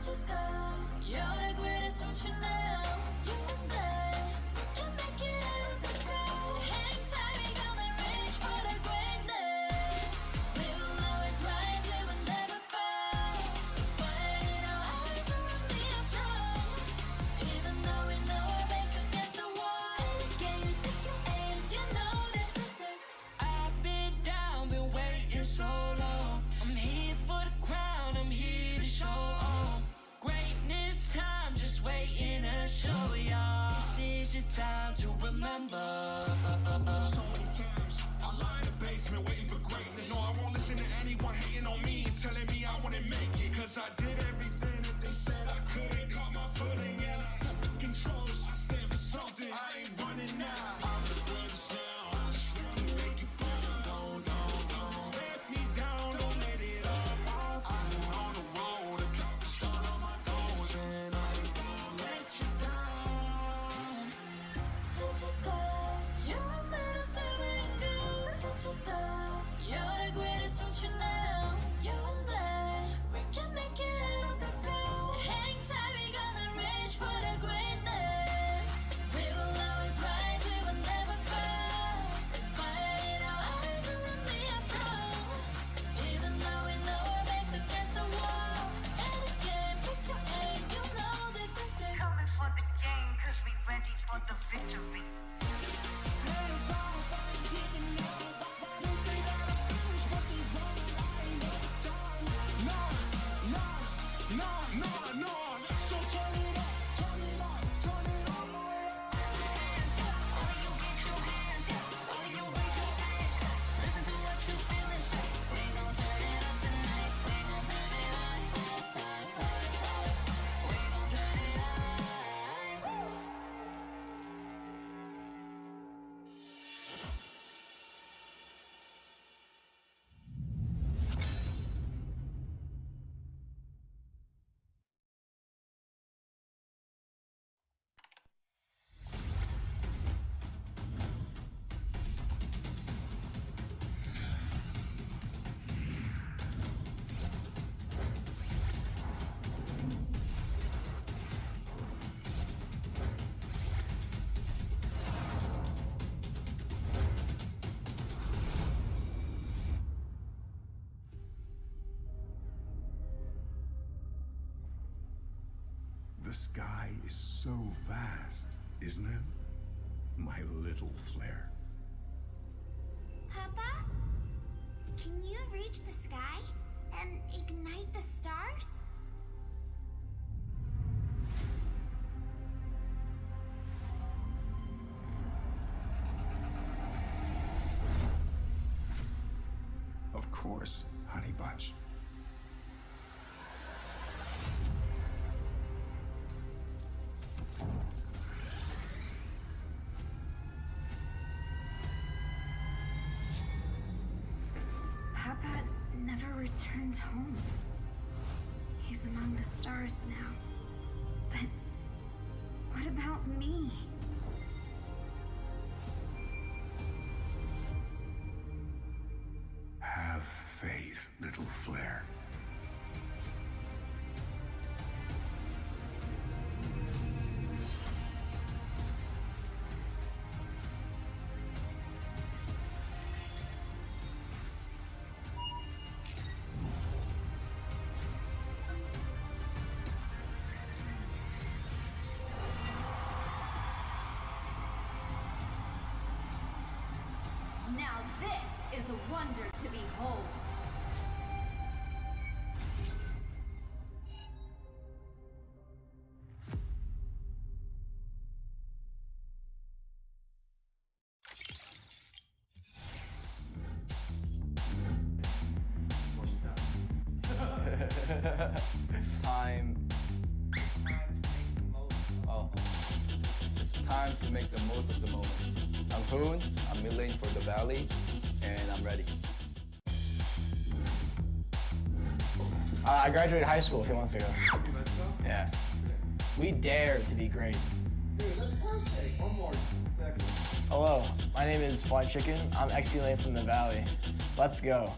just go. You're the greatest, don't you know? You and I can make it out of the cold. Hang tight, we gonna reach for the greatness. We will always rise, we will never fall. Fight it out, eyes on me are strong. Even though we know our backs against the wall. And again, you take your aim, you know that this is. I've been down, been waiting so long. I'm here for the crown, I'm here to show off. Greatness time, just waiting to show y'all. This is your time to remember. So many times I lie in the basement waiting for greatness. No, I won't listen to anyone hating on me and telling me I wouldn't make it. Cause I did everything that they said I couldn't. Caught my footing and I took the controls. I stand for something, I ain't running now. I'm the greatest now, I just wanna make it proud. Don't let me down, don't let it all fall. I've been on the road, accomplished all of my goals, and I ain't gonna let you down. Don't just go. You're a man of silver and gold. Don't just go. You're the greatest, don't you know? You and I, we can make it out of the cold. Hang tight, we gonna reach for the greatness. We will always rise, we will never fall. Fight it out, eyes on me are strong. Even though we know our backs against the wall. And again, pick your aim, you know that this is. Coming for the game, cause we ready for the victory. No, so turn it up, turn it up, turn it all the way up. All you get your hands up, all you raise your hands up. Listen to what you feel and say. We gon' turn it up tonight, we gon' turn it up. We gon' turn it up. The sky is so vast, isn't it? My little flare. Papa? Can you reach the sky and ignite the stars? Of course, Honey Bunch. Papa never returned home. He's among the stars now. But what about me? Have faith, little flare. Now this is a wonder to behold. Time. Oh, it's time to make the most of the moment. I'm Hoon, I'm mid-lane for the Valley, and I'm ready. I graduated high school a few months ago. Yeah. We dare to be great. Dude, that's perfect. One more second. Hello, my name is Fly Chicken. I'm XP lane from the Valley. Let's go.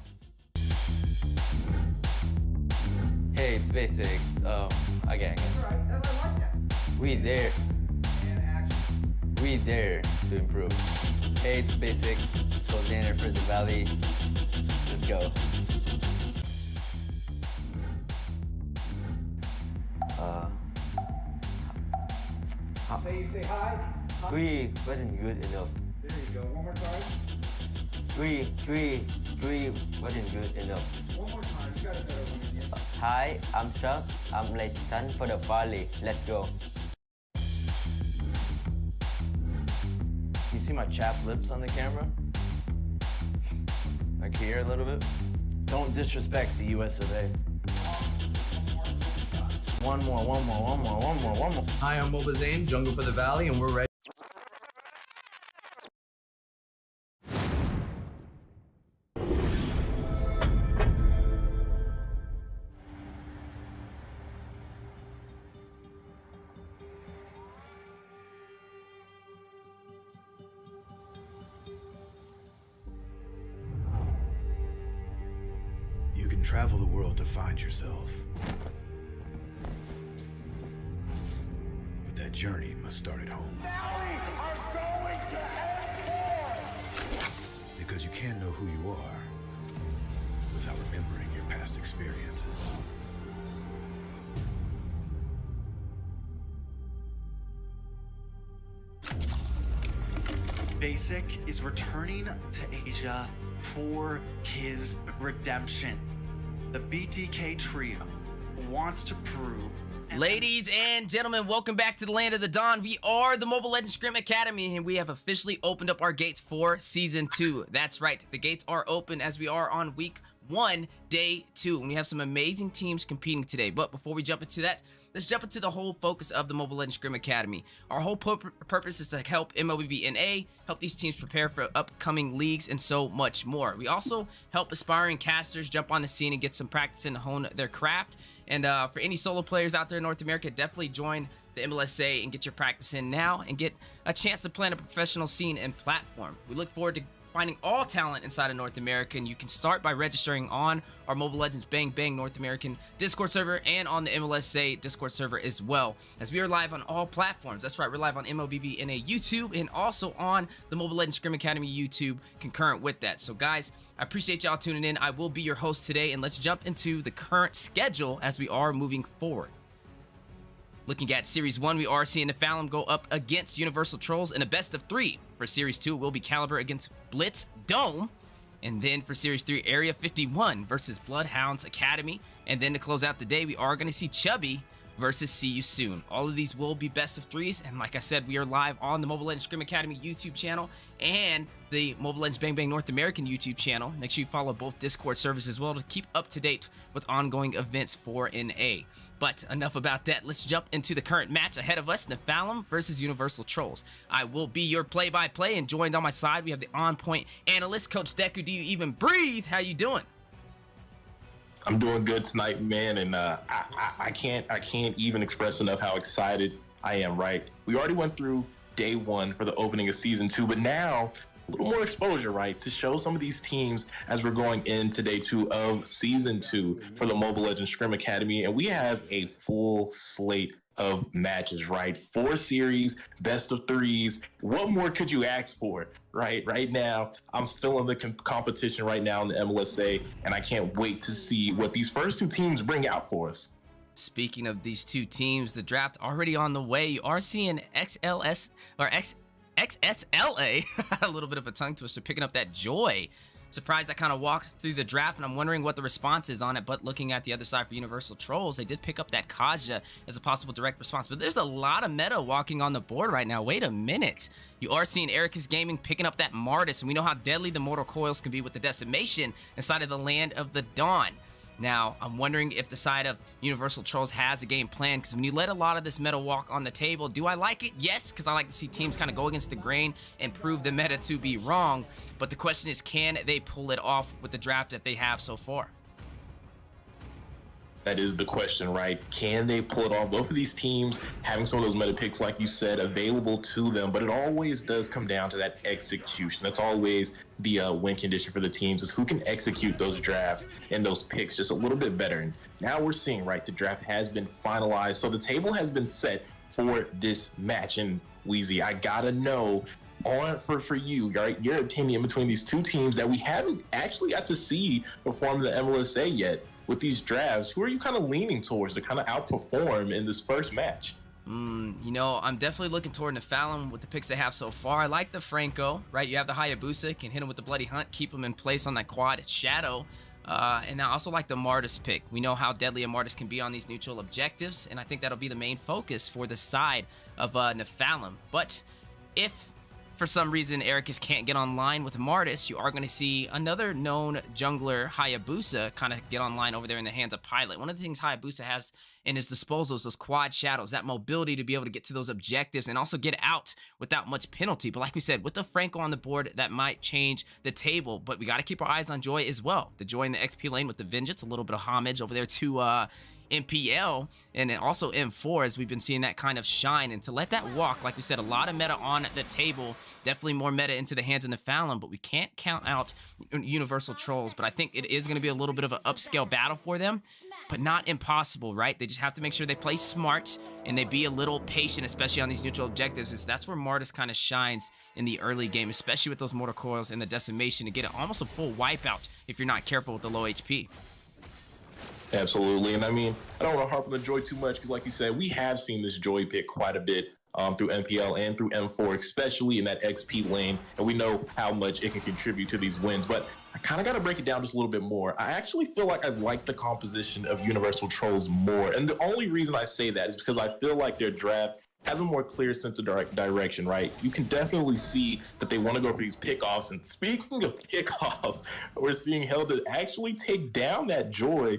Hey, it's Basic. Again. Right, I like that. We dare. And action. We dare to improve. Hey, it's Basic. Coordinator for the Valley. Let's go. You say hi. Hi. 3 wasn't good enough. There you go. One more time. 3 wasn't good enough. One more time. You got a better one again. Hi, I'm Chuck. I'm like son for the Valley. Let's go. You see my chapped lips on the camera? Like here a little bit? Don't disrespect the US of A. One more. Hi, I'm Boba Zane, Jungle for the Valley, and we're ready. You can travel the world to find yourself. But that journey must start at home. Because you can't know who you are without remembering your past experiences. Basic is returning to Asia for his redemption. The BTK trio wants to prove. Ladies and gentlemen, welcome back to the Land of the Dawn. We are the Mobile Legends Scrim Academy, and we have officially opened up our gates for Season 2. That's right, the gates are open as we are on Week 1, Day 2, and we have some amazing teams competing today. But before we jump into that, let's jump into the whole focus of the Mobile Legends Scrim Academy. Our whole purpose is to help MLBB NA, help these teams prepare for upcoming leagues, and so much more. We also help aspiring casters jump on the scene and get some practice and hone their craft. And for any solo players out there in North America, definitely join the MLSA and get your practice in now and get a chance to play on a professional scene and platform. We look forward to finding all talent inside of North America, and you can start by registering on our Mobile Legends Bang Bang North American Discord server and on the MLSA Discord server as well, as we are live on all platforms. That's right, we're live on MLBB NA YouTube and also on the Mobile Legends Scrim Academy YouTube concurrent with that. So guys, I appreciate y'all tuning in. I will be your host today, and let's jump into the current schedule as we are moving forward. Looking at Series 1, we are seeing the Nephalem go up against Universal Trolls in a best of 3. For Series 2, it will be Caliber against Blitz Dome. And then for Series 3, Area 51 versus Bloodhounds Academy. And then to close out the day, we are going to see Chubby versus See You Soon. All of these will be best of 3s. And like I said, we are live on the Mobile Legends Scrim Academy YouTube channel and the Mobile Legends Bang Bang North American YouTube channel. Make sure you follow both Discord servers as well to keep up to date with ongoing events for NA. But enough about that. Let's jump into the current match ahead of us, Nephalem versus Universal Trolls. I will be your play-by-play, and joined on my side, we have the on-point analyst, Coach Deku. Do you even breathe? How you doing? I'm doing good tonight, man, and I can't even express enough how excited I am. Right, we already went through day 1 for the opening of Season 2, but now a little more exposure, right, to show some of these teams as we're going into day 2 of Season 2 for the Mobile Legends Scrim Academy, and we have a full slate of matches, right? 4 series, best of 3s. What more could you ask for, right? Right now, I'm feeling the competition right now in the MLSA, and I can't wait to see what these first 2 teams bring out for us. Speaking of these 2 teams, the draft already on the way. You are seeing XSLA, a little bit of a tongue twister, picking up that joy. Surprised I kind of walked through the draft, and I'm wondering what the response is on it. But looking at the other side for Universal Trolls, they did pick up that Kaja as a possible direct response. But there's a lot of meta walking on the board right now. Wait a minute. You are seeing Ericus Gaming picking up that Martis, and we know how deadly the Mortal Coils can be with the Decimation inside of the Land of the Dawn. Now, I'm wondering if the side of Universal Trolls has a game plan, because when you let a lot of this meta walk on the table, do I like it? Yes, because I like to see teams kind of go against the grain and prove the meta to be wrong. But the question is, can they pull it off with the draft that they have so far? That is the question, right? Can they pull it off? Both of these teams having some of those meta picks, like you said, available to them, but it always does come down to that execution. That's always the win condition for the teams, is who can execute those drafts and those picks just a little bit better. And now we're seeing, right, the draft has been finalized, so the table has been set for this match. And Weezy, I gotta know for you, right, your opinion between these two teams that we haven't actually got to see perform the MLSA yet. With these drafts, who are you kind of leaning towards to kind of outperform in this first match? You know, I'm definitely looking toward Nephalem with the picks they have so far. I like the Franco, right? You have the Hayabusa, can hit him with the Bloody Hunt, keep him in place on that quad Shadow. And I also like the Martis pick. We know how deadly a Martis can be on these neutral objectives, and I think that'll be the main focus for the side of Nephalem. But if for some reason Ericus can't get online with Martis, you are going to see another known jungler, Hayabusa, kind of get online over there in the hands of Pilot. One of the things Hayabusa has in his disposal is those quad shadows, that mobility to be able to get to those objectives and also get out without much penalty. But like we said, with the Franco on the board, that might change the table. But we got to keep our eyes on Joy as well. The Joy in the XP lane with the Vengeance, a little bit of homage over there to MPL and also M4, as we've been seeing that kind of shine. And to let that walk, like we said, a lot of meta on the table, definitely more meta into the hands of Nephalem, but we can't count out Universal Trolls. But I think it is going to be a little bit of an upscale battle for them, but not impossible, right? They just have to make sure they play smart and they be a little patient, especially on these neutral objectives. That's where Martis kind of shines in the early game, especially with those mortar coils and the decimation, to get almost a full wipeout if you're not careful with the low HP. Absolutely. And I mean, I don't want to harp on the Joy too much because, like you said, we have seen this Joy pick quite a bit through MPL and through M4, especially in that XP lane. And we know how much it can contribute to these wins. But I kind of got to break it down just a little bit more. I actually feel like I like the composition of Universal Trolls more. And the only reason I say that is because I feel like their draft has a more clear sense of direction, right? You can definitely see that they want to go for these pickoffs. And speaking of pickoffs, we're seeing Hilda actually take down that Joy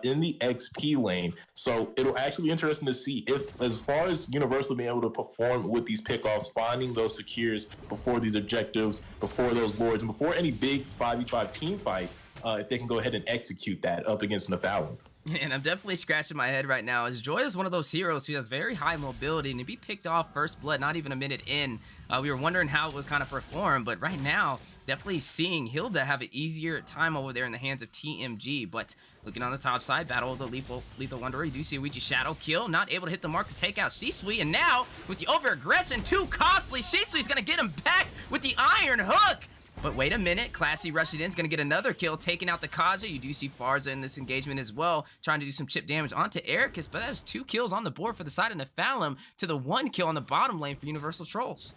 in the XP lane. So it'll actually be interesting to see if, as far as Universal being able to perform with these pickoffs, finding those secures before these objectives, before those lords, and before any big 5v5 team fights, if they can go ahead and execute that up against Nephalem. And I'm definitely scratching my head right now, as Joy is one of those heroes who has very high mobility, and to be picked off first blood not even a minute in, we were wondering how it would kind of perform. But right now, definitely seeing Hilda have an easier time over there in the hands of TMG. But looking on the top side, Battle of the Lethal Wanderer, you do see Ouija Shadow kill, not able to hit the mark to take out Shisui. And now, with the over-aggression, too costly, Shisui's going to get him back with the Iron Hook. But wait a minute, Classy rushing in is going to get another kill, taking out the Kaja. You do see Farza in this engagement as well, trying to do some chip damage onto Ericus, but that's 2 kills on the board for the side of Nephalem to the 1 kill on the bottom lane for Universal Trolls.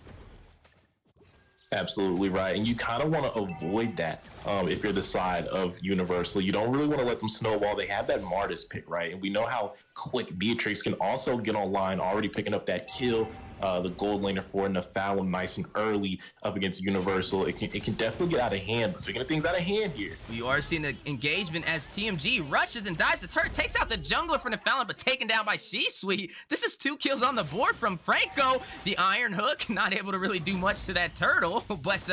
Absolutely right. And you kind of want to avoid that if you're the side of Universal. You don't really want to let them snowball. They have that Martis pick, right? And we know how quick Beatrix can also get online, already picking up that kill. The gold laner for Nephalem nice and early up against Universal. It can definitely get out of hand. But speaking of things out of hand here, we are seeing the engagement as TMG rushes and dives the turret, takes out the jungler for Nephalem, but taken down by Shisui. This is 2 kills on the board from Franco. The Iron Hook, not able to really do much to that turtle, but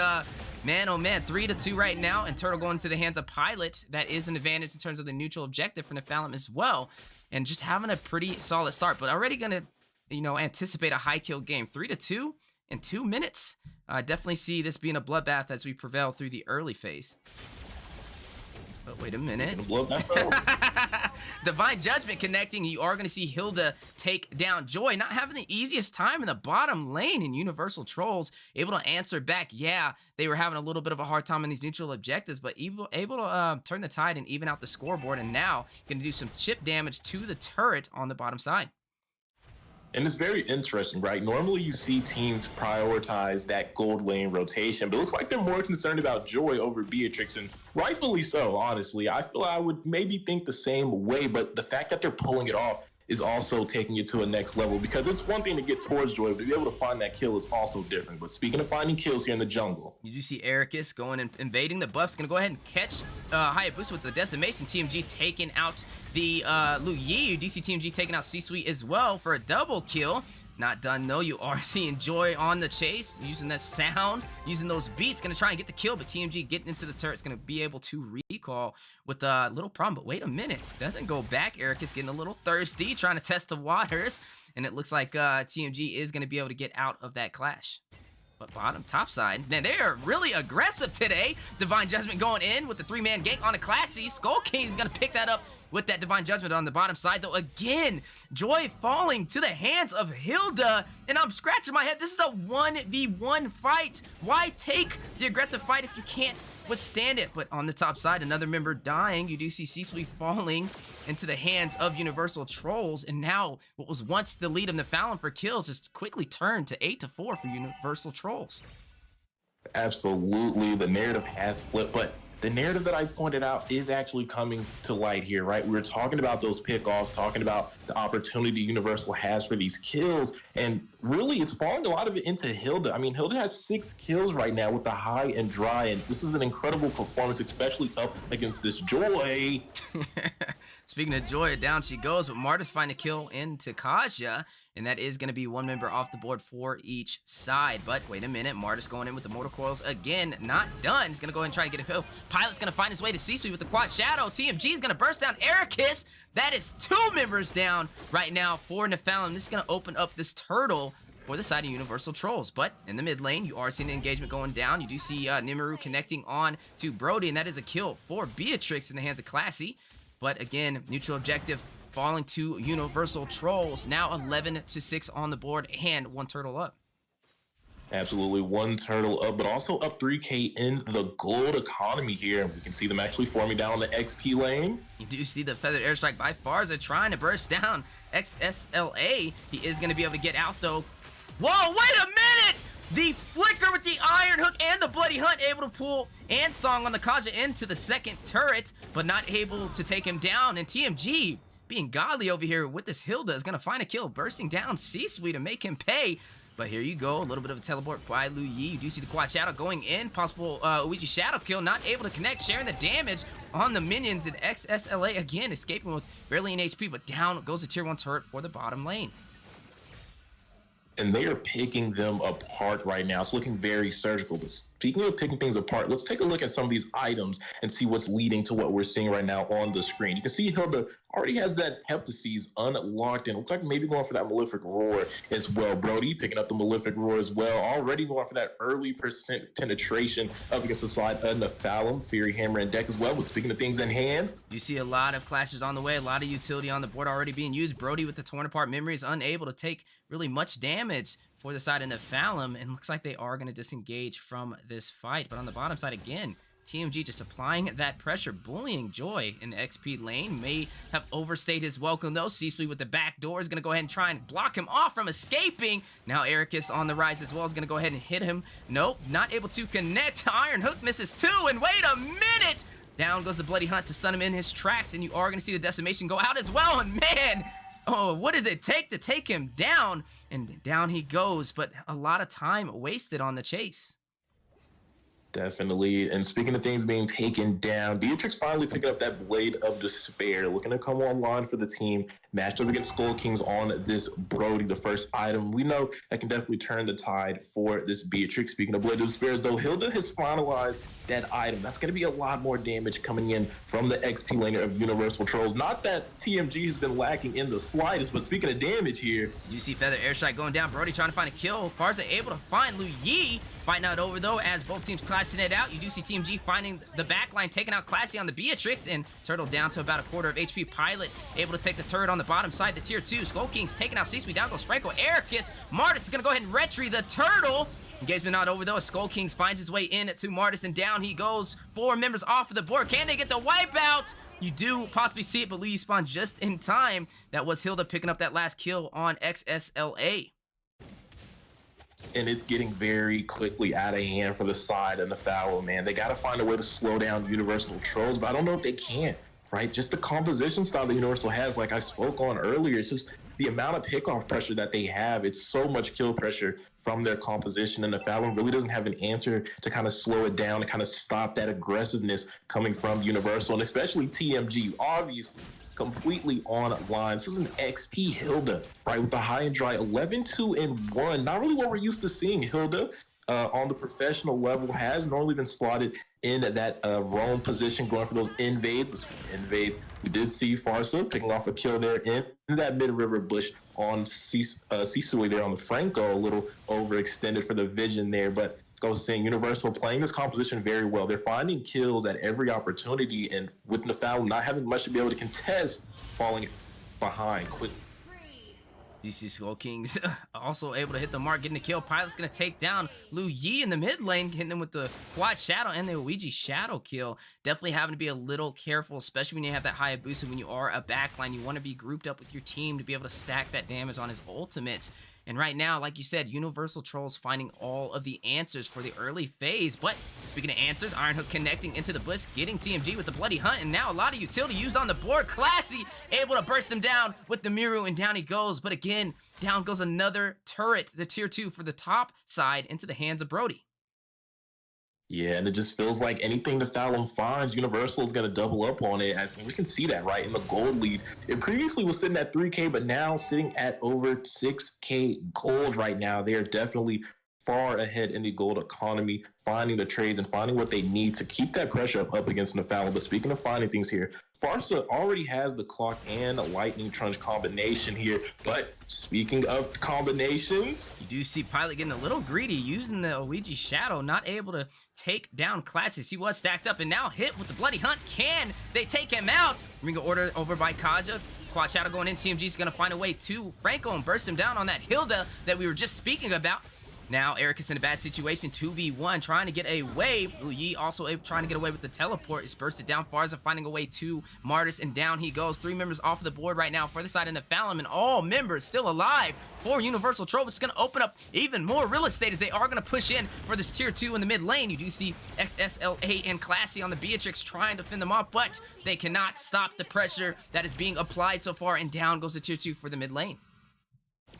man, oh man, 3-2 right now, and turtle going into the hands of Pilot. That is an advantage in terms of the neutral objective for Nephalem as well, and just having a pretty solid start, but already gonna, you know, anticipate a high kill game. 3-2 in 2 minutes. Definitely see this being a bloodbath as we prevail through the early phase. But wait a minute. Divine Judgment connecting. You are going to see Hilda take down Joy. Not having the easiest time in the bottom lane, in Universal Trolls able to answer back. Yeah, they were having a little bit of a hard time in these neutral objectives, but able to turn the tide and even out the scoreboard. And now going to do some chip damage to the turret on the bottom side. And it's very interesting, right? Normally you see teams prioritize that gold lane rotation, but it looks like they're more concerned about Joy over Beatrix, and rightfully so, honestly. I feel I would maybe think the same way, but the fact that they're pulling it off is also taking it to a next level, because it's one thing to get towards Joy, but to be able to find that kill is also different. But speaking of finding kills here in the jungle, you do see Ericus going and invading the buffs, gonna go ahead and catch Hayabusa with the decimation. TMG taking out the Lu Yi. You do see TMG taking out Shisui as well for a double kill. Not done though. You are seeing Joy on the chase, using that sound, using those beats, gonna try and get the kill, but TMG getting into the turret's gonna be able to recall with a little problem. But wait a minute, doesn't go back. Eric is getting a little thirsty, trying to test the waters, and it looks like TMG is gonna be able to get out of that clash. But bottom, top side, man, they are really aggressive today. Divine Judgment going in with the 3-man gank on a Classy. Skull King is gonna pick that up with that Divine Judgment on the bottom side, though. Again, Joy falling to the hands of Hilda, and I'm scratching my head. This is a 1v1 fight. Why take the aggressive fight if you can't withstand it? But on the top side, another member dying. You do see C-Suite falling into the hands of Universal Trolls, and now what was once the lead of Nephalem for kills has quickly turned to 8-4 for Universal Trolls. Absolutely, the narrative has flipped, but the narrative that I pointed out is actually coming to light here, right? We were talking about those pickoffs, talking about the opportunity Universal has for these kills, and really it's falling a lot of it into Hilda. I mean, Hilda has 6 kills right now with the high and dry, and this is an incredible performance, especially up against this Joy. Speaking of Joy, down she goes, but Marta's finding a kill into Kaja, and that is going to be one member off the board for each side. But wait a minute, Marta's going in with the Mortal Coils again, not done. He's going to go ahead and try to get a kill. Pilot's going to find his way to C-Suite with the Quad Shadow. TMG is going to burst down Ericus. That is 2 members down right now for Nephalem. This is going to open up this turtle for the side of Universal Trolls. But in the mid lane, you are seeing the engagement going down. You do see Nimaru connecting on to Brody, and that is a kill for Beatrix in the hands of Classy. But again, neutral objective falling to Universal Trolls. Now 11-6 on the board and 1 turtle up. Absolutely, 1 turtle up, but also up 3K in the gold economy here. We can see them actually forming down on the XP lane. You do see the Feathered Airstrike by Farza trying to burst down XSLA. He is going to be able to get out though. Whoa, wait a minute! The flicker with the Iron Hook and the Bloody Hunt able to pull and Song on the Kaja into the second turret, but not able to take him down. And TMG, being godly over here with this Hilda, is going to find a kill, bursting down C-Suite to make him pay. But here you go, a little bit of a teleport by Lu Yi. You do see the Quad Shadow going in, possible Ouija Shadow kill, not able to connect, sharing the damage on the minions. And XSLA again escaping with barely an HP, but down goes the tier 1 turret for the bottom lane. And they are picking them apart right now. It's looking very surgical. But speaking of picking things apart, let's take a look at some of these items and see what's leading to what we're seeing right now on the screen. You can see Hilda already has that Heptases unlocked, and it looks like maybe going for that Malefic Roar as well. Brody picking up the Malefic Roar as well, already going for that early percent penetration up against the side of Nephalem. Fury Hammer and deck as well. But speaking of things in hand, you see a lot of clashes on the way, a lot of utility on the board already being used. Brody with the torn apart memory is unable to take really much damage for the side of Nephalem, and looks like they are going to disengage from this fight. But on the bottom side again, TMG just applying that pressure, bullying Joy in the XP lane. May have overstayed his welcome though. C-Suite with the back door is going to go ahead and try and block him off from escaping. Now Ericus on the rise as well is going to go ahead and hit him. Nope, not able to connect. Iron Hook misses 2, and wait a minute! Down goes the Bloody Hunt to stun him in his tracks, and you are going to see the Decimation go out as well. And man, oh, what does it take to take him down? And down he goes, but a lot of time wasted on the chase. Definitely. And speaking of things being taken down, Beatrix finally picked up that Blade of Despair, looking to come online for the team. Matched up against Skull Kings on this Brody, the first item. We know that can definitely turn the tide for this Beatrix. Speaking of Blade of Despair, though, Hilda has finalized that item. That's going to be a lot more damage coming in from the XP laner of Universal Trolls. Not that TMG has been lacking in the slightest, but speaking of damage here, you see Feather Airstrike going down. Brody trying to find a kill. Farza able to find Lu Yi. Fight not over though, as both teams clashing it out. You do see TMG finding the backline, taking out Classy on the Beatrix, and Turtle down to about a quarter of HP. Pilot able to take the turret on the bottom side to tier 2. Skull King's taking out C-Suite. Down goes Franco. Ericus. Martis is going to go ahead and retry the Turtle. Engagement not over though, as Skull Kings finds his way in to Martis, and down he goes. 4 members off of the board. Can they get the wipeout? You do possibly see it, but Lee spawned just in time. That was Hilda picking up that last kill on XSLA. And it's getting very quickly out of hand for the side of Nephalem, man. They got to find a way to slow down Universal Trolls, but I don't know if they can, right? Just the composition style that Universal has, like I spoke on earlier, it's just the amount of pickoff pressure that they have, it's so much kill pressure from their composition, and the Fallon really doesn't have an answer to kind of slow it down, to kind of stop that aggressiveness coming from Universal, and especially TMG, obviously completely online. This is an XP Hilda, right, with the high and dry 11-2-1. Not really what we're used to seeing. Hilda on the professional level has normally been slotted in that roam position, going for those invades. We did see Farsa picking off a kill there in that mid-river bush on Sisui there on the Franco, a little overextended for the vision there, but I was saying, Universal playing this composition very well. They're finding kills at every opportunity, and with Nafal not having much to be able to contest, falling behind quickly. DC Skull Kings also able to hit the mark, getting the kill. Pilot's gonna take down Lu Yi in the mid lane, hitting him with the quad shadow and the Ouija shadow kill. Definitely having to be a little careful, especially when you have that high boost and when you are a backline. You want to be grouped up with your team to be able to stack that damage on his ultimate. And right now, like you said, Universal Trolls finding all of the answers for the early phase. But speaking of answers, Ironhook connecting into the bush, getting TMG with the Bloody Hunt, and now a lot of utility used on the board. Classy able to burst him down with the Miru, and down he goes. But again, down goes another turret, the tier 2 for the top side, into the hands of Brody. Yeah, and it just feels like anything the Fallon finds, Universal is going to double up on it. As we can see that, right, in the gold lead. It previously was sitting at 3K, but now sitting at over 6K gold right now. They are definitely far ahead in the gold economy, finding the trades and finding what they need to keep that pressure up against Nafal. But speaking of finding things here, Farsa already has the clock and lightning trunch combination here. But speaking of combinations, you do see Pilot getting a little greedy, using the Ouija shadow, not able to take down Classics. He was stacked up and now hit with the Bloody Hunt. Can they take him out? Ringo order over by Kaja. Quad shadow going in. TMG is going to find a way to Franco and burst him down on that Hilda that we were just speaking about. Now, Eric is in a bad situation, 2v1, trying to get away. Lu Yi also trying to get away with the teleport. Is bursted down. Farza finding a way to Martis, and down he goes. 3 members off of the board right now for the side of Nephalem, and all members still alive for Universal Troll. It's going to open up even more real estate as they are going to push in for this tier 2 in the mid lane. You do see XSLA and Classy on the Beatrix trying to fend them off, but they cannot stop the pressure that is being applied so far, and down goes the tier 2 for the mid lane.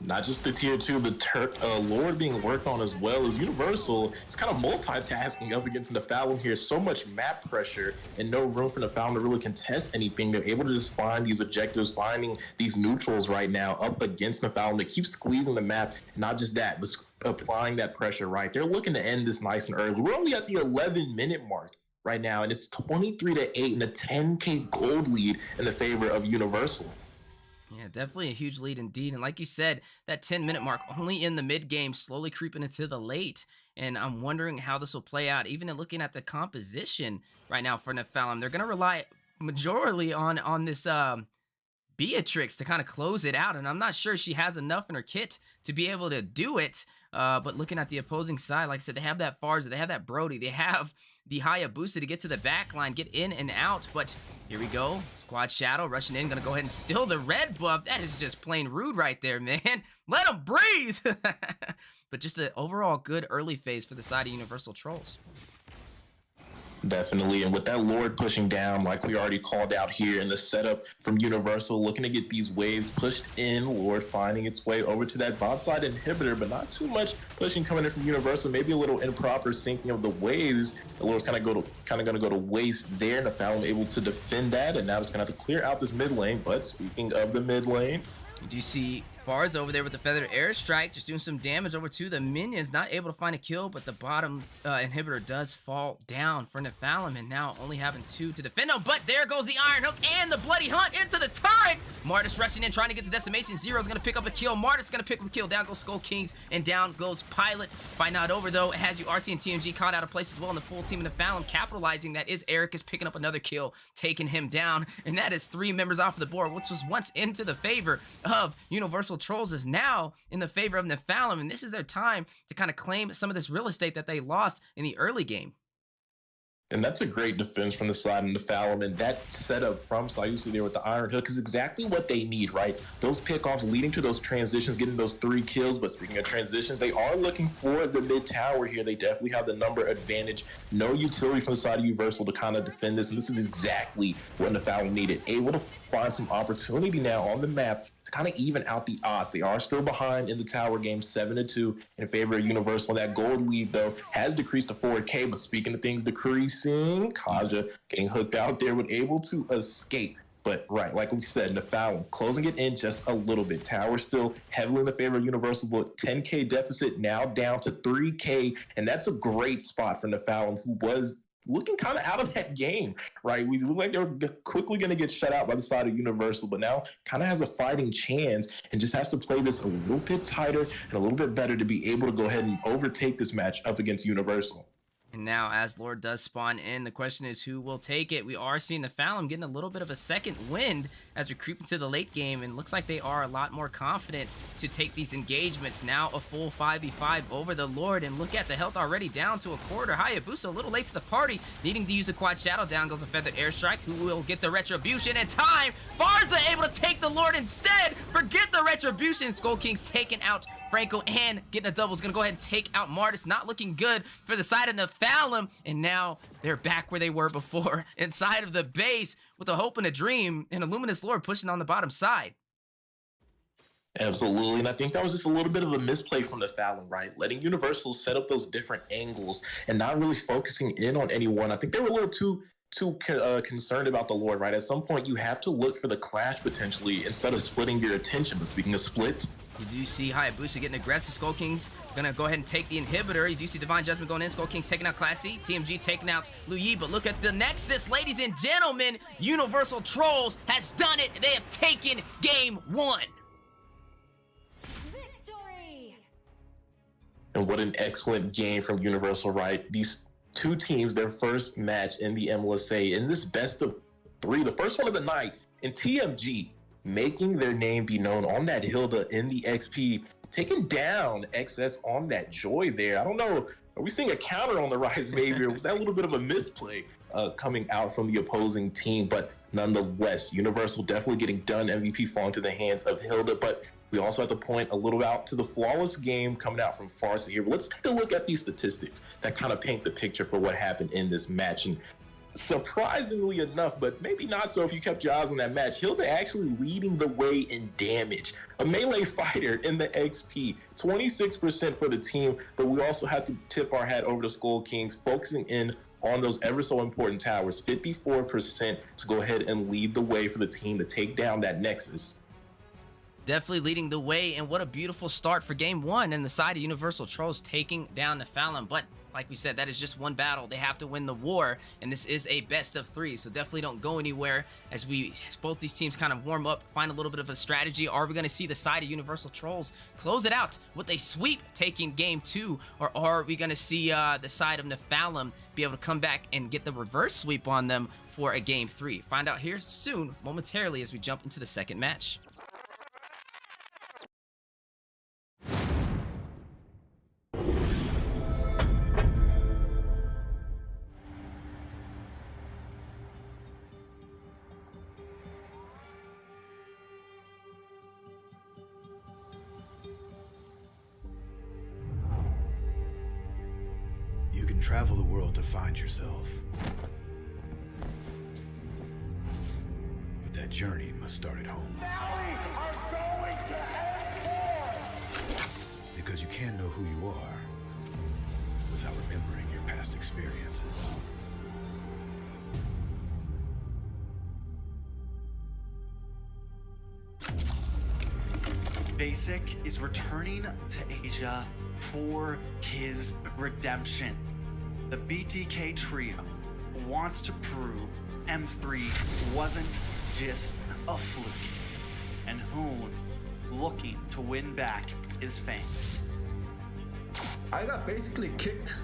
not just the tier 2, the Lord being worked on as well as Universal. It's kind of multitasking up against Nafalum here. So much map pressure and no room for Nafalum to really contest anything. They're able to just find these objectives, finding these neutrals right now up against Nafalum to keep squeezing the map. Not just that, but applying that pressure, right? They're looking to end this nice and early. We're only at the 11-minute mark right now, and it's 23-8 and a 10K gold lead in the favor of Universal. Yeah, definitely a huge lead indeed. And like you said, that 10-minute mark only in the mid game, slowly creeping into the late. And I'm wondering how this will play out. Even in looking at the composition right now for Nephalem, they're going to rely majorly on this Beatrix to kind of close it out. And I'm not sure she has enough in her kit to be able to do it. But looking at the opposing side, like I said, they have that Farza, they have that Brody, they have the Hayabusa to get to the back line, get in and out. But here we go. Squad Shadow rushing in, gonna go ahead and steal the red buff. That is just plain rude right there, man. Let him breathe. But just an overall good early phase for the side of Universal Trolls. Definitely, and with that Lord pushing down, like we already called out here in the setup from Universal, looking to get these waves pushed in, Lord finding its way over to that bot side inhibitor, but not too much pushing coming in from Universal, maybe a little improper syncing of the waves. The Lord's kind of going to go to waste there. Nafalum able to defend that, and now it's going to have to clear out this mid lane. But speaking of the mid lane, you do see Farz over there with the Feathered Airstrike, just doing some damage over to the minions. Not able to find a kill, but the bottom inhibitor does fall down for Nephalem, and now only having 2 to defend him. But there goes the Iron Hook and the Bloody Hunt into the turret. Martis rushing in, trying to get the decimation. Zero's going to pick up a kill. Martis going to pick up a kill. Down goes Skull Kings, and down goes Pilot. Fight not over, though. It has you RC and TMG caught out of place as well, and the full team of Nephalem capitalizing. That is Eric is picking up another kill, taking him down, and that is 3 members off of the board, which was once into the favor of Universal Trolls, is now in the favor of Nephalem, and this is their time to kind of claim some of this real estate that they lost in the early game. and that's a great defense from the side of Nephalem, and that setup from Sayusi there with the Iron Hook is exactly what they need, right? Those pickoffs leading to those transitions, getting those 3 kills. But speaking of transitions, they are looking for the mid tower here. They definitely have the number advantage. No utility from the side of Universal to kind of defend this, and this is exactly what Nephalem needed. Able to find some opportunity now on the map to kind of even out the odds. They are still behind in the tower game 7-2 in favor of Universal. That gold lead, though, has decreased to 4K. But speaking of things decreasing, Kaja getting hooked out there, was able to escape. But right, like we said, Nephalem closing it in just a little bit. Tower still heavily in the favor of Universal, but 10K deficit now down to 3K. And that's a great spot for Nephalem, who was looking kind of out of that game, right? We look like they're quickly going to get shut out by the side of Universal, but now kind of has a fighting chance and just has to play this a little bit tighter and a little bit better to be able to go ahead and overtake this match up against Universal. And now, as Lord does spawn in, the question is who will take it. We are seeing Nephalem getting a little bit of a second wind as we creep into the late game, and looks like they are a lot more confident to take these engagements. Now a full 5v5 over the Lord, and look at the health already down to a quarter. Hayabusa a little late to the party, needing to use a quad shadow. Down goes a feathered airstrike, who will get the retribution in time. Barza able to take the Lord instead. Forget the retribution. Skull King's taking out Franco and getting a double. Is going to go ahead and take out Martis. Not looking good for the side of Nephalem. And now they're back where they were before, inside of the base with a hope and a dream, and a Luminous Lord pushing on the bottom side. Absolutely, and I think that was just a little bit of a misplay from Nephalem, right? Letting Universal set up those different angles and not really focusing in on anyone. I think they were a little too concerned about the Lord, right? At some point, you have to look for the clash potentially instead of splitting your attention. But speaking of splits, you do see Hayabusa getting aggressive. Skull King's gonna go ahead and take the inhibitor. You do see Divine Judgment going in. Skull King's taking out Classy. TMG taking out Lu Yi. But look at the Nexus, ladies and gentlemen. Universal Trolls has done it. They have taken game 1. Victory! And what an excellent game from Universal, right? These two teams, their first match in the MLSA in this best of 3, the first one of the night, and TMG making their name be known on that Hilda in the XP, taking down XS on that Joy there. I don't know, are we seeing a counter on the rise maybe, or was that a little bit of a misplay coming out from the opposing team? But nonetheless, Universal definitely getting done, MVP falling to the hands of Hilda. But we also have to point a little out to the flawless game coming out from Farsa here. Let's take a look at these statistics that kind of paint the picture for what happened in this match. And surprisingly enough, but maybe not so if you kept your eyes on that match, Hilda actually leading the way in damage. A melee fighter in the XP, 26% for the team, but we also have to tip our hat over to Skull Kings, focusing in on those ever so important towers, 54% to go ahead and lead the way for the team to take down that Nexus. Definitely leading the way, and what a beautiful start for game 1 and the side of Universal Trolls taking down Nephalem. But like we said, that is just one battle. They have to win the war, and this is a best of 3, so definitely don't go anywhere as both these teams kind of warm up, find a little bit of a strategy. Are we going to see the side of Universal Trolls close it out with a sweep taking game 2, or are we going to see the side of Nephalem be able to come back and get the reverse sweep on them for a game 3? Find out here soon, momentarily, as we jump into the second match. You can travel the world to find yourself. But that journey must start at home. Valley are going to end war! Because you can't know who you are without remembering your past experiences. Basic is returning to Asia for his redemption. The BTK trio wants to prove M3 wasn't just a fluke, and Hoon looking to win back his fans. I got basically kicked,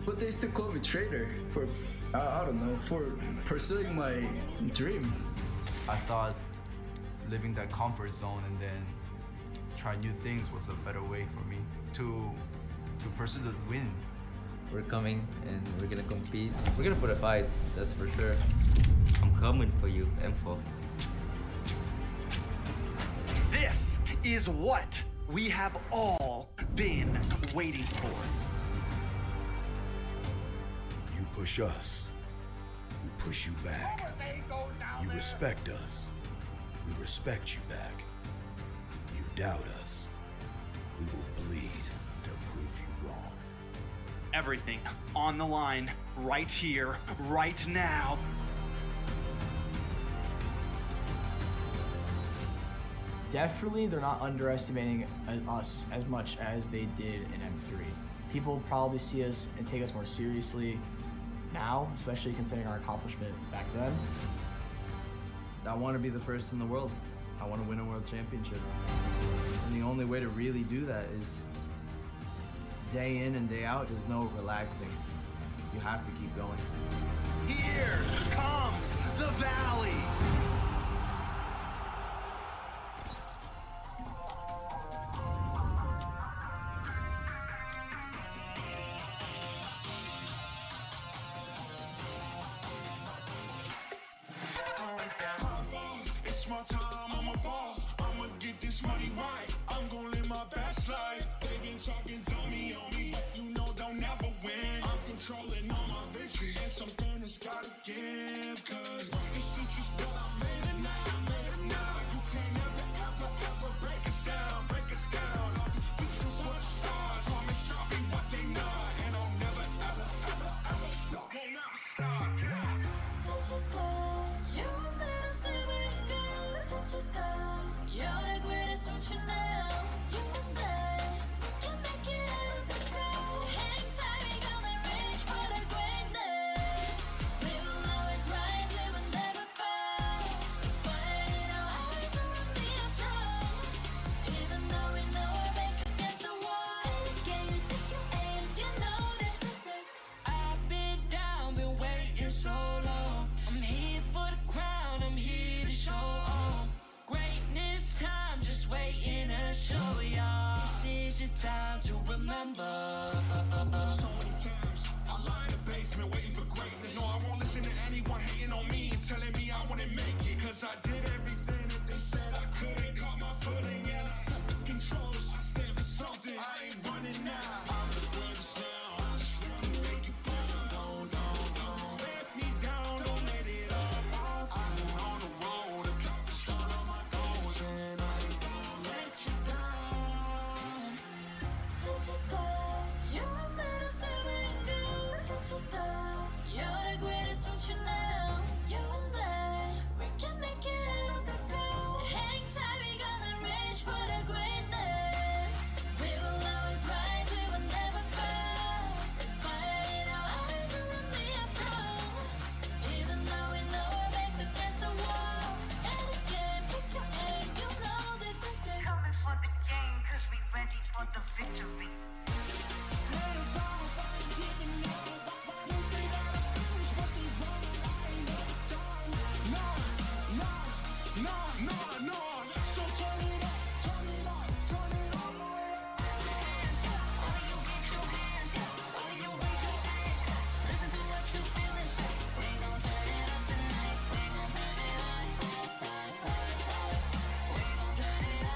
but they still call me traitor for, I don't know, for pursuing my dream. I thought living that comfort zone and then try new things was a better way for me to pursue the win. We're coming and we're gonna compete. We're gonna put a fight, that's for sure. I'm coming for you, M4. This is what we have all been waiting for. You push us, we push you back. You respect us, we respect you back. You doubt us, we will bleed to prove you wrong. Everything on the line, right here, right now. Definitely, they're not underestimating us as much as they did in M3. People probably see us and take us more seriously now, especially considering our accomplishment back then. I want to be the first in the world. I want to win a world championship. And the only way to really do that is day in and day out. There's no relaxing. You have to keep going. Here comes the Valley. It's my time, I'm a ball. I'ma get this money right. I'm gonna live my best life. They been talking to me on me. You know they'll never win. I'm controlling all my victories. And something that's gotta give. Cause this is just what I made it now. Made it now. You can't ever break us down. Break us down. I'll be speechless with the stars. Promise I'll be what they not. And I'll never ever stop. Won't never stop. Yeah. Touch the sky. You're made of silver and gold. Touch the sky. You're the greatest option now. You and I, we can make it out of the cold. Hang tight, we gonna reach for the greatness. We will always rise, we will never fall. We fight in our eyes, and we are strong. Even though we know our backs against the wall. And again, you take your aim, you know that this is. I've been down, been waiting so long. I'm here for the crown, I'm here to show off. Greatness time, just waiting to show y'all. This is your time to remember. So many times I lie in the basement waiting for greatness. No, I won't listen to anyone hating on me and telling me I wouldn't make it. Cause I did everything that they said I couldn't. Caught my footing and I got the controls. I stand for something, I ain't running now. I'm the greatest now. I just wanna make it proud. Don't let me down, don't let it all. I've been on the road, accomplished all of my goals, and I ain't gonna let you down. Touch the sky, you're made of silver and gold. Touch the sky, you're the greatest option now. You and I, we can make it out of the cold. Hang tight, we gonna reach for the greatness. We will always rise, we will never fall. We fight in our eyes, and we are strong. Even though we know our backs against the wall. And again, pick your aim, you know that this is. Coming for the game, cause we ready for the victory. So turn it up, turn it up, turn it all the way up. All of you get your hands up, all of you raise your hands. Listen to what you feel and say. We gon' turn it up tonight, we gon' turn it up. We gon' turn it up.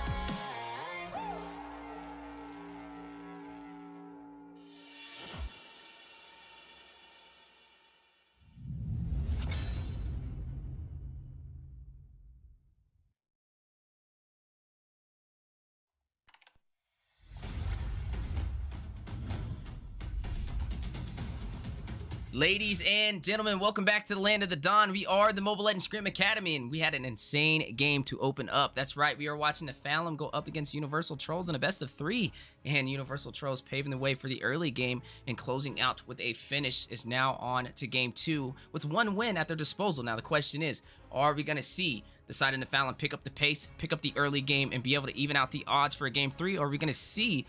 Ladies and gentlemen, welcome back to the Land of the Dawn. We are the Mobile Legends Scrim Academy, and we had an insane game to open up. That's right, we are watching the Nephalem go up against Universal Trolls in a best of 3, and Universal Trolls paving the way for the early game and closing out with a finish. Is now on to game 2 with 1 win at their disposal. Now the question is, are we going to see the side of Nephalem pick up the pace, pick up the early game, and be able to even out the odds for a game 3, or are we going to see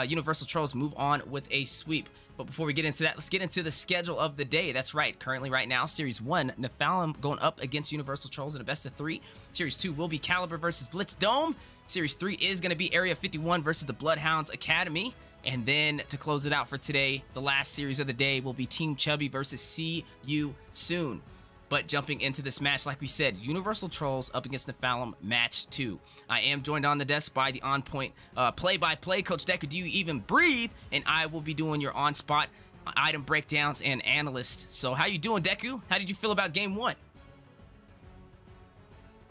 Universal Trolls move on with a sweep? But before we get into that, let's get into the schedule of the day. That's right, currently right now, Series 1, Nephalem going up against Universal Trolls in a best of 3. Series 2 will be Caliber versus Blitz Dome. Series 3 is going to be Area 51 versus the Bloodhounds Academy. And then to close it out for today, the last series of the day will be Team Chubby versus See You Soon. But jumping into this match, like we said, Universal Trolls up against Nephalem, match 2. I am joined on the desk by the on-point play-by-play Coach Decker. Do you even breathe? And I will be doing your on-spot item breakdowns and analyst. So how you doing, Deku? How did you feel about game 1?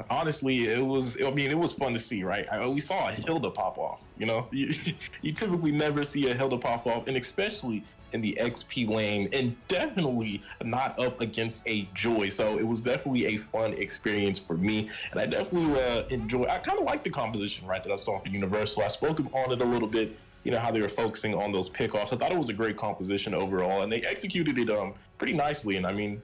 Honestly, it was. I mean, it was fun to see, right? We saw a Hilda pop off. You know, you typically never see a Hilda pop off, and especially in the XP lane, and definitely not up against a Joy. So it was definitely a fun experience for me, and I definitely enjoy. I kind of like the composition, right, that I saw for Universal. I spoke on it a little bit. You know how they were focusing on those pickoffs. I thought it was a great composition overall, and they executed it pretty nicely. And I mean,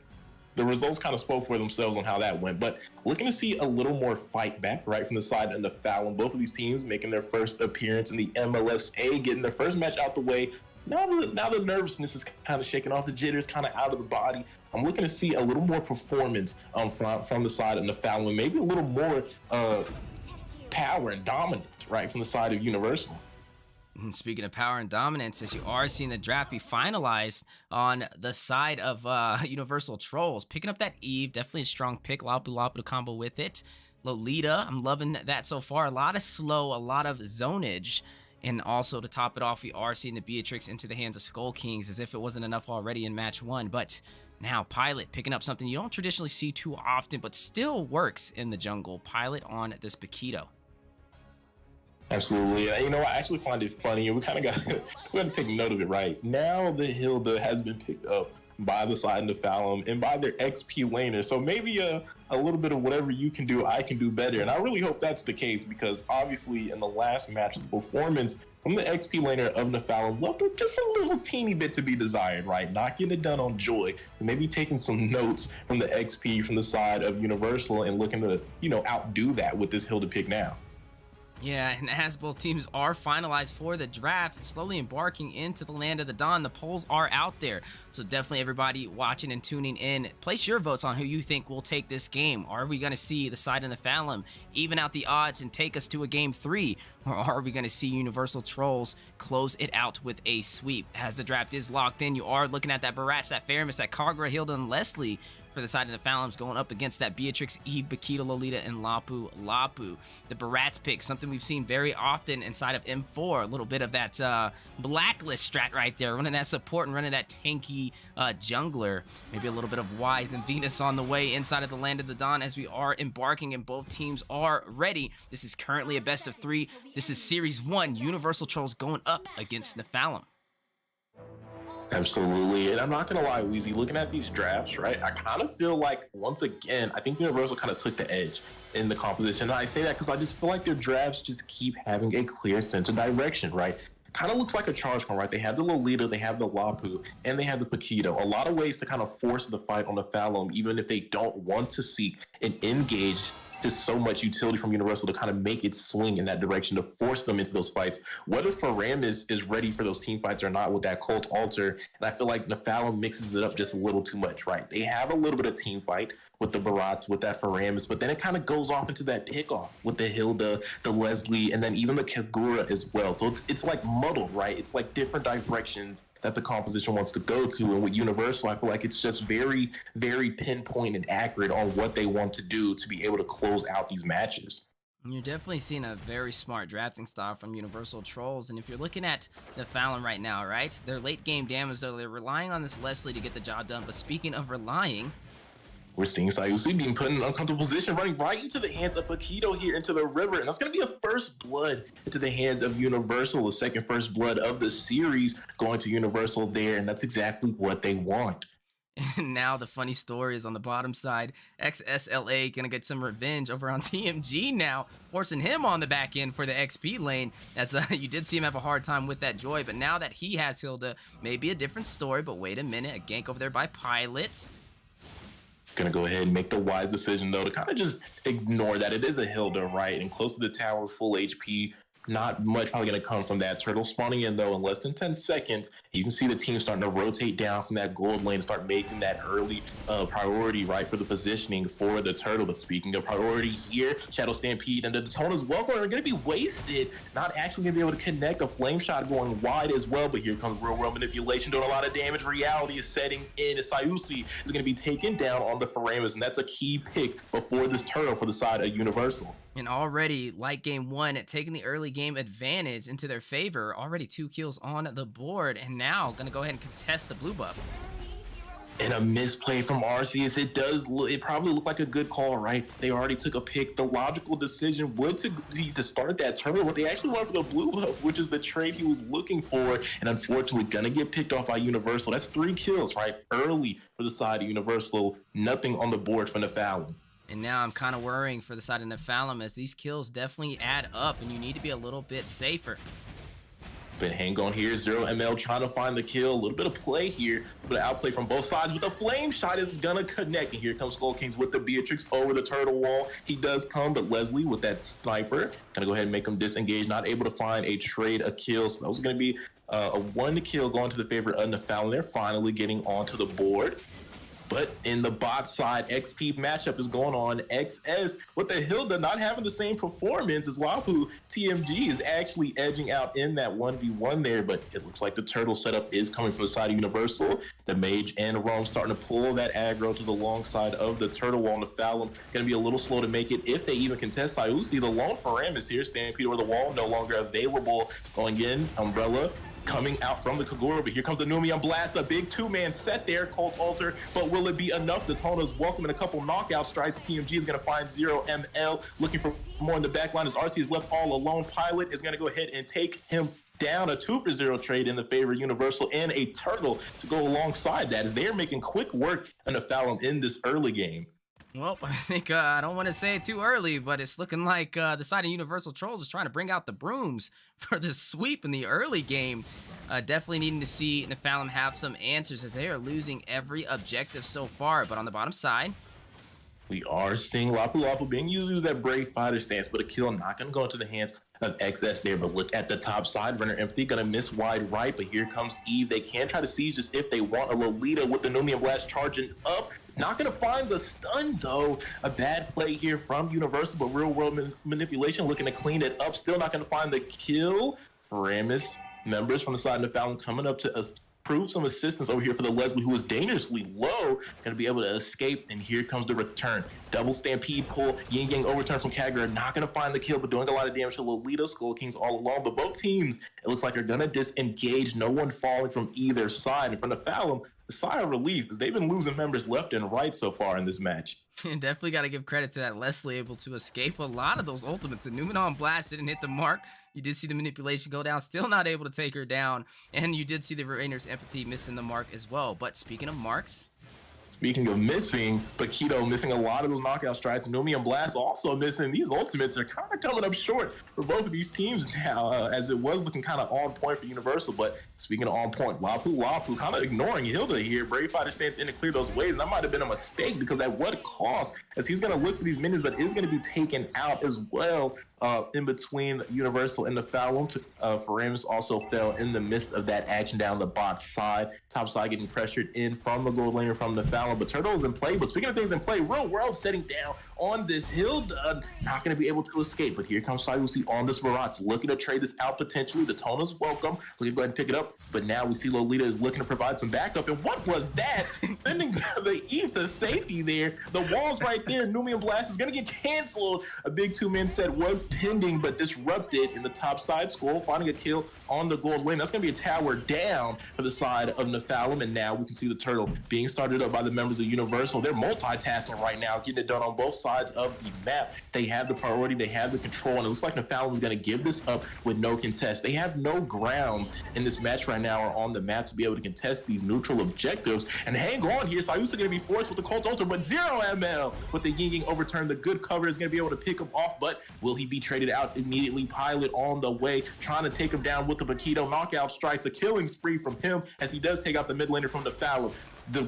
the results kind of spoke for themselves on how that went. But looking to see a little more fight back, right, from the side of the Fallon. Both of these teams making their first appearance in the MLSA, getting their first match out the way. Now the nervousness is kind of shaking off, the jitters kind of out of the body. I'm looking to see a little more performance from the side of the Fallon, maybe a little more power and dominance, right, from the side of Universal. And speaking of power and dominance, as you are seeing the draft be finalized on the side of Universal Trolls, picking up that Eve, definitely a strong pick. Lapu to combo with it. Lolita, I'm loving that so far. A lot of slow, a lot of zonage. And also to top it off, we are seeing the Beatrix into the hands of Skull Kings as if it wasn't enough already in match 1. But now Pilot picking up something you don't traditionally see too often, but still works in the jungle. Pilot on this Paquito. Absolutely. You know, I actually find it funny, and we kind of got to take note of it, right? Now the Hilda has been picked up by the side of the Fallon and by their XP laner. So maybe a little bit of whatever you can do, I can do better. And I really hope that's the case, because obviously in the last match, the performance from the XP laner of the Fallon left just a little teeny bit to be desired, right? Not getting it done on Joy, and maybe taking some notes from the XP from the side of Universal and looking to, you know, outdo that with this Hilda pick now. Yeah, and as both teams are finalized for the draft, slowly embarking into the land of the Dawn, the polls are out there. So definitely everybody watching and tuning in, place your votes on who you think will take this game. Are we going to see the side of the Fallon even out the odds and take us to a game 3? Or are we going to see Universal Trolls close it out with a sweep? As the draft is locked in, you are looking at that Barats, that Faramis, that Kagura, Hilda, and Leslie for the side of the Fallons going up against that Beatrix, Eve, Paquita, Lolita, and Lapu. The Barats pick, something we've seen very often inside of M4. A little bit of that blacklist strat right there, running that support and running that tanky jungler. Maybe a little bit of Wise and Venus on the way inside of the land of the Dawn as we are embarking and both teams are ready. This is currently a best of 3. This is Series 1, Universal Trolls going up against Nephalem. Absolutely. And I'm not going to lie, Weezy, looking at these drafts, right, I kind of feel like, once again, I think Universal kind of took the edge in the composition. And I say that because I just feel like their drafts just keep having a clear sense of direction, right? Kind of looks like a charge card, right? They have the Lolita, they have the Lapu, and they have the Paquito. A lot of ways to kind of force the fight on the Fallon, even if they don't want to seek an engaged. Just so much utility from Universal to kind of make it swing in that direction, to force them into those fights. Whether Faramis is ready for those team fights or not with that Cult Altar, and I feel like Nephalem mixes it up just a little too much, right? They have a little bit of team fight with the Barats, with that Faramis, but then it kind of goes off into that pickoff with the Hilda, the Leslie, and then even the Kagura as well. So it's like muddled, right? It's like different directions that the composition wants to go to. And with Universal, I feel like it's just very, very pinpoint and accurate on what they want to do to be able to close out these matches. You're definitely seeing a very smart drafting style from Universal Trolls. And if you're looking at the Fallon right now, right, their late game damage, though, they're relying on this Leslie to get the job done. But speaking of relying, we're seeing Sayusi being put in an uncomfortable position, running right into the hands of Paquito here into the river. And that's going to be a first blood into the hands of Universal, the second first blood of the series going to Universal there. And that's exactly what they want. And now the funny story is on the bottom side, XSLA going to get some revenge over on TMG now, forcing him on the back end for the XP lane, as you did see him have a hard time with that Joy. But now that he has Hilda, maybe a different story. But wait a minute, a gank over there by Pilot. Gonna go ahead and make the wise decision, though, to kind of just ignore that it is a Hilda, right? And close to the tower, full HP. Not much probably going to come from that. Turtle spawning in, though, in less than 10 seconds. You can see the team starting to rotate down from that gold lane, start making that early priority, right, for the positioning for the Turtle. But speaking of priority here, Shadow Stampede and the Daytona's welcome are going to be wasted. Not actually going to be able to connect. A flame shot going wide as well. But here comes real world manipulation, doing a lot of damage. Reality is setting in. Sayusi is going to be taken down on the Faramis, and that's a key pick before this Turtle for the side of Universal. And already, like game 1, taking the early game advantage into their favor. Already 2 kills on the board. And now going to go ahead and contest the blue buff. And a misplay from Arceus. It probably looked like a good call, right? They already took a pick. The logical decision would to start that turtle. What they actually went for the blue buff, which is the trade he was looking for. And unfortunately, gonna get picked off by Universal. That's 3 kills, right? Early for the side of Universal. Nothing on the board for Nephalem. And now I'm kind of worrying for the side of Nephalem, as these kills definitely add up, and you need to be a little bit safer. But hang on here, 0ML trying to find the kill. A little bit of play here, but outplay from both sides. But the flame shot is gonna connect. And here comes Skull Kings with the Beatrix over the turtle wall. He does come, but Leslie with that sniper gonna go ahead and make him disengage. Not able to find a trade, a kill. So that was gonna be a 1 kill going to the favor of Nephalem. They're finally getting onto the board. But in the bot side, XP matchup is going on. XS with the Hilda not having the same performance as Lapu. TMG is actually edging out in that 1v1 there, but it looks like the turtle setup is coming from the side of Universal. The Mage and Rome starting to pull that aggro to the long side of the turtle wall. Nephalem going to be a little slow to make it if they even contest Sayusi. The lone for Ram is here. Stampede over the wall, no longer available. Going in, Umbrella coming out from the Kagura, but here comes the Numian Blast, a big 2-man set there, Cold Altar, but will it be enough? The Daytona's welcoming a couple knockout strikes. TMG is going to find 0ML, looking for more in the back line as RC is left all alone. Pilot is going to go ahead and take him down. A 2-for-0 trade in the favor of Universal, and a turtle to go alongside that as they're making quick work on Nephalem in this early game. Well, I think I don't want to say it too early, but it's looking like the side of Universal Trolls is trying to bring out the brooms for the sweep in the early game. Definitely needing to see Nephalem have some answers, as they are losing every objective so far. But on the bottom side, we are seeing Lapu Lapu being used as that brave fighter stance, but a kill not going to go into the hands of XS there. But look at the top side, Runner Empathy going to miss wide right, but here comes Eve. They can try to seize just if they want. A Lolita with the Numian Blast charging up. Not going to find the stun, though. A bad play here from Universal, but real world manipulation looking to clean it up. Still not going to find the kill. Faramis members from the side of Nephalem coming up to prove some assistance over here for the Leslie, who is dangerously low, going to be able to escape. And here comes the return. Double stampede pull, yin yang overturn from Kagura, not going to find the kill, but doing a lot of damage to Lolita. Skull Kings all alone, but both teams, it looks like, are going to disengage. No one falling from either side. And from Nephalem, a sigh of relief, as they've been losing members left and right so far in this match. Definitely got to give credit to that Leslie, able to escape a lot of those ultimates. And Numenon Blast didn't hit the mark. You did see the manipulation go down, still not able to take her down. And you did see the Rainer's Empathy missing the mark as well. But speaking of marks, speaking of missing, Paquito missing a lot of those knockout strikes. Numian Blast also missing. These ultimates are kind of coming up short for both of these teams now, as it was looking kind of on point for Universal. But speaking of on point, Lapu kind of ignoring Hilda here. Brave Fighter stands in to clear those waves. That might have been a mistake, because at what cost? As he's going to look for these minions, but is going to be taken out as well. In between Universal and Nephalem. Faramis also fell in the midst of that action down the bot side. Top side getting pressured in from the gold laner from Nephalem, but Turtle is in play. But speaking of things in play, Real World setting down on this Hilda, not going to be able to escape. But here comes Sayusi on this Maratz, looking to trade this out potentially. The Daytona's welcome. We're going to go ahead and pick it up. But now we see Lolita is looking to provide some backup. And what was that? Sending the Eve to safety there. The wall's right there. Numian Blast is going to get canceled. A big 2-man set was pending, but disrupted in the top side. Skull finding a kill on the gold lane. That's going to be a tower down for the side of Nephalem, and now we can see the turtle being started up by the members of Universal. They're multitasking right now, getting it done on both sides of the map. They have the priority, they have the control, and it looks like Nephalem is going to give this up with no contest. They have no grounds in this match right now or on the map to be able to contest these neutral objectives. And hang on here, so I used to going to be forced with the Cold Altar, but 0ML with the Ying overturn. The good cover is going to be able to pick him off, but will he be traded out immediately? Pilot on the way, trying to take him down with the Paquito knockout strikes. A killing spree from him as he does take out the mid laner from the Nephalem. The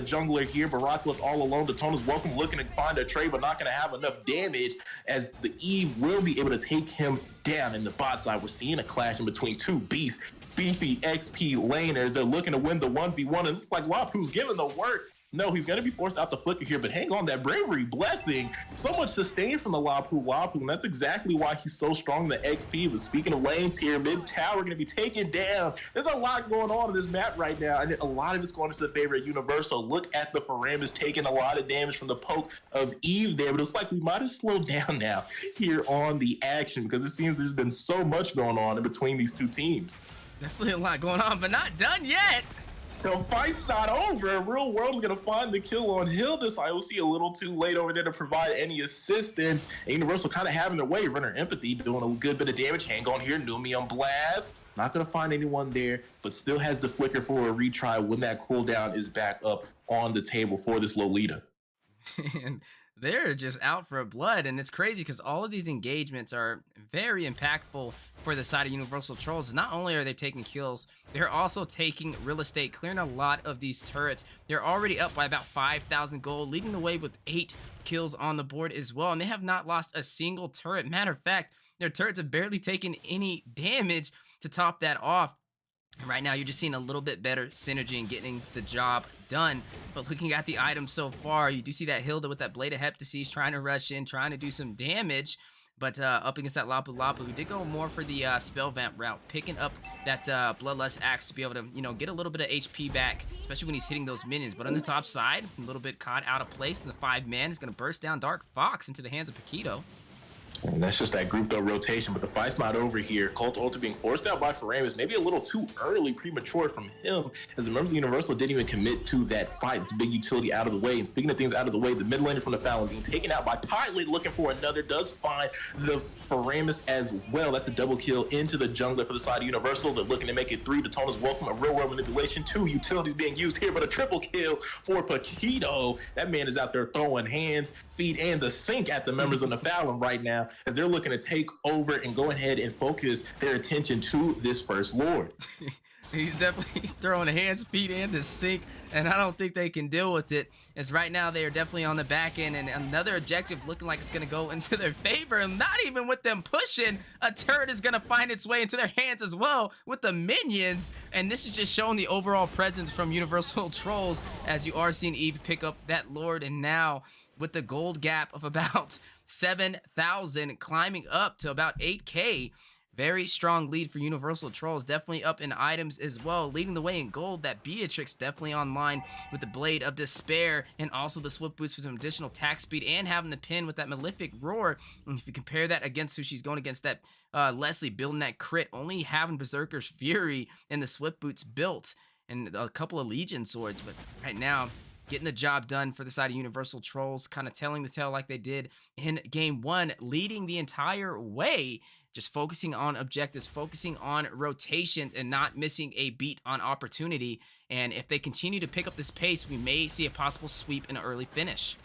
jungler here, Barat's left all alone. The Daytona's welcome, looking to find a trade, but not going to have enough damage, as the Eve will be able to take him down. In the bot side, we're seeing a clash in between two beasts, beefy XP laners. They're looking to win the 1v1, and it's like Lapu's giving the work. No, he's going to be forced out the flicker here, but hang on, that bravery blessing. So much sustain from the Lapu, and that's exactly why he's so strong in the XP. But speaking of lanes here, mid tower going to be taken down. There's a lot going on in this map right now, and a lot of it's going into the favor of Universal. Look at the Faramis taking a lot of damage from the poke of Eve there, but it's like we might have slowed down now here on the action, because it seems there's been so much going on in between these two teams. Definitely a lot going on, but not done yet. The fight's not over. Real World is going to find the kill on Hilda. So I will see a little too late over there to provide any assistance. And Universal kind of having their way. Runner Empathy doing a good bit of damage. Hang on here. Numi on Blast. Not going to find anyone there, but still has the flicker for a retry when that cooldown is back up on the table for this Lolita. And they're just out for blood, and it's crazy because all of these engagements are very impactful for the side of Universal Trolls. Not only are they taking kills, they're also taking real estate, clearing a lot of these turrets. They're already up by about 5,000 gold, leading the way with 8 kills on the board as well, and they have not lost a single turret. Matter of fact, their turrets have barely taken any damage to top that off. Right now, you're just seeing a little bit better synergy and getting the job done. But looking at the items so far, you do see that Hilda with that Blade of Heptases trying to rush in, trying to do some damage. But up against that Lapu Lapu, we did go more for the Spell Vamp route, picking up that Bloodlust Axe to be able to, get a little bit of HP back, especially when he's hitting those minions. But on the top side, a little bit caught out of place, and the 5-man is going to burst down Dark Fox into the hands of Paquito. And that's just that grouped up rotation, but the fight's not over here. Cult Ultra being forced out by Faramus, maybe a little too early, premature from him, as the members of Universal didn't even commit to that fight. It's big utility out of the way. And speaking of things out of the way, the mid laner from the Fallon being taken out by Pilot, looking for another, does find the Faramus as well. That's a double kill into the jungler for the side of Universal. They're looking to make it 3. Daytona's welcome, a real world manipulation. 2 utilities being used here, but a triple kill for Paquito. That man is out there throwing hands, feet, and the sink at the members of the Fallon right now, as they're looking to take over and go ahead and focus their attention to this First Lord. He's definitely throwing hands, feet, and the sink, and I don't think they can deal with it, as right now they are definitely on the back end, and another objective looking like it's going to go into their favor, and not even with them pushing, a turret is going to find its way into their hands as well with the minions, and this is just showing the overall presence from Universal Trolls, as you are seeing Eve pick up that Lord, and now with the gold gap of about 7,000, climbing up to about 8K. Very strong lead for Universal Trolls, definitely up in items as well, leading the way in gold. That Beatrix definitely online with the Blade of Despair, and also the Swift Boots for some additional attack speed, and having the pin with that Malefic Roar. And if you compare that against who she's going against, that Leslie building that crit, only having Berserker's Fury and the Swift Boots built, and a couple of Legion swords. But right now, getting the job done for the side of Universal Trolls, kind of telling the tale like they did in Game 1, leading the entire way, just focusing on objectives, focusing on rotations, and not missing a beat on opportunity. And if they continue to pick up this pace, we may see a possible sweep and an early finish.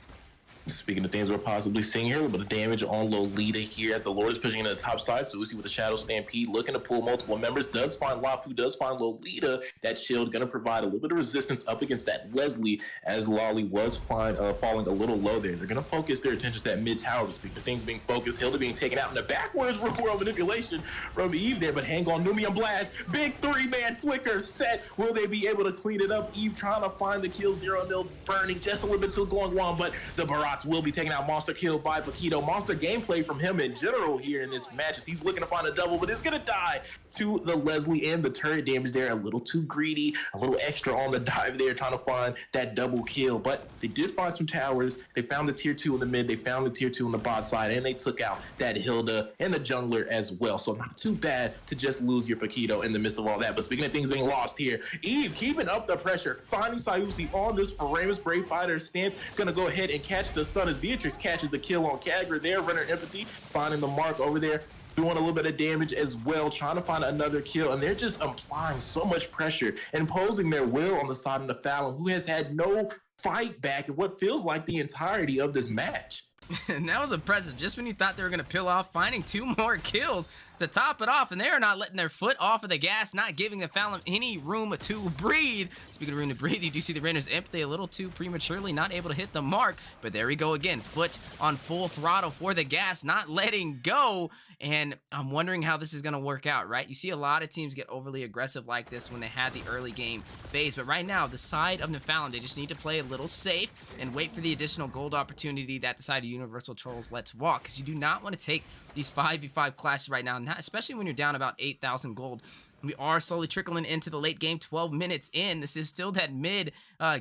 Speaking of things we're possibly seeing here, but the damage on Lolita here as the Lord is pushing into the top side. So we see with the Shadow Stampede looking to pull multiple members. Does find Lapu, does find Lolita. That shield going to provide a little bit of resistance up against that Leslie, as Lolly was falling a little low there. They're going to focus their attention to that mid tower. But speaking of things being focused, Hilda being taken out in the backwards world manipulation from Eve there. But hang on, Numi on Blast. Big 3-man flicker set. Will they be able to clean it up? Eve trying to find the kill, 0-0 burning just a little bit till going on, but the Barat will be taking out Monster, killed by Paquito. Monster gameplay from him in general here in this match, as he's looking to find a double, but it's gonna die to the Leslie, and the turret damage there a little too greedy, a little extra on the dive there, trying to find that double kill. But they did find some towers. They found the tier 2 in the mid, they found the tier 2 on the bot side, and they took out that Hilda and the jungler as well. So not too bad to just lose your Paquito in the midst of all that. But speaking of things being lost here, Eve keeping up the pressure, finding Sayusi on this Faramus Brave Fighter stance, gonna go ahead and catch the stun as Beatrix catches the kill on Kagra there. Runner Empathy finding the mark over there, doing a little bit of damage as well, trying to find another kill, and they're just applying so much pressure, imposing their will on the side of the Fallon, who has had no fight back in what feels like the entirety of this match. And that was impressive. Just when you thought they were going to peel off, finding 2 more kills to top it off, and they are not letting their foot off of the gas, not giving the Fallon any room to breathe. Speaking of room to breathe, you do see the Renner's Empathy a little too prematurely, not able to hit the mark, but there we go again. Foot on full throttle for the gas, not letting go, and I'm wondering how this is going to work out, right? You see a lot of teams get overly aggressive like this when they had the early game phase, but right now, the side of Fallon, they just need to play a little safe and wait for the additional gold opportunity that the side of Universal Trolls lets walk, because you do not want to take these 5v5 clashes right now, especially when you're down about 8,000 gold. We are slowly trickling into the late game, 12 minutes in. This is still that mid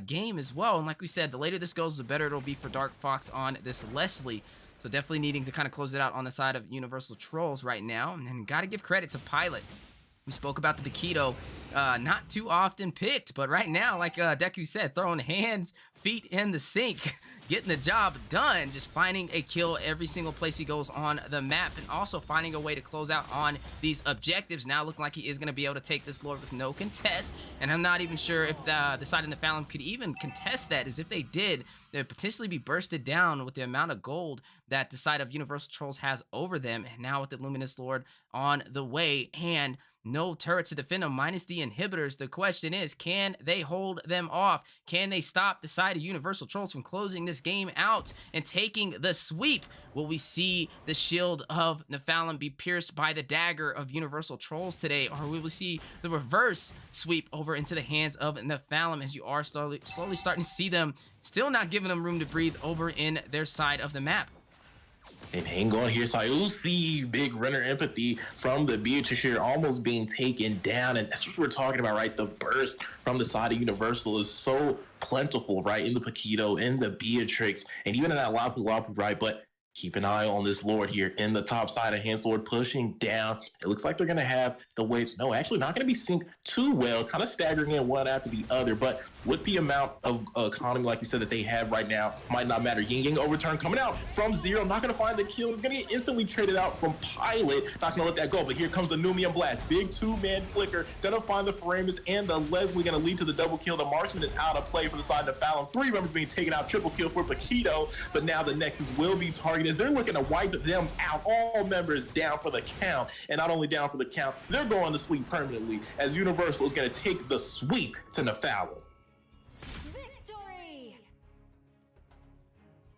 game as well, and like we said, the later this goes, the better it'll be for Dark Fox on this Leslie. So definitely needing to kind of close it out on the side of Universal Trolls right now, and got to give credit to Pilot. We spoke about the Paquito, not too often picked, but right now, like Deku said, throwing hands, feet in the sink, getting the job done, just finding a kill every single place he goes on the map, and also finding a way to close out on these objectives. Now looking like he is going to be able to take this Lord with no contest, and I'm not even sure if the side of Nephalem could even contest that, as if they did, they would potentially be bursted down with the amount of gold that the side of Universal Trolls has over them. And now with the Luminous Lord on the way and no turrets to defend them minus the inhibitors, the question is, can they hold them off? Can they stop the side of Universal Trolls from closing this game out and taking the sweep? Will we see the shield of Nephalem be pierced by the dagger of Universal Trolls today, or will we see the reverse sweep over into the hands of Nephalem, as you are slowly starting to see them still not giving them room to breathe over in their side of the map? And hang on here, Sayusi, big runner empathy from the Beatrix here, almost being taken down. And that's what we're talking about, right? The burst from the side of Universal is so plentiful, right? In the Paquito, in the Beatrix, and even in that Lapu Lapu, right? But keep an eye on this Lord here in the top side of Hans Lord pushing down. It looks like they're going to have the waves. No, actually not going to be synced too well, kind of staggering in one after the other. But with the amount of economy, like you said, that they have right now, might not matter. Yin Yang overturn coming out from zero. Not going to find the kill. It's going to get instantly traded out from Pilot. Not going to let that go. But here comes the Numian Blast. Big two-man flicker. Going to find the Paramus and the Leslie. Going to lead to the double kill. The Marksman is out of play for the side of Fallon. 3 members being taken out. Triple kill for Paquito. But now the Nexus will be targeted as they're looking to wipe them out. All members down for the count. And not only down for the count, they're going to sleep permanently as Universal is going to take the sweep to Nephalem.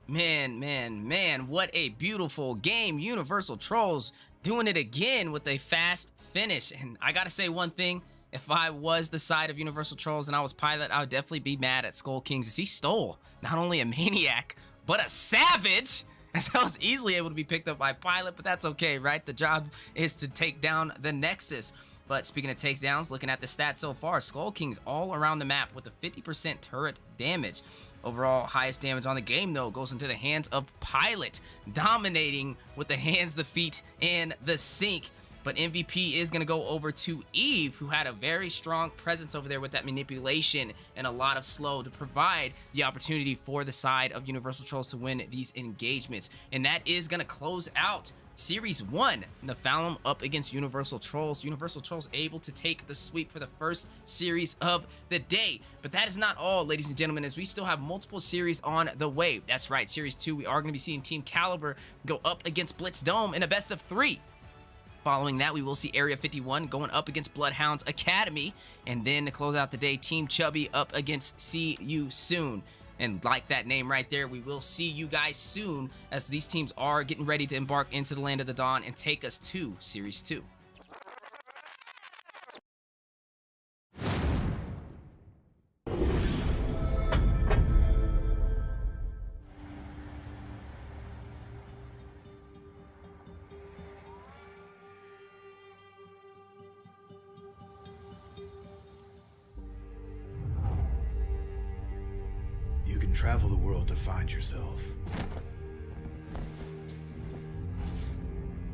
Man, what a beautiful game. Universal Trolls doing it again with a fast finish. And I gotta say one thing, if I was the side of Universal Trolls and I was Pilot, I would definitely be mad at Skull Kings as he stole not only a maniac, but a savage, as I was easily able to be picked up by Pilot, but that's okay, right? The job is to take down the Nexus. But speaking of takedowns, looking at the stats so far, Skull Kings all around the map with a 50% turret damage. Overall, highest damage on the game, though, goes into the hands of Pilot, dominating with the hands, the feet, and the sink. But MVP is going to go over to Eve, who had a very strong presence over there with that manipulation and a lot of slow to provide the opportunity for the side of Universal Trolls to win these engagements. And that is going to close out Series 1, Nephalem up against Universal Trolls. Universal Trolls able to take the sweep for the first series of the day. But that is not all, ladies and gentlemen, as we still have multiple series on the way. That's right, Series 2, we are going to be seeing Team Caliber go up against Blitz Dome in a best of 3. Following that, we will see Area 51 going up against Bloodhounds Academy. And then to close out the day, Team Chubby up against See You Soon. And like that name right there, we will see you guys soon as these teams are getting ready to embark into the Land of the Dawn and take us to Series 2. You can travel the world to find yourself.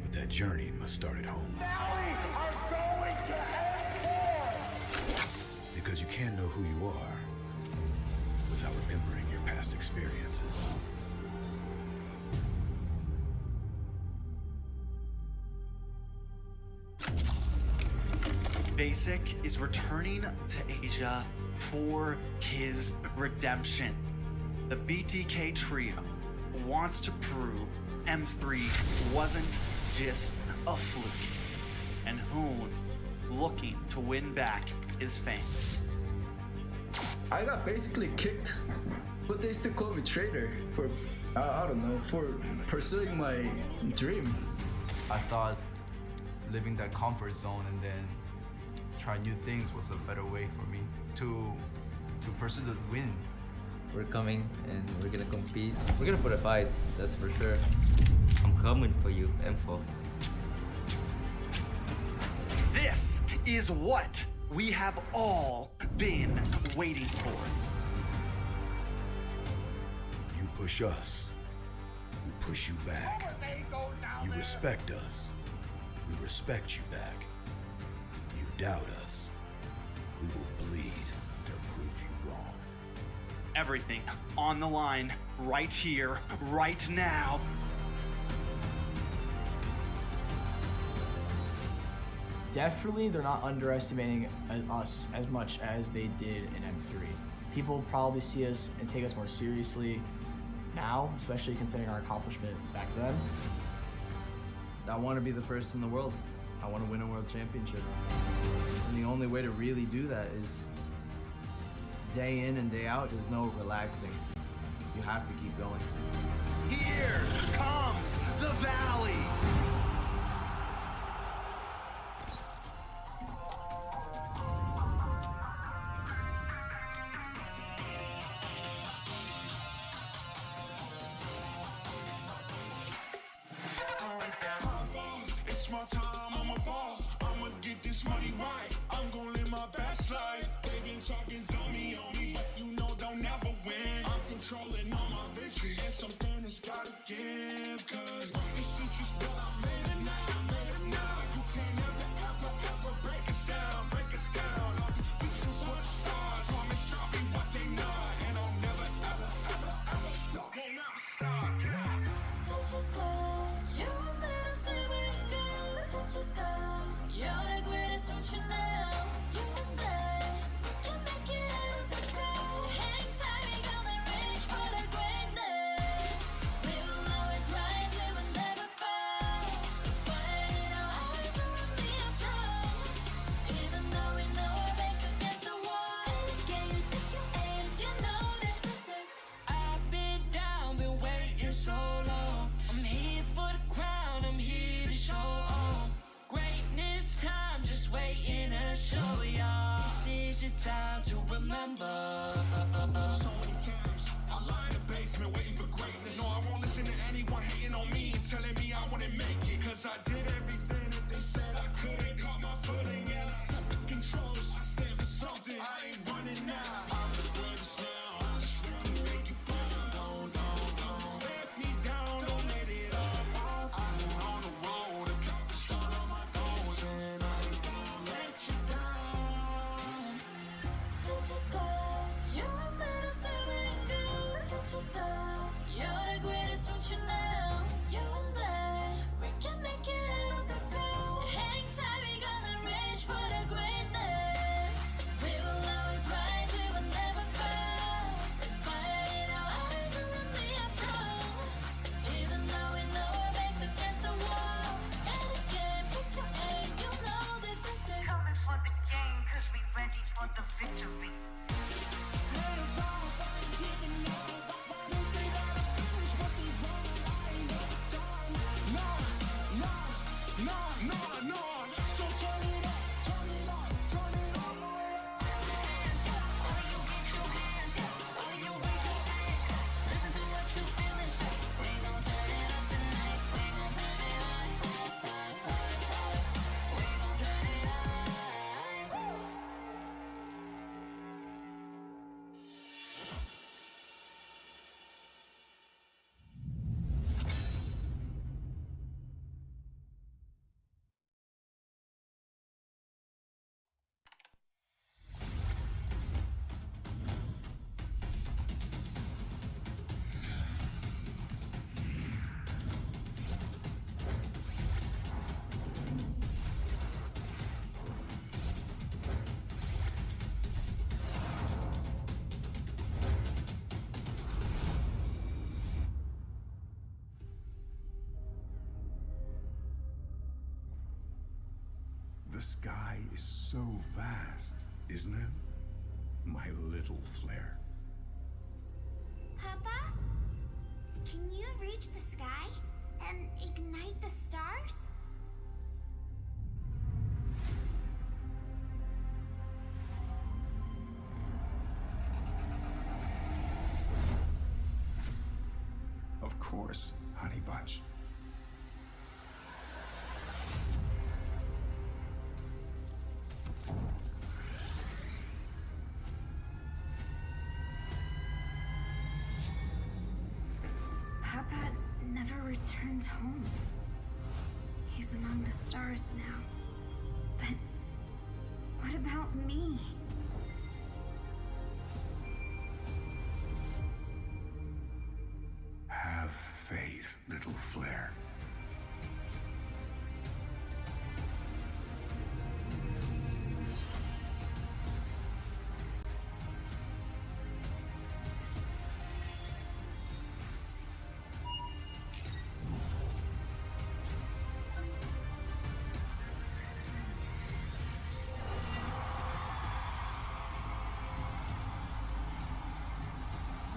But that journey must start at home. Now we are going to end war! Because you can't know who you are without remembering your past experiences. Basic is returning to Asia for his redemption. The BTK trio wants to prove M3 wasn't just a fluke, and Hoon looking to win back his fans. I got basically kicked, but they still call me traitor for, I don't know, for pursuing my dream. I thought living that comfort zone and then try new things was a better way for me to pursue the win. We're coming and we're gonna compete. We're gonna put a fight, that's for sure. I'm coming for you, M4. This is what we have all been waiting for. You push us, we push you back. You respect us, we respect you back. You doubt us, we will bleed to prove you wrong. Everything on the line, right here, right now. Definitely, they're not underestimating us as much as they did in M3. People probably see us and take us more seriously now, especially considering our accomplishment back then. I want to be the first in the world. I want to win a world championship. And the only way to really do that is day in and day out. There's no relaxing. You have to keep going. Here comes the valley. It's my time, I'm a ball. I'ma get this money right. I'm gonna live my best life. They been talking to me on me. You know they'll never win. I'm controlling all my victories. And something that's gotta give. Cause this is just what I made it now. Made it now. You can't ever break us down. Break us down. I'll be speechless with the stars. Promise I'll be what they not. And I'll never ever stop. Won't never stop. Yeah. Touch your sky. You're made of silver and gold. Touch your sky. You're the greatest, don't you know? You and I, we can make it out of the cold. Hang tight, we gonna reach for the greatness. We will always rise, we will never fall. The fire in our eyes will be as strong. Even though we know our backs against the wall. And again, you take your aim, you know that this is. I've been down, been waiting so long. I'm here for the crown, I'm here to show off. Greatness time, just waiting to show y'all. This is your time to remember. So many times I lie in the basement waiting for greatness. No, I won't listen to anyone hating on me and telling me I wouldn't make it. Cause I did everything that they said I couldn't. Caught my footing and I kept the controls. I stand for something, I ain't running now. I'm the greatest now. I just wanna make you proud. Don't let me down, don't let it all. I've been on the road, accomplished all of my goals, and I ain't gonna let you down. Touch your sky, you're made of silver and gold. Touch your sky, you're the greatest, don't you know? You and I, we can make it out of the cold. Hang tight, we gonna reach for the greatness. We will always rise, we will never fall. The fire in our eyes will be as strong. Even though we know our backs against the wall. And again, pick your aim, you know that this is. Coming for the game, cause we ready for the victory. No. So turn it up, turn it up, turn it all the way up. All of you get your hands up, all of you raise your hands. Listen to what you feel inside. We gon' turn it up tonight. We gon' turn it up. We gon' turn it up. The sky is so vast, isn't it? My little flare. Papa? Can you reach the sky and ignite the stars? Of course, honey bunch. Papa never returned home. He's among the stars now. But about me? Have faith, little flare.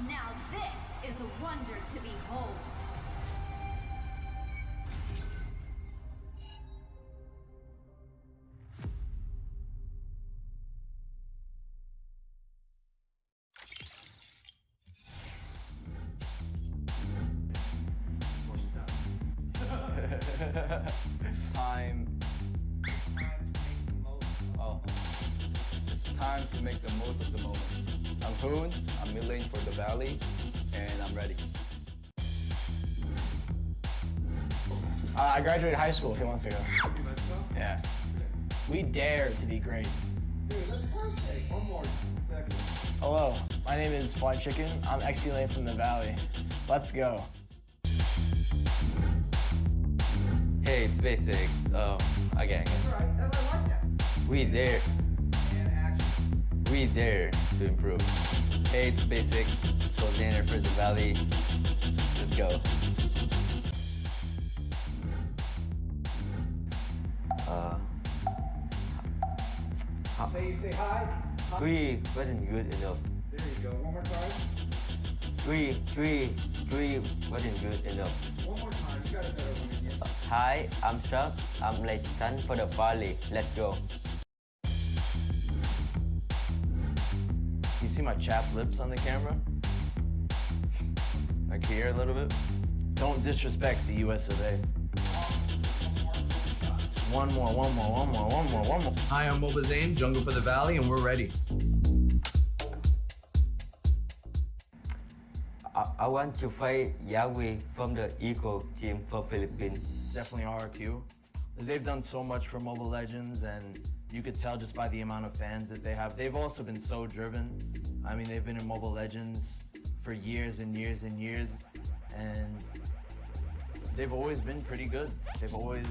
Now this is a wonder to behold. Time. Oh, it's time to make the most of the moment. I'm Hoon, I'm milling for the Valley, and I'm ready. I graduated high school a few months ago. Yeah. We dare to be great. Dude, that's perfect. One more second. Hello, my name is Fly Chicken. I'm XP Lane from the Valley. Let's go. Hey, it's basic. Again. That's right. I like that. We dare. And action. We dare to improve. Hey, it's basic. Coordinator for the Valley. Let's go. Say hi. Hi. 3 wasn't good enough. There you go. One more time. 3 wasn't good enough. One more time. You got a better one again. Hi, I'm Chuck. I'm late son for the Valley. Let's go. You see my chapped lips on the camera? Like here a little bit? Don't disrespect the US of A. One more. Hi, I'm Moba Zane, Jungle for the Valley, and we're ready. I want to fight Yahweh from the Eagle team for Philippines. Definitely RRQ. They've done so much for Mobile Legends, and you could tell just by the amount of fans that they have. They've also been so driven. I mean, they've been in Mobile Legends for years and years and years, and they've always been pretty good. They've always,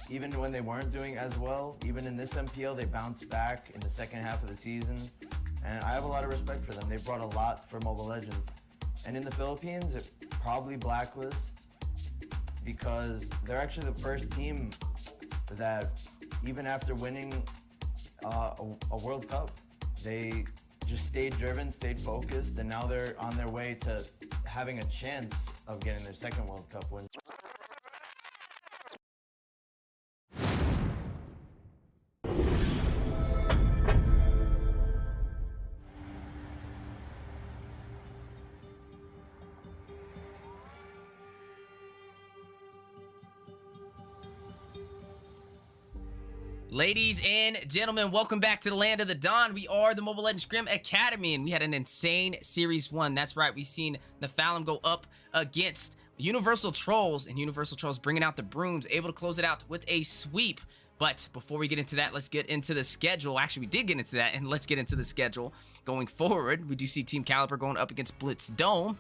even when they weren't doing as well, even in this MPL, they bounced back in the second half of the season. And I have a lot of respect for them. They brought a lot for Mobile Legends. And in the Philippines, it probably blacklist because they're actually the first team that, even after winning a World Cup, they just stayed driven, stayed focused, and now they're on their way to having a chance of getting their second World Cup win. Ladies and gentlemen, welcome back to the Land of the Dawn. We are the Mobile Legends Scrim Academy, and we had an insane Series 1. That's right, we've seen Nephalem go up against Universal Trolls, and Universal Trolls bringing out the brooms, able to close it out with a sweep. But before we get into that, let's get into the schedule. Actually, we did get into that, and let's get into the schedule going forward. We do see Team Caliber going up against Blitz Dome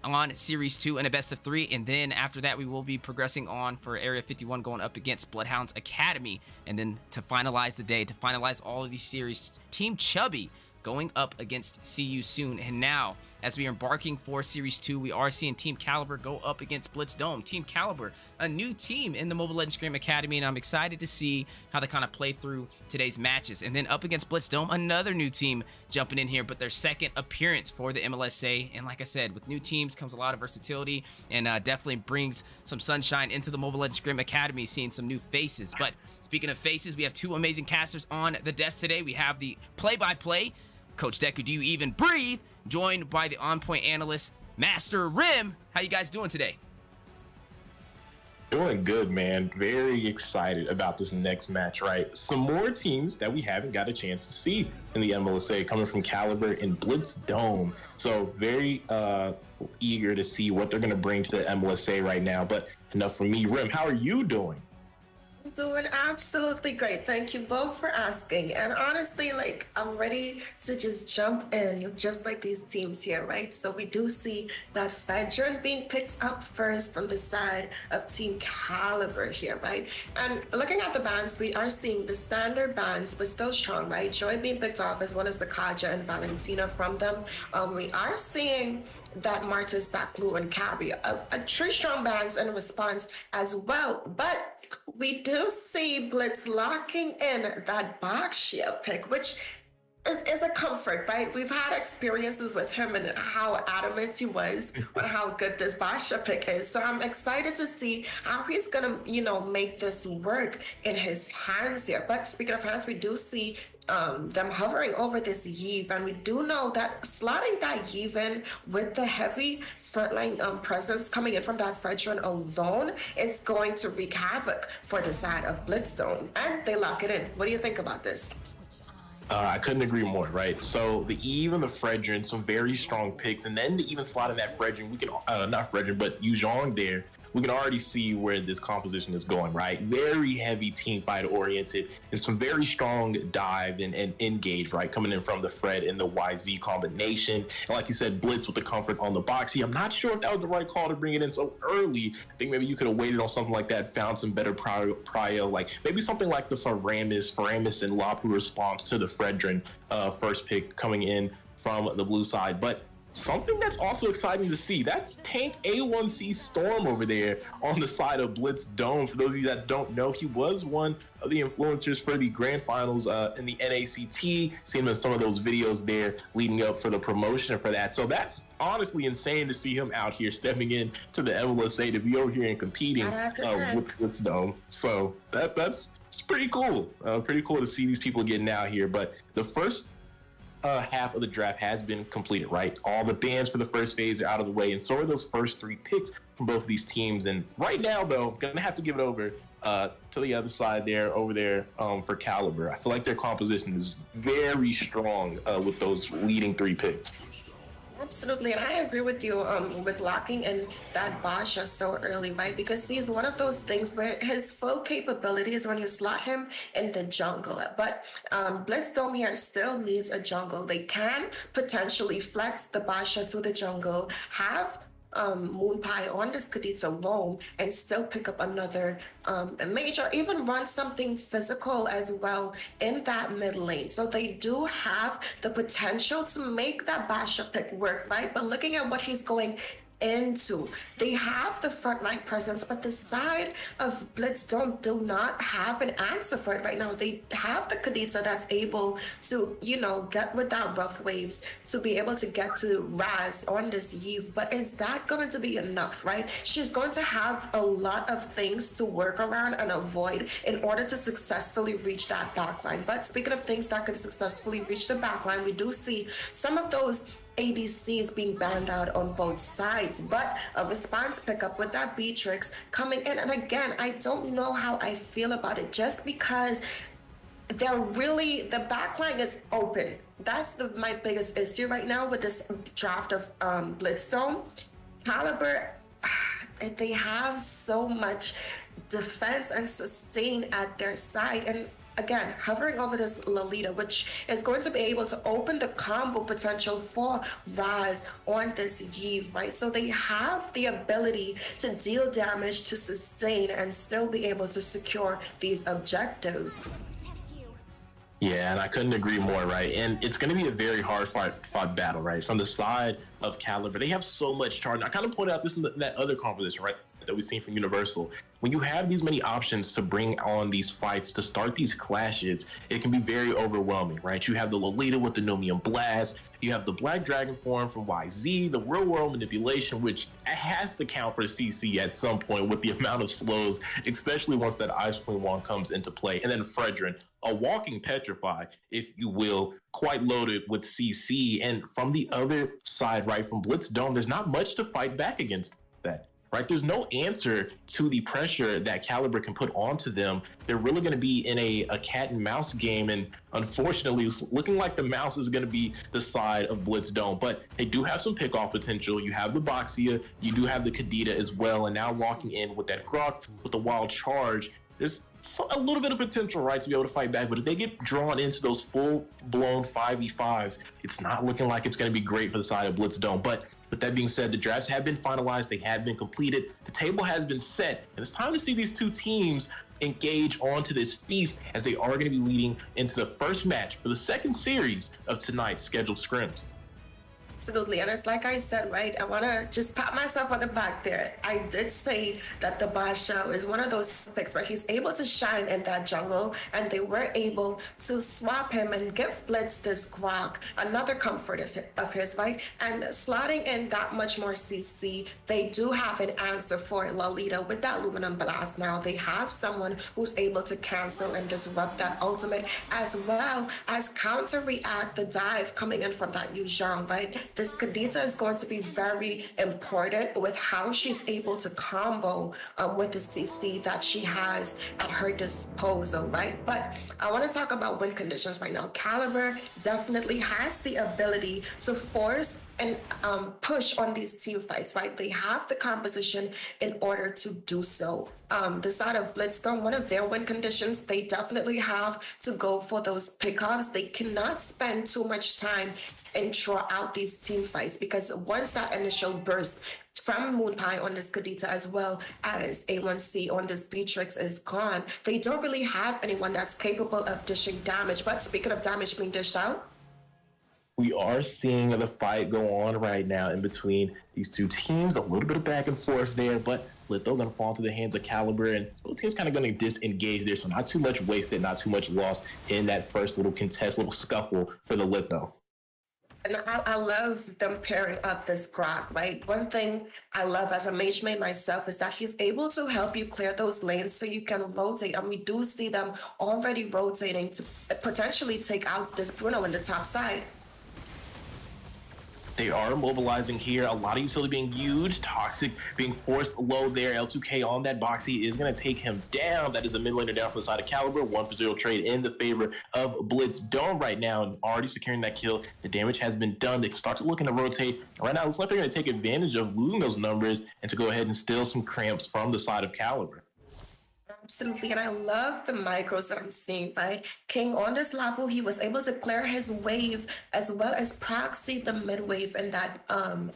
on Series 2 and a best of 3, and then after that we will be progressing on for Area 51 going up against Bloodhounds Academy, and then to finalize the day, to finalize all of these series, Team Chubby going up against See You Soon. And now, as we are embarking for Series 2, we are seeing Team Caliber go up against Blitz Dome. Team Caliber, a new team in the Mobile Legends Scrim Academy, and I'm excited to see how they kind of play through today's matches. And then up against Blitz Dome, another new team jumping in here, but their second appearance for the MLSA. And like I said, with new teams comes a lot of versatility, and definitely brings some sunshine into the Mobile Legends Scrim Academy, seeing some new faces. But speaking of faces, we have two amazing casters on the desk today. We have the play-by-play, Coach Deku, do you even breathe? Joined by the on-point analyst, Master Rim. How you guys doing today? Doing good, man. Very excited about this next match, right? Some more teams that we haven't got a chance to see in the MLSA coming from Caliber and Blitz Dome. So very eager to see what they're going to bring to the MLSA right now. But enough from me. Rim, how are you doing? I'm doing absolutely great. Thank you both for asking. And honestly, like, I'm ready to just jump in, just like these teams here, right? So we do see that Fedron being picked up first from the side of Team Caliber here, right? And looking at the bans, we are seeing the standard bans, but still strong, right? Joy being picked off as well as the Kaja and Valentina from them. We are seeing that Martis, that Glue, and Carry a true strong bans in response as well. But we do see Blitz locking in that Bakshia pick, which is a comfort, right? We've had experiences with him and how adamant he was on how good this Basha pick is. So I'm excited to see how he's gonna, make this work in his hands here. But speaking of hands, we do see them hovering over this Yeve, and we do know that slotting that Yeve in with the heavy frontline presence coming in from that Fedron alone is going to wreak havoc for the side of Blitzdome, and they lock it in. What do you think about this? I couldn't agree more, right? So the Eve and the Fredrin, some very strong picks, and then to even slot in that Fredrin, we can, not Fredrin, but Yuzhong there, we can already see where this composition is going, right? Very heavy team fight oriented and some very strong dive and engage, right? Coming in from the Fred and the YZ combination. And like you said, Blitz with the comfort on the boxy. I'm not sure if that was the right call to bring it in so early. I think maybe you could have waited on something like that, found some better prio, like maybe something like the Faramis and Lapu response to the Fredrin first pick coming in from the blue side. But something that's also exciting to see, that's Tank A1C Storm over there on the side of Blitz Dome. For those of you that don't know, he was one of the influencers for the grand finals in the NACT. Seen him in some of those videos there leading up for the promotion for that. So honestly insane to see him out here stepping in to the MLSA to be over here and competing with Blitz Dome. So that's pretty cool. Pretty cool to see these people getting out here. But the first half of the draft has been completed, right? All the bans for the first phase are out of the way, and so are those first three picks from both of these teams. And right now, though, gonna have to give it over to the other side there, over there for Caliber. I feel like their composition is very strong with those leading three picks. Absolutely, and I agree with you with locking in that Basha so early, right? Because he's one of those things where his full capabilities when you slot him in the jungle. But Blitzdome here still needs a jungle. They can potentially flex the Basha to the jungle, have Moonpie on this Kadita roam and still pick up another major, even run something physical as well in that mid lane. So they do have the potential to make that Basha pick work, right? But looking at what he's going into, they have the frontline presence, but the side of Blitzdome do not have an answer for it right now. They have the Kadita that's able to, get with that rough waves to be able to get to Raz on this Yeve, but is that going to be enough, right? She's going to have a lot of things to work around and avoid in order to successfully reach that backline. But speaking of things that can successfully reach the backline, we do see some of those ADCs being banned out on both sides, but a response pickup with that Beatrix coming in. And again, I don't know how I feel about it, just because the backline is open. That's my biggest issue right now with this draft of Blitzdome. Caliber, they have so much defense and sustain at their side, and again, hovering over this Lolita, which is going to be able to open the combo potential for Raz on this Yeve, right? So they have the ability to deal damage, to sustain, and still be able to secure these objectives. Yeah, and I couldn't agree more, right? And it's going to be a very hard fought battle, right? From the side of Caliber, they have so much charge. I kind of pointed out this in that other composition, right, that we've seen from Universal. When you have these many options to bring on these fights, to start these clashes, it can be very overwhelming, right? You have the Lolita with the Nomium Blast, you have the Black Dragon form from YZ, the Real World Manipulation, which has to count for CC at some point with the amount of slows, especially once that Ice Queen wand comes into play. And then Fredrin, a walking Petrify, if you will, quite loaded with CC. And from the other side, right, from Blitzdome, there's not much to fight back against that. Right, there's no answer to the pressure that Caliber can put onto them. They're really going to be in a cat and mouse game, and unfortunately, it's looking like the mouse is going to be the side of Blitzdome. But they do have some pick-off potential. You have the Boxia, you do have the Kadita as well, and now walking in with that Grok with the Wild Charge, there's a little bit of potential, right, to be able to fight back. But if they get drawn into those full-blown 5v5s, it's not looking like it's going to be great for the side of Blitz Dome. But with that being said, the drafts have been finalized. They have been completed. The table has been set. And it's time to see these two teams engage onto this feast as they are going to be leading into the first match for the second series of tonight's scheduled scrims. Absolutely, and it's like I said, right? I want to just pat myself on the back there. I did say that the Basha is one of those picks where he's able to shine in that jungle, and they were able to swap him and give Blitz this Grok, another comfort of his, right? And slotting in that much more CC, they do have an answer for Lolita with that Aluminum Blast now. They have someone who's able to cancel and disrupt that ultimate, as well as counter-react the dive coming in from that Yu Zhang, right? This Kadita is going to be very important with how she's able to combo with the CC that she has at her disposal, right? But I want to talk about win conditions right now. Caliber definitely has the ability to force and push on these team fights, right? They have the composition in order to do so. The side of Blitzdome, one of their win conditions, they definitely have to go for those pickups. They cannot spend too much time and draw out these team fights, because once that initial burst from Moonpie on this Kadita as well as A1C on this Beatrix is gone, they don't really have anyone that's capable of dishing damage. But speaking of damage being dished out, we are seeing the fight go on right now in between these two teams. A little bit of back and forth there, but Litho going to fall into the hands of Caliber, and both teams kind of going to disengage there. So not too much wasted, not too much lost in that first little contest, little scuffle for the Litho. and I love them pairing up this Grok, right? One thing I love as a mage main myself is that he's able to help you clear those lanes so you can rotate. And we do see them already rotating to potentially take out this Bruno in the top side. They are mobilizing here. A lot of utility being used. Toxic being forced low there. L2K on that boxy is going to take him down. That is a mid laner down from the side of Caliber. 1-for-0 trade in the favor of Blitz Dome right now, and already securing that kill. The damage has been done. They can start to looking to rotate. Right now, it looks like they're going to take advantage of losing those numbers and to go ahead and steal some cramps from the side of Caliber. Absolutely, and I love the micros that I'm seeing, right? King on this Lapu, he was able to clear his wave as well as proxy the mid wave in that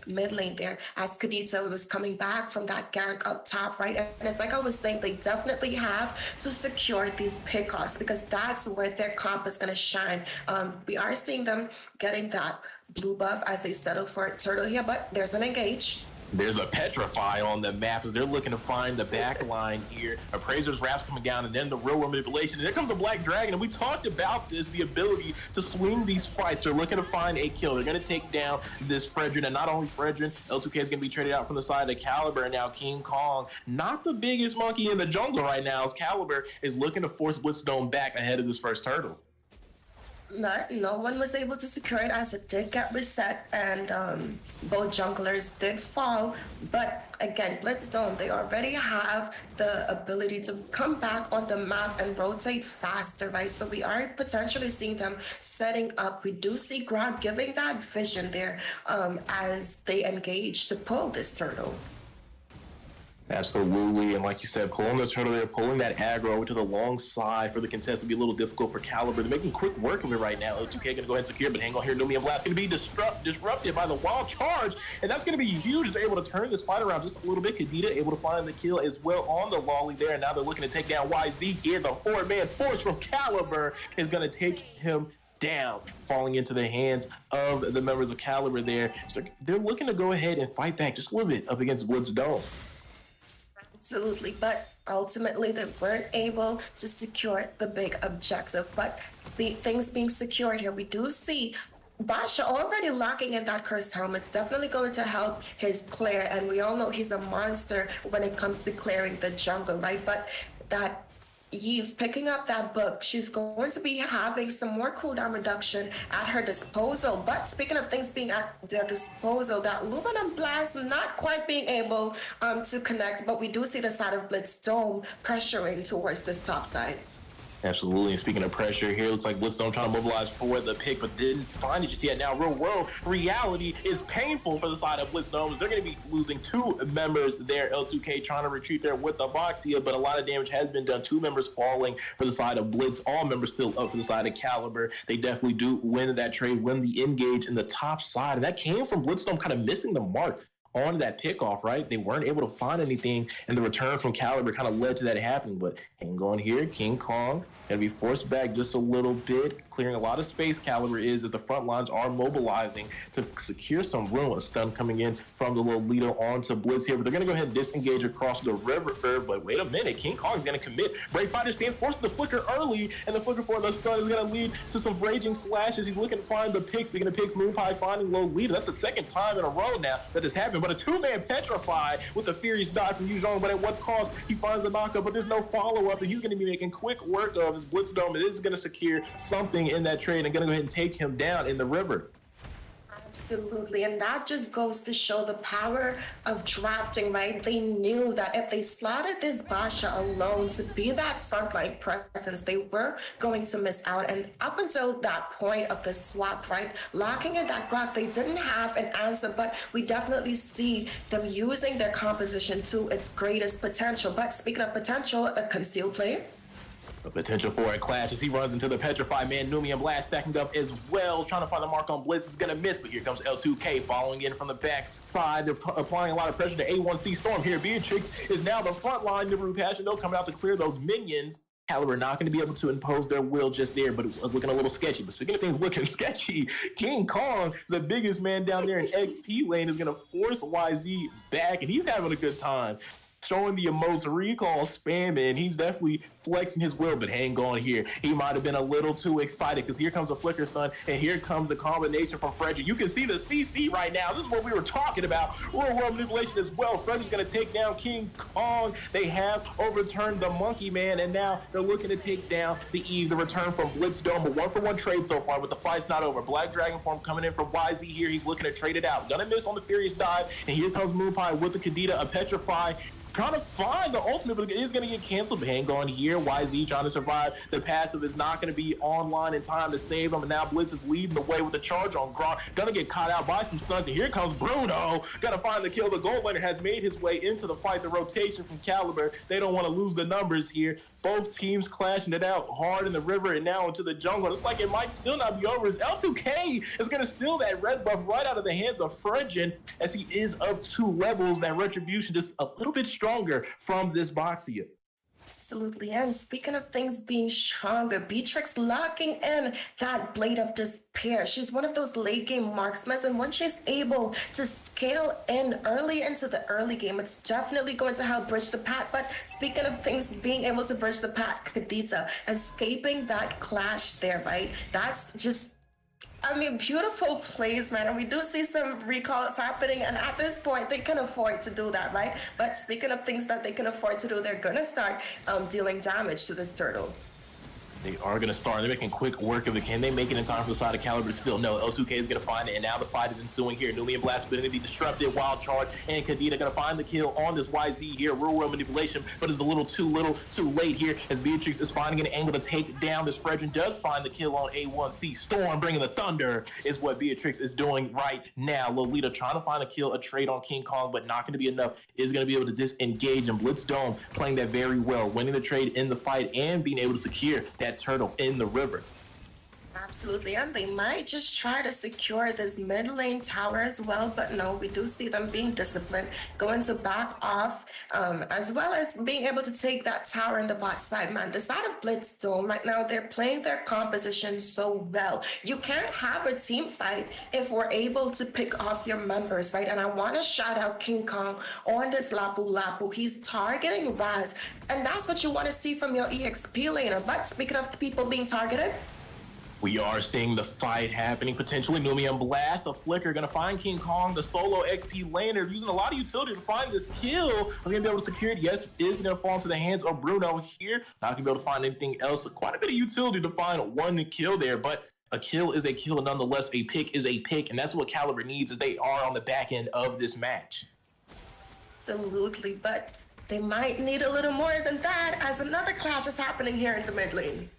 mid lane there as Kadita was coming back from that gank up top, right? And it's like I was saying, they definitely have to secure these pickoffs because that's where their comp is going to shine. We are seeing them getting that blue buff as they settle for a turtle here, but there's an engage. There's a Petrify on the map as they're looking to find the back line here. Appraiser's Wraps coming down, and then the real world manipulation. And there comes the Black Dragon, and we talked about this, the ability to swing these fights. They're looking to find a kill. They're going to take down this Fredrin, and not only Fredrin, L2K is going to be traded out from the side of Caliber, and now King Kong, not the biggest monkey in the jungle right now, as Caliber is looking to force Blitzdome back ahead of this first turtle. No one was able to secure it as it did get reset, and both junglers did fall. But again, Blitzdome, they already have the ability to come back on the map and rotate faster, right? So we are potentially seeing them setting up. We do see Grog giving that vision there as they engage to pull this turtle. Absolutely, and like you said, pulling the turtle there, pulling that aggro over to the long side for the contest to be a little difficult for Caliber. They're making quick work of it right now. L2K going to go ahead and secure, but hang on here, Numian Blast going to be disrupted by the wild charge, and that's going to be huge. They're able to turn this fight around just a little bit. Kadita able to find the kill as well on the lolly there, and now they're looking to take down YZ here. The four-man force from Caliber is going to take him down, falling into the hands of the members of Caliber there. So they're looking to go ahead and fight back just a little bit up against Blitz Dome. Absolutely, but ultimately they weren't able to secure the big objective. But the things being secured here, we do see Basha already locking in that cursed helmet. It's definitely going to help his clear, and we all know he's a monster when it comes to clearing the jungle, right? But that Eve picking up that book, she's going to be having some more cooldown reduction at her disposal. But speaking of things being at their disposal, that Aluminum Blast not quite being able to connect, but we do see the side of Blitz Dome pressuring towards this top side. Absolutely. And speaking of pressure here, looks like Blitzdome trying to mobilize for the pick, but didn't find it just yet. Now, real world reality is painful for the side of Blitzdome. They're going to be losing 2 members there. L2K trying to retreat there with the Boxia, but a lot of damage has been done. 2 members falling for the side of Blitz. All members still up for the side of Caliber. They definitely do win that trade, win the engage in the top side. And that came from Blitzdome kind of missing the mark on that pickoff, right? They weren't able to find anything, and the return from Caliber kind of led to that happening. But hang on here, King Kong gonna be forced back just a little bit, clearing a lot of space. Caliber is as the front lines are mobilizing to secure some room. A stun coming in from the Lolita onto Blitz here, but they're gonna go ahead and disengage across the river. But wait a minute, King Kong is gonna commit. Brave Fighter stands, forces the flicker early, and the flicker for the stun is gonna lead to some raging slashes. He's looking to find the pick. Speaking of picks, Moonpie finding Lolita. That's the second time in a row now that has happened. But a 2-man Petrify with the furious dive from Yuzhong, but at what cost? He finds the knockup, but there's no follow-up, and he's going to be making quick work of his Blitzdome. It is going to secure something in that trade and going to go ahead and take him down in the river. Absolutely, and that just goes to show the power of drafting, right? They knew that if they slotted this Basha alone to be that frontline presence, they were going to miss out. And up until that point of the swap, right, locking in that Grok, they didn't have an answer, but we definitely see them using their composition to its greatest potential. But speaking of potential, a concealed play. The potential for a clash as he runs into the Petrify man. Numian Blast stacking up as well, trying to find the mark on Blitz. Is going to miss, but here comes L2K following in from the back side. They're applying a lot of pressure to A1C Storm here. Beatrix is now the front line. Nibiru Passion, though, coming out to clear those minions. Caliber not going to be able to impose their will just there, but it was looking a little sketchy. But speaking of things looking sketchy, King Kong, the biggest man down there in XP lane, is going to force YZ back, and he's having a good time. Showing the emotes, recall spamming. He's definitely flexing his will, but hang on here. He might have been a little too excited because here comes the flicker stun, and here comes the combination from Frederick. You can see the CC right now. This is what we were talking about. Real world manipulation as well. Frederick's going to take down King Kong. They have overturned the Monkey Man, and now they're looking to take down the Eve. The return from Blitzdome, a 1-for-1 trade so far, but the fight's not over. Black Dragon form coming in from YZ here. He's looking to trade it out. Gonna miss on the Furious Dive, and here comes Moonpie with the Kadita, a Petrify. Trying to find the ultimate, but it is going to get canceled. But hang on here. YZ trying to survive. The passive is not going to be online in time to save him. And now Blitz is leading the way with the charge on Gronk. Going to get caught out by some stuns. And here comes Bruno. Got to find the kill. The gold laner has made his way into the fight. The rotation from Caliber. They don't want to lose the numbers here. Both teams clashing it out hard in the river and now into the jungle. It's like it might still not be over as L2K is going to steal that red buff right out of the hands of Fredjin as he is up 2 levels. That retribution just a little bit stronger from this Boxia. Absolutely. And speaking of things being stronger, Beatrix locking in that Blade of Despair. She's one of those late game marksmen, and when she's able to scale in early into the early game, it's definitely going to help bridge the path. But speaking of things being able to bridge the path, Kadita escaping that clash there, right? That's just, I mean, beautiful plays, man. And we do see some recalls happening. And at this point, they can afford to do that, right? But speaking of things that they can afford to do, they're going to start dealing damage to this turtle. They are going to start. They're making quick work of it. Can they make it in time for the side of Caliber? Still, no. L2K is going to find it, and now the fight is ensuing here. Numian Blast going to be disrupted. Wild Charge and Kadita going to find the kill on this YZ here. Real world manipulation, but it's a little too late here as Beatrix is finding an angle to take down this Fredrin. Does find the kill on A1C. Storm bringing the thunder is what Beatrix is doing right now. Lolita trying to find a kill, a trade on King Kong, but not going to be enough. Is going to be able to disengage, and Blitzdome playing that very well, winning the trade in the fight and being able to secure that turtle in the river. Absolutely, and they might just try to secure this mid lane tower as well, but no, we do see them being disciplined, going to back off, as well as being able to take that tower in the bot side. Man, the side of Blitzdome right now, they're playing their composition so well. You can't have a team fight if we're able to pick off your members, right? And I want to shout out King Kong on this Lapu Lapu. He's targeting Raz, and that's what you want to see from your EXP laner. But speaking of the people being targeted, we are seeing the fight happening, potentially. Numian Blast, a flicker, gonna find King Kong, the solo XP laner, using a lot of utility to find this kill. Are gonna be able to secure it? Yes, is gonna fall into the hands of Bruno here. Not gonna be able to find anything else. Quite a bit of utility to find one kill there, but a kill is a kill, and nonetheless, a pick is a pick, and that's what Caliber needs as they are on the back end of this match. absolutely, but they might need a little more than that as another clash is happening here in the mid lane.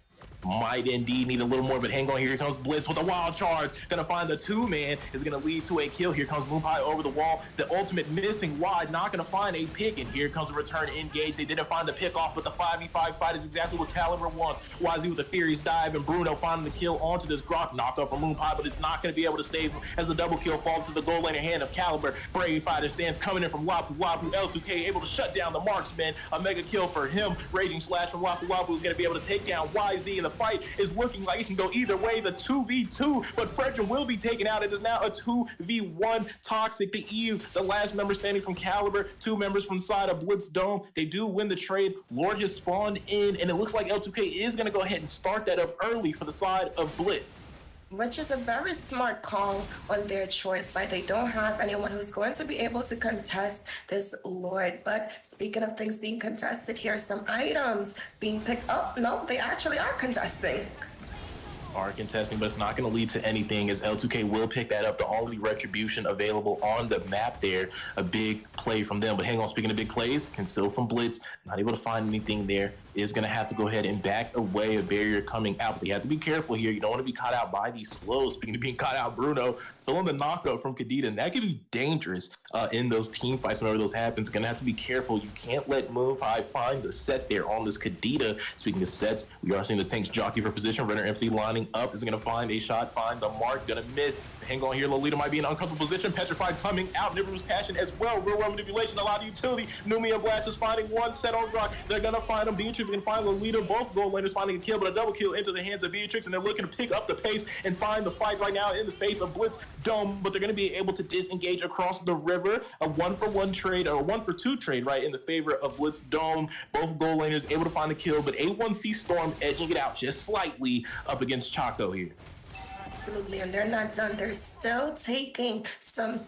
Might indeed need a little more, but hang on. Here comes Blitz with a wild charge. Gonna find the two-man. Is gonna lead to a kill. Here comes Moonpie over the wall. The ultimate missing wide. Not gonna find a pick, and here comes a return engage. They didn't find the pick off, but the 5v5 fight is exactly what Caliber wants. YZ with the Furious dive, and Bruno finding the kill onto this Grok knockoff from Moonpie, but it's not gonna be able to save him as the double kill falls to the goal lane hand of Caliber. Brave Fighter stands coming in from Wapu Wapu. L2K able to shut down the marksman. A mega kill for him. Raging Slash from Wapu Wapu is gonna be able to take down YZ, and the fight is looking like it can go either way. The 2v2, but Frederick will be taken out. It is now a 2v1. Toxic, the EU, the last member standing from Caliber, 2 members from the side of Blitz Dome. They do win the trade. Lord has spawned in, and it looks like L2K is going to go ahead and start that up early for the side of Blitz. Which is a very smart call on their choice, right? They don't have anyone who's going to be able to contest this Lord. But speaking of things being contested, here are some items being picked up. No, they actually are contesting. Are contesting, but it's not going to lead to anything as L2K will pick that up. The only retribution available on the map there. A big play from them. But hang on, speaking of big plays, conceal from Blitz, not able to find anything there. Is going to have to go ahead and back away. A barrier coming out. But you have to be careful here. You don't want to be caught out by these slows. Speaking of being caught out, Bruno filling the knockout from Kadita, and that can be dangerous in those team fights whenever those happens. Going to have to be careful. You can't let Moonpie find the set there on this Kadita. Speaking of sets, we are seeing the tanks jockey for position. Runner empty lining up is going to find a shot, find the mark, going to miss. Hang on here, Lolita might be in an uncomfortable position. Petrified coming out. Niver's Passion as well. Real world manipulation, a lot of utility. Numia Blast is finding one set on Rock. They're going to find him. Beatrix is going to find Lolita. Both goal laners finding a kill, but a double kill into the hands of Beatrix, and they're looking to pick up the pace and find the fight right now in the face of Blitz Dome, but they're going to be able to disengage across the river. A 1-for-1 trade, or a 1-for-2 trade, right, in the favor of Blitz Dome. Both goal laners able to find the kill, but A1C Storm edging it out just slightly up against Chaco here. Absolutely, and they're not done. They're still taking some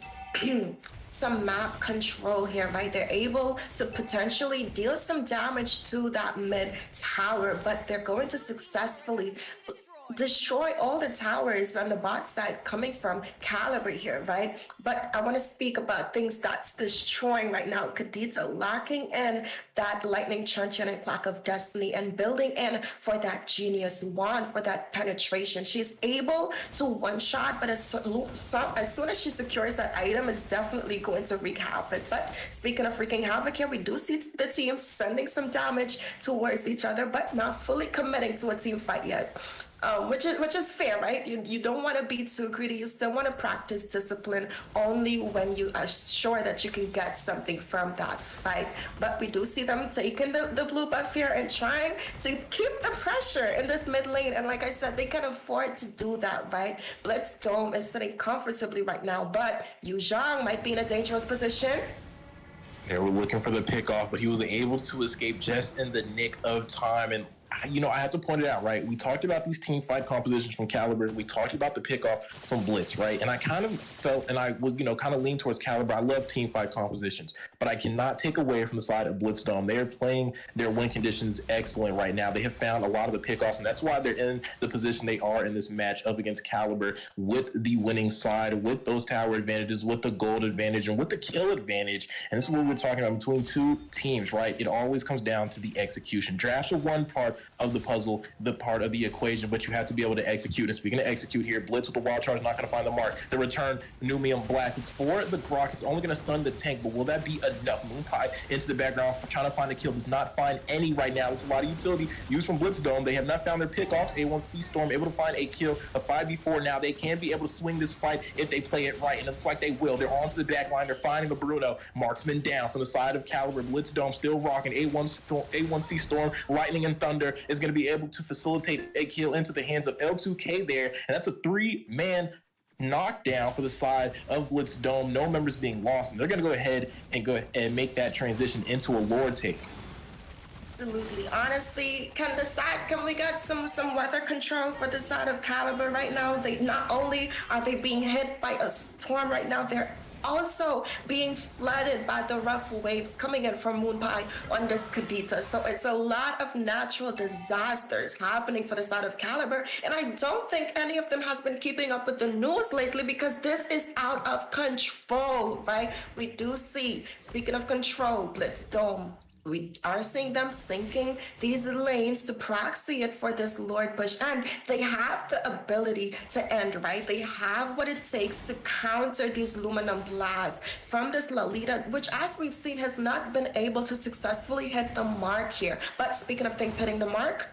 some map control here, right? They're able to potentially deal some damage to that mid tower, but they're going to successfully destroy all the towers on the bot side coming from Caliber here, right? But I want to speak about things that's destroying right now. Kadita locking in that Lightning Truncheon and Clock of Destiny and building in for that Genius Wand, for that penetration. She's able to one-shot, but as soon as she secures that item, it's definitely going to wreak havoc. But speaking of wreaking havoc here, we do see the team sending some damage towards each other, but not fully committing to a team fight yet. Which is fair, right? You don't want to be too greedy. You still want to practice discipline only when you are sure that you can get something from that fight. But we do see them taking the blue buff here and trying to keep the pressure in this mid lane. And like I said, they can afford to do that, right? Blitz Dome is sitting comfortably right now, but Yu Zhang might be in a dangerous position. They were looking for the pick off, but he was able to escape just in the nick of time. And you know, I have to point it out, right? We talked about these team fight compositions from Caliber. We talked about the pickoff from Blitz, right? And I kind of felt, and I was, kind of lean towards Caliber. I love team fight compositions, but I cannot take away from the side of Blitz Dome. They are playing their win conditions excellent right now. They have found a lot of the pickoffs, and that's why they're in the position they are in this match up against Caliber with the winning side, with those tower advantages, with the gold advantage, and with the kill advantage. And this is what we're talking about between two teams, right? It always comes down to the execution. Drafts are one part of the puzzle, the part of the equation, but you have to be able to execute. And speaking of execute here, Blitz with the wild charge, not going to find the mark. The return, Numium Blast. It's for the Grok. It's only going to stun the tank, but will that be enough? Moonpie into the background, trying to find a kill. Does not find any right now. There's a lot of utility used from Blitz Dome. They have not found their pickoffs. A1C Storm able to find a kill, a 5v4 now. They can be able to swing this fight if they play it right, and it's like they will. They're onto the back line. They're finding a Bruno. Marksman down from the side of Caliber. Blitz Dome still rocking. A1C Storm, Lightning and Thunder is going to be able to facilitate a kill into the hands of L2K there, and that's a 3-man knockdown for the side of Blitz Dome. No members being lost, and they're going to go ahead and make that transition into a Lord take. Absolutely. Honestly, can we get some weather control for the side of Caliber right now? They not only are they being hit by a storm right now, they're also being flooded by the rough waves coming in from Moonpie on this Kadita. So it's a lot of natural disasters happening for the side of Caliber, and I don't think any of them has been keeping up with the news lately because this is out of control, right? We do see, speaking of control, Blitz Dome We are seeing them sinking these lanes to proxy it for this Lord push, and they have the ability to end, right? They have what it takes to counter these Luminum blasts from this Lolita, which, as we've seen, has not been able to successfully hit the mark here. But speaking of things hitting the mark,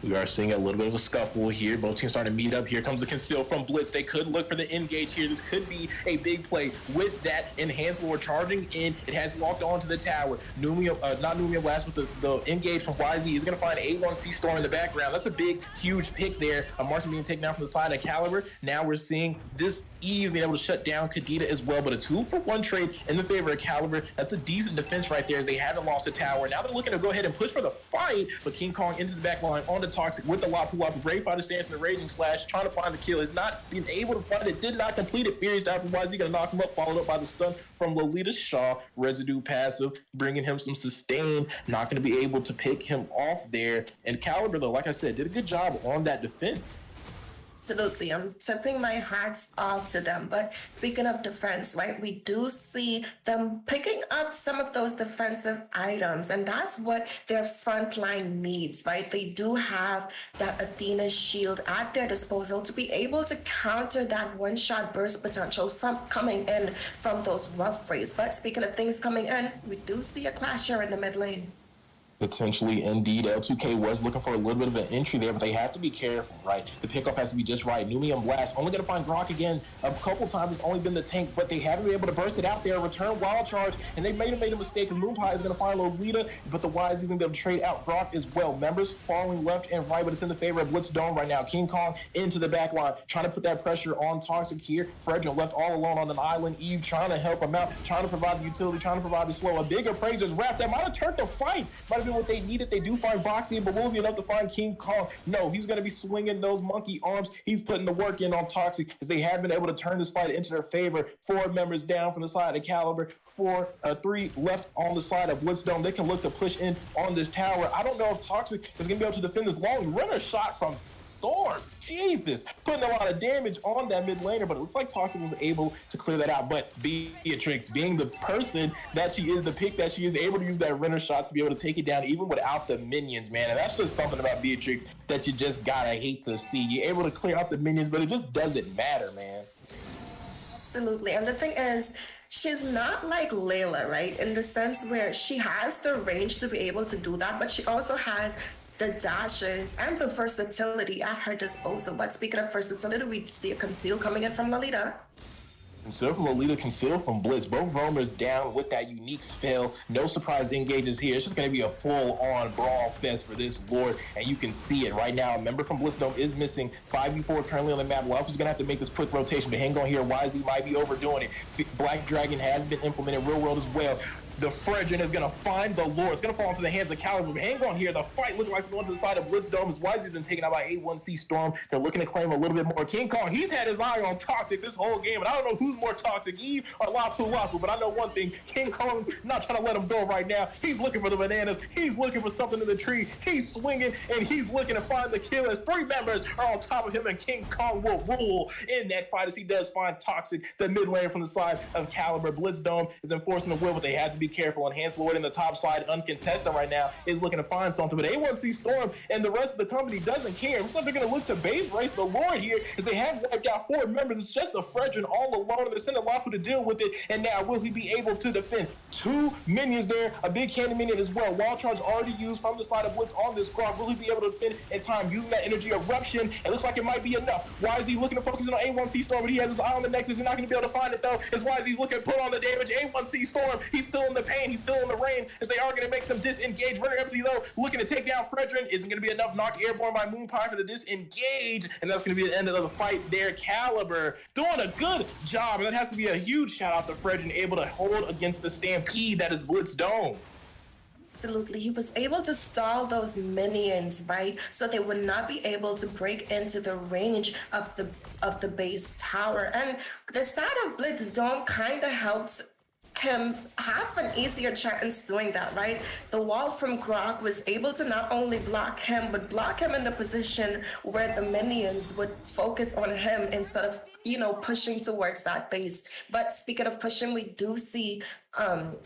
we are seeing a little bit of a scuffle here. Both teams starting to meet up. Here comes the conceal from Blitz. They could look for the engage here. This could be a big play with that enhanced lore charging in. It has locked onto the tower. Not Numia Blast, but the engage from YZ is going to find A1C Storm in the background. That's a big, huge pick there. Martin being taken down from the side of Caliber. Now we're seeing this Eve being able to shut down Kadita as well, but a 2-for-1 trade in the favor of Caliber. That's a decent defense right there, as they haven't lost the tower. Now they're looking to go ahead and push for the fight, but King Kong into the back line on the Toxic with the Lapu Lapu. Brave Fighter stance in the Raging Slash, trying to find the kill. Is not being able to find it, did not complete it. Furious dive from YZ, gonna knock him up, followed up by the stun from Lolita Shaw. Residue passive, bringing him some sustain. Not gonna be able to pick him off there. And Caliber, though, like I said, did a good job on that defense. absolutely. I'm tipping my hats off to them. But speaking of defense, right, we do see them picking up some of those defensive items, and that's what their front line needs, right? They do have that Athena shield at their disposal to be able to counter that one-shot burst potential from coming in from those rough rays. But speaking of things coming in, we do see a clash here in the mid lane. Potentially, indeed. L2K was looking for a little bit of an entry there, but they have to be careful, right? The pickoff has to be just right. Numium Blast, only going to find Grok again. A couple times, it's only been the tank, but they haven't been able to burst it out there, return Wild Charge, and they made a mistake, and Moonpie is going to find Lolita, but the YZ is going to be able to trade out Grok as well. Members falling left and right, but it's in the favor of Blitz Dome right now. King Kong into the back line, trying to put that pressure on Toxic here. Fredrin left all alone on an island. Eve trying to help him out, trying to provide the utility, trying to provide the slow. A big appraiser's wrap that might have turned the fight. Might have been what they needed. They do find Boxy, but will be enough to find King Kong. No, he's going to be swinging those monkey arms. He's putting the work in on Toxic, as they have been able to turn this fight into their favor. 4 members down from the side of Caliber. 3 left on the side of Blitzdome. They can look to push in on this tower. I don't know if Toxic is going to be able to defend this long. Runner shot from Storm. Jesus, putting a lot of damage on that mid laner, but it looks like Toxic was able to clear that out. But Beatrix, being the person that she is, the pick that she is, able to use that Renner shots to be able to take it down even without the minions, man. And that's just something about Beatrix that you just gotta hate to see. You're able to clear out the minions, but it just doesn't matter, man. Absolutely. And the thing is, she's not like Layla, right? In the sense where she has the range to be able to do that, but she also has the dashes and the versatility at her disposal. But speaking of versatility, we see a conceal coming in from Lolita. Conceal from Lolita, conceal from Blitz. Both roamers down with that unique spell. No surprise engages here. It's just going to be a full-on brawl fest for this Lord, and you can see it right now. A member from Blitzdome is missing. 5v4 currently on the map. Welp is going to have to make this quick rotation, but hang on here. YZ might be overdoing it. Black Dragon has been implemented real world as well. The Fredrin is going to find the Lord. It's going to fall into the hands of Caliber. Hang on here. The fight looks like it's going to the side of Blitzdome as YZ's been taken out by A1C Storm. They're looking to claim a little bit more. King Kong, he's had his eye on Toxic this whole game, and I don't know who's more toxic, Eve or Lapu Lapu, but I know one thing. King Kong not trying to let him go right now. He's looking for the bananas. He's looking for something in the tree. He's swinging, and he's looking to find the kill as 3 members are on top of him, and King Kong will rule in that fight as he does find Toxic, the mid laner from the side of Caliber. Blitzdome is enforcing the will, but they have to be careful. Enhanced Lord in the top side, uncontested right now, is looking to find something, but A1C Storm and the rest of the company doesn't care. Looks like they're going to look to base race the Lord here, as they have wiped out 4 members. It's just a Fredrin all alone, and they're sending Lapu to deal with it, and now will he be able to defend? 2 minions there, a big candy minion as well. Wild Charge already used from the side of Blitz on this Grok. Will he be able to defend in time using that energy eruption? It looks like it might be enough. Why is he looking to focus in on A1C Storm, but he has his eye on the Nexus? He's not going to be able to find it though, as why is he looking to put on the damage? A1C Storm, he's still in the pain, he's still in the rain, as they are going to make some disengage. Runner empty though, looking to take down Fredrin. Isn't going to be enough. Knocked airborne by Moonpie for the disengage, and that's going to be the end of the fight there. Caliber doing a good job, and that has to be a huge shout out to Fredrin, able to hold against the stampede that is Blitzdome. Absolutely. He was able to stall those minions, right? So they would not be able to break into the range of the base tower. And the side of Blitzdome kind of helps him have an easier chance doing that, right? The wall from Grok was able to not only block him, but block him in the position where the minions would focus on him instead of, pushing towards that base. But speaking of pushing, we do see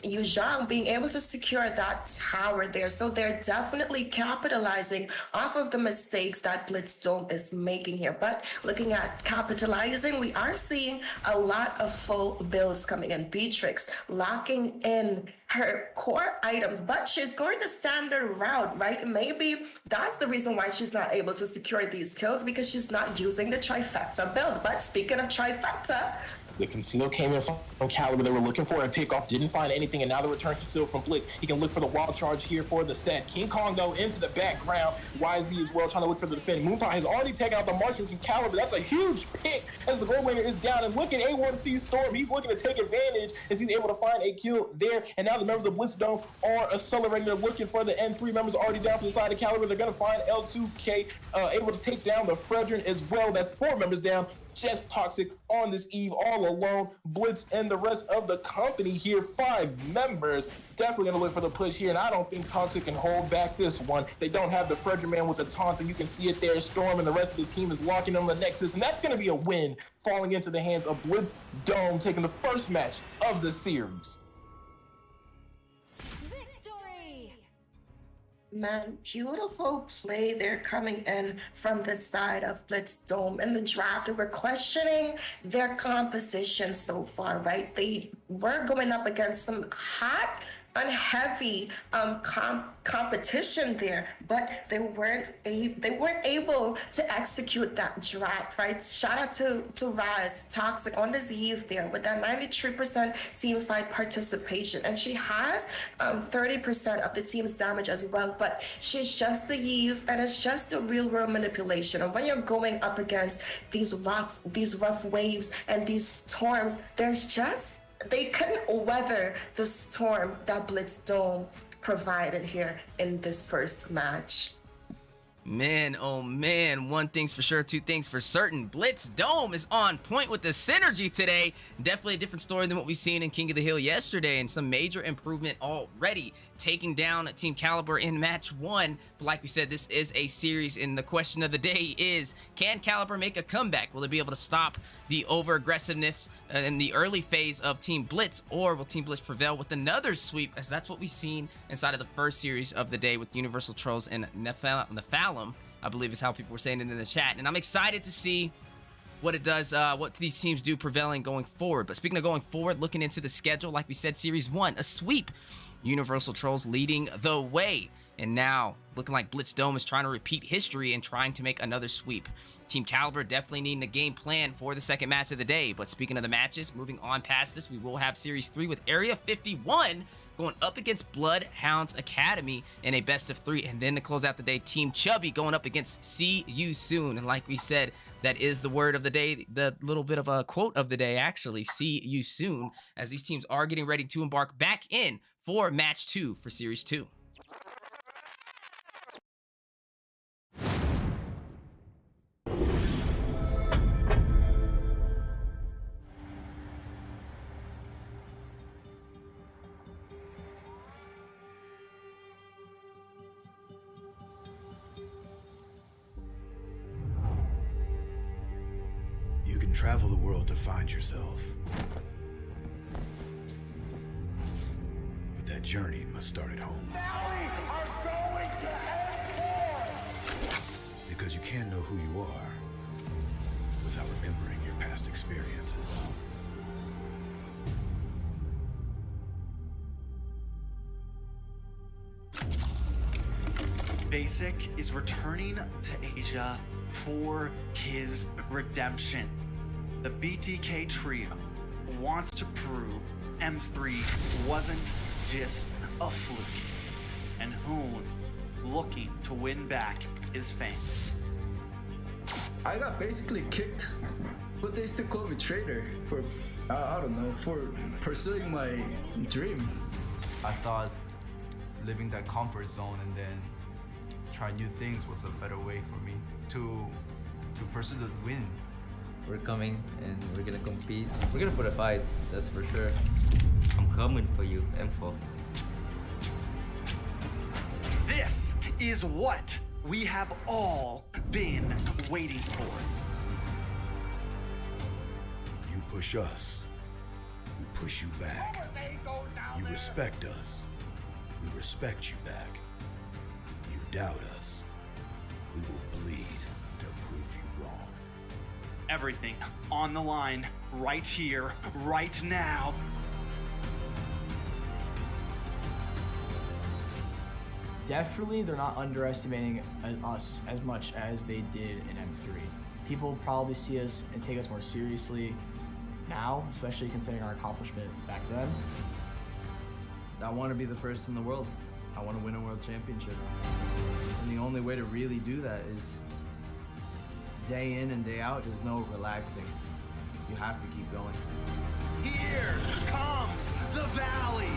Yu Zhang being able to secure that tower there. So they're definitely capitalizing off of the mistakes that Blitzdome is making here. But looking at capitalizing, we are seeing a lot of full builds coming in. Beatrix locking in her core items, but she's going the standard route, right? Maybe that's the reason why she's not able to secure these kills, because she's not using the trifecta build. But speaking of trifecta, the conceal came in from Caliber. They were looking for a pickoff, didn't find anything, and now the return conceal from Blitz. He can look for the wild charge here for the set. King Kong, though, into the background. YZ as well, trying to look for the defend. Moonpie has already taken out the marksman from Caliber. That's a huge pick as the gold laner is down. And look at A1C Storm. He's looking to take advantage as he's able to find a kill there. And now the members of Blitzdome are accelerating. They're looking for the N3 members already down to the side of Caliber. They're going to find L2K able to take down the Fredrin as well. That's 4 members down. Just Toxic on this eve all alone. Blitz and the rest of the company here, 5 members, definitely gonna look for the push here, and I don't think Toxic can hold back this one. They don't have the Frederick man with the taunt, and you can see it there. Storm and the rest of the team is locking on the Nexus, and that's gonna be a win, falling into the hands of Blitzdome, taking the first match of the series. Man, beautiful play there coming in from the side of Blitzdome in the draft. We're questioning their composition so far, right? They were going up against some hot and heavy competition there, but they weren't able to execute that draft, right? Shout out to Raz Toxic on the eve there with that 93% team fight participation, and she has 30% of the team's damage as well. But she's just the Eve, and it's just the real world manipulation. And when you're going up against these rough waves and these storms, they couldn't weather the storm that Blitzdome provided here in this first match. Man, oh man, one thing's for sure, two things for certain. Blitzdome is on point with the synergy today. Definitely a different story than what we've seen in King of the Hill yesterday, and some major improvement already, taking down Team Caliber in match 1. But like we said, this is a series, and the question of the day is, can Caliber make a comeback? Will they be able to stop the over-aggressiveness in the early phase of Team Blitz, or will Team Blitz prevail with another sweep, as that's what we've seen inside of the first series of the day with Universal Trolls and Nephalem, I believe is how people were saying it in the chat. And I'm excited to see what it does, what these teams do prevailing going forward. But speaking of going forward, looking into the schedule, like we said, Series 1, a sweep. Universal Trolls leading the way. And now, looking like Blitzdome is trying to repeat history and trying to make another sweep. Team Caliber definitely needing a game plan for the second match of the day. But speaking of the matches, moving on past this, we will have Series 3 with Area 51 going up against Bloodhounds Academy in a best of 3. And then to close out the day, Team Chubby going up against See You Soon. And like we said, that is the word of the day, the little bit of a quote of the day, actually, See You Soon, as these teams are getting ready to embark back in for match 2 for Series 2. You can travel the world to find yourself. But that journey must start at home. Now we are going to end war! Because you can't know who you are without remembering your past experiences. Basic is returning to Asia for his redemption. The BTK trio wants to prove M3 wasn't just a fluke, and Hoon looking to win back his fans. I got basically kicked, but they still call me traitor for, I don't know, for pursuing my dream. I thought living that comfort zone and then try new things was a better way for me to pursue the win. We're coming and we're gonna compete. We're gonna put a fight, that's for sure. I'm coming for you, M4. This is what we have all been waiting for. You push us, we push you back. You respect us. We respect you back. You doubt us. We will bleed to prove you wrong. Everything on the line, right here, right now. Definitely, they're not underestimating us as much as they did in M3. People probably see us and take us more seriously now, especially considering our accomplishment back then. I want to be the first in the world. I want to win a world championship. And the only way to really do that is day in and day out. There's no relaxing. You have to keep going. Here comes the Valley.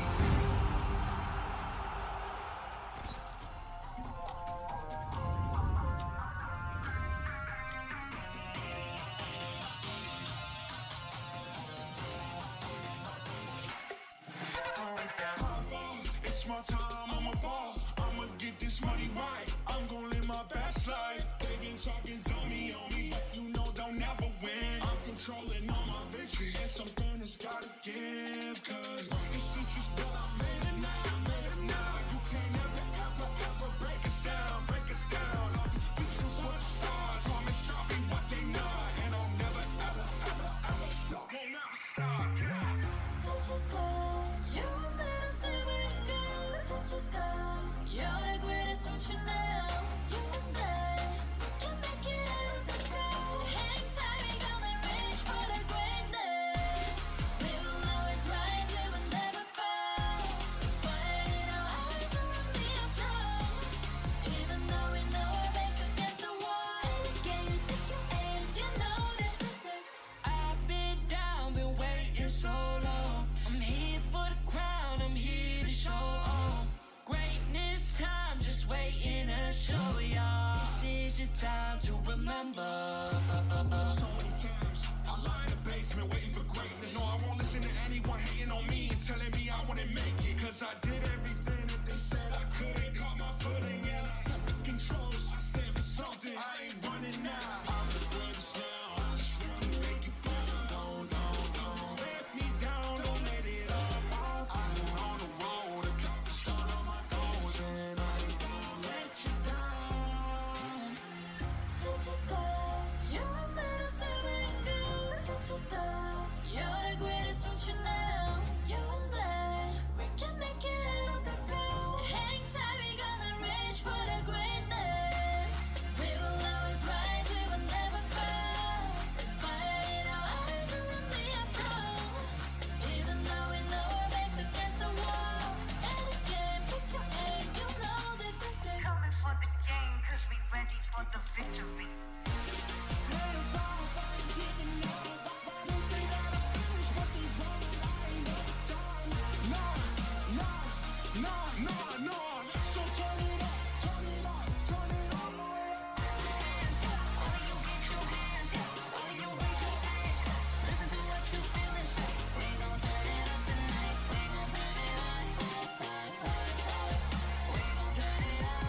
It's my time, I'm a ball. I'ma get this money right. I'm gonna live my best life. They been talking, tell me on me. You know they'll never win. I'm controlling all my victories. And something that's gotta give. Cause this is just what I made it now. I made it now. You can't ever break us down. Break us down. I'll be reaching for the stars. Promise I'll be what they not. And I'll never ever stop. Won't never stop. Yeah. Touch the sky, you're made of silver and gold. Touch the sky, you're the greatest future now. You and I, we can make it out of the cold. Hang tight, we gonna reach for the greatness. We will always rise, we will never fall. Fight in our eyes, and we are strong. Even though we know our backs against the wall. And again, you take your aim, you know that this is. I've been down, been waiting so long. I'm here for the crown, I'm here to show off. Greatness time, just waiting to show y'all. This is your time to remember. So many times I lie in the basement waiting for greatness. No, I won't listen to anyone hating on me and telling me I wouldn't make it. Cause I did everything that they said I couldn't. Caught my footing and I kept the controls. I stand for something, I ain't running now. I'm the greatest now. I just wanna make it proud. Don't let me down, don't let it all fall. I'm on the road, accomplish all of my goals. And I ain't gonna let you down. Touch the sky, you're made of silver and gold. Touch the sky, you're the greatest future now. You and I, we can make it out of the cold. Hang tight, we gonna reach for the greatness. We will always rise, we will never fall. The fire in our eyes, and we are strong. Even though we know our backs against the wall. And again, pick your aim, you know that this is Coming for the game, cause we ready for the victory. So turn it up, turn it up, turn it all the way up. All of you get your hands up, all of you raise your hands up. Listen to what you feel and say. We gon' turn it up tonight, we gon' turn it up. We gon' turn it up.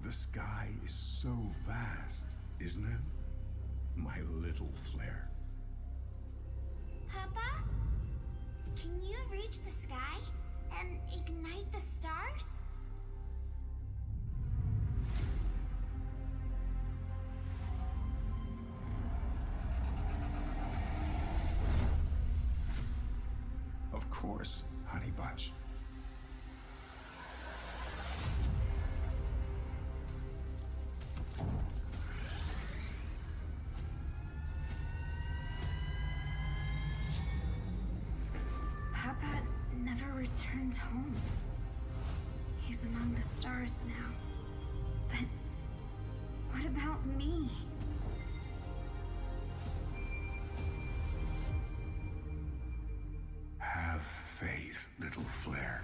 The sky is so vast, isn't it? My little flare. Papa? Can you reach the sky and ignite the stars? Of course, honey bunch. Papa, never returned home. He's among the stars now. But what about me? Have faith, little flare.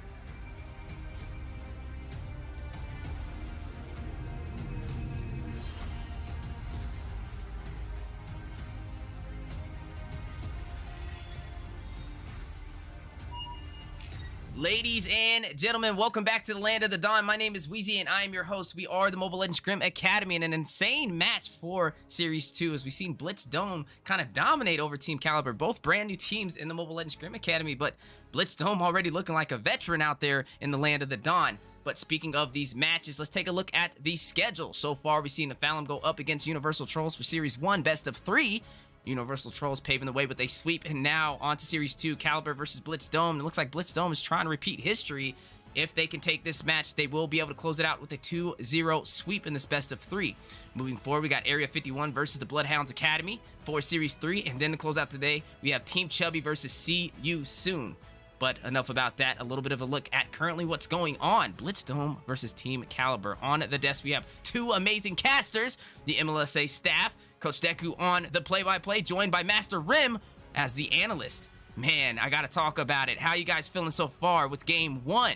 Ladies and gentlemen, welcome back to the Land of the Dawn. My name is Wheezy, and I am your host. We are the Mobile Legends Scrim Academy, and an insane match for Series 2 as we've seen Blitz Dome kind of dominate over Team Caliber. Both brand new teams in the Mobile Legends Scrim Academy, but Blitz Dome already looking like a veteran out there in the Land of the Dawn. But speaking of these matches, let's take a look at the schedule. So far, we've seen the Nephalem go up against Universal Trolls for Series 1, best of 3. Universal Trolls paving the way with a sweep, and now on to Series 2, Caliber versus Blitz Dome. It looks like Blitz Dome is trying to repeat history. If they can take this match, they will be able to close it out with a 2-0 sweep in this best of 3. Moving forward, we got Area 51 versus the Bloodhounds Academy for Series 3, and then to close out today, we have Team Chubby versus See You Soon. But enough about that. A little bit of a look at currently what's going on. Blitz Dome versus Team Caliber. On the desk, we have two amazing casters, the MLSA staff, Coach Deku on the play-by-play, joined by Master Rim as the analyst. Man, I gotta talk about it. How you guys feeling so far with Game 1?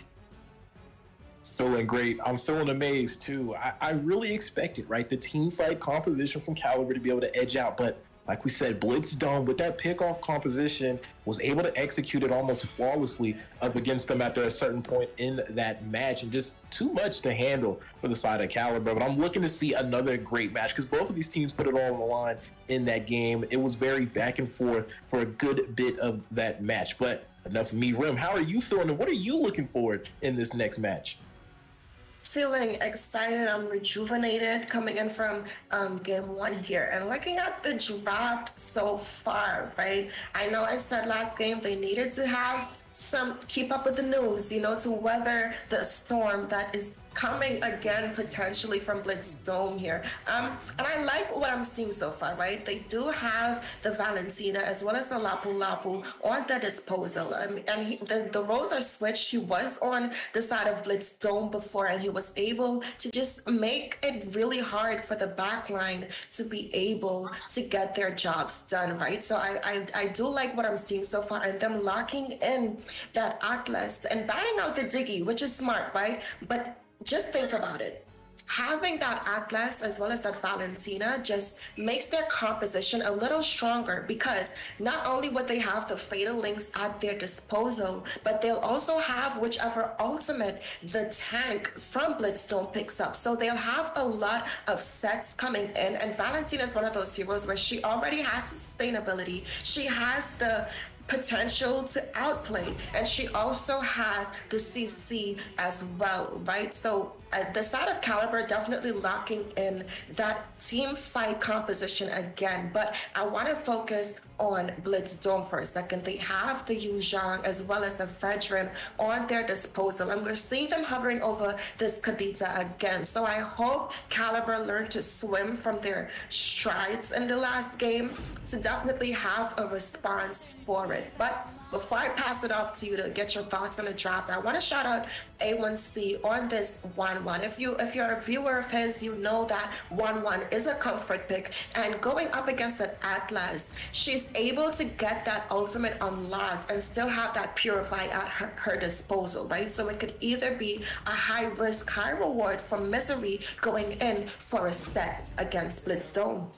Feeling great. I'm feeling amazed too. I really expected, right, the team fight composition from Caliber to be able to edge out, but like we said, Blitz Dome with that pick-off composition was able to execute it almost flawlessly up against them after a certain point in that match, and just too much to handle for the side of Caliber. But I'm looking to see another great match because both of these teams put it all on the line in that game. It was very back and forth for a good bit of that match. But enough of me. Rim, how are you feeling, and what are you looking forward in this next match? Feeling excited. I'm rejuvenated coming in from Game 1 here and looking at the draft so far, right? I know I said last game they needed to have keep up with the news, you know, to weather the storm that is coming again potentially from Blitz Dome here. And I like what I'm seeing so far, right? They do have the Valentina as well as the Lapu Lapu on their disposal. And the roles are switched. He was on the side of Blitz Dome before, and he was able to just make it really hard for the backline to be able to get their jobs done, right? So I do like what I'm seeing so far, and them locking in that Atlas and batting out the Diggy, which is smart, right? But just think about it. Having that Atlas as well as that Valentina just makes their composition a little stronger, because not only would they have the Fatal Links at their disposal, but they'll also have whichever ultimate the tank from Blitz Dome picks up. So they'll have a lot of sets coming in, and Valentina is one of those heroes where she already has sustainability. She has the potential to outplay, and she also has the CC as well, right? So the side of Caliber definitely locking in that team fight composition again, but I want to focus on Blitz Dome for a second. They have the Yu Zhang as well as the Veteran on their disposal, and we're seeing them hovering over this Kadita again. So I hope Caliber learned to swim from their strides in the last game to definitely have a response for it. But before I pass it off to you to get your thoughts on the draft, I want to shout out A1C on this 1-1. If you're a viewer of his, you know that 1-1 is a comfort pick, and going up against that Atlas, she's able to get that ultimate unlocked and still have that Purify at her disposal, right? So it could either be a high risk, high reward for Misery going in for a set against Blitz Dome.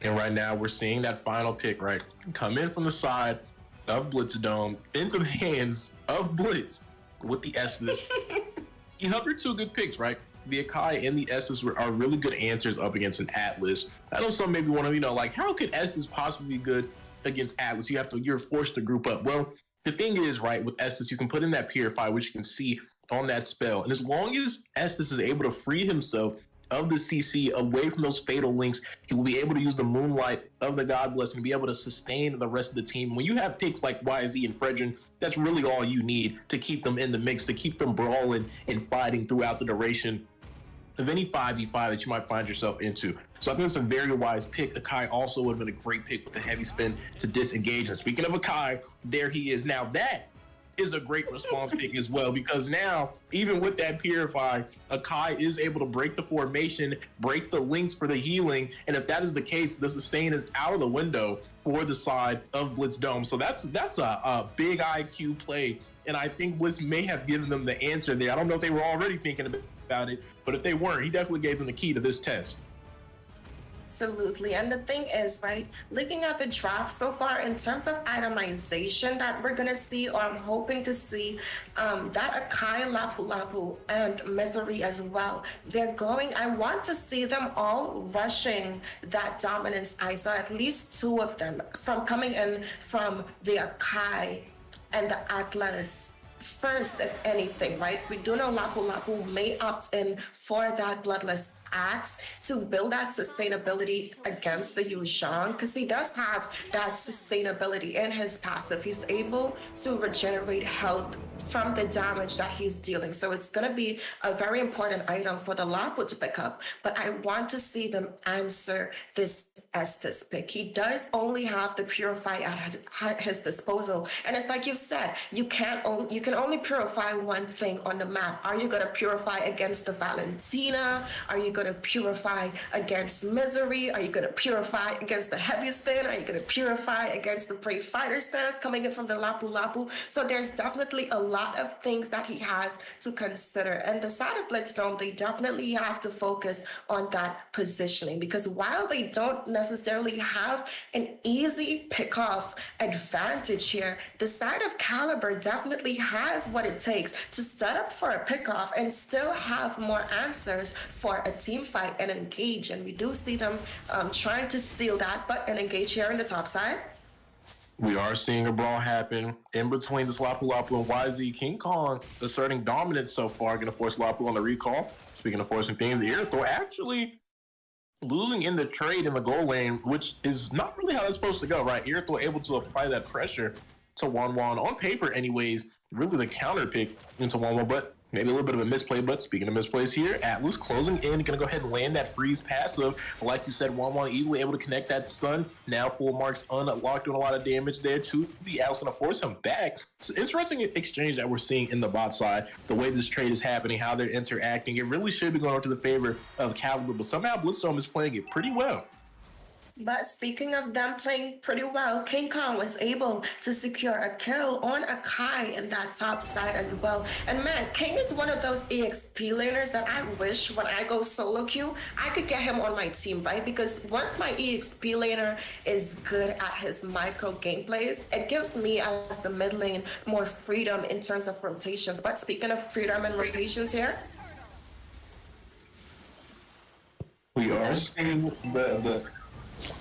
And right now we're seeing that final pick, right, come in from the side of Blitz Dome into the hands of Blitz with the Estus. He hovered two good picks, right? The Akai and the Estus are really good answers up against an Atlas. I know some maybe want to, like, how could Estus possibly be good against Atlas? You're forced to group up. Well, the thing is, right, with Estus, you can put in that Purify, which you can see on that spell. And as long as Estus is able to free himself of the CC away from those Fatal Links, he will be able to use the Moonlight of the God Blessing to be able to sustain the rest of the team. When you have picks like YZ and Fredrin, that's really all you need to keep them in the mix, to keep them brawling and fighting throughout the duration of any 5v5 that you might find yourself into. So I think it's a very wise pick. Akai also would have been a great pick with the heavy spin to disengage. And speaking of Akai, there he is. Now that is a great response pick as well, because now, even with that Purify, Akai is able to break the formation, break the links for the healing, and if that is the case, the sustain is out of the window for the side of Blitz Dome. So that's a big IQ play, and I think Blitz may have given them the answer there. I don't know if they were already thinking about it, but if they weren't, he definitely gave them the key to this test. Absolutely. And the thing is, right, looking at the draft so far in terms of itemization that we're going to see, or I'm hoping to see, that Akai, Lapu Lapu, and Misery as well, I want to see them all rushing that dominance ISO, at least two of them, from coming in from the Akai and the Atlas first, if anything, right? We do know Lapu Lapu may opt in for that Bloodless Axe to build that sustainability against the Yu Zhang, because he does have that sustainability in his passive. He's able to regenerate health from the damage that he's dealing. So it's going to be a very important item for the Lapu to pick up. But I want to see them answer this Estes pick. He does only have the Purify at his disposal. And it's like you said, you can only purify one thing on the map. Are you going to purify against the Valentina? Are you going to purify against Misery? Are you going to purify against the Heavy Spin? Are you going to purify against the Brave Fighter stance coming in from the Lapu Lapu? So there's definitely a lot of things that he has to consider. And the side of Blitzdome, they definitely have to focus on that positioning, because while they don't necessarily have an easy pick-off advantage here, the side of Caliber definitely has what it takes to set up for a pick-off and still have more answers for a team fight and engage. And we do see them trying to steal that, but an engage here in the top side. We are seeing a brawl happen in between this Lapu Lapu and YZ. King Kong asserting dominance so far, going to force Lapu on the recall. Speaking of forcing things, Irithor actually losing in the trade in the goal lane, which is not really how that's supposed to go, right? Irithor able to apply that pressure to Wanwan on paper anyways, really the counter pick into Wanwan, but maybe a little bit of a misplay. But speaking of misplays here, Atlas closing in, gonna go ahead and land that freeze passive. Like you said, Wanwan easily able to connect that stun. Now full marks unlocked, doing a lot of damage there too. The Atlas gonna force him back. It's an interesting exchange that we're seeing in the bot side. The way this trade is happening, how they're interacting, it really should be going over to the favor of Caliber, but somehow Blitzdome is playing it pretty well. But speaking of them playing pretty well, King Kong was able to secure a kill on Akai in that top side as well. And man, King is one of those EXP laners that I wish when I go solo queue, I could get him on my team, right? Because once my EXP laner is good at his micro gameplays, it gives me as the mid lane more freedom in terms of rotations. But speaking of freedom and rotations here, we are seeing the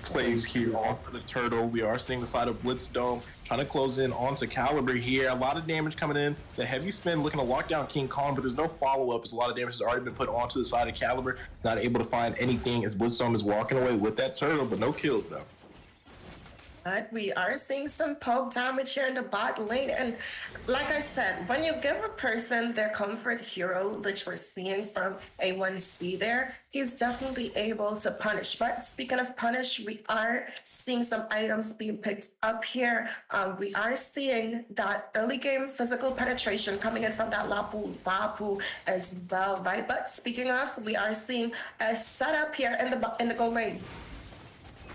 plays here onto the turtle. We are seeing the side of Blitzdome trying to close in onto Caliber here. A lot of damage coming in. The heavy spin looking to lock down King Kong, but there's no follow-up as a lot of damage has already been put onto the side of Caliber. Not able to find anything as Blitzdome is walking away with that turtle, but no kills though. but we are seeing some poke damage here in the bot lane. And like I said, when you give a person their comfort hero, which we're seeing from A1C there, he's definitely able to punish. But speaking of punish, we are seeing some items being picked up here. We are seeing that early game physical penetration coming in from that Lapu Vapu as well, right? But speaking of, we are seeing a setup here in the goal lane.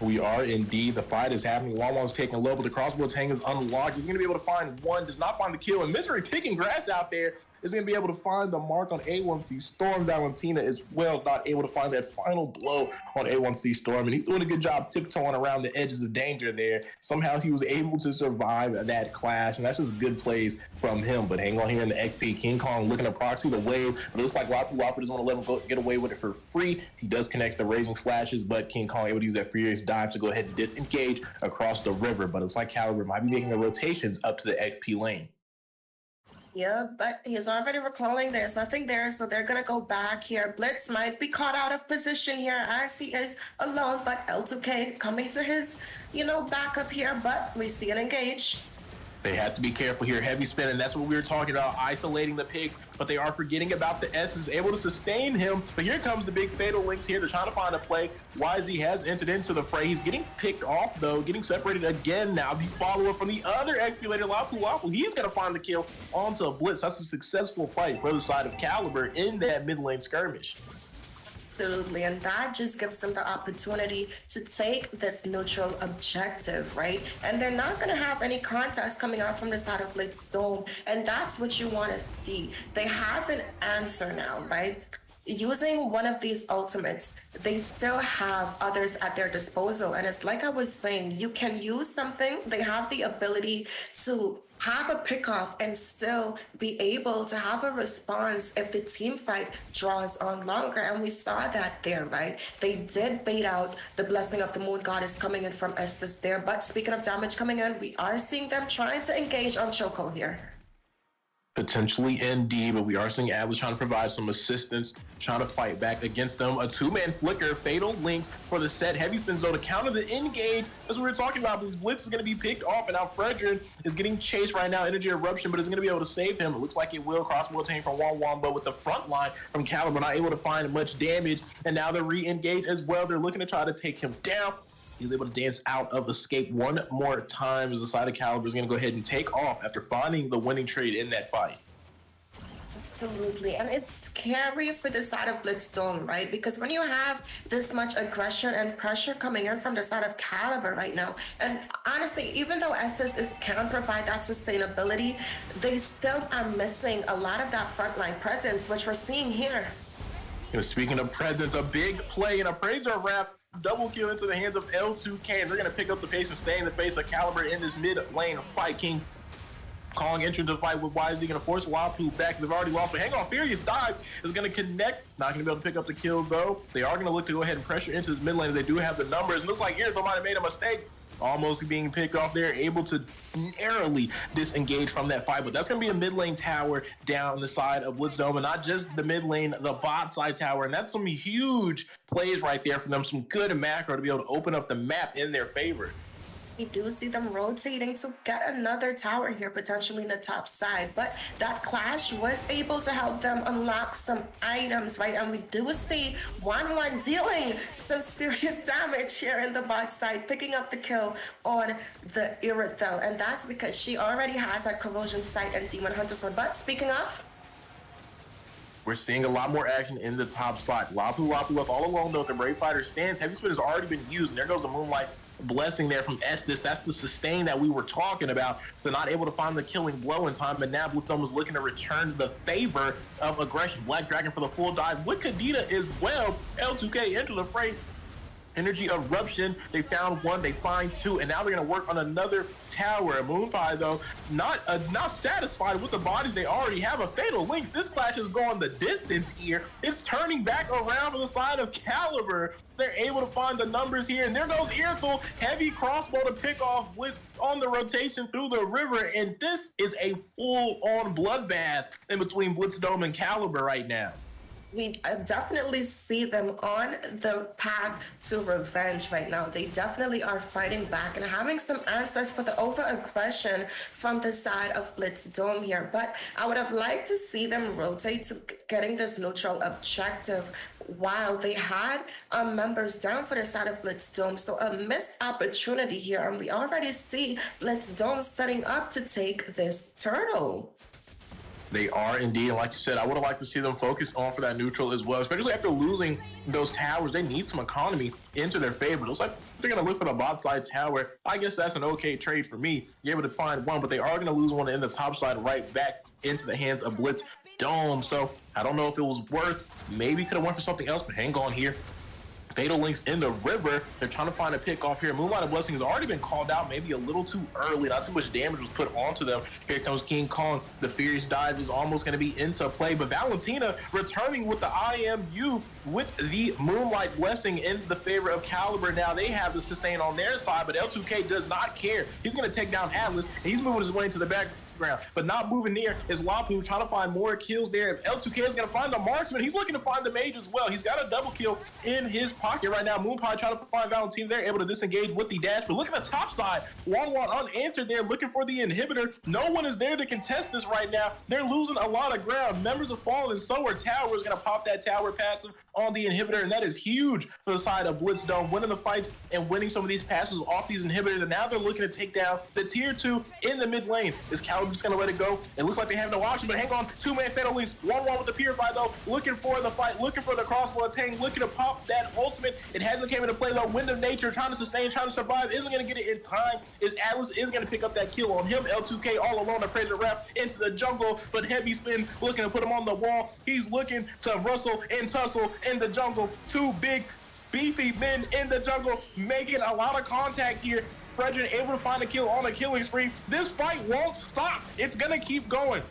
We are indeed. The fight is happening. Wanwan's taking a low, but the crossbow tang is unlocked. He's going to be able to find one, does not find the kill. And Misery picking grass out there is going to be able to find the mark on A1C Storm. Valentina as well, not able to find that final blow on A1C Storm. And he's doing a good job tiptoeing around the edges of danger there. Somehow he was able to survive that clash, and that's just good plays from him. But hang on here in the XP. King Kong looking to proxy the wave. But it looks like Lapu Lapu doesn't want to let him get away with it for free. He does connect the Raging Slashes, but King Kong able to use that Furious Dive to go ahead and disengage across the river. But it looks like Caliber might be making the rotations up to the XP lane. Yeah, but he's already recalling there's nothing there, so they're gonna go back here. Blitz might be caught out of position here as he is alone, but L2K coming to his, backup here, but we see an engage. They have to be careful here. Heavy spin, and that's what we were talking about, isolating the pigs, but they are forgetting about the S's, able to sustain him. But here comes the big fatal links here. They're trying to find a play. YZ has entered into the fray. He's getting picked off, though, getting separated again now. The follow-up from the other Expulator, Lapu Lapu. He's going to find the kill onto a Blitz. That's a successful fight for the side of Caliber in that mid lane skirmish. Absolutely, and that just gives them the opportunity to take this neutral objective, right? And they're not going to have any contest coming out from the side of Blitz Dome, and that's what you want to see. They have an answer now, right? Using one of these ultimates, they still have others at their disposal, and it's like I was saying, you can use something. They have the ability to have a pick-off and still be able to have a response if the team fight draws on longer, and we saw that there, right? They did bait out the Blessing of the Moon Goddess coming in from Estes there, but speaking of damage coming in, we are seeing them trying to engage on Choco here. Potentially ND, but we are seeing Atlas trying to provide some assistance, trying to fight back against them. A two-man flicker, fatal links for the set. Heavy spins though to counter the engage. As we were talking about, this Blitz is going to be picked off, and now Fredrin is getting chased right now. Energy Eruption, but is going to be able to save him. It looks like it will. Crossbow attain from Wan, but with the front line from Caliber, not able to find much damage, and now they're re-engaged as well. They're looking to try to take him down. He's able to dance out of escape one more time as the side of Caliber is going to go ahead and take off after finding the winning trade in that fight. Absolutely, and it's scary for the side of Blitzdome, right? Because when you have this much aggression and pressure coming in from the side of Caliber right now, and honestly, even though SS can provide that sustainability, they still are missing a lot of that frontline presence, which we're seeing here. You know, speaking of presence, a big play and a Praiser wrap. Double kill into the hands of L2K, and they're going to pick up the pace and stay in the face of Caliber in this mid lane fight. King Kong entering the fight with YZ, going to force Lapu back. They've already lost, but hang on, Furious Dive is going to connect. Not going to be able to pick up the kill, though. They are going to look to go ahead and pressure into this mid lane. They do have the numbers. It looks like Irithel might have made a mistake. Almost being picked off there, able to narrowly disengage from that fight. But that's going to be a mid lane tower down the side of Blitzdome, and not just the mid lane, the bot side tower. And that's some huge plays right there for them. Some good macro to be able to open up the map in their favor. We do see them rotating to get another tower here, potentially in the top side, but that clash was able to help them unlock some items, right? And we do see 1-1 dealing some serious damage here in the bot side, picking up the kill on the Irithel, and that's because she already has a Corrosion Sight and Demon Hunter Sword. But speaking of, we're seeing a lot more action in the top side. Lapu Lapu up all alone, though. The Brave Fighter stands. Heavy Spin has already been used, and there goes the Moonlight Blessing there from Estes. That's the sustain that we were talking about. They're not able to find the killing blow in time, but now Blitzdome is looking to return the favor of aggression. Black Dragon for the full dive with Kadena as well. L2K into the fray. Energy Eruption, they found one, they find two, and now they're going to work on another tower. Moonpie, though, not satisfied with the bodies they already have. A fatal links. This clash is going the distance here. It's turning back around to the side of Caliber. They're able to find the numbers here, and there goes Irithel. Heavy crossbow to pick off Blitz on the rotation through the river, and this is a full-on bloodbath in between Blitzdome and Caliber right now. We definitely see them on the path to revenge right now. They definitely are fighting back and having some answers for the over-aggression from the side of Blitzdome here. But I would have liked to see them rotate to getting this neutral objective while they had members down for the side of Blitzdome. So a missed opportunity here, and we already see Blitzdome setting up to take this turtle. They are indeed, and like you said, I would have liked to see them focus on for that neutral as well, especially after losing those towers. They need some economy into their favor. It looks like they're going to look for the bot side tower. I guess that's an okay trade for me. You're able to find one, but they are going to lose one in the top side right back into the hands of Blitzdome. So I don't know if it was worth. Maybe could have went for something else, but hang on here. Fatal links in the river. They're trying to find a pick off here. Moonlight of Blessing has already been called out, maybe a little too early. Not too much damage was put onto them. Here comes King Kong. The Furious Dive is almost going to be into play, but Valentina returning with the IMU with the Moonlight Blessing in the favor of Caliber. Now they have the sustain on their side, but L2K does not care. He's going to take down Atlas, and he's moving his way into the back. ground, but not moving near is Lapu trying to find more kills there. If L2K is going to find the marksman, he's looking to find the mage as well. He's got a double kill in his pocket right now. Moonpie trying to find Valentine there, able to disengage with the dash, but look at the top side. Wan unanswered there, looking for the inhibitor. No one is there to contest this right now. They're losing a lot of ground. Members of Fallen, and so are Towers, going to pop that tower passive on the inhibitor, and that is huge for the side of Blitzdome, winning the fights and winning some of these passes off these inhibitors, and now they're looking to take down the tier 2 in the mid lane. Is Caliber just going to let it go? It looks like they have no option, but hang on, 2-man Fatal Links, 1-1 with the Purify though, looking for the fight, looking for the crossbow attack, looking to pop that ultimate. It hasn't came into play though. Wind of Nature trying to sustain, trying to survive, isn't going to get it in time. Is Atlas is going to pick up that kill on him. L2K all alone, the Praetor Wrap into the jungle, but Heavy Spin looking to put him on the wall. He's looking to rustle and tussle in the jungle. Two big beefy men in the jungle making a lot of contact here. Frederick able to find a kill on a killing spree. This fight won't stop. It's gonna keep going.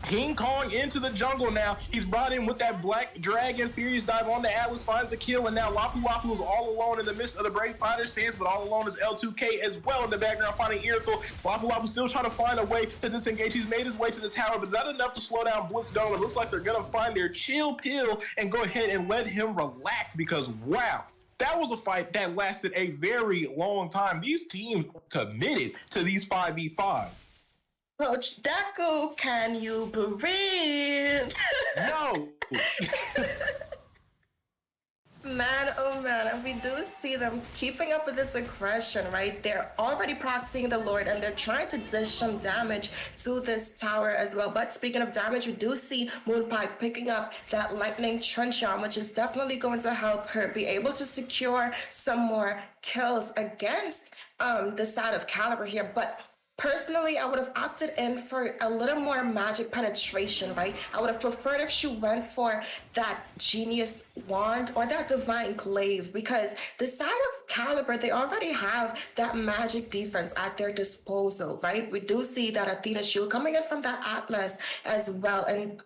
King Kong into the jungle now. He's brought in with that Black Dragon. Furious Dive on the Atlas, finds the kill, and now Lapu Lapu is all alone in the midst of the Brave Fighter stance, but all alone is L2K as well in the background, finding Irithel. Lapu Lapu still trying to find a way to disengage. He's made his way to the tower, but is that enough to slow down Blitzdome? It looks like they're gonna find their chill pill and go ahead and let him relax, because wow, that was a fight that lasted a very long time. These teams committed to these 5v5s. Coach Deku, can you breathe? No! Man, oh man, and we do see them keeping up with this aggression, right? They're already proxying the Lord, and they're trying to dish some damage to this tower as well. But speaking of damage, we do see Moonpie picking up that Lightning Truncheon, which is definitely going to help her be able to secure some more kills against the side of Caliber here. But personally, I would have opted in for a little more magic penetration, right? I would have preferred if she went for that Genius Wand or that Divine Glaive, because the side of Caliber, they already have that magic defense at their disposal, right? We do see that Athena Shield coming in from that Atlas as well. And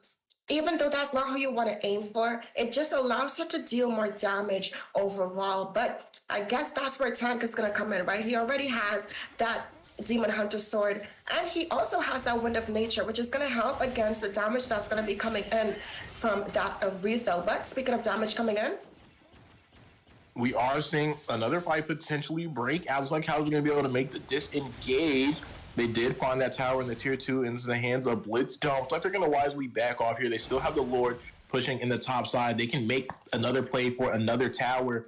even though that's not who you want to aim for, it just allows her to deal more damage overall. But I guess that's where Tank is going to come in, right? He already has that Demon Hunter sword, and he also has that Wind of Nature, which is going to help against the damage that's going to be coming in from that Aretha. But speaking of damage coming in, we are seeing another fight potentially break. Atlas like how is going to be able to make the disengage. They did find that tower in the tier 2 into the hands of Blitzdome. Looks like they're going to wisely back off here. They still have the Lord pushing in the top side. They can make another play for another tower.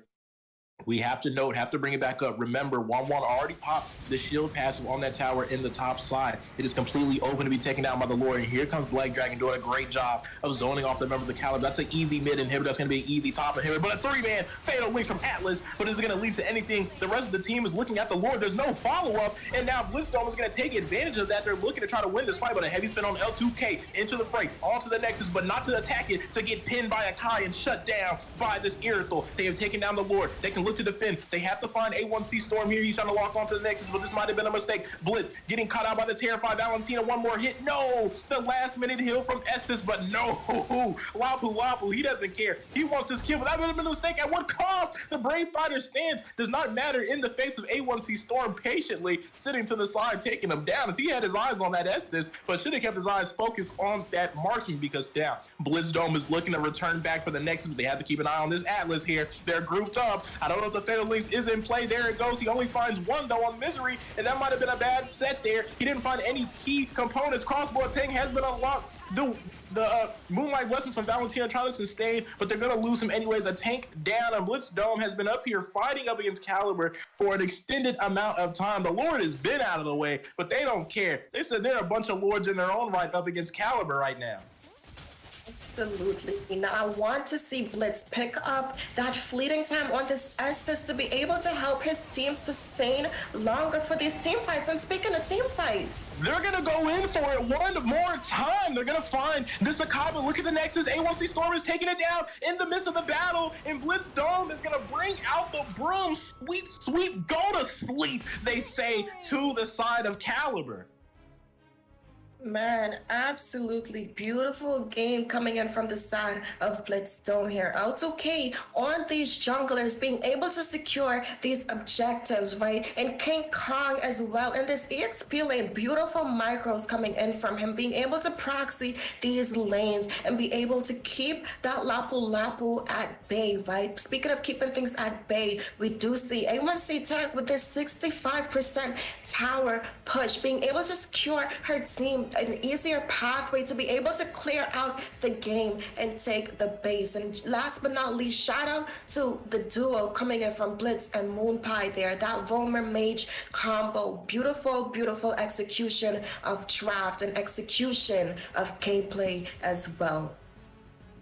We have to note, have to bring it back up. Remember, 1-1 already popped the shield passive on that tower in the top side. It is completely open to be taken down by the Lord. And here comes Black Dragon doing a great job of zoning off the member of the Caliber. That's an easy mid inhibitor. That's going to be an easy top inhibitor. But a 3-man Fatal Link from Atlas. But is it going to lead to anything? The rest of the team is looking at the Lord. There's no follow-up. And now Blitzdome is going to take advantage of that. They're looking to try to win this fight. But a heavy spin on L2K into the fray, onto the Nexus, but not to attack it, to get pinned by a Kai and shut down by this Irithel. They have taken down the Lord. They can look to defend. They have to find A1C Storm here. He's trying to lock onto the Nexus, but this might have been a mistake. Blitz getting caught out by the terrified Valentina. One more hit. No! The last minute heal from Estes, but no! Lapu Lapu, he doesn't care. He wants this kill, but that would have been a mistake. At what cost? The Brave Fighter stance does not matter in the face of A1C Storm patiently sitting to the side, taking him down, as he had his eyes on that Estes, but should have kept his eyes focused on that marksman, because down. Blitzdome is looking to return back for the Nexus, but they have to keep an eye on this Atlas here. They're grouped up. I don't know if the Fatal Links is in play. There it goes. He only finds one though on Misery, and that might have been a bad set there. He didn't find any key components. Crossbow attack has been unlocked. The Moonlight Weapons from Valentina trying to sustain, but they're going to lose him anyways. A tank down, and Blitzdome has been up here fighting up against Caliber for an extended amount of time. The Lord has been out of the way, but they don't care. They said they're a bunch of Lords in their own right up against Caliber right now. Absolutely. Now, I want to see Blitz pick up that fleeting time on this Estes to be able to help his team sustain longer for these team fights. And speaking of team fights, they're going to go in for it one more time. They're going to find this Akaba. Look at the Nexus. A1C Storm is taking it down in the midst of the battle, and Blitzdome is going to bring out the broom. Sweet, sweet, go to sleep, they say, to the side of Caliber. Man, absolutely beautiful game coming in from the side of Blitz Dome here. L2K on these junglers being able to secure these objectives, right? And King Kong as well. And this EXP lane, beautiful micros coming in from him, being able to proxy these lanes and be able to keep that Lapu Lapu at bay, right? Speaking of keeping things at bay, we do see A1C Tank with this 65% tower push, being able to secure her team an easier pathway to be able to clear out the game and take the base. And last but not least, shout out to the duo coming in from Blitz and Moonpie there. That Roamer Mage combo. Beautiful, beautiful execution of draft and execution of gameplay as well.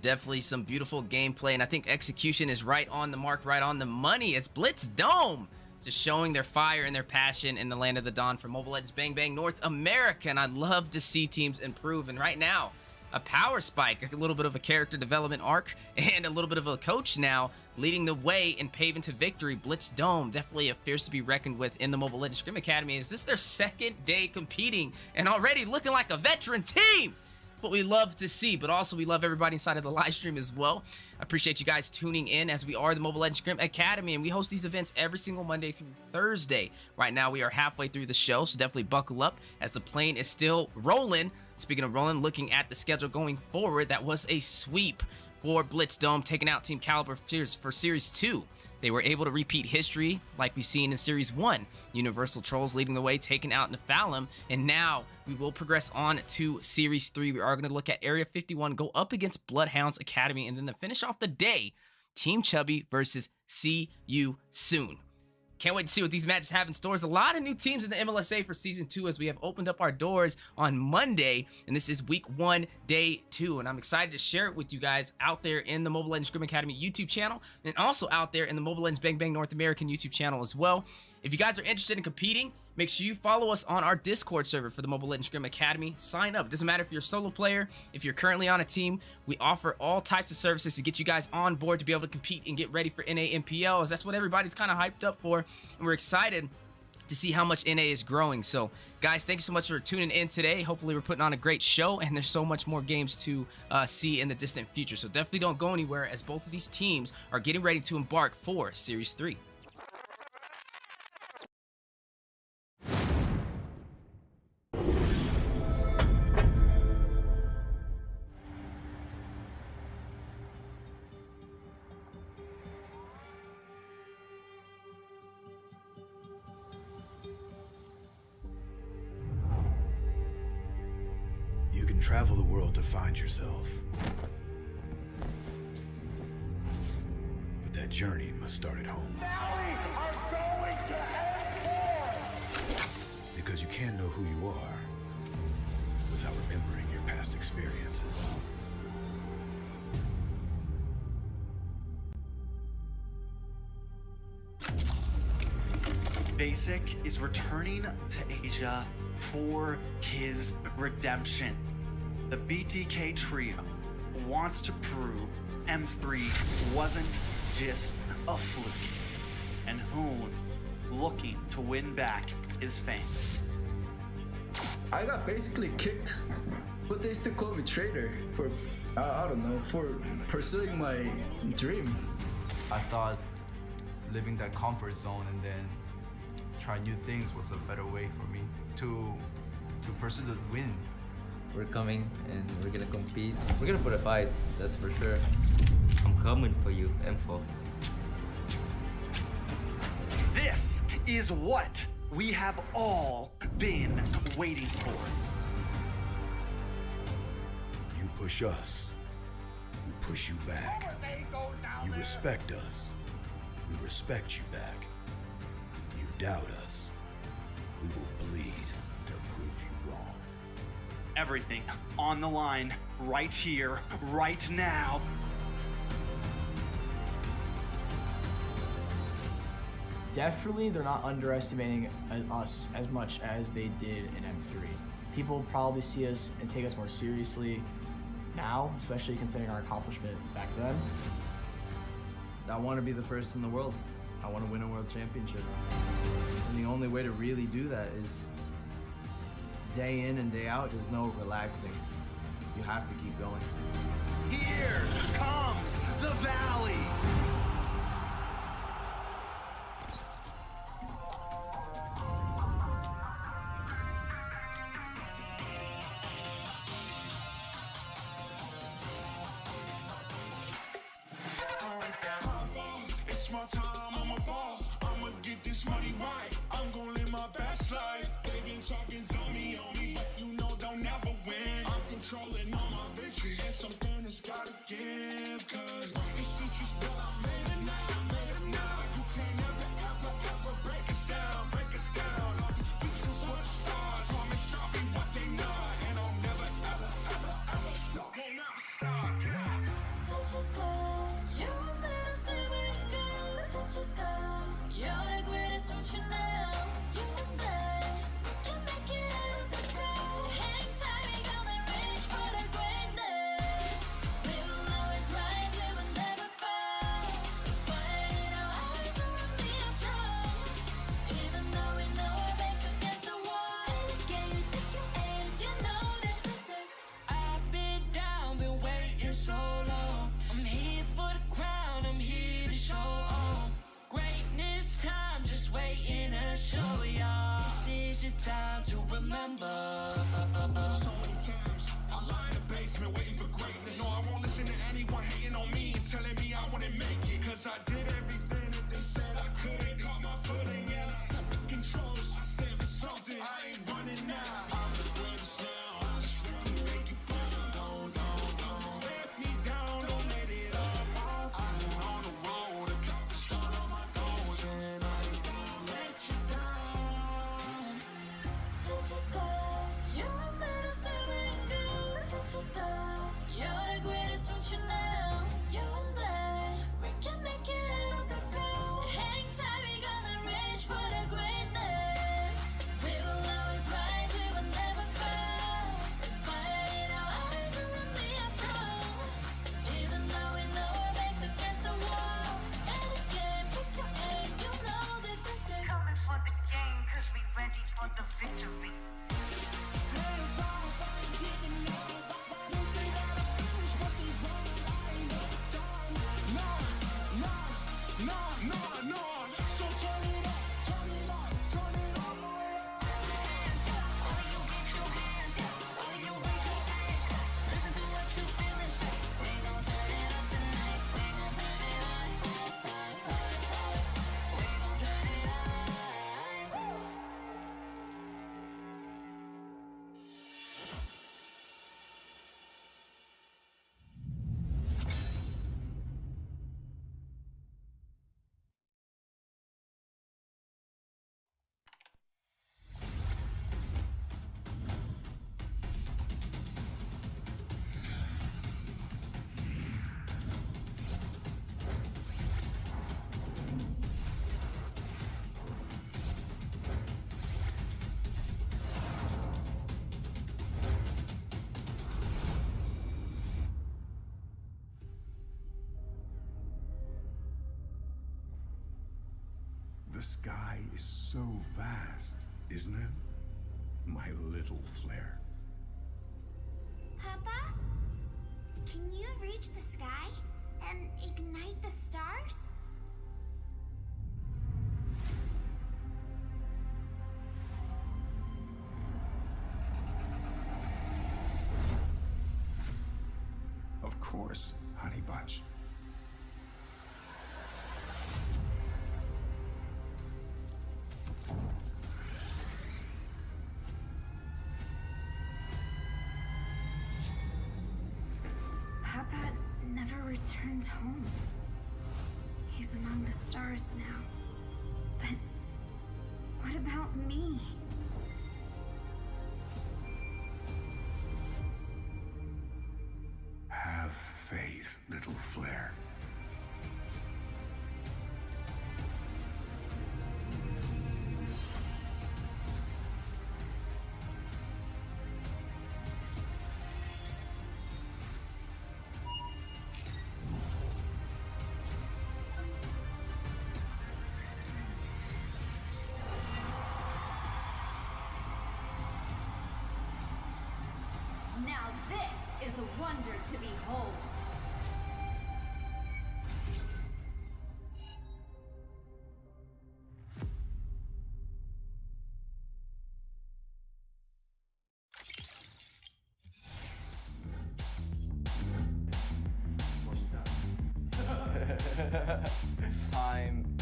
Definitely some beautiful gameplay, and I think execution is right on the mark, right on the money as Blitz Dome just showing their fire and their passion in the Land of the Dawn for Mobile Legends Bang Bang North America. And I'd love to see teams improve. And right now, a power spike, a little bit of a character development arc, and a little bit of a coach now leading the way and paving to victory. Blitz Dome, definitely a fierce to be reckoned with in the Mobile Legends Scrim Academy. Is this their second day competing and already looking like a veteran team? What we love to see, but also we love everybody inside of the live stream as well. I appreciate you guys tuning in as we are the Mobile Legends Scrim Academy, and we host these events every single Monday through Thursday. Right now we are halfway through the show, so definitely buckle up as the plane is still rolling. Speaking of rolling, looking at the schedule going forward, that was a sweep for Blitz Dome, taking out Team Caliber for Series 2. They were able to repeat history like we've seen in Series 1. Universal Trolls leading the way, taking out Nephalem. And now we will progress on to Series 3. We are going to look at Area 51, go up against Bloodhounds Academy, and then to finish off the day, Team Chubby versus See You Soon. Can't wait to see what these matches have in stores. A lot of new teams in the MLSA for Season 2 as we have opened up our doors on Monday. And this is Week 1, Day 2. And I'm excited to share it with you guys out there in the Mobile Legends Scrim Academy YouTube channel. And also out there in the Mobile Legends Bang Bang North American YouTube channel as well. If you guys are interested in competing, make sure you follow us on our Discord server for the Mobile Legends Scrim Academy. Sign up. Doesn't matter if you're a solo player, if you're currently on a team. We offer all types of services to get you guys on board to be able to compete and get ready for NA MPLs. That's what everybody's kind of hyped up for, and we're excited to see how much NA is growing. So, guys, thank you so much for tuning in today. Hopefully, we're putting on a great show, and there's so much more games to see in the distant future. So definitely don't go anywhere as both of these teams are getting ready to embark for Series 3. You can travel the world to find yourself. But that journey must start at home. Because you can't know who you are without remembering your past experiences. Basic is returning to Asia for his redemption. The BTK trio wants to prove M3 wasn't just a fluke, and Hoon looking to win back his fans. I got basically kicked, but they still call me traitor for, I don't know, for pursuing my dream. I thought living that comfort zone and then try new things was a better way for me to pursue the win. We're coming and we're gonna compete. We're gonna put a fight, that's for sure. I'm coming for you, M4. This is what we have all been waiting for. You push us, we push you back. You respect us, we respect you back. You doubt us, we will bleed to prove you wrong. Everything on the line, right here, right now. Definitely, they're not underestimating us as much as they did in M3. People probably see us and take us more seriously now, especially considering our accomplishment back then. I want to be the first in the world. I want to win a world championship. And the only way to really do that is day in and day out, there's no relaxing. You have to keep going. Here comes the Valley. It's my time, I'm a ball. I'ma get this money right. I'm gonna live my best life. They been talking, tell me on me, but you know they'll never win. I'm controlling all my victories, and something that's gotta give. Cause this shit just what I made it now, I made it now. You can't ever break us down, break us down. I'll be reaching for the stars, promise I'll be what they not, and I'll never ever stop. Won't never stop, yeah. Touch the sky, you're made of silver and gold. Touch the sky, you're the greatest, don't you know? You and I can make it out of the cold. Hang tight, we gonna reach for the greatness. We will always rise, we will never fall. Fight it out, eyes on me are strong. Even though we know our backs against the wall. And again, you take your hand, you know that this is. I've been down, been waiting so long. I'm here for the crown, I'm here to show off. Greatness time, just waiting to show y'all. This is your time to remember. So many times I lie in the basement waiting for greatness. No, I won't listen to anyone hating on me and telling me I wouldn't make it. Cause I did everything that they said I couldn't. Caught my footing and I got the controls. I stand for something, I ain't running now. I'm the greatest now, I just wanna make it proud. Don't let me down, don't let it all. I've been on the road, accomplished all of my goals, and I ain't gonna let you down. Touch the sky, you're made of silver and gold. Touch the sky, you're the greatest, don't you know? You and I, we can make it out of the cold. Hang tight, we gonna reach for the greatness. We will always rise, we will never fall. We fight it out, eyes on me are strong. Even though we know our backs against the wall. And again, pick your aim, you know that this is. Coming for the game, cause we ready for the victory. No. So turn it up, turn it up, turn it all the way up. All of you get your hands up, all of you raise your hands up. Listen to what you feel and say. We gon' turn it up tonight, we gon' turn it up. We gon' turn it up. The sky is so vast, isn't it? My little flare. Papa? Can you reach the sky and ignite the stars? Of course, honey bunch. Papa never returned home. He's among the stars now. But what about me? Have faith, little flare. Now this is a wonder to behold. Time.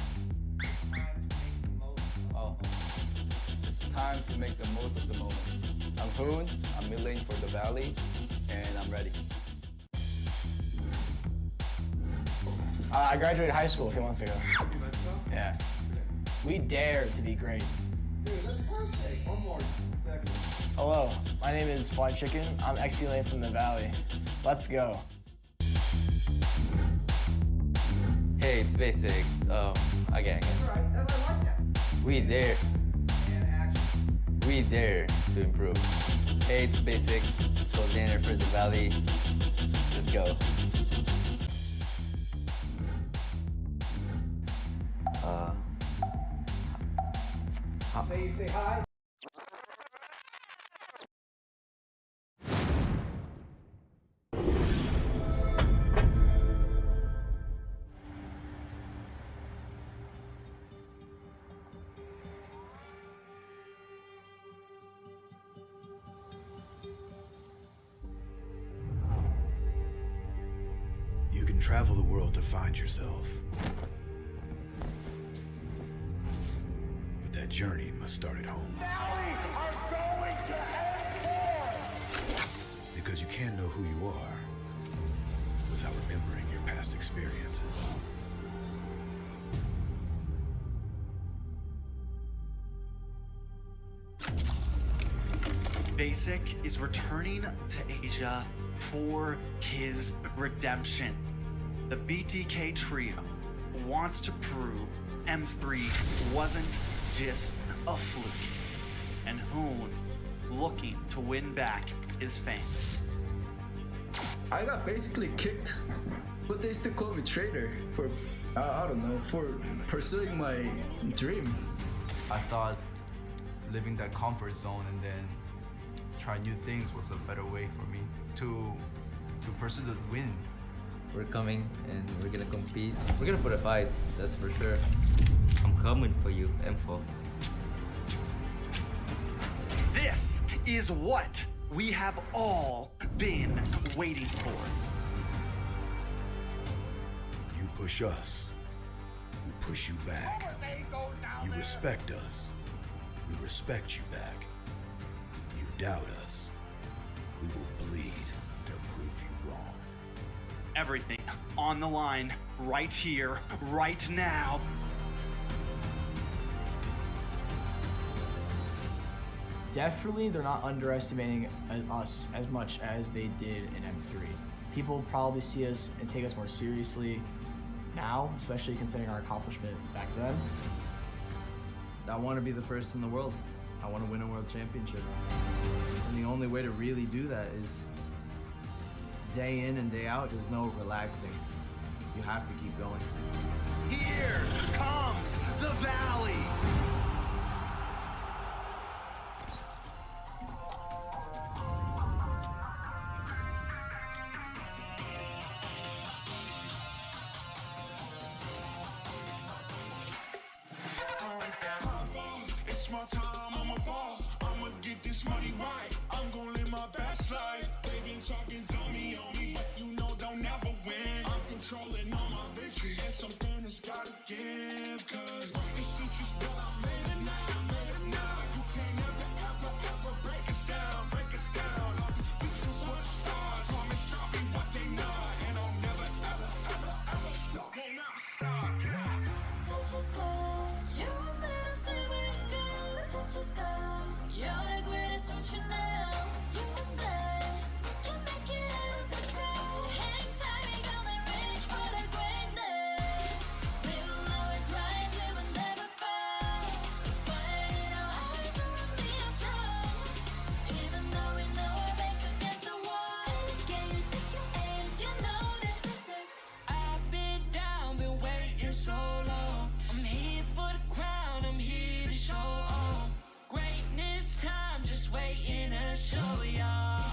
Oh, it's time to make the most of the moment. I'm Hoon, I'm mid lane for the Valley, and I'm ready. I graduated high school a few months ago. Yeah. We dare to be great. Dude, that's perfect. One more second. Hello, my name is Fly Chicken. I'm XP lane from the Valley. Let's go. Hey, it's basic. Again. Right, I like that. We dare. And action. We dare to improve. Hey, it's basic. Go dinner for the Valley. Let's go. You say hi. You can travel the world to find yourself. But that journey must start at home. Because you can't know who you are without remembering your past experiences. Basic is returning to Asia for his redemption. The BTK trio wants to prove M3 wasn't just a fluke, and Hoon looking to win back his fans. I got basically kicked, but they still call me traitor for, I don't know, for pursuing my dream. I thought living that comfort zone and then try new things was a better way for me to pursue the win. We're coming and we're gonna compete. We're gonna put a fight, that's for sure. I'm coming for you, M4. This is what we have all been waiting for. You push us, we push you back. You respect us, we respect you back. You doubt us, we will bleed to prove you wrong. Everything on the line right here, right now. Definitely, they're not underestimating us as much as they did in M3. People probably see us and take us more seriously now, especially considering our accomplishment back then. I want to be the first in the world. I want to win a world championship. And the only way to really do that is day in and day out. There's no relaxing. You have to keep going. Here comes the Valley. It's my time, I'm a ball. I'ma get this money right. I'm gonna live my best life. They been talking, tell me on me, but you know they'll never win. I'm controlling all my victories, and something that's gotta give. Cause this is just what I made it now, made it now. You can't ever, ever, ever break us down, break us down. I'll be speechless for the stars. Come and show me what they not, and I'll never, ever, ever, ever stop. Won't never stop, yeah. Touch the sky, you're made of silver and gold. Touch the sky, you're the greatest, don't you know? You and I can make it out of the cold. Hang tight, we gonna reach for the greatness. We will always rise, we will never fall. Fighting our hearts to remain strong. Even though we know our backs against the wall. Can you take your hand? You know that this is. I've been down, been waiting so long. I'm here for the crown, I'm here to show off. Greatness time, just waiting to show y'all.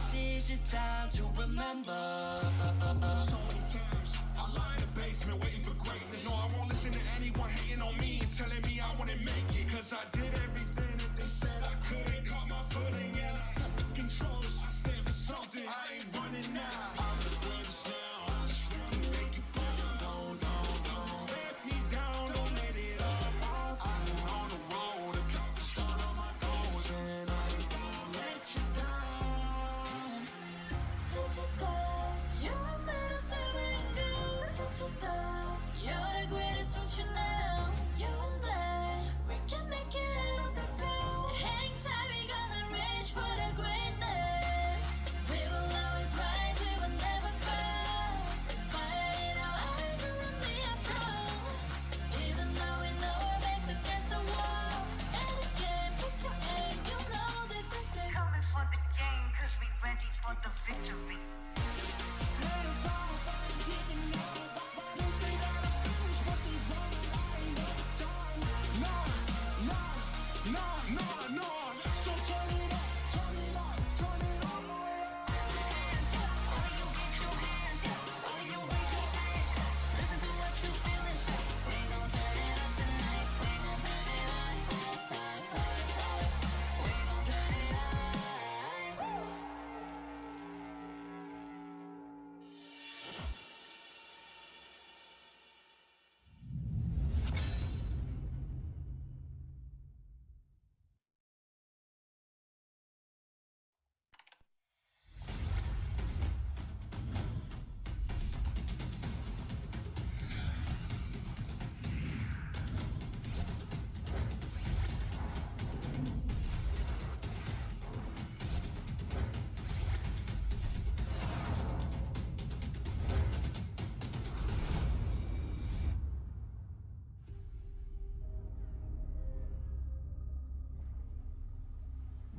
Cause I did everything that they said I couldn't. Caught my footing and I got the controls. I stand for something, I ain't running now. I'm the greatest now. I just wanna make it down. Don't let me down, don't let it all. I've been on the road, I count the start on my toes, and I ain't gonna let you down. Don't you stop. You're made of something good. Don't you stop. You're the greatest, don't you know? You and I, we can make it up the go. Hang tight, we gonna reach for the greatness. We will always rise, we will never fall. Fire in our eyes, you and me are strong. Even though we know our backs against the wall. And again, pick your aim, you know that this is Coming for the game, cause we ready for the victory.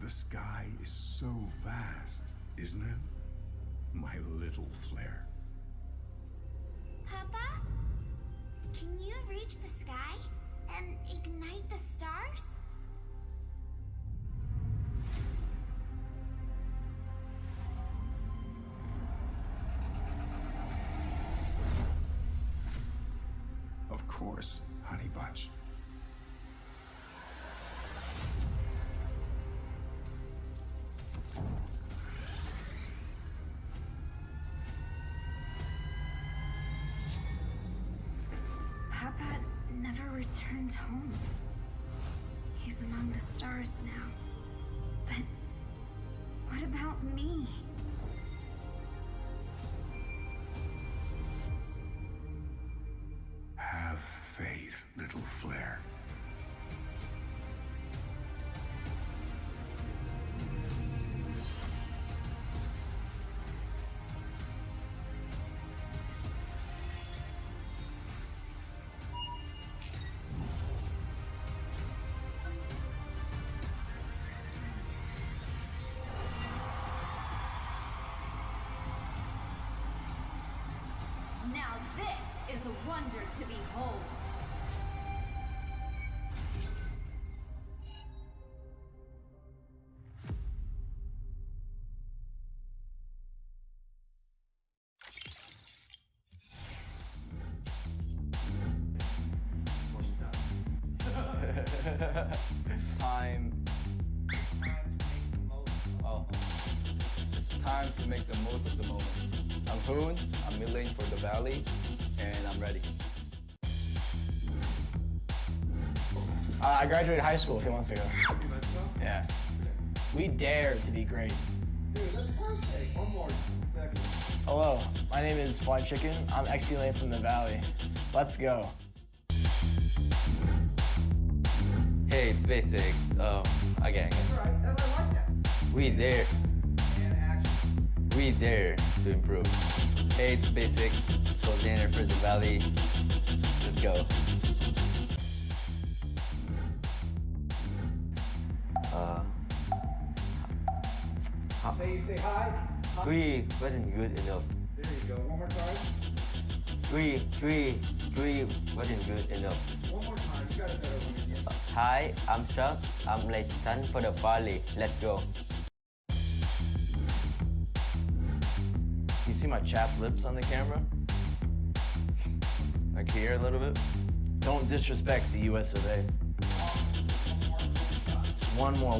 The sky is so vast, isn't it? My little flare. Papa? Can you reach the sky and ignite the stars? Of course, Honey Bunch. Papa never returned home. He's among the stars now. But what about me? Have faith, little flare. Now this is a wonder to behold. Time. Oh. It's time to make the most of the moment. I'm Hoon, I'm mid-lane for the Valley, and I'm ready. I graduated high school a few months ago. Yeah. We dare to be great. Dude, that's perfect. One more second. Hello, my name is Fly Chicken. I'm XP lane from the Valley. Let's go. Hey, it's basic. Again. That's right. That's, I like that. We dare. And action. We dare to improve. Hey, it's basic. Coordinator for the Valley. Let's go. You say hi. Hi. 3 wasn't good enough. There you go. One more time. 3 wasn't good enough. One more time. You got a better one again. Hi, I'm Chuck. I'm late son for the Valley. Let's go. You see my chapped lips on the camera? Like here a little bit? Don't disrespect the US of A. One more.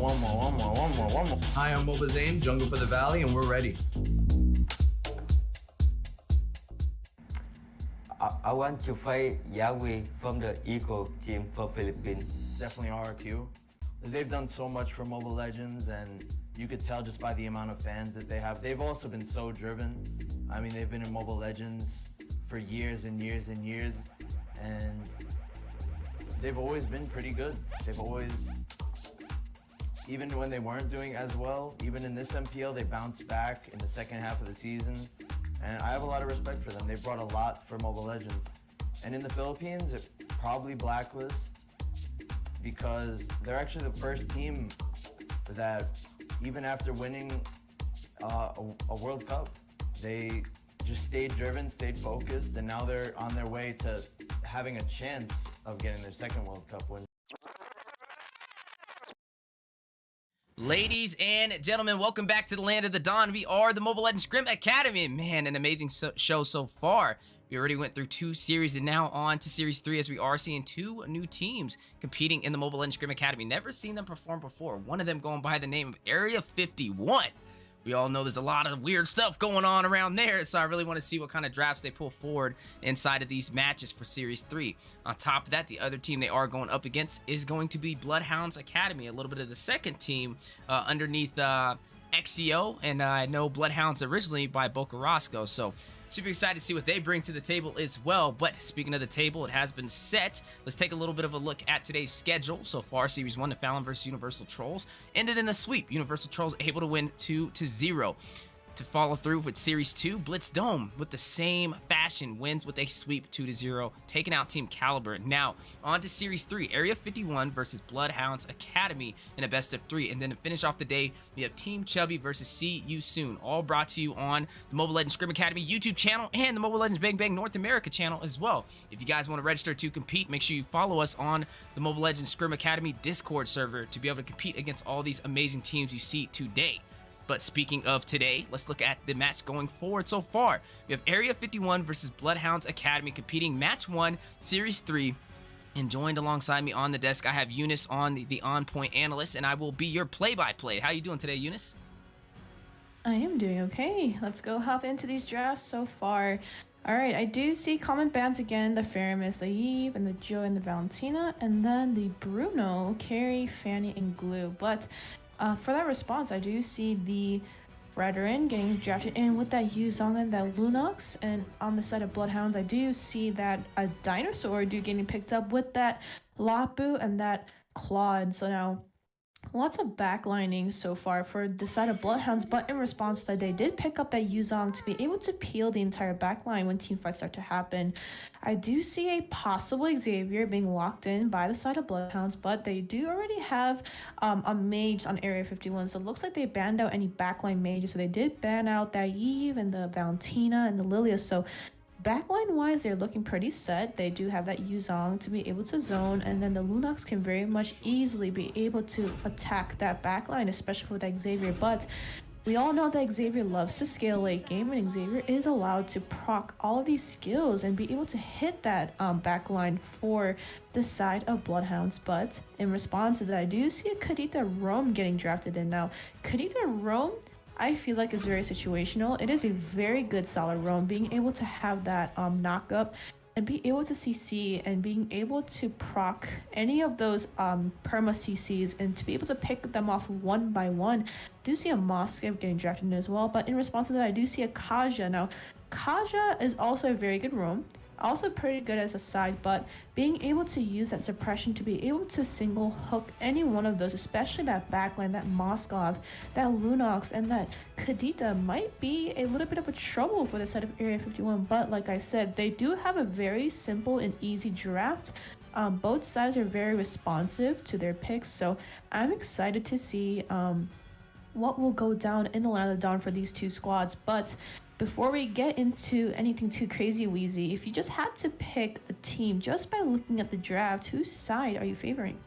Hi, I'm Moba Zane, Jungle for the Valley, and we're ready. I want to fight Yahweh from the Eagle team from Philippines. Definitely RRQ. They've done so much for Mobile Legends, and you could tell just by the amount of fans that they have. They've also been so driven. I mean, they've been in Mobile Legends for years and years and years, and they've always been pretty good. They've always, even when they weren't doing as well, even in this MPL, they bounced back in the second half of the season. And I have a lot of respect for them. They've brought a lot for Mobile Legends. And in the Philippines, it probably Blacklist, because they're actually the first team that, even after winning a World Cup, they just stayed driven, stayed focused, and now they're on their way to having a chance of getting their second World Cup win. Ladies and gentlemen, welcome back to the Land of the Dawn. We are the Mobile Legends Scrim Academy. Man, an amazing show so far. We already went through 2 series and now on to Series 3 as we are seeing 2 new teams competing in the Mobile Legends Scrim Academy. Never seen them perform before. One of them going by the name of Area 51. We all know there's a lot of weird stuff going on around there, so I really want to see what kind of drafts they pull forward inside of these matches for Series 3. On top of that, the other team they are going up against is going to be Bloodhounds Academy, a little bit of the second team underneath XCO, and I know Bloodhounds originally by Boca Roscoe, so super excited to see what they bring to the table as well. But speaking of the table, it has been set. Let's take a little bit of a look at today's schedule. So far, Series 1, the Fallon versus Universal Trolls ended in a sweep. Universal Trolls able to win 2-0. To follow through with Series 2, Blitz Dome with the same fashion wins with a sweep 2-0, taking out Team Caliber. Now, on to Series 3, Area 51 versus Bloodhounds Academy in a best of 3. And then to finish off the day, we have Team Chubby versus See You Soon, all brought to you on the Mobile Legends Scrim Academy YouTube channel and the Mobile Legends Bang Bang North America channel as well. If you guys want to register to compete, make sure you follow us on the Mobile Legends Scrim Academy Discord server to be able to compete against all these amazing teams you see today. But speaking of today, let's look at the match going forward so far. We have Area 51 versus Bloodhounds Academy competing match 1, Series 3. And joined alongside me on the desk, I have Eunice on the On Point Analyst, and I will be your play-by-play. How you doing today, Eunice? I am doing okay. Let's go hop into these drafts so far. All right, I do see common bands again. The Faramis, the Eve, and the Joe and the Valentina, and then the Bruno, Carrie, Fanny, and Glue. But for that response, I do see the Veteran getting drafted in with that Yuzong and that Lunox, and on the side of Bloodhounds, I do see that a Dinosaur getting picked up with that Lapu and that Claude. So now, lots of backlining so far for the side of Bloodhounds, but in response to that, they did pick up that Yuzong to be able to peel the entire backline when team fights start to happen. I do see a possible Xavier being locked in by the side of Bloodhounds, but they do already have a mage on Area 51, so it looks like they banned out any backline mages. So they did ban out that Eve and the Valentina and the Lilia, so backline wise, they're looking pretty set. They do have that Yuzong to be able to zone, and then the Lunox can very much easily be able to attack that backline, especially with that Xavier. But we all know that Xavier loves to scale late game, and Xavier is allowed to proc all of these skills and be able to hit that backline for the side of Bloodhounds. But in response to that, I do see a Kadita Rome getting drafted in. Now, Kadita Rome, I feel like is very situational. It is a very good solid roam, being able to have that knock up and be able to CC and being able to proc any of those perma CCs and to be able to pick them off one by one. I do see a Moskov getting drafted in as well, but in response to that, I do see a Kaja. Now, Kaja is also a very good roam, also pretty good as a side, but being able to use that suppression to be able to single hook any one of those, especially that backline, that Moskov, that Lunox, and that Kadita might be a little bit of a trouble for the side of Area 51. But like I said, they do have a very simple and easy draft. Both sides are very responsive to their picks, so I'm excited to see what will go down in the Land of the Dawn for these two squads. But before we get into anything too crazy wheezy, if you just had to pick a team just by looking at the draft, whose side are you favoring?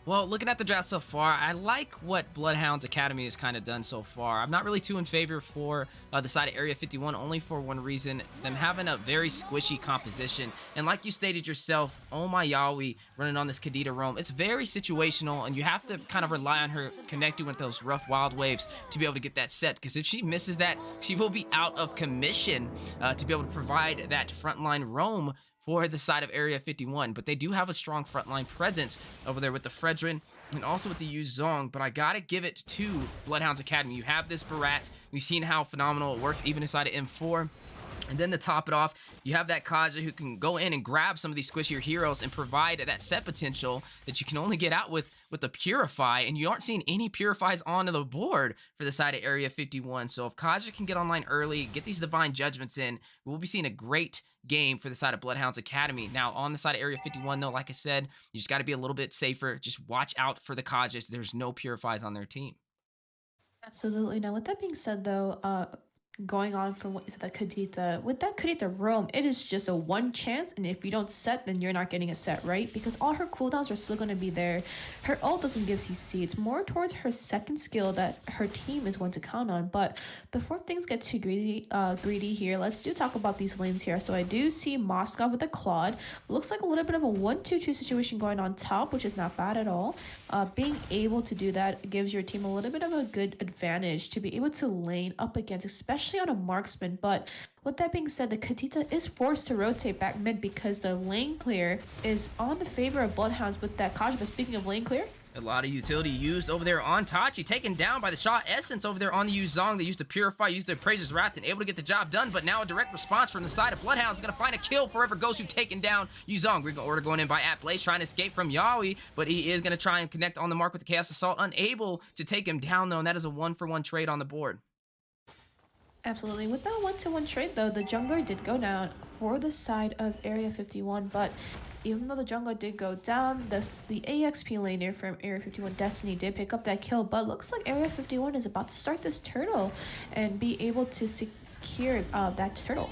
Well, looking at the draft so far, I like what Bloodhounds Academy has kind of done so far. I'm not really too in favor for the side of Area 51, only for one reason, them having a very squishy composition. And like you stated yourself, oh my Yahweh running on this Kadita roam, it's very situational, and you have to kind of rely on her connecting with those rough wild waves to be able to get that set, because if she misses that, she will be out of commission to be able to provide that frontline roam for the side of Area 51, but they do have a strong frontline presence over there with the Fredrin and also with the Yu Zong, but I gotta give it to Bloodhounds Academy. You have this Barat, we've seen how phenomenal it works even inside of M4, and then to top it off, you have that Kaja who can go in and grab some of these squishier heroes and provide that set potential that you can only get out with the Purify, and you aren't seeing any Purifies onto the board for the side of Area 51. So if Kaja can get online early, get these Divine Judgments in, we'll be seeing a great game for the side of Bloodhounds Academy. Now, on the side of Area 51, though, like I said, you just got to be a little bit safer. Just watch out for the Kajas. There's no Purifies on their team. Absolutely. Now, with that being said, though, going on from what you said, that Kadita, with that Kadita roam, it is just a one chance, and if you don't set, then you're not getting a set, right? Because all her cooldowns are still going to be there. Her ult doesn't give CC. It's more towards her second skill that her team is going to count on. But before things get too greedy here, let's talk about these lanes here. So I do see Moscow with a Claude. Looks like a little bit of a 1-2-2 situation going on top, which is not bad at all. Being able to do that gives your team a little bit of a good advantage to be able to lane up against, especially on a marksman. But with that being said, the Kadita is forced to rotate back mid because the lane clear is on the favor of Bloodhounds with that Kaja. But speaking of lane clear, a lot of utility used over there on Tachi, taken down by the Shaw Essence over there on the Yu Zong. They used to Purify, used the Appraiser's Wrath, and able to get the job done, but now a direct response from the side of Bloodhounds. Going to find a kill. Forever Ghost who taken down Yu Zong. Green order going in by Blaze, trying to escape from Yaoi, but he is going to try and connect on the mark with the Chaos Assault. Unable to take him down, though, and that is a 1-for-1 trade on the board. Absolutely. With that 1-to-1 trade, though, the jungler did go down for the side of Area 51, but even though the jungler did go down, the AXP laner from Area 51, Destiny, did pick up that kill, but looks like Area 51 is about to start this turtle and be able to secure that turtle.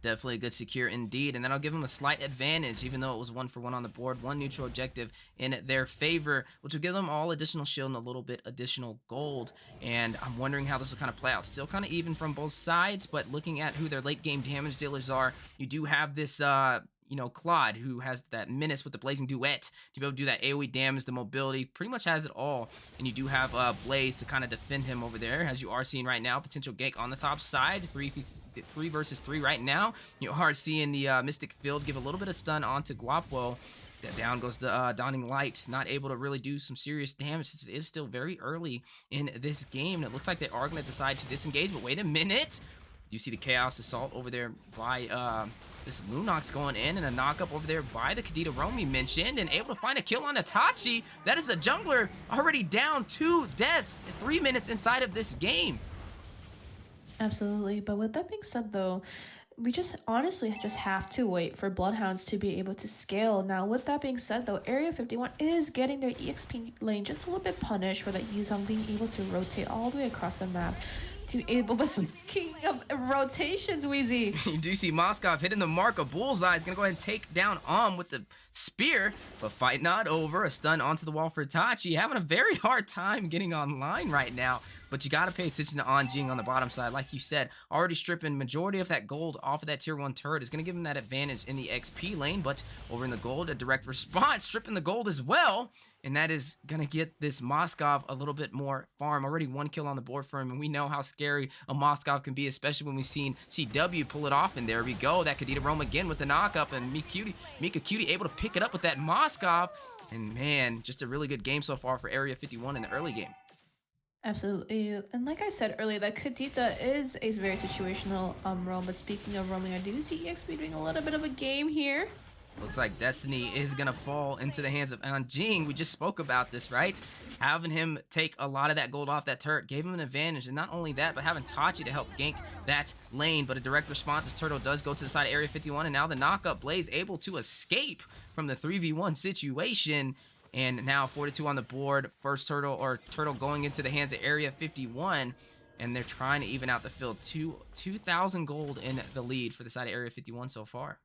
Definitely a good secure indeed, and that'll give them a slight advantage, even though it was 1-for-1 on the board, one neutral objective in their favor, which will give them all additional shield and a little bit additional gold. And I'm wondering how this will kind of play out. Still kind of even from both sides, but looking at who their late game damage dealers are, you do have this Claude, who has that menace with the Blazing Duet to be able to do that AoE damage, the mobility, pretty much has it all. And you do have Blaze to kind of defend him over there, as you are seeing right now. Potential gank on the top side, 3 versus 3 right now. You are seeing the Mystic Field give a little bit of stun onto Guapo. Down goes the Dawning Light, not able to really do some serious damage. It is still very early in this game. It looks like they are going to decide to disengage, but wait a minute. You see the Chaos Assault over there by this Lunox going in, and a knock-up over there by the Kadita Romy mentioned, and able to find a kill on Itachi. That is a jungler already down 2 deaths in 3 minutes inside of this game. Absolutely. But with that being said, though, we just honestly just have to wait for Bloodhounds to be able to scale. Now, with that being said, though, Area 51 is getting their EXP lane just a little bit punished for that Yu Zong being able to rotate all the way across the map. But speaking of rotations, Wheezy. You do see Moskov hitting the mark of Bullseye. He's going to go ahead and take down with the spear, but fight not over. A stun onto the wall for Itachi. Having a very hard time getting online right now, but you got to pay attention to Anjing on the bottom side. Like you said, already stripping majority of that gold off of that tier 1 turret is going to give him that advantage in the XP lane, but over in the gold, a direct response, stripping the gold as well. And that is going to get this Moskov a little bit more farm. Already 1 kill on the board for him. And we know how scary a Moskov can be, especially when we've seen CW pull it off. And there we go. That Kadita roam again with the knockup. And Mika Cutie able to pick it up with that Moskov. And man, just a really good game so far for Area 51 in the early game. Absolutely. And like I said earlier, that Kadita is a very situational roam. But speaking of roaming, I do see EXP doing a little bit of a game here. Looks like Destiny is going to fall into the hands of Anjing. We just spoke about this, right? Having him take a lot of that gold off that turret gave him an advantage. And not only that, but having Tachi to help gank that lane. But a direct response as Turtle does go to the side of Area 51. And now the knockup Blaze able to escape from the 3v1 situation. And now 42 on the board. First Turtle going into the hands of Area 51. And they're trying to even out the field. 2,000 gold in the lead for the side of Area 51 so far.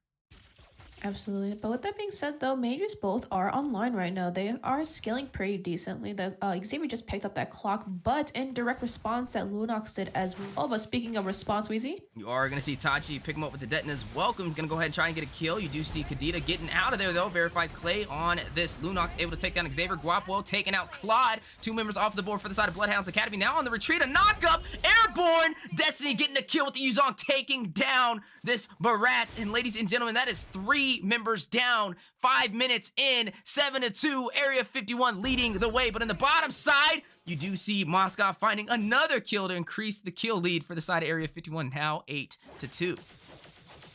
Absolutely. But with that being said, though, majors both are online right now. They are scaling pretty decently. The Xavier just picked up that clock, but in direct response, that Lunox did as well. But speaking of response, Weezy. You are going to see Tachi pick him up with the Detonus. Welcome. Going to go ahead and try and get a kill. You do see Kadita getting out of there, though. Verified Clay on this Lunox, able to take down Xavier. Guapo taking out Claude. 2 members off the board for the side of Bloodhounds Academy. Now on the retreat, a knock-up. Airborne. Destiny getting a kill with the Yuzong, taking down this Barat. And ladies and gentlemen, that is 3 members down. 5 minutes in. 7-2. Area 51 leading the way. But in the bottom side, you do see Moscow finding another kill to increase the kill lead for the side of Area 51, now 8-2.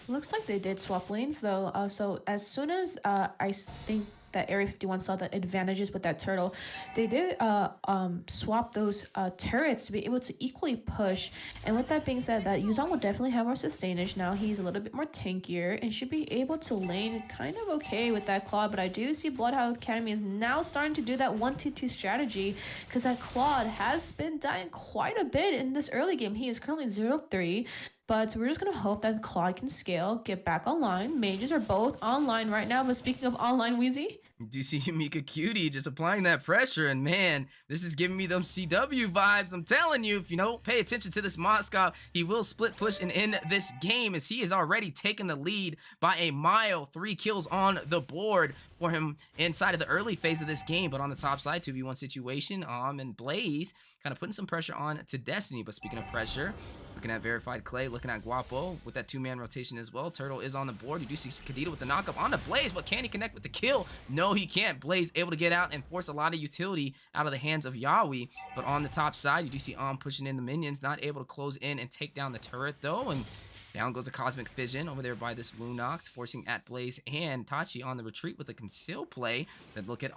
Looks like they did swap lanes though. So as soon as I think that Area 51 saw the advantages with that turtle, they did swap those turrets to be able to equally push. And with that being said, that Yuzong will definitely have more sustainage now. He's a little bit more tankier and should be able to lane kind of okay with that Claude. But I do see Bloodhound Academy is now starting to do that 1-2-2 strategy, because that Claude has been dying quite a bit in this early game. He is currently 0-3. But we're just going to hope that Claude can scale, get back online. Mages are both online right now. But speaking of online, Wheezy. Do you see Mika Cutie just applying that pressure? And man, this is giving me those CW vibes. I'm telling you, if you don't pay attention to this Moscow, he will split push and end this game, as he has already taken the lead by a mile. 3 kills on the board for him inside of the early phase of this game. But on the top side, 2v1 situation, and Blaze kind of putting some pressure on to Destiny. But speaking of pressure, looking at Verified Clay, looking at Guapo with that 2-man rotation as well. Turtle is on the board. You do see Kadita with the knockup on the Blaze, but can he connect with the kill? No, he can't. Blaze able to get out and force a lot of utility out of the hands of Yawi. But on the top side, you do see pushing in the minions, not able to close in and take down the turret though. And down goes a Cosmic Fission over there by this Lunox, forcing at Blaze and Tachi on the retreat with a conceal play. Then look at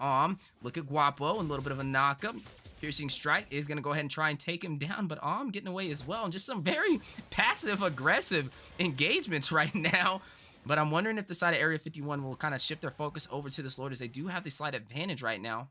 look at Guapo, and a little bit of a knockup. Piercing Strike is going to go ahead and try and take him down, but getting away as well. And just some very passive-aggressive engagements right now. But I'm wondering if the side of Area 51 will kind of shift their focus over to this Lord, as they do have the slight advantage right now.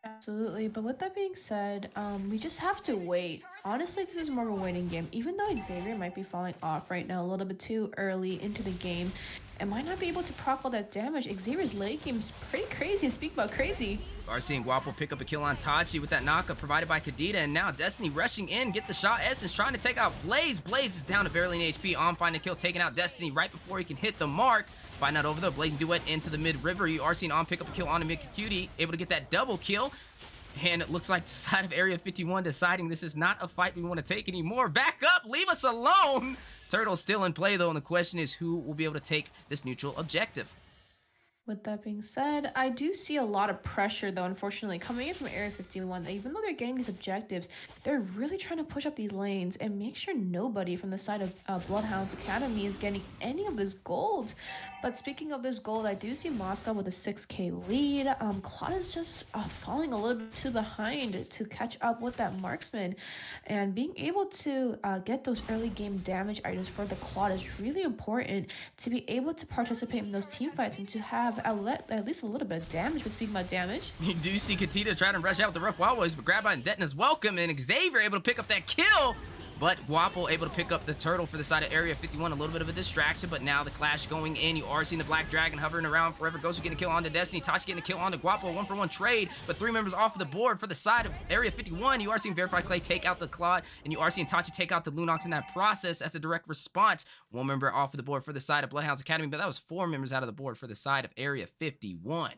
Absolutely. But with that being said, we just have to wait. Honestly, this is more of a waiting game. Even though Xavier might be falling off right now a little bit too early into the game and might not be able to proc all that damage, Xavier's late game is pretty crazy. Speak about crazy. Are seeing Guapo pick up a kill on Tachi with that knockup provided by Kadita, and now Destiny rushing in, get the shot. Essence trying to take out Blaze. Blaze is down to barely an HP. Finding a kill, taking out Destiny right before he can hit the mark. Find out over the Blazing Duet into the mid-river. You are seeing pick up a kill on the Mika Cutie, able to get that double kill. And it looks like the side of Area 51 deciding this is not a fight we want to take anymore. Back up, leave us alone. Turtle's still in play though, and the question is who will be able to take this neutral objective. With that being said, I do see a lot of pressure, though, unfortunately, coming in from Area 51. Even though they're getting these objectives, they're really trying to push up these lanes and make sure nobody from the side of Bloodhounds Academy is getting any of this gold. But speaking of this gold, I do see Moscow with a 6k lead. Claude is just falling a little bit too behind to catch up with that marksman. And being able to get those early game damage items for the Claude is really important to be able to participate in those team fights and to have at least a little bit of damage. But speaking about damage, you do see Katita trying to rush out with the rough wild boys, but grabbed by Detonus welcome, and Xavier able to pick up that kill. But Guapo able to pick up the turtle for the side of Area 51. A little bit of a distraction, but now the clash going in. You are seeing the Black Dragon hovering around forever. Ghost getting a kill onto Destiny. Tachi getting a kill onto Guapo. 1-for-1 trade, but 3 members off of the board for the side of Area 51. You are seeing Verified Clay take out the Claude, and you are seeing Tachi take out the Lunox in that process as a direct response. 1 member off of the board for the side of Bloodhounds Academy, but that was 4 members out of the board for the side of Area 51.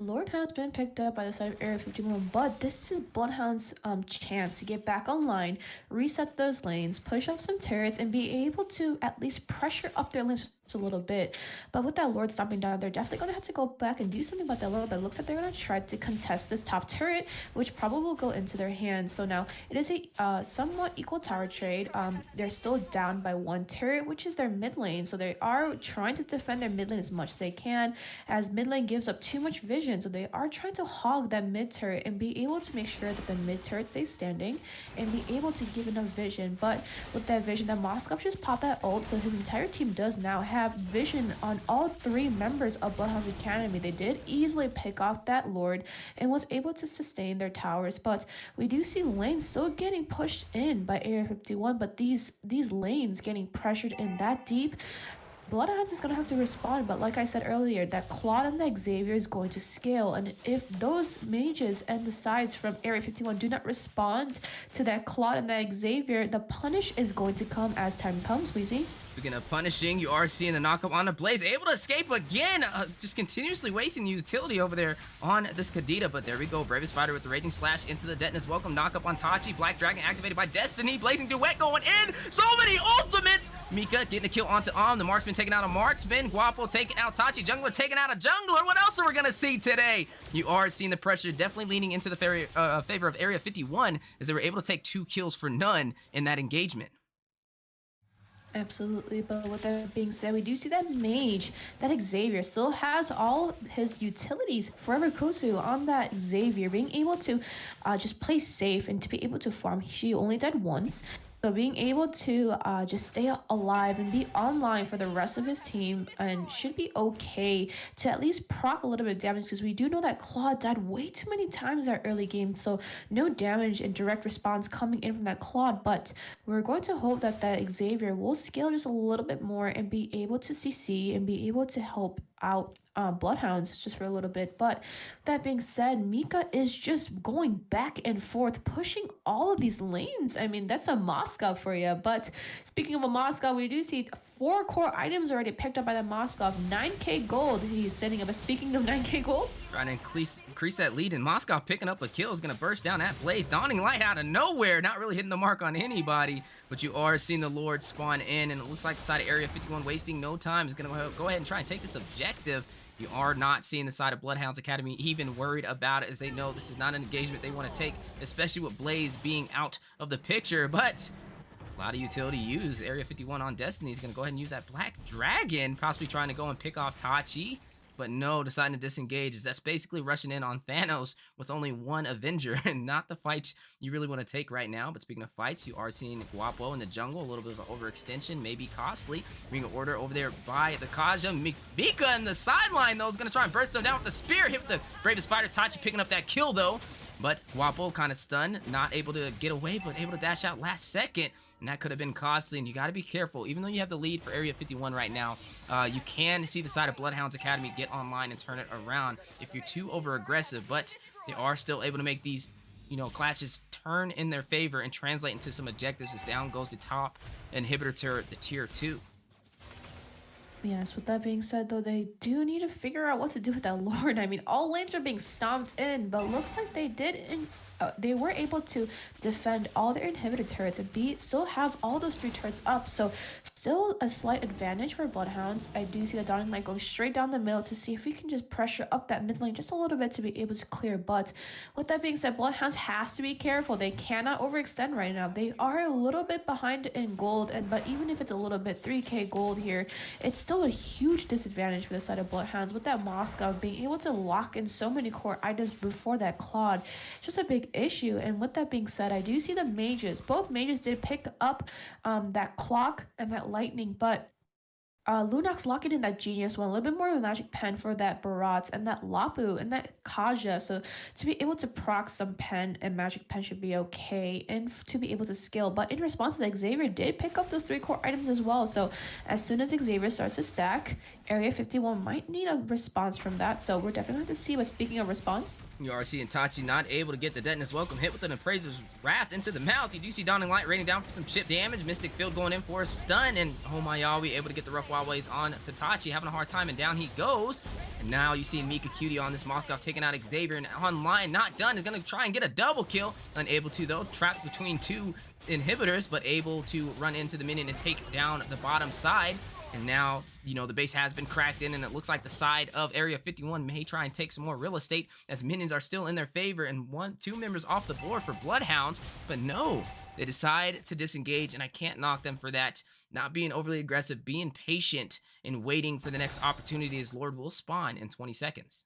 Lord has been picked up by the side of Area 51, but this is Bloodhound's chance to get back online, reset those lanes, push up some turrets, and be able to at least pressure up their lanes a little bit. But with that Lord stomping down, they're definitely going to have to go back and do something about that Lord. But it looks like they're going to try to contest this top turret, which probably will go into their hands. So now it is a somewhat equal tower trade. They're still down by 1 turret, which is their mid lane. So they are trying to defend their mid lane as much as they can, as mid lane gives up too much vision. So they are trying to hog that mid turret and be able to make sure that the mid turret stays standing and be able to give enough vision. But with that vision, that Moscow just popped that ult, so his entire team does now have vision on all 3 members of Bloodhounds Academy. They did easily pick off that Lord and was able to sustain their towers. But we do see lanes still getting pushed in by Area 51, but these lanes getting pressured in that deep, Bloodhounds is going to have to respond, but like I said earlier, that Claude and the Xavier is going to scale, and if those mages and the sides from Area 51 do not respond to that Claude and the Xavier, the punish is going to come as time comes, Weezy. Speaking of punishing, you are seeing the knockup on the Blaze, able to escape again, just continuously wasting utility over there on this Kadita, but there we go, Bravest Fighter with the Raging Slash into the Detonus Welcome, knockup on Tachi, Black Dragon activated by Destiny, Blazing Duet going in, so many ultimates! Mika getting a kill onto the Marksman taking out a Marksman, Guapo taking out Tachi, Jungler taking out a Jungler, what else are we gonna see today? You are seeing the pressure definitely leaning into the favor of Area 51, as they were able to take 2 kills for none in that engagement. Absolutely, but with that being said, we do see that mage, that Xavier, still has all his utilities. Forever Kosu on that Xavier, being able to just play safe and to be able to farm. She only died once. So being able to just stay alive and be online for the rest of his team and should be okay to at least proc a little bit of damage, because we do know that Claude died way too many times that early game. So no damage and direct response coming in from that Claude, but we're going to hope that that Xavier will scale just a little bit more and be able to CC and be able to help out Bloodhounds just for a little bit. But that being said, Mika is just going back and forth, pushing all of these lanes. I mean, that's a Moskov for you. But speaking of a Moskov, we do see 4 core items already picked up by the Moskov. 9k gold he's sending up. But speaking of 9k gold, trying to increase that lead, and Moskov picking up a kill is going to burst down that Blaze. Dawning Light out of nowhere, not really hitting the mark on anybody, but you are seeing the Lord spawn in, and it looks like the side of Area 51 wasting no time is going to go ahead and try and take this objective. You are not seeing the side of Bloodhounds Academy even worried about it, as they know this is not an engagement they want to take, especially with Blaze being out of the picture. But a lot of utility used. Area 51 on Destiny is going to go ahead and use that Black Dragon, possibly trying to go and pick off Tachi. But no, deciding to disengage, as that's basically rushing in on Thanos with only 1 Avenger, and not the fight you really want to take right now. But speaking of fights, you are seeing Guapo in the jungle, a little bit of an overextension, maybe costly. Being an order over there by the Kaja. Mika in the sideline, though, is going to try and burst him down with the spear. Hit the Bravest Fighter. Tachi picking up that kill, though. But Guapo kind of stunned, not able to get away, but able to dash out last second, and that could have been costly. And you got to be careful, even though you have the lead for Area 51 right now, you can see the side of Bloodhounds Academy get online and turn it around if you're too over aggressive. But they are still able to make these, clashes turn in their favor and translate into some objectives, as down goes the top inhibitor turret, the tier 2. Yes, with that being said, though, they do need to figure out what to do with that Lord. I mean, all lanes are being stomped in, but looks like they they were able to defend all their inhibitor turrets and still have all those 3 turrets up. So still a slight advantage for Bloodhounds. I do see the Dawning Light going straight down the middle to see if we can just pressure up that mid lane just a little bit to be able to clear. But with that being said, Bloodhounds has to be careful. They cannot overextend right now. They are a little bit behind in gold, but even if it's a little bit, 3k gold here, it's still a huge disadvantage for the side of Bloodhounds. With that Moskov being able to lock in so many core items before that Claude, just a big issue. And with that being said, I do see the mages. Both mages did pick up that clock and that lightning, but Lunox locking in that Genius one, a little bit more of a magic pen for that Barats and that Lapu and that Kaja. So to be able to proc some pen and magic pen should be okay, and to be able to scale. But in response to that, Xavier did pick up those 3 core items as well. So as soon as Xavier starts to stack, Area 51 might need a response from that. So we're definitely going to see. But speaking of response, you are seeing Tachi not able to get the Detonus Welcome, hit with an Appraiser's Wrath into the mouth. You do see Dawning Light raining down for some chip damage. Mystic Field going in for a stun, and oh my Yawi able to get the rough Huawei's on to Tachi, having a hard time, and down he goes. And now you see Mika Cutie on this Moskov taking out Xavier, and online, not done, is going to try and get a double kill. Unable to, though, trapped between 2 inhibitors, but able to run into the minion and take down the bottom side. And now, the base has been cracked in, and it looks like the side of Area 51 may try and take some more real estate, as minions are still in their favor, and 2 members off the board for Bloodhounds. But no, they decide to disengage, and I can't knock them for that. Not being overly aggressive, being patient, and waiting for the next opportunity, as Lord will spawn in 20 seconds.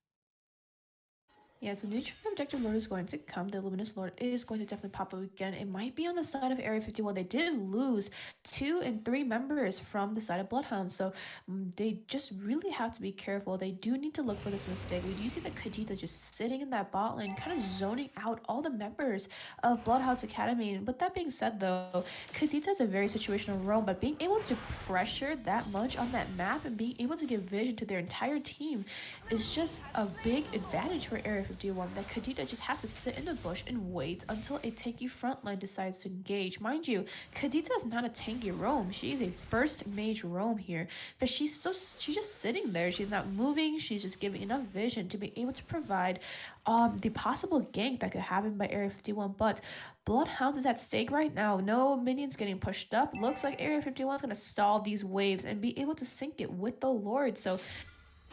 Yeah, so neutral objective lord is going to come. The luminous lord is going to definitely pop up again. It might be on the side of Area 51. They did lose 2 and 3 members from the side of Bloodhounds, so they just really have to be careful. They do need to look for this mistake. We do see the Kadita just sitting in that bot lane, kind of zoning out all the members of Bloodhounds Academy. And with that being said, though, Kadita is a very situational roam, but being able to pressure that much on that map and being able to give vision to their entire team is just a big advantage for Area 51. That Kadita just has to sit in a bush and wait until a tanky frontline decides to engage. Mind you, Kadita is not a tanky roam. She is a burst mage roam here, but she's just sitting there. She's not moving. She's just giving enough vision to be able to provide the possible gank that could happen by Area 51. But Bloodhounds is at stake right now. No minions getting pushed up. Looks like Area 51 is going to stall these waves and be able to sync it with the Lord. So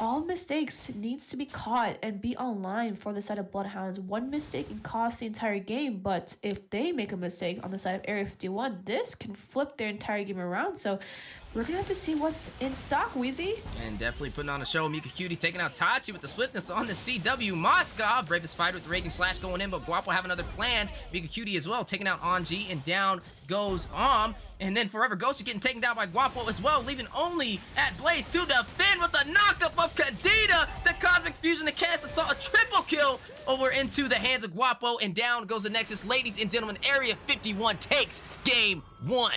all mistakes needs to be caught and be online for the side of Bloodhounds. One mistake can cost the entire game, but if they make a mistake on the side of Area 51, this can flip their entire game around. So we're gonna have to see what's in stock, Wheezy. And definitely putting on a show. Mika Cutie taking out Tachi with the swiftness on the CW. Moskov, bravest fighter with the Raging Slash going in, but Guapo having other plans. Mika Cutie as well, taking out Anji, and down goes and then Forever Ghost is getting taken down by Guapo as well, leaving only at Blaze to defend with the knockup of Kadita. The Cosmic Fusion, the cast saw a triple kill over into the hands of Guapo, and down goes the Nexus. Ladies and gentlemen, Area 51 takes game 1.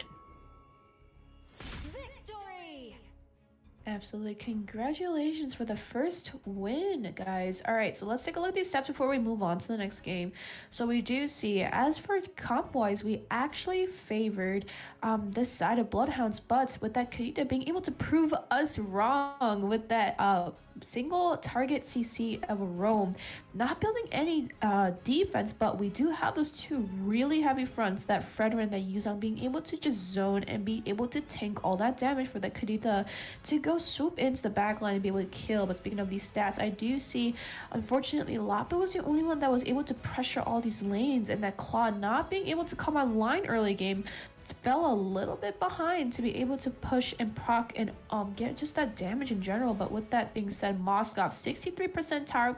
Absolutely. Congratulations for the first win, guys. All right, so let's take a look at these stats before we move on to the next game. So we do see, as for comp-wise, we actually favored this side of Bloodhounds, but with that Kadita being able to prove us wrong with that single target CC of a roam, not building any defense, but we do have those two really heavy fronts, that Fredrin and that Yuzong, being able to just zone and be able to tank all that damage for that Kadita to go swoop into the backline and be able to kill. But speaking of these stats, I do see, unfortunately, Lapo was the only one that was able to pressure all these lanes, and that Claw not being able to come online early game fell a little bit behind to be able to push and proc and get just that damage in general. But with that being said, Moskov 63% tower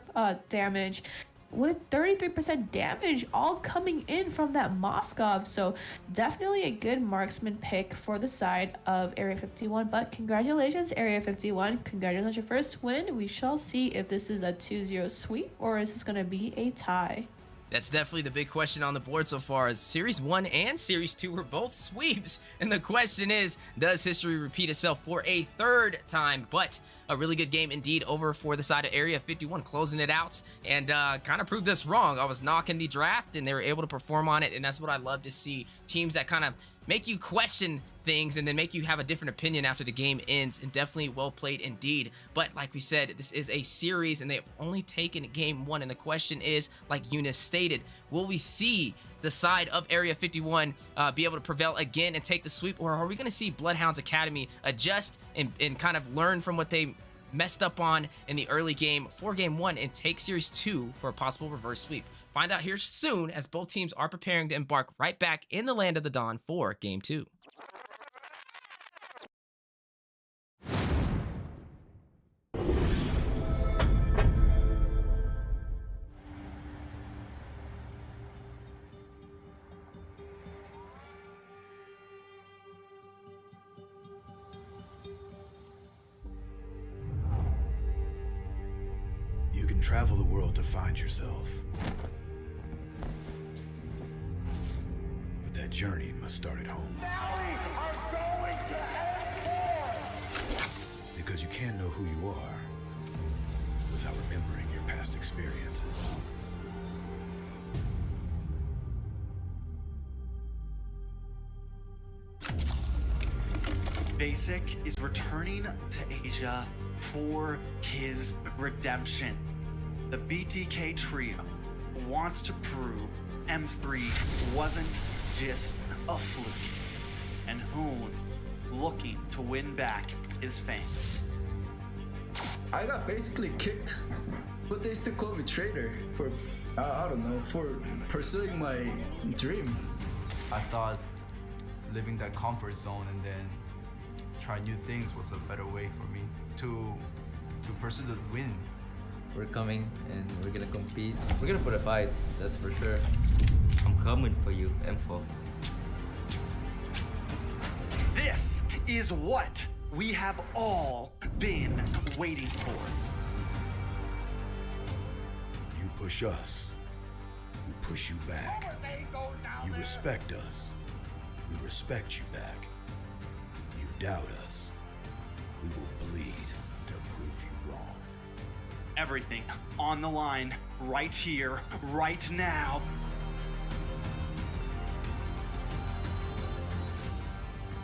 damage with 33% damage all coming in from that Moskov. So definitely a good marksman pick for the side of Area 51. But congratulations, Area 51. Congratulations on your first win. We shall see if this is a 2-0 sweep or is this going to be a tie. That's definitely the big question on the board so far, as Series 1 and Series 2 were both sweeps. And the question is, does history repeat itself for a third time? But a really good game indeed over for the side of Area 51, closing it out and kind of proved us wrong. I was knocking the draft and they were able to perform on it, and that's what I love to see. Teams that kind of make you question things and then make you have a different opinion after the game ends, and definitely well played indeed. But like we said, this is a series and they've only taken game 1, and the question is, like Eunice stated, will we see the side of Area 51 be able to prevail again and take the sweep, or are we going to see Bloodhounds Academy adjust and kind of learn from what they messed up on in the early game for game 1 and take Series 2 for a possible reverse sweep? Find out here soon, as both teams are preparing to embark right back in the Land of the Dawn for game 2. You can travel the world to find yourself. But that journey must start at home. Now we are going to end war! Because you can't know who you are without remembering your past experiences. Basic is returning to Asia for his redemption. The BTK trio wants to prove M3 wasn't just a fluke, and Hoon looking to win back his fans. I got basically kicked, but they still call me traitor for, I don't know, for pursuing my dream. I thought living that comfort zone and then try new things was a better way for me to pursue the win. We're coming and we're gonna compete. We're gonna put a fight, that's for sure. I'm coming for you, M4. This is what we have all been waiting for. You push us, we push you back. You respect us, we respect you back. You doubt us, we will bleed to prove you wrong. Everything on the line right here, right now.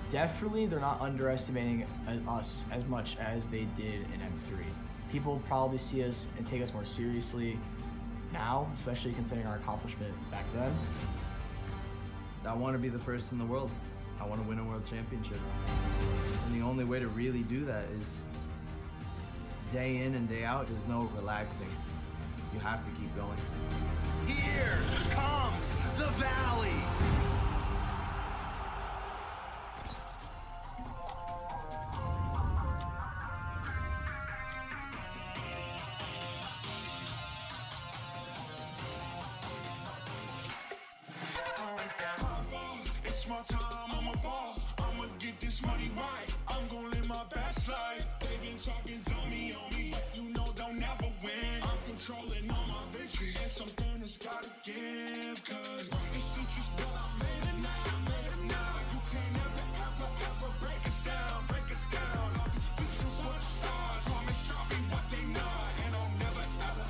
Definitely, they're not underestimating us as much as they did in M3. People probably see us and take us more seriously now, especially considering our accomplishment back then. I want to be the first in the world. I want to win a world championship. And the only way to really do that is day in and day out. There's no relaxing. You have to keep going. Here comes the Valley. It's my time, I'm a ball. I'ma get this money right. I'm gonna live my best life. They been talking, tell me on me, but you know they'll never win. I'm controlling all my victories. And something that's gotta give, cause this is just what I made it now, You can't ever break us down, I'll be speechless for the stars. Promise I'll be what they not, and I'll never ever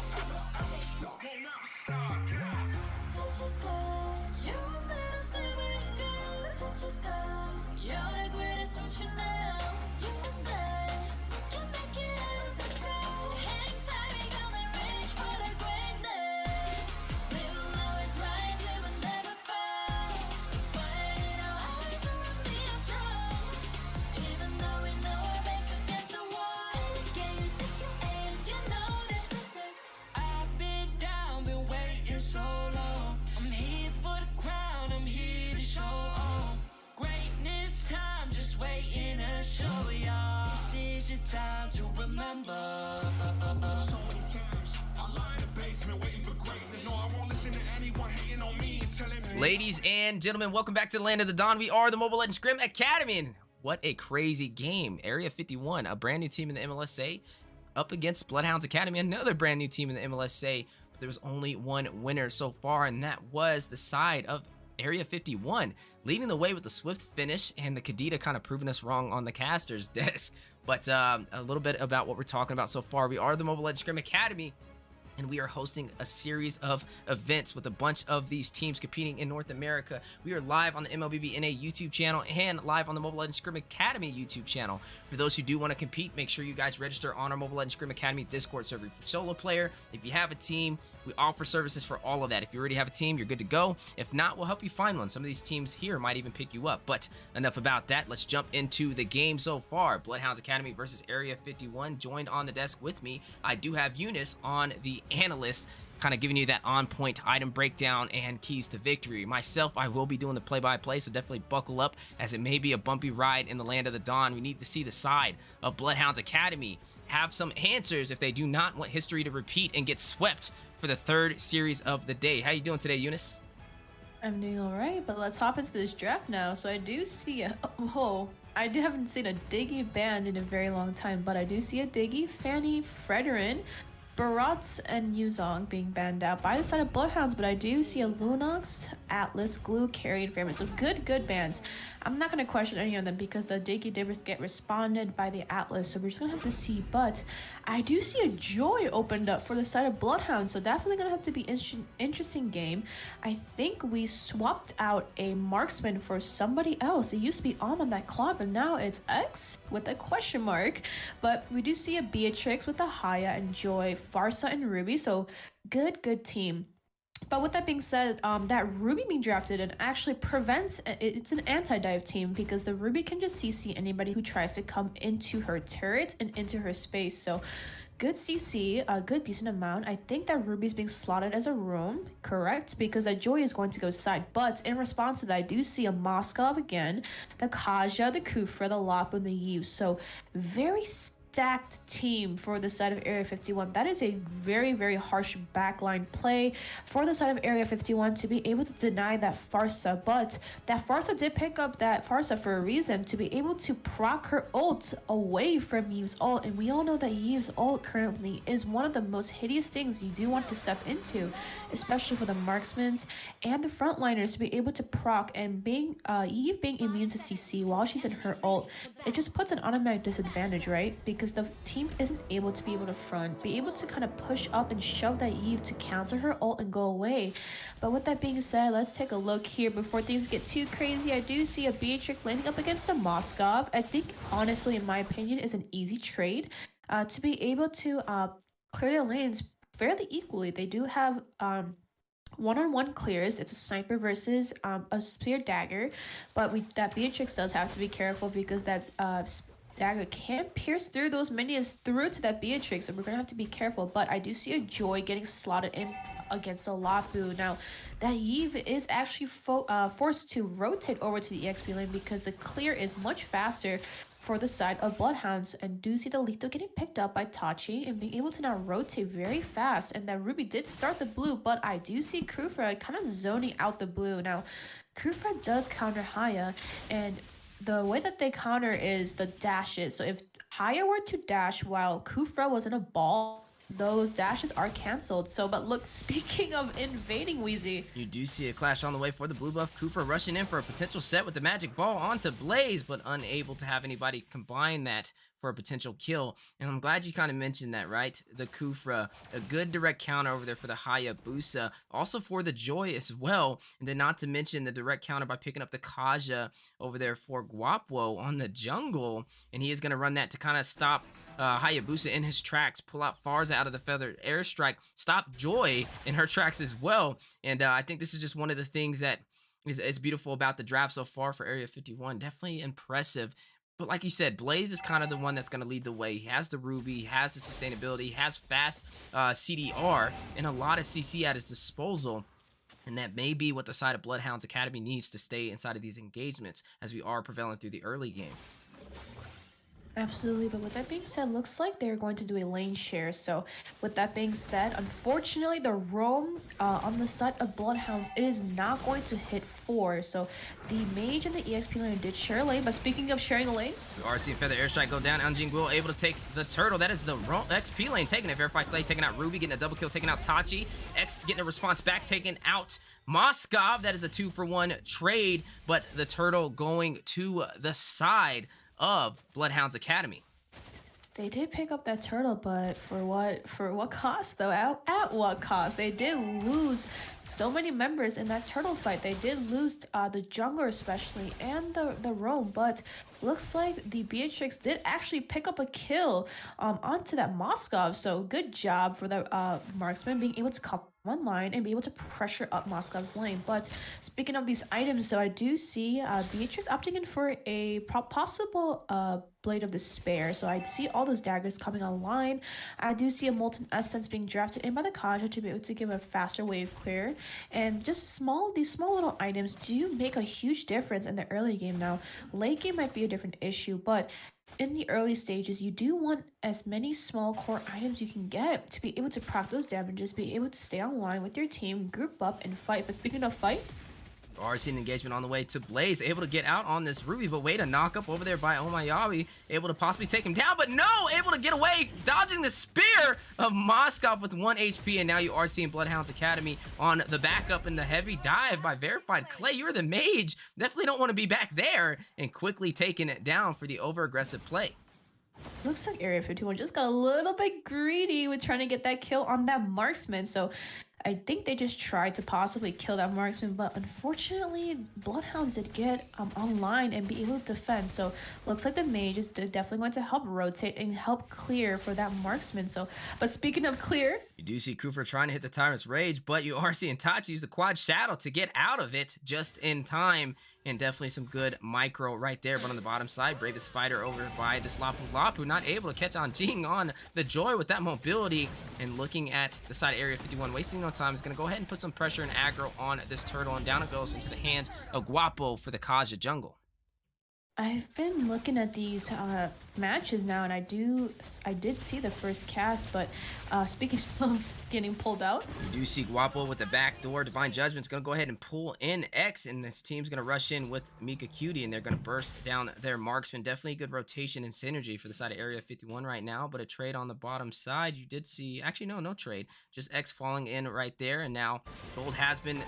stop. Won't never stop, yeah. Touch the sky, you're made of silver and gold. Touch the sky, you're the greatest future now. You and I, we can make it out of the cold. Hang tight, we gonna reach for the greatness. We will always rise, we will never fall. Fight it out, always remain strong. Even though we know our backs against the wall. Can you take your aim? You know that this is. I've been down, been waiting so long. I'm here for the crown, I'm here to show off. Greatness time, just waiting to show y'all. This is your time to remember. So many times, I lie in the basement waiting for greatness. No, I won't listen to anyone hating on me and telling me. Ladies and gentlemen, welcome back to the Land of the Dawn. We are the Mobile Legends Scrim Academy. And what a crazy game. Area 51, a brand new team in the MLSA, up against Bloodhounds Academy, another brand new team in the MLSA. But there was only one winner so far, and that was the side of Area 51, leading the way with the swift finish, and the Kadita kind of proving us wrong on the caster's desk. But a little bit about what we're talking about so far. We are the Mobile Legends Scrim Academy, and we are hosting a series of events with a bunch of these teams competing in North America. We are live on the MLBB NA YouTube channel and live on the Mobile Legends Scrim Academy YouTube channel. For those who do want to compete, make sure you guys register on our Mobile Legends Scrim Academy Discord server for solo player. If you have a team, we offer services for all of that. If you already have a team, you're good to go. If not, we'll help you find one. Some of these teams here might even pick you up. But enough about that. Let's jump into the game so far. Bloodhounds Academy versus Area 51. Joined on the desk with me, I do have Eunice on the analyst, kind of giving you that on-point item breakdown and keys to victory. Myself, I will be doing the play-by-play, so definitely buckle up, as it may be a bumpy ride in the Land of the Dawn. We need to see the side of Bloodhounds Academy have some answers if they do not want history to repeat and get swept for the third series of the day. How you doing today, Eunice? I'm doing all right, but let's hop into this draft now. So I do see I haven't seen a Diggy banned in a very long time, but I do see a Diggy, Fanny, Frederin, Barats, and Yuzong being banned out by the side of Bloodhounds, but I do see a Lunox, Atlas, Glue, Carry, and Fairman. So good bans. I'm not going to question any of them because the Diggy did get responded by the Atlas, so we're just going to have to see. But I do see a Joy opened up for the side of Bloodhound, so definitely going to have to be interesting game. I think we swapped out a Marksman for somebody else. It used to be on that club, and now it's X with a question mark. But we do see a Beatrix with a Haya and Joy, Farsa and Ruby, so good team. But with that being said, that Ruby being drafted and actually prevents, it's an anti-dive team because the Ruby can just CC anybody who tries to come into her turret and into her space. So good CC, a good decent amount. I think that Ruby's being slotted as a roam, correct? Because that Joy is going to go side. But in response to that, I do see a Moskov again, the Kaja, the Kufra, the Lop, and the Yu. So very stacked team for the side of Area 51. That is a very, very harsh backline play for the side of Area 51 to be able to deny that Farsa. But that Farsa did pick up that Farsa for a reason, to be able to proc her ult away from Eve's ult. And we all know that Eve's ult currently is one of the most hideous things you do want to step into, especially for the marksmen and the frontliners, to be able to proc. And being Eve being immune to CC while she's in her ult, it just puts an automatic disadvantage, right? Because the team isn't able to be able to kind of push up and shove that Eve to counter her ult and go away. But with that being said, let's take a look here before things get too crazy. I do see a Beatrix landing up against a Moskov. I think, honestly, in my opinion, is an easy trade to be able to clear their lanes fairly equally. They do have one-on-one clears. It's a sniper versus a spear dagger, but that Beatrix does have to be careful because that dagger can pierce through those minions through to that Beatrix, and we're gonna have to be careful. But I do see a Joy getting slotted in against a Lapu. Now that Eve is actually forced to rotate over to the EXP lane because the clear is much faster for the side of Bloodhounds, and do see the lethal getting picked up by Tachi and being able to now rotate very fast. And that Ruby did start the blue, but I do see Kufra kind of zoning out the blue. Now Kufra does counter Haya, and the way that they counter is the dashes. So if Haya were to dash while Kufra was in a ball, those dashes are cancelled. So, but look, speaking of invading, Wheezy, you do see a clash on the way for the blue buff. Kufra rushing in for a potential set with the magic ball onto Blaze, but unable to have anybody combine that for a potential kill. And I'm glad you kind of mentioned that, right? The Kufra, a good direct counter over there for the Hayabusa, also for the Joy as well. And then not to mention the direct counter by picking up the Kaja over there for Guapo on the jungle. And he is going to run that to kind of stop Hayabusa in his tracks, pull out Farza out of the feathered airstrike, stop Joy in her tracks as well. And I think this is just one of the things that is beautiful about the draft so far for Area 51. Definitely impressive. But like you said, Blaze is kind of the one that's going to lead the way. He has the Ruby, he has the sustainability, he has fast CDR, and a lot of CC at his disposal. And that may be what the side of Bloodhounds Academy needs to stay inside of these engagements as we are prevailing through the early game. Absolutely, but with that being said, looks like they're going to do a lane share. So with that being said, unfortunately, the roam on the side of Bloodhounds, it is not going to hit 4. So the mage and the EXP lane did share a lane, but speaking of sharing a lane, we are seeing Feather Airstrike go down. Anjing able to take the turtle. That is the XP lane taking it. Verified play, taking out Ruby, getting a double kill, taking out Tachi. X getting a response back, taking out Moskov. That is a 2-for-1 trade, but the turtle going to the side of Bloodhounds Academy. They did pick up that turtle, but for what cost though? At what cost? They did lose so many members in that turtle fight. They did lose the jungler especially and the roam, but looks like the Beatrix did actually pick up a kill onto that Moskov. So good job for the marksman being able to come online and be able to pressure up Moskov's lane. But speaking of these items though, I do see Beatrix opting in for a possible Blade of Despair. So I see all those daggers coming online. I do see a Molten Essence being drafted in by the Kaja to be able to give a faster wave clear. And just these small little items do make a huge difference in the early game. Now late game might be a different issue, but in the early stages, you do want as many small core items you can get to be able to proc those damages, be able to stay online with your team, group up, and fight. But speaking of fight, are seeing engagement on the way to Blaze, able to get out on this Ruby, but way to knock up over there by Omayabi, able to possibly take him down, but no, able to get away, dodging the spear of Moskov with 1 HP, and now you are seeing Bloodhounds Academy on the backup in the heavy dive by Verified Clay. You're the mage, definitely don't want to be back there, and quickly taking it down for the over-aggressive play. Looks like Area 51 just got a little bit greedy with trying to get that kill on that marksman, so I think they just tried to possibly kill that marksman, but unfortunately, Bloodhounds did get online and be able to defend. So looks like the mage is definitely going to help rotate and help clear for that marksman. So, but speaking of clear, you do see Kufra trying to hit the Tyrant's Rage, but you are seeing Tachi use the quad shadow to get out of it just in time. And definitely some good micro right there. But on the bottom side, bravest fighter over by this Lapu, not able to catch on Jing on the Joy with that mobility. And looking at the side of Area 51, wasting no time, is going to go ahead and put some pressure and aggro on this turtle. And down it goes into the hands of Guapo for the Kaja jungle. I've been looking at these matches now, and I did see the first cast, but speaking of getting pulled out, You do see Guapo with the back door. Divine Judgment's going to go ahead and pull in X, and this team's going to rush in with Mika Cutie, and they're going to burst down their marksman. Definitely good rotation and synergy for the side of Area 51 right now, but a trade on the bottom side. You did see, actually, no trade. Just X falling in right there, and now Gold has been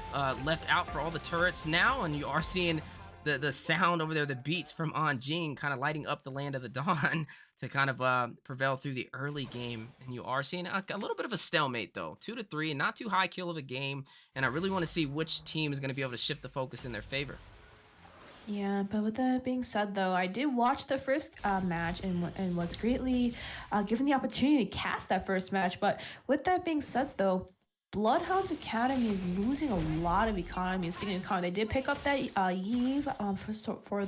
left out for all the turrets now, and you are seeing the sound over there, the beats from Anjing kind of lighting up the land of the dawn to kind of prevail through the early game. And you are seeing a little bit of a stalemate though, 2-3, not too high kill of a game. And I really want to see which team is going to be able to shift the focus in their favor. Yeah, but with that being said, though, I did watch the first match and was greatly given the opportunity to cast that first match. But with that being said, though, Bloodhounds Academy is losing a lot of economy. Speaking of economy, they did pick up that Yves for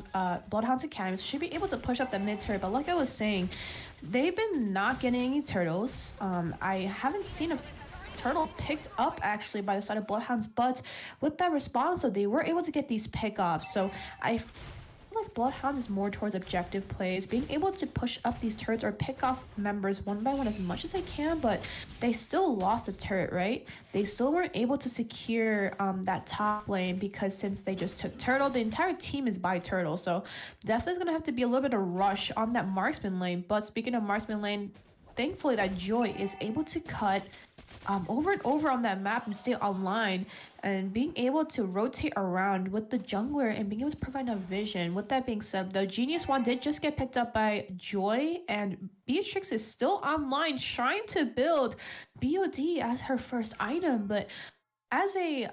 Bloodhounds Academy, so should be able to push up the mid turret. But like I was saying, they've been not getting any turtles. I haven't seen a turtle picked up actually by the side of Bloodhounds, but with that response, though, they were able to get these pickoffs. So I feel like Bloodhounds is more towards objective plays, being able to push up these turrets or pick off members one by one as much as they can, but they still lost a turret, right? They still weren't able to secure that top lane because since they just took turtle, the entire team is by turtle. So definitely is going to have to be a little bit of rush on that marksman lane. But speaking of marksman lane, thankfully that Joy is able to cut over and over on that map and stay online, and being able to rotate around with the jungler and being able to provide a vision. With that being said, the Genius one did just get picked up by Joy, and Beatrix is still online trying to build BOD as her first item. But as a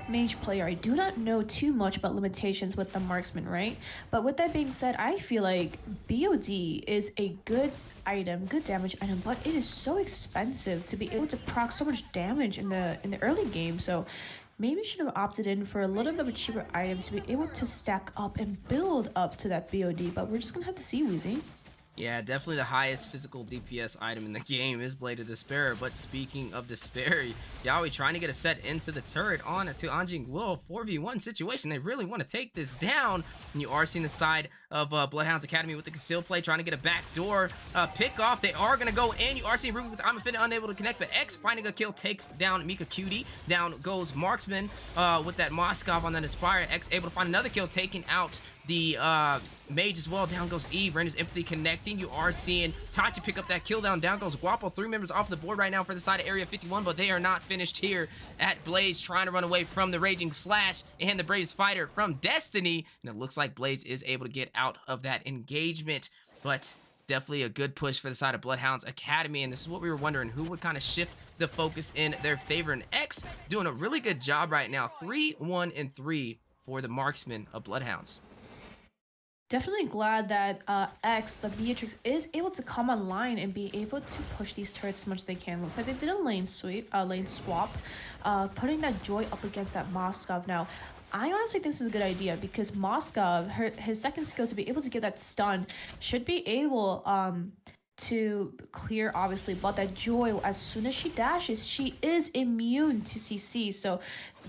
mage player, I do not know too much about limitations with the marksman, right? But with that being said, I feel like BOD is a good item, good damage item, but it is so expensive to be able to proc so much damage in the early game. So maybe should have opted in for a little bit of a cheaper item to be able to stack up and build up to that BOD. But we're just gonna have to see, Wheezy. Yeah, definitely the highest physical DPS item in the game is Blade of Despair. But speaking of Despair, Yaoi trying to get a set into the turret on to Anjing Will. 4v1 situation. They really want to take this down. And you are seeing the side of Bloodhounds Academy with the conceal play, trying to get a backdoor pick off. They are going to go in. You are seeing Ruby with I'm Infinite unable to connect, but X finding a kill takes down Mika Cutie. Down goes Marksman with that Moskov on that Inspire. X able to find another kill, taking out the Mage as well. Down goes Eve. Render's empathy connecting. You are seeing Tachi pick up that kill down. Down goes Guapo. 3 members off the board right now for the side of Area 51, but they are not finished here at Blaze, trying to run away from the Raging Slash and the Bravest Fighter from Destiny. And it looks like Blaze is able to get out of that engagement, but definitely a good push for the side of Bloodhounds Academy. And this is what we were wondering, who would kind of shift the focus in their favor. And X doing a really good job right now. 3-1-3 for the marksman of Bloodhounds. Definitely glad that X, the Beatrix, is able to come online and be able to push these turrets as much as they can. Looks like they did a lane swap, putting that Joy up against that Moskov. Now, I honestly think this is a good idea because Moskov, his second skill to be able to get that stun, should be able to clear, obviously, but that Joy, as soon as she dashes, she is immune to CC. So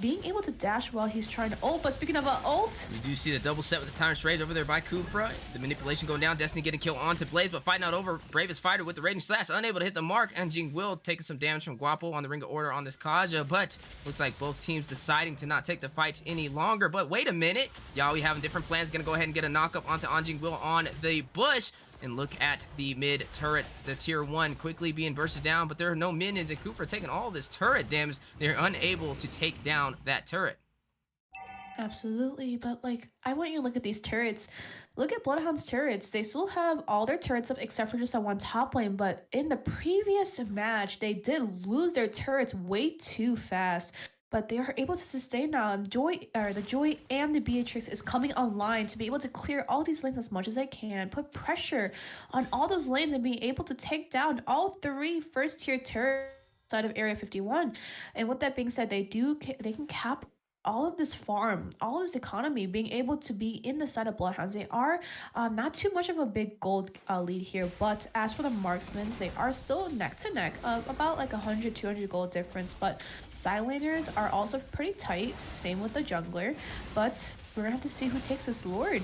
being able to dash while he's trying to ult. But speaking of ult, you do see the double set with the Tyrant's Rage over there by Kufra. The manipulation going down. Destiny getting kill onto Blaze, but fighting out over Bravest Fighter with the Raging Slash, unable to hit the mark. And Jing Will taking some damage from Guapo on the Ring of Order on this Kaja, but looks like both teams deciding to not take the fight any longer. But wait a minute, Yaoi having different plans, gonna go ahead and get a knock up onto Anjing Will on the bush. And look at the mid turret, the tier 1 quickly being bursted down, but there are no minions, and Kufra taking all this turret damage. They're unable to take down that turret. Absolutely, but like, I want you to look at these turrets. Look at Bloodhound's turrets. They still have all their turrets up except for just that one top lane, but in the previous match, they did lose their turrets way too fast. But they are able to sustain now. The Joy and the Beatrix is coming online to be able to clear all these lanes as much as they can, put pressure on all those lanes, and be able to take down all 3 first-tier turrets side of Area 51. And with that being said, they can cap all of this farm, all of this economy, being able to be in the side of Bloodhounds. They are not too much of a big gold lead here, but as for the marksmen, they are still neck to neck, about like 100-200 gold difference. But side laners are also pretty tight, same with the jungler, but we're gonna have to see who takes this Lord.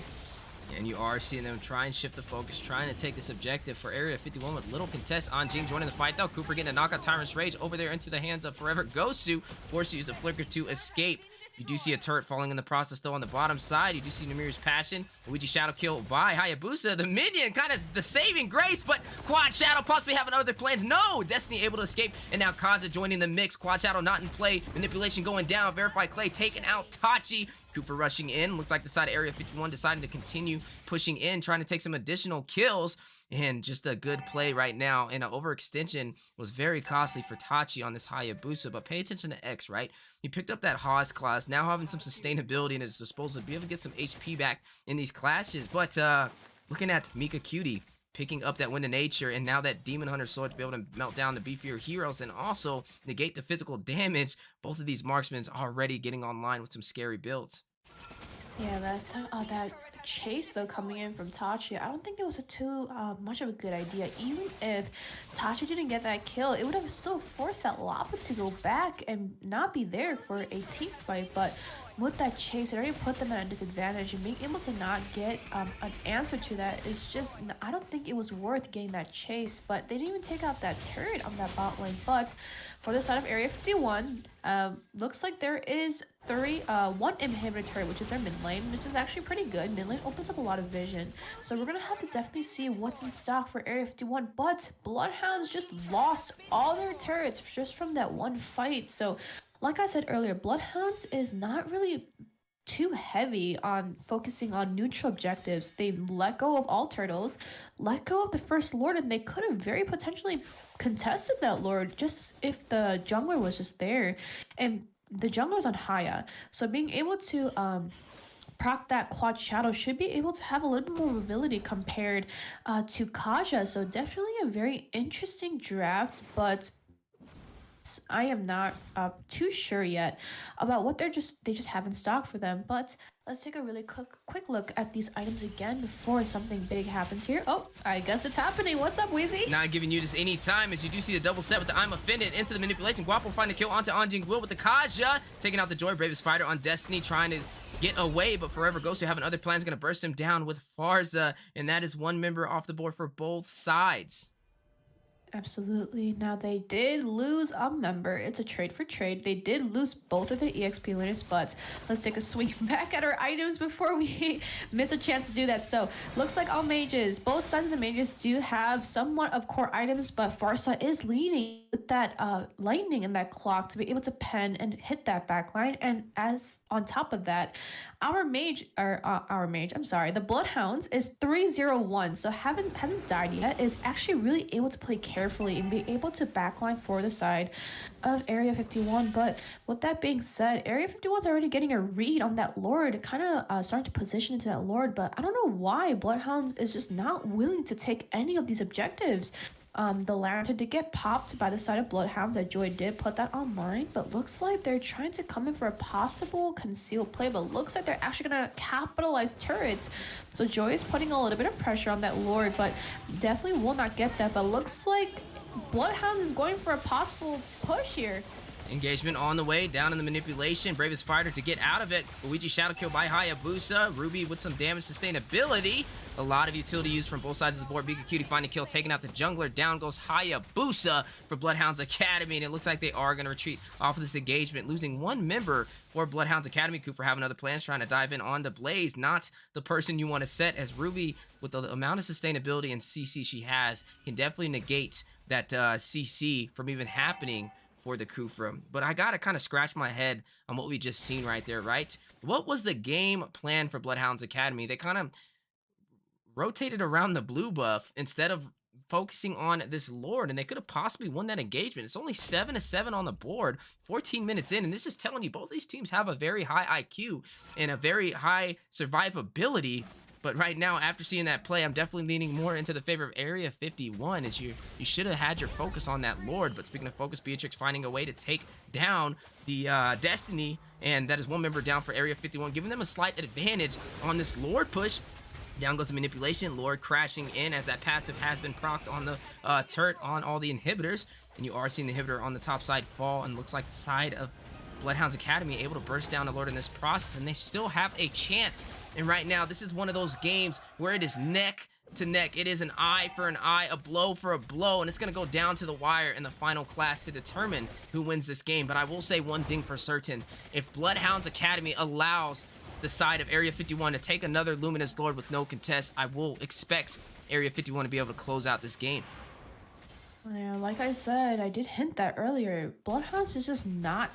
And you are seeing them try and shift the focus, trying to take this objective for Area 51 with little contest. On Jing joining the fight though. Cooper getting a knockout Tyrant's Rage over there into the hands of Forever Gosu. Forced to use a flicker to escape. You do see a turret falling in the process though on the bottom side. You do see Namir's Passion. Luigi Shadow kill by Hayabusa. The minion kind of the saving grace, but Quad Shadow possibly having other plans. No! Destiny able to escape, and now Kaza joining the mix. Quad Shadow not in play. Manipulation going down. Verified Clay taking out Tachi. Cooper rushing in. Looks like the side of Area 51 deciding to continue pushing in, trying to take some additional kills. And just a good play right now. And an overextension was very costly for Tachi on this Hayabusa. But pay attention to X, right? He picked up that Haas class, now having some sustainability in his disposal to be able to get some HP back in these clashes. But looking at Mika Cutie picking up that Wind of Nature, and now that Demon Hunter Sword to be able to melt down the beefier heroes and also negate the physical damage. Both of these marksmen already getting online with some scary builds. Yeah, that chase though coming in from Tachi, I don't think it was too much of a good idea. Even if Tachi didn't get that kill, it would have still forced that Lapa to go back and not be there for a team fight. But with that chase, it already put them at a disadvantage, and being able to not get an answer to that is just, I don't think it was worth getting that chase. But they didn't even take out that turret on that bot lane. But for the side of Area 51, looks like there is one inhibitor turret, which is their mid lane, which is actually pretty good. Mid lane opens up a lot of vision, so we're gonna have to definitely see what's in stock for Area 51. But Bloodhounds just lost all their turrets just from that one fight. So like I said earlier, Bloodhounds is not really too heavy on focusing on neutral objectives. They let go of all turtles, let go of the first lord, and they could have very potentially contested that lord just if the jungler was just there. And the jungler's on Haya, so being able to proc that Quad Shadow should be able to have a little bit more mobility compared to Kaja. So definitely a very interesting draft, but I am not too sure yet about what they just have in stock for them. But let's take a really quick look at these items again before something big happens here. Oh, I guess it's happening. What's up, Wheezy? Not giving you this any time, as you do see the double set with the I'm Offended into the manipulation. Guapo find a kill onto Anjing Will with the Kaja, taking out the Joy. Bravest Fighter on Destiny trying to get away, but Forever Ghost having other plans, going to burst him down with Farza, and that is one member off the board for both sides. Absolutely. Now they did lose a member. It's a trade for trade. They did lose both of the EXP winners, but let's take a swing back at our items before we miss a chance to do that. So looks like all mages, both sides of the mages do have somewhat of core items, but Farsa is leading with that lightning and that clock to be able to pen and hit that backline. And as on top of that, the Bloodhounds is 301, so hasn't died yet, is actually really able to play carefully and be able to backline for the side of Area 51. But with that being said, Area 51's already getting a read on that Lord, kind of starting to position into that Lord, but I don't know why Bloodhounds is just not willing to take any of these objectives. The Lantern did get popped by the side of Bloodhounds. That Joy did put that online, but looks like they're trying to come in for a possible concealed play, but looks like they're actually going to capitalize turrets. So Joy is putting a little bit of pressure on that Lord, but definitely will not get that. But looks like Bloodhounds is going for a possible push here. Engagement on the way, down in the manipulation. Bravest Fighter to get out of it. Luigi Shadow kill by Hayabusa. Ruby with some damage sustainability. A lot of utility used from both sides of the board. Mika Cutie finding kill, taking out the jungler. Down goes Hayabusa for Bloodhounds Academy, and it looks like they are going to retreat off of this engagement, losing one member for Bloodhounds Academy. Cooper having other plans, trying to dive in on the Blaze. Not the person you want to set, as Ruby, with the amount of sustainability and CC she has, can definitely negate that CC from even happening for the Kufra. But I gotta kind of scratch my head on what we just seen right there, right? What was the game plan for Bloodhounds Academy? They kind of rotated around the blue buff instead of focusing on this Lord, and they could have possibly won that engagement. It's only 7-7 on the board, 14 minutes in, and this is telling you both these teams have a very high IQ and a very high survivability. But right now, after seeing that play, I'm definitely leaning more into the favor of Area 51, as you should have had your focus on that Lord. But speaking of focus, Beatrix finding a way to take down the Destiny, and that is one member down for Area 51, giving them a slight advantage on this Lord push. Down goes the manipulation, Lord crashing in as that passive has been procced on the turret on all the inhibitors. And you are seeing the inhibitor on the top side fall, and looks like the side of Bloodhounds Academy able to burst down the Lord in this process, and they still have a chance. And right now, this is one of those games where it is neck to neck. It is an eye for an eye, a blow for a blow, and it's going to go down to the wire in the final class to determine who wins this game. But I will say one thing for certain. If Bloodhounds Academy allows the side of Area 51 to take another Luminous Lord with no contest, I will expect Area 51 to be able to close out this game. Yeah, like I said, I did hint that earlier. Bloodhounds is just not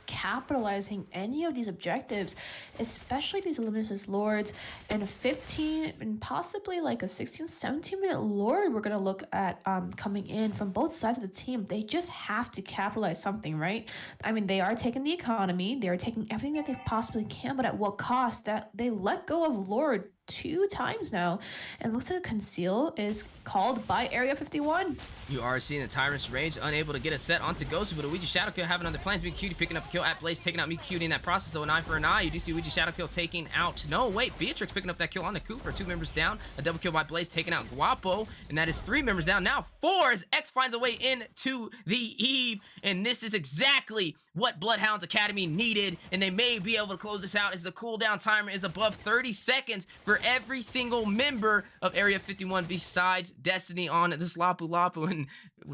capitalizing any of these objectives, especially these Luminous Lords and a 15 and possibly like a 16-17 minute Lord we're gonna look at coming in from both sides of the team. They just have to capitalize something, right? I mean, they are taking the economy, they are taking everything that they possibly can, but at what cost? That they let go of Lord 2 times now, and looks like Conceal is called by Area 51. You are seeing the Tyrant's range, unable to get a set onto Ghost, but a Ouija Shadow Kill having other plans. Cutie picking up a kill at Blaze, taking out Cutie in that process, though an eye for an eye. You do see Ouija Shadow Kill taking out, no wait, Beatrix picking up that kill on the coup for 2 members down. A double kill by Blaze taking out Guapo, and that is 3 members down, now 4 as X finds a way into the Eve, and this is exactly what Bloodhounds Academy needed, and they may be able to close this out as the cooldown timer is above 30 seconds for every single member of Area 51 besides Destiny on this Lapu Lapu. And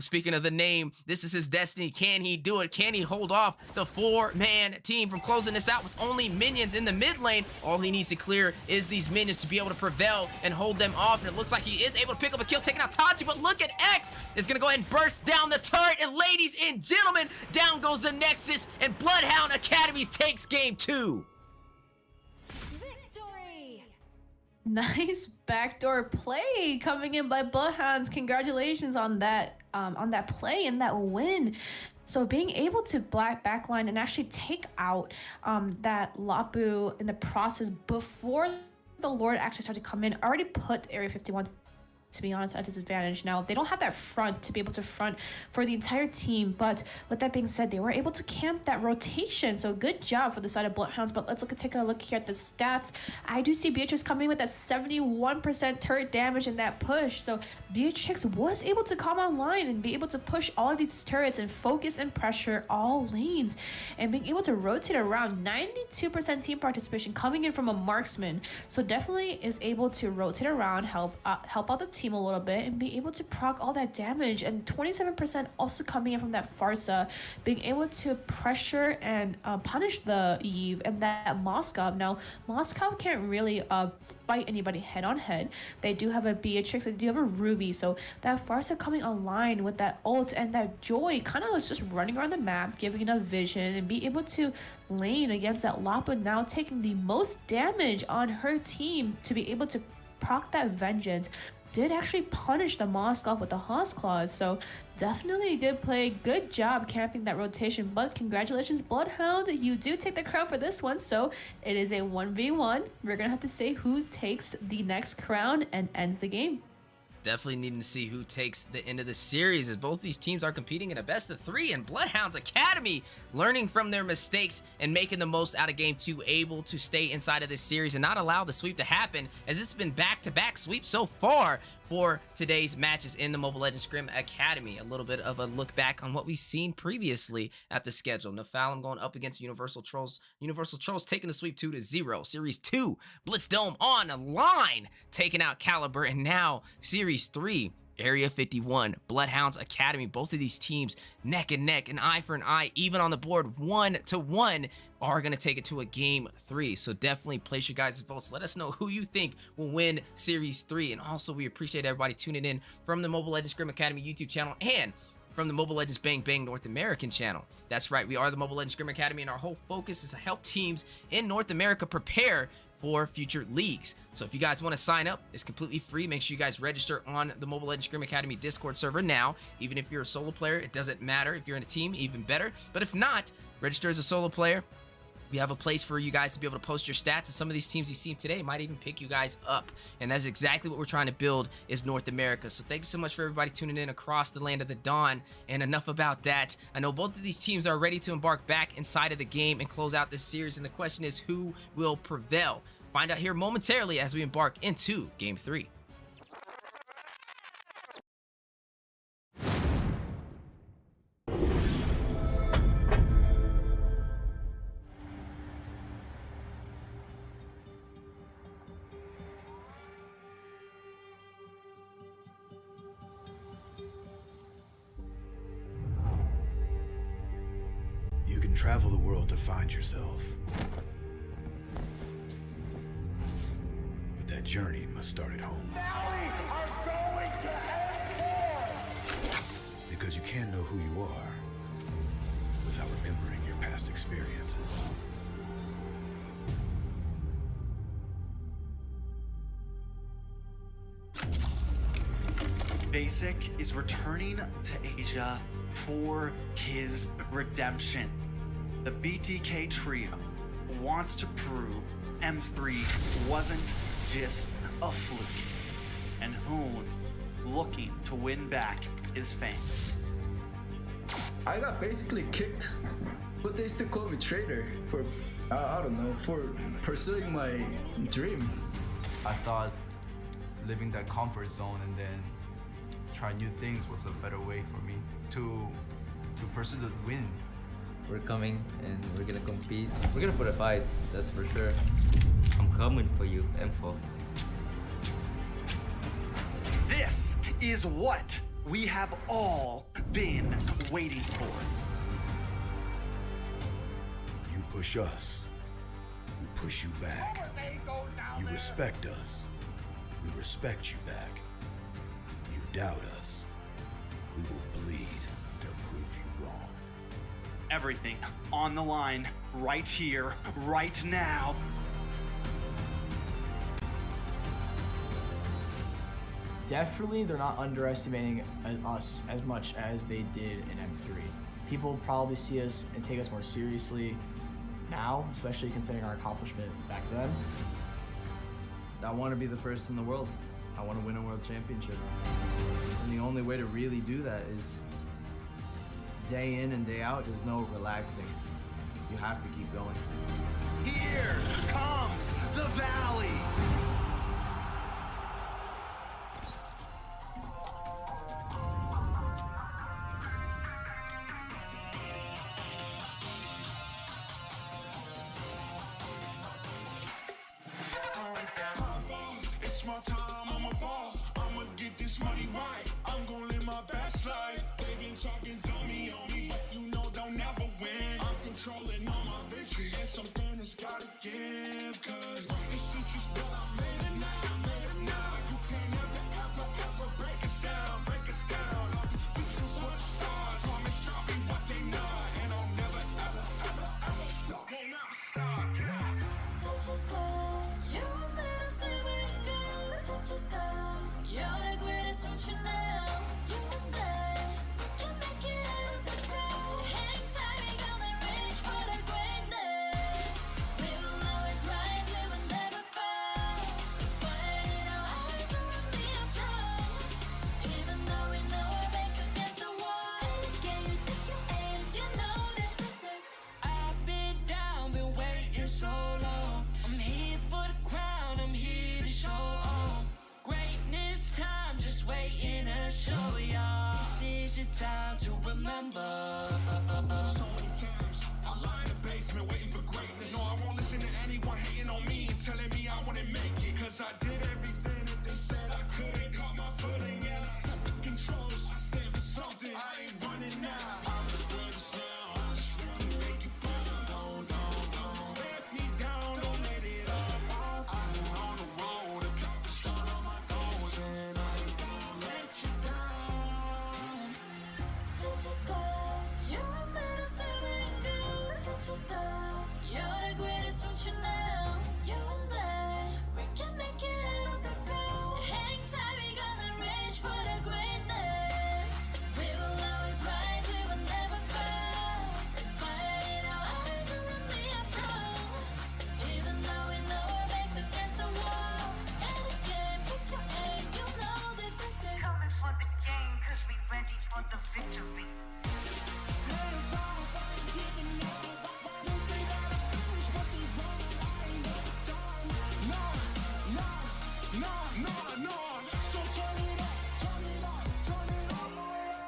speaking of the name, this is his destiny. Can he do it? Can he hold off the 4-man team from closing this out with only minions in the mid lane? All he needs to clear is these minions to be able to prevail and hold them off. And it looks like he is able to pick up a kill, taking out Tachi. But look at X is going to go ahead and burst down the turret. And ladies and gentlemen, down goes the Nexus, and Bloodhound Academy takes game 2. Nice backdoor play coming in by Bloodhounds. Congratulations on that play and that win. So being able to backline and actually take out that Lapu in the process before the Lord actually started to come in already put Area 51, to be honest, at disadvantage. Now, they don't have that front to be able to front for the entire team, but with that being said, they were able to camp that rotation, so good job for the side of Bloodhounds. But let's take a look here at the stats. I do see Beatrix coming with that 71% turret damage in that push, so Beatrix was able to come online and be able to push all of these turrets and focus and pressure all lanes, and being able to rotate around. 92% team participation coming in from a marksman, so definitely is able to rotate around, help out the team a little bit, and be able to proc all that damage. And 27% also coming in from that Farsa, being able to pressure and punish the Eve and that Moscow. Now Moscow can't really fight anybody head on head. They do have a Beatrix, they do have a Ruby, so that Farsa coming online with that ult and that Joy kind of was just running around the map, giving enough vision and be able to lane against that Lapa, now taking the most damage on her team to be able to proc that Vengeance. Did actually punish the Moscow with the Haas Claws, so definitely did play a good job camping that rotation. But congratulations, Bloodhound, you do take the crown for this one, so it is a 1v1. We're gonna have to say who takes the next crown and ends the game. Definitely needing to see who takes the end of the series, as both these teams are competing in a best of 3, and Bloodhounds Academy learning from their mistakes and making the most out of game 2, able to stay inside of this series and not allow the sweep to happen, as it's been back-to-back sweeps so far for today's matches in the Mobile Legends Scrim Academy. A little bit of a look back on what we've seen previously at the schedule. Nephalem going up against Universal Trolls. Universal Trolls taking the sweep 2-0. Series 2, Blitz Dome on a line, taking out Caliber. And now Series 3, Area 51, Bloodhounds Academy. Both of these teams neck and neck, an eye for an eye, even on the board 1-1, are going to take it to a game 3. So definitely place your guys' votes. Let us know who you think will win Series 3. And also, we appreciate everybody tuning in from the Mobile Legends Scrim Academy YouTube channel and from the Mobile Legends Bang Bang North American channel. That's right, we are the Mobile Legends Scrim Academy, and our whole focus is to help teams in North America prepare for future leagues. So if you guys want to sign up, it's completely free. Make sure you guys register on the Mobile Legends Scrim Academy Discord server now. Even if you're a solo player, it doesn't matter. If you're in a team, even better. But if not, register as a solo player. We have a place for you guys to be able to post your stats, and some of these teams you've seen today might even pick you guys up. And that's exactly what we're trying to build, is North America. So thank you so much for everybody tuning in across the land of the dawn. And enough about that. I know both of these teams are ready to embark back inside of the game and close out this series. And the question is, who will prevail? Find out here momentarily as we embark into Game 3. Travel the world to find yourself. But that journey must start at home. Because you can't know who you are without remembering your past experiences. Basic is returning to Asia for his redemption. The BTK trio wants to prove M3 wasn't just a fluke, and Hoon looking to win back his fans. I got basically kicked, but they still call me traitor for, I don't know, for pursuing my dream. I thought living that comfort zone and then try new things was a better way for me to pursue the win. We're coming and we're gonna compete. We're gonna put a fight, that's for sure. I'm coming for you, M4. This is what we have all been waiting for. You push us, we push you back. You respect us, we respect you back. You doubt us, we will bleed to prove you wrong. Everything on the line right here, right now. Definitely, they're not underestimating us as much as they did in M3. People probably see us and take us more seriously now, especially considering our accomplishment back then. I want to be the first in the world. I want to win a world championship. And the only way to really do that is day in and day out. There's no relaxing. You have to keep going. Here comes the Valley. It's my time, I'm a ball. I'ma get this money right. I'm gonna live my best life. They been talking, tell me on me, but you know they'll never win. I'm controlling all my victories, and something has gotta give. Cause this is just what I made it now, made it now. You can't ever break us down, break us down. We true for the stars, promise I'll be what they not, and I'll never ever stop. Won't never stop, yeah. Touch the sky, you're made of silver and gold. Touch the sky, you're the greatest, don't you know? You and I can make it out of the cold. Hang tight, we gonna reach for the greatness. We will always rise, we will never fall. Fight in our eyes, and we are strong. Even though we know our backs against the wall. And again, you take your aim, you know that this is. I've been down, been waiting so long. I'm here for the crown, I'm here to show off. Greatness time, just waiting to show y'all. This is your time to remember. So many times I lie in the basement waiting for greatness. No, I won't listen to anyone hating on me and telling me I wouldn't make it. Cause I did everything that they said I couldn't. Caught my footing and I cut the controls. I stand for something, I ain't running now. I'm the greatest now, I just wanna make it proud. Don't let me down, don't let it off. I've been on the road, accomplished all of my goals, and I ain't gonna let you down. Touch the sky, you're made of silver and gold. Touch the sky, you're the greatest, don't you know? You and I, we can make it out of the cold. Hang tight, we gonna reach for the greatness. We will always rise, we will never fall. Fight in our eyes, and we are strong. Even though we know our backs against the wall. And again, pick your aim, you know that this is. Coming for the game, cause we ready for the victory.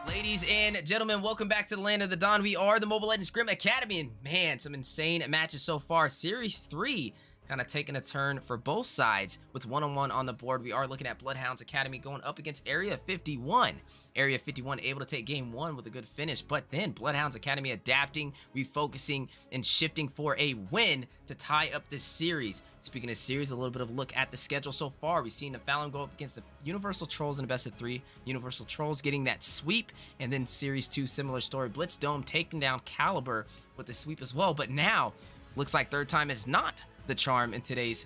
Ladies and gentlemen, welcome back to the Land of the Dawn. We are the Mobile Legends Scrim Academy, and man, some insane matches so far. Series 3 kind of taking a turn for both sides with 1-on-1 on the board. We are looking at Bloodhounds Academy going up against Area 51. Area 51 able to take game 1 with a good finish, but then Bloodhounds Academy adapting, refocusing, and shifting for a win to tie up this series. Speaking of series, a little bit of a look at the schedule so far. We've seen the Fallon go up against the Universal Trolls in a best of 3. Universal Trolls getting that sweep, and then Series 2, similar story. Blitz Dome taking down Caliber with the sweep as well, but now looks like third time is not the charm in today's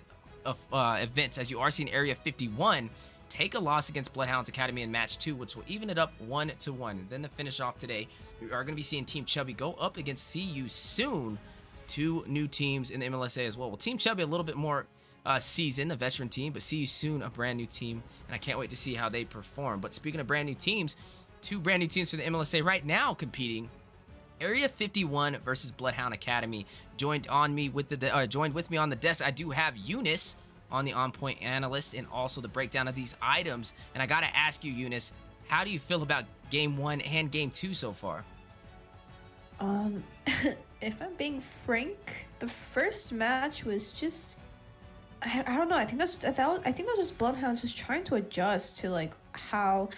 events, as you are seeing Area 51 take a loss against Bloodhounds Academy in match 2, which will even it up 1-1. And then to finish off today, we are going to be seeing Team Chubby go up against See You Soon. 2 new teams in the MLSA as well. Well, Team Chubby a little bit more seasoned, a veteran team, but See You Soon a brand new team, and I can't wait to see how they perform. But speaking of brand new teams, 2 brand new teams for the MLSA right now competing. Area 51 versus Bloodhound Academy. Joined with me on the desk, I do have Eunice on the On Point Analyst and also the breakdown of these items. And I gotta ask you, Eunice, how do you feel about game 1 and game 2 so far? If I'm being frank, the first match was just, I don't know. I think that was just Bloodhounds just trying to adjust to like how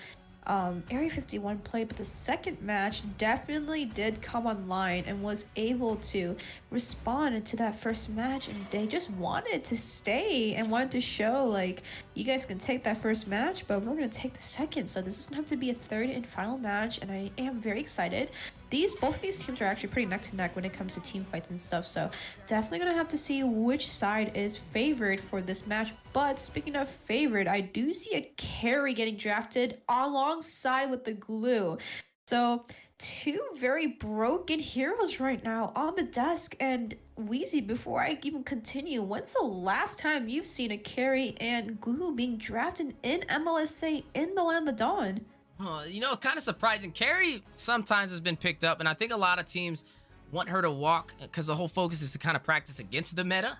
Area 51 played, but the second match definitely did come online and was able to respond to that first match, and they just wanted to stay and wanted to show like, you guys can take that first match, but we're going to take the second, so this is going to have to be a third and final match, and I am very excited. Both of these teams are actually pretty neck to neck when it comes to team fights and stuff, so definitely gonna have to see which side is favored for this match. But speaking of favored, I do see a carry getting drafted alongside with the glue. So 2 very broken heroes right now on the desk. And Wheezy, before I even continue, when's the last time you've seen a carry and glue being drafted in MLSA in the Land of Dawn? You know, kind of surprising. Carrie sometimes has been picked up, and I think a lot of teams want her to walk because the whole focus is to kind of practice against the meta.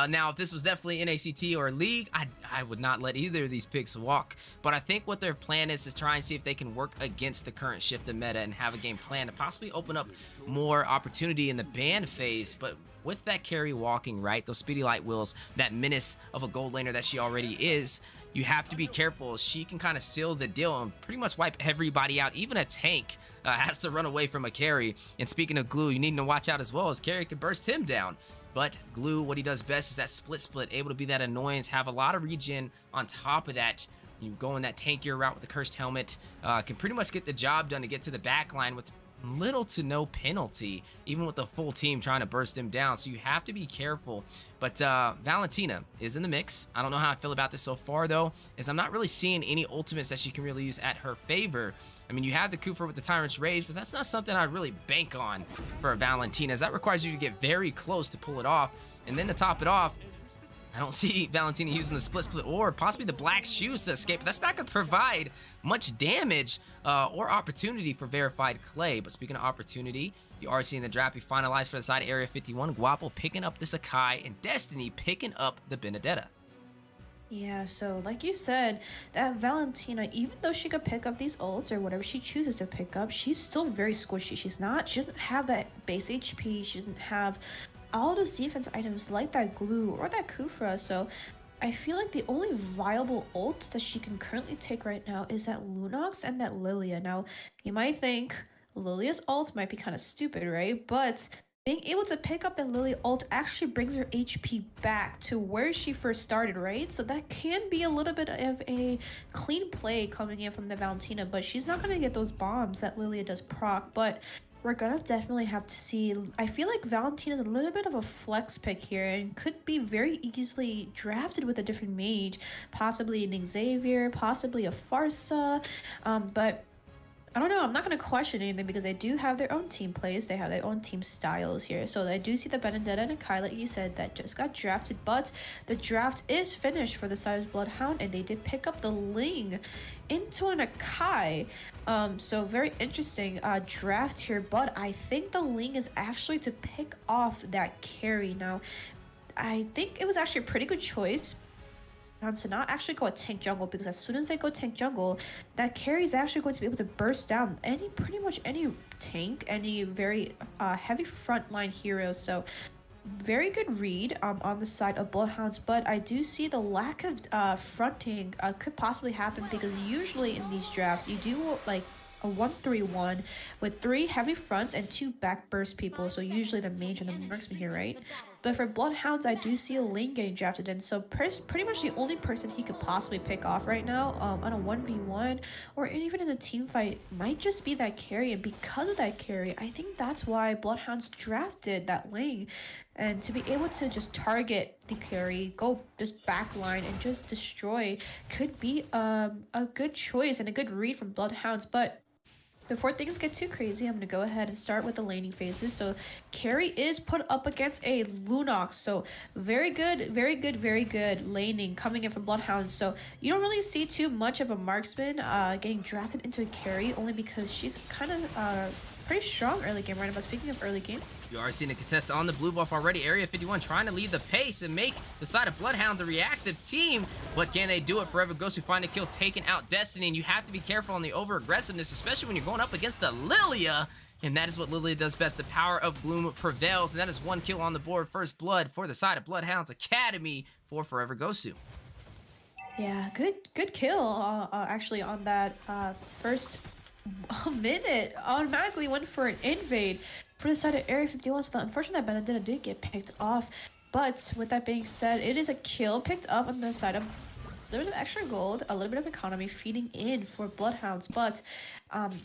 Now, if this was definitely NACT or League, I would not let either of these picks walk. But I think what their plan is to try and see if they can work against the current shift in meta and have a game plan to possibly open up more opportunity in the ban phase. But with that carry walking, right, those speedy light wheels, that menace of a gold laner that she already is, you have to be careful. She can kind of seal the deal and pretty much wipe everybody out. Even a tank has to run away from a carry. And speaking of glue, you need to watch out as well, as carry can burst him down. But glue, what he does best is that split, able to be that annoyance, have a lot of regen on top of that. You go in that tankier route with the cursed helmet, can pretty much get the job done to get to the back line with little to no penalty, even with the full team trying to burst him down. So you have to be careful. But Valentina is in the mix. I don't know how I feel about this so far, though, as I'm not really seeing any ultimates that she can really use at her favor. I mean, you have the Kufa with the Tyrant's Rage, but that's not something I really bank on for Valentina, as that requires you to get very close to pull it off. And then to top it off, I don't see Valentina using the split or possibly the black shoes to escape. That's not going to provide much damage or opportunity for Verified Clay. But speaking of opportunity, you are seeing the draft be finalized for the side of Area 51. Guapo picking up the Sakai, and Destiny picking up the Benedetta. Yeah, so like you said, that Valentina, even though she could pick up these ults or whatever she chooses to pick up, she's still very squishy. She doesn't have that base HP. She doesn't have all those defense items like that glue or that Kufra. So I feel like the only viable ults that she can currently take right now is that Lunox and that Lilia. Now, you might think Lilia's ult might be kind of stupid, right? But being able to pick up the Lilia ult actually brings her HP back to where she first started, right? So that can be a little bit of a clean play coming in from the Valentina, but she's not going to get those bombs that Lilia does proc. But we're gonna definitely have to see. I feel like Valentina's a little bit of a flex pick here and could be very easily drafted with a different mage, possibly an Xavier, possibly a Farsa, but I don't know. I'm not going to question anything because they do have their own team plays. They have their own team styles here. So I do see the Benedetta and Akai, like you said, that just got drafted. But the draft is finished for the Cyrus Bloodhound, and they did pick up the Ling into an Akai. So very interesting draft here. But I think the Ling is actually to pick off that carry. Now, I think it was actually a pretty good choice to not actually go a tank jungle, because as soon as they go tank jungle, that carry is actually going to be able to burst down pretty much any tank, any very heavy frontline hero. So very good read on the side of Bloodhounds, but I do see the lack of fronting could possibly happen because usually in these drafts you do like a 1-3-1 with 3 heavy fronts and 2 back burst people, so usually the mage and the marksman here, right? But for Bloodhounds, I do see a lane getting drafted in, so pretty much the only person he could possibly pick off right now on a 1v1 or even in a team fight might just be that carry, and because of that carry, I think that's why Bloodhounds drafted that lane, and to be able to just target the carry, go just backline and just destroy could be a good choice and a good read from Bloodhounds. But before things get too crazy, I'm going to go ahead and start with the laning phases. So carry is put up against a Lunox. So very good laning coming in from Bloodhounds. So you don't really see too much of a marksman getting drafted into a carry, only because she's kind of pretty strong early game, right? But speaking of early game, you are seeing a contest on the blue buff already. Area 51 trying to lead the pace and make the side of Bloodhounds a reactive team. But can they do it? Forever Ghost who find a kill, taking out Destiny. And you have to be careful on the over-aggressiveness, especially when you're going up against a Lilia. And that is what Lilia does best. The power of Gloom prevails. And that is 1 kill on the board. First blood for the side of Bloodhounds Academy for Forever Gosu. Yeah, good kill actually on that first minute. Automatically went for an invade for the side of Area 51, so unfortunately that Benedetta did get picked off. But with that being said, it is a kill picked up on the side of a little bit of extra gold, a little bit of economy feeding in for Bloodhounds. But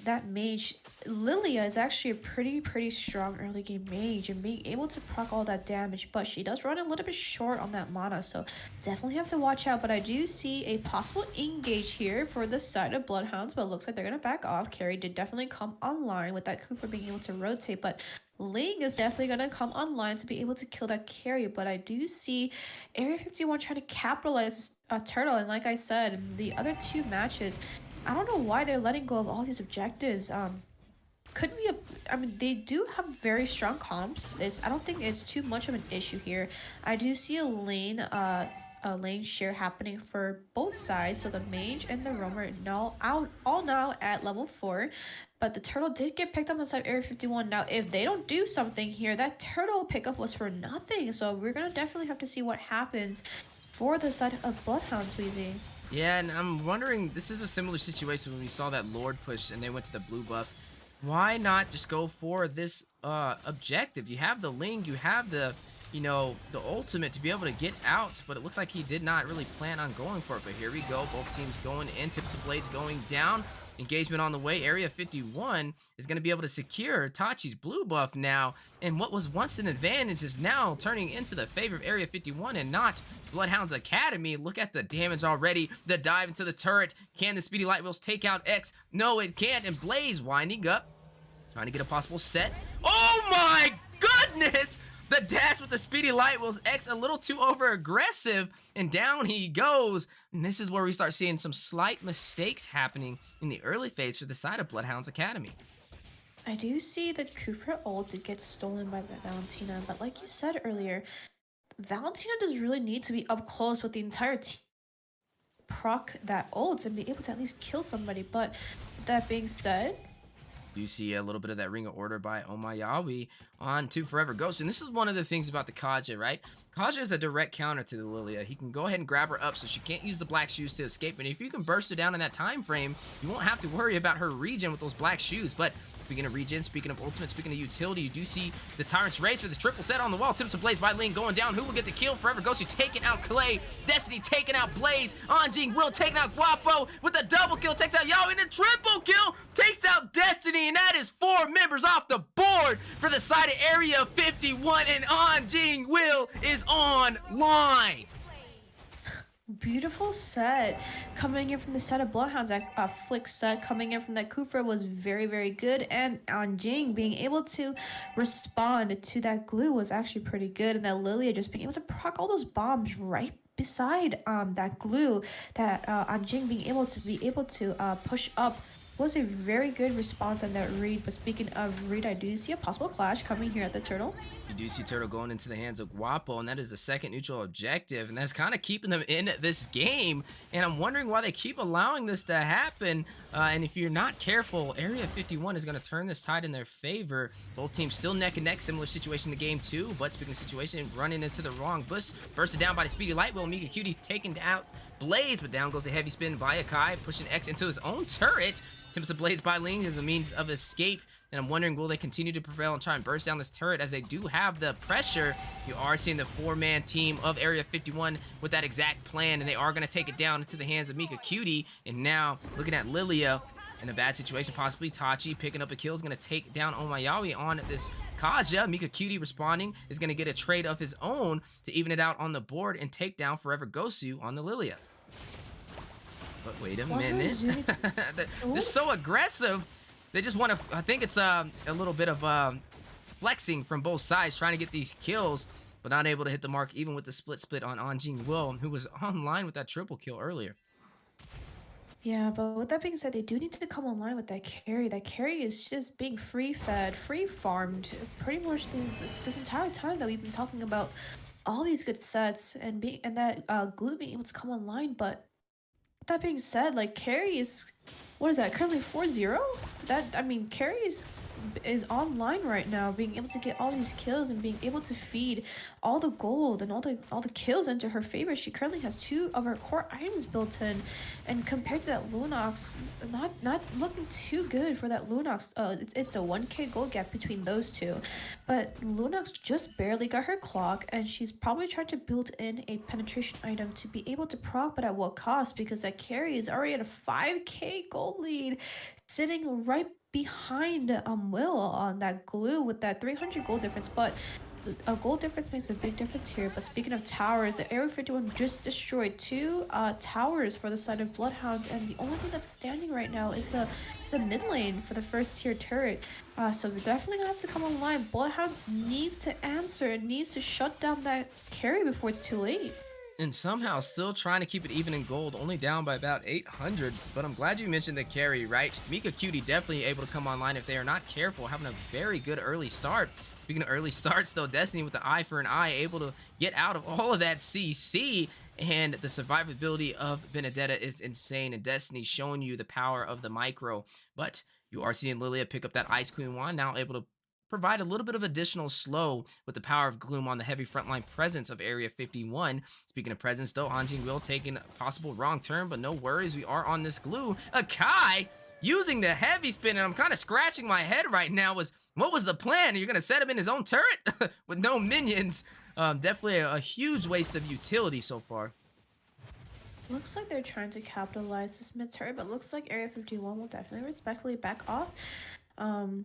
that mage Lilia is actually a pretty strong early game mage and being able to proc all that damage, but she does run a little bit short on that mana, so definitely have to watch out. But I do see a possible engage here for the side of Bloodhounds, but it looks like they're gonna back off. Carry did definitely come online with that Cooper being able to rotate, but Ling is definitely going to come online to be able to kill that carry. But I do see Area 51 trying to capitalize a turtle, and like I said in the other 2 matches, I don't know why they're letting go of all these objectives. Could be I mean, they do have very strong comps. I don't think it's too much of an issue here. I do see a lane share happening for both sides, so the mage and the roamer all now at level 4. But the turtle did get picked up on the side of Area 51. Now, if they don't do something here, that turtle pickup was for nothing. So we're gonna definitely have to see what happens for the side of Bloodhounds, Weezy. Yeah, and I'm wondering, this is a similar situation when we saw that Lord push and they went to the blue buff. Why not just go for this objective? You have the Ling, you have the, you know, the ultimate to be able to get out, but it looks like he did not really plan on going for it. But here we go, both teams going in, tips of blades going down, engagement on the way. Area 51 is going to be able to secure Tachi's blue buff now, and what was once an advantage is now turning into the favor of Area 51 and not Bloodhounds Academy. Look at the damage already, the dive into the turret. Can the Speedy Light Wheels take out X? No, it can't, and Blaze winding up, trying to get a possible set. Oh my goodness! The dash with the Speedy Light Wheels. X a little too over aggressive, and down he goes. And this is where we start seeing some slight mistakes happening in the early phase for the side of Bloodhounds Academy. I do see that Kufra ult did get stolen by the Valentina, but like you said earlier, Valentina does really need to be up close with the entire team, proc that ult and be able to at least kill somebody. But that being said, You see a little bit of that Ring of Order by Omayawi on to Forever Ghost. And this is one of the things about the Kaja, right? Kaja is a direct counter to the Lilia. He can go ahead and grab her up so she can't use the black shoes to escape. And if you can burst her down in that time frame, you won't have to worry about her regen with those black shoes. But speaking of regen, speaking of ultimate, speaking of utility, you do see the Tyrant's Rage with the triple set on the wall. Tips of Blaze by Ling going down. Who will get the kill? Forever Ghost, you taking out Clay. Destiny taking out Blaze. Anjing will taking out Guapo with a double kill. Takes out Yao and a triple kill. Takes out Destiny, and that is 4 members off the board for the side of Area 51. And Anjing Will is online. Beautiful set coming in from the set of Bloodhounds. That flick set coming in from that Kufra was very, very good. And Anjing being able to respond to that glue was actually pretty good. And that Lilia just being able to proc all those bombs right beside that glue. That Anjing being able to push up was a very good response on that read. But speaking of read, I do see a possible clash coming here at the turtle. You do see Turtle going into the hands of Guapo, and that is the second neutral objective, and that's kind of keeping them in this game. And I'm wondering why they keep allowing this to happen. And if you're not careful, Area 51 is going to turn this tide in their favor. Both teams still neck and neck, similar situation in the game too. But speaking of situation, running into the wrong bush, bursted down by the speedy light wheel. Mika Cutie taken out Blaze, but down goes a heavy spin via Kai, pushing X into his own turret. Attempts a Blaze by Ling as a means of escape. And I'm wondering, will they continue to prevail and try and burst down this turret as they do have the pressure? You are seeing the 4-man team of Area 51 with that exact plan, and they are going to take it down into the hands of Mika Cutie. And now, looking at Lilia in a bad situation, possibly Tachi picking up a kill is going to take down Omayawi on this Kaja. Mika Cutie responding is going to get a trade of his own to even it out on the board and take down Forever Gosu on the Lilia. But wait a minute. They're so aggressive. They just want to, I think it's a little bit of flexing from both sides, trying to get these kills, but not able to hit the mark even with the split on Anjing Will, who was online with that triple kill earlier. Yeah, but with that being said, they do need to come online with that carry. That carry is just being free-fed, free-farmed pretty much this entire time that we've been talking about all these good sets and that glue being able to come online. But with that being said, like, carry is, what is that, currently 4-0? Carry is online right now, being able to get all these kills and being able to feed all the gold and all the kills into her favor. She currently has 2 of her core items built in, and compared to that Lunox, not looking too good for that Lunox. It's a 1k gold gap between those two, but Lunox just barely got her clock, and she's probably trying to build in a penetration item to be able to proc, but at what cost? Because that carry is already at a 5k gold lead, sitting right behind Will on that glue with that 300 gold difference. But a gold difference makes a big difference here. But speaking of towers, the Area 51 just destroyed 2 towers for the side of Bloodhounds, and the only thing that's standing right now is the mid lane for the first tier turret. So they're definitely gonna have to come online. Bloodhounds needs to answer, it needs to shut down that carry before it's too late. And somehow still trying to keep it even in gold, only down by about 800. But I'm glad you mentioned the carry, right? Mika Cutie definitely able to come online if they are not careful, having a very good early start. Speaking of early starts, though, Destiny with the eye for an eye, able to get out of all of that CC. And the survivability of Benedetta is insane, and Destiny showing you the power of the micro. But you are seeing Lilia pick up that Ice Queen wand, now able to provide a little bit of additional slow with the power of Gloom on the heavy frontline presence of Area 51. Speaking of presence, though, Anjing will taking a possible wrong turn, but no worries, we are on this glue. Akai using the heavy spin, and I'm kind of scratching my head right now. What was the plan? You're going to set him in his own turret with no minions? Definitely a huge waste of utility so far. Looks like they're trying to capitalize this mid turret, but looks like Area 51 will definitely respectfully back off.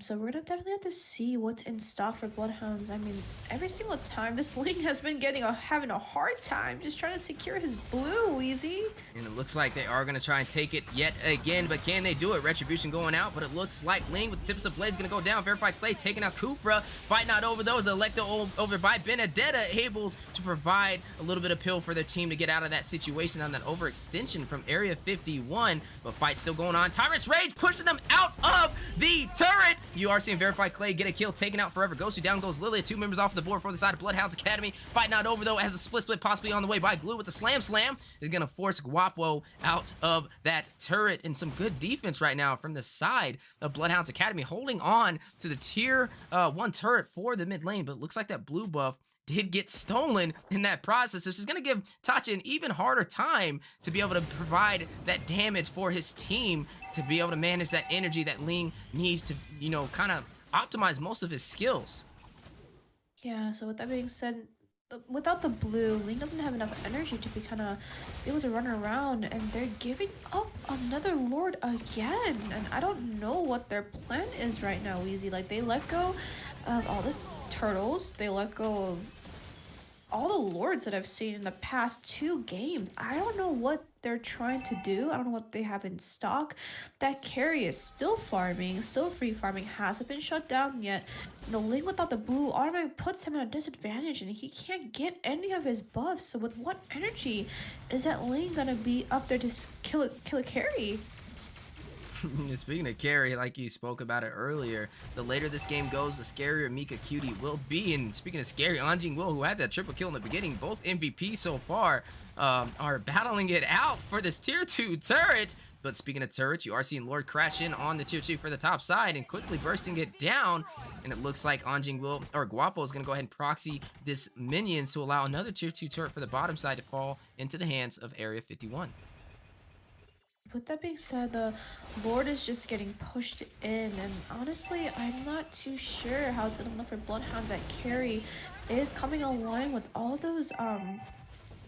So we're gonna definitely have to see what's in stock for Bloodhounds. I mean, every single time this Ling has been having a hard time just trying to secure his blue, Wheezy. And it looks like they are gonna try and take it yet again, but can they do it? Retribution going out, but it looks like Ling with the tips of Blaze gonna go down. Verified Clay taking out Kufra, fighting out over those. Electo over by Benedetta, able to provide a little bit of pill for their team to get out of that situation on that overextension from Area 51. But fight still going on. Tyrant's Rage pushing them out of the turret. You are seeing Verified Clay get a kill, taking out Forever Ghost. Down goes Lilia, 2 members off the board for the side of Bloodhounds Academy. Fighting out over, though, as a split possibly on the way by Glue with the Slam is going to force Guapo out of that turret. And some good defense right now from the side of Bloodhounds Academy, holding on to the tier 1 turret for the mid lane. But it looks like that blue buff did get stolen in that process. So she's going to give Tachi an even harder time to be able to provide that damage for his team, to be able to manage that energy that Ling needs to, you know, kind of optimize most of his skills. Yeah, so with that being said, without the blue, Ling doesn't have enough energy to be able to run around, and they're giving up another Lord again. And I don't know what their plan is right now, Weezy. Like, they let go of all the turtles, they let go of all the lords that I've seen in the past 2 games. I don't know what they're trying to do. I don't know what they have in stock. That carry is still farming, still free farming, hasn't been shut down yet. The Ling without the blue automatically puts him at a disadvantage, and he can't get any of his buffs. So with what energy is that Ling gonna be up there to kill a carry? Speaking of carry, like you spoke about it earlier, the later this game goes, the scarier Mika Cutie will be. And speaking of scary, Anjing Will, who had that triple kill in the beginning, both MVP so far, are battling it out for this tier 2 turret. But speaking of turrets, you are seeing Lord crash in on the tier 2 for the top side and quickly bursting it down. And it looks like Anjing Will, or Guapo, is going to go ahead and proxy this minions to allow another tier 2 turret for the bottom side to fall into the hands of Area 51. With that being said, the Lord is just getting pushed in, and honestly, I'm not too sure how it's gonna look for Bloodhounds. That carry is coming along with all those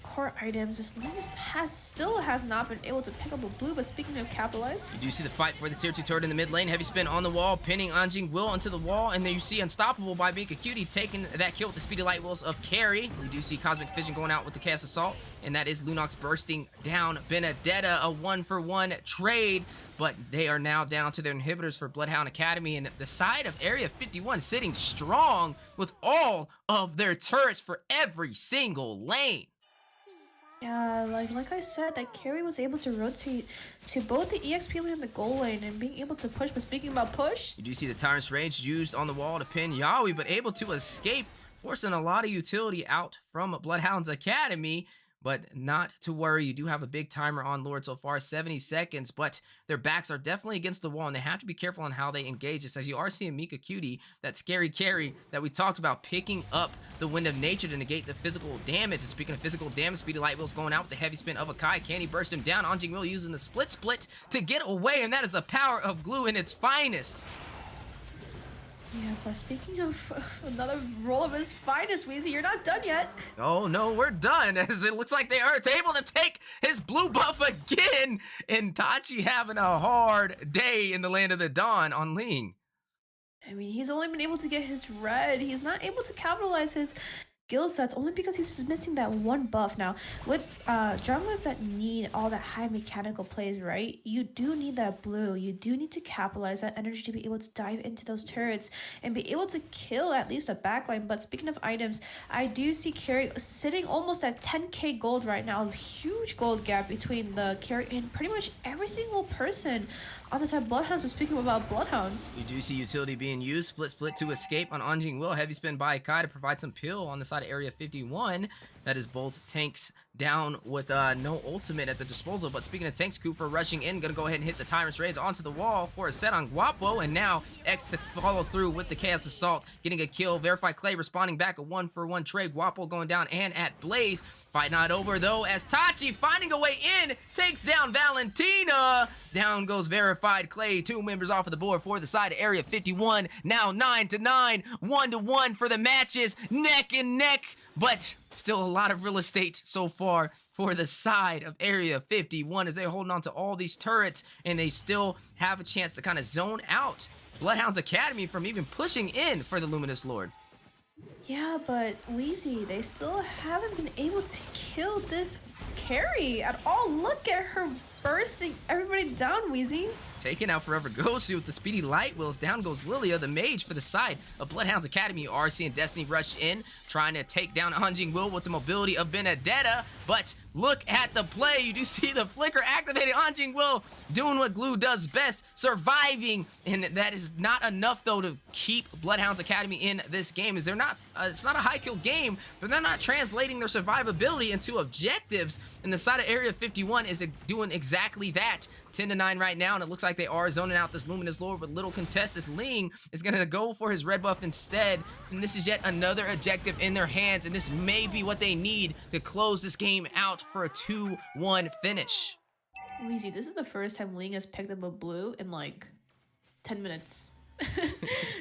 core items. This Lynx still has not been able to pick up a blue, but speaking of capitalize, you do see the fight for the tier 2 turret in the mid lane. Heavy spin on the wall, pinning Anjing Will into the wall, and then you see Unstoppable by Mika Cutie taking that kill with the speedy light wheels of carry. We do see Cosmic Fission going out with the cast assault, and that is Lunox bursting down Benedetta, a 1-for-1 trade. But they are now down to their inhibitors for Bloodhound Academy, and the side of Area 51 sitting strong with all of their turrets for every single lane. yeah, like I said, that carry was able to rotate to both the EXP lane and the goal lane and being able to push. But speaking about push, you do see the Tyrant's Rage used on the wall to pin Yaoi, but able to escape, forcing a lot of utility out from Bloodhound's Academy. But not to worry, you do have a big timer on Lord so far, 70 seconds, but their backs are definitely against the wall, and they have to be careful on how they engage this, as you are seeing Mika Cutie, that scary carry that we talked about, picking up the Wind of Nature to negate the physical damage. And speaking of physical damage, Speedy Light Wheel's going out with the heavy spin of Akai. Can he burst him down? Anjing Will using the split to get away, and that is the power of glue in its finest. yeah, but speaking of another roll of his finest, Weezy, you're not done yet. Oh no, we're done, as it looks like they are able to take his blue buff again, and Tachi having a hard day in the Land of the Dawn on Ling. I mean, he's only been able to get his red. He's not able to capitalize his skill sets only because he's just missing that one buff. Now, with junglers that need all that high mechanical plays, right? You do need that blue. You do need to capitalize that energy to be able to dive into those turrets and be able to kill at least a backline. But speaking of items, I do see carry sitting almost at 10k gold right now. A huge gold gap between the carry and pretty much every single person on the side of Bloodhounds. But speaking about Bloodhounds, you do see utility being used, split to escape on Anjing Will. Heavy spin by Kai to provide some peel on the side of Area 51. That is both tanks down with no ultimate at the disposal. But speaking of tanks, Cooper rushing in, gonna go ahead and hit the Tyrant's Rage onto the wall for a set on Guapo, and now X to follow through with the Chaos Assault, getting a kill. Verified Clay responding back, a 1-for-1 trade. Guapo going down, and at Blaze, fight not over though, as Tachi finding a way in, takes down Valentina. Down goes Verified Clay, 2 members off of the board for the side of Area 51. Now 9-9, 1-1 for the matches, neck and neck, but still a lot of real estate so far for the side of Area 51 as they're holding on to all these turrets, and they still have a chance to kind of zone out Bloodhound's Academy from even pushing in for the Luminous Lord. yeah, but Weezy, they still haven't been able to kill this carry at all. Look at her bursting everybody down, Weezy. Taking out Forever Ghost with the speedy light wheels. Down goes Lilia, the mage, for the side of Bloodhound's Academy. You are seeing Destiny rush in, trying to take down Anjing Will with the mobility of Benedetta. But look at the play. You do see the flicker activated. Anjing Will doing what glue does best, surviving. And that is not enough, though, to keep Bloodhound's Academy in this game. Is they're not, it's not a high kill game, but they're not translating their survivability into objectives. And the side of Area 51 is doing exactly that. 10-9 right now, and it looks like they are zoning out this Luminous Lord with little contest. This Ling is going to go for his red buff instead, and this is yet another objective in their hands, and this may be what they need to close this game out for a 2-1 finish. Weezy, this is the first time Ling has picked up a blue in like 10 minutes.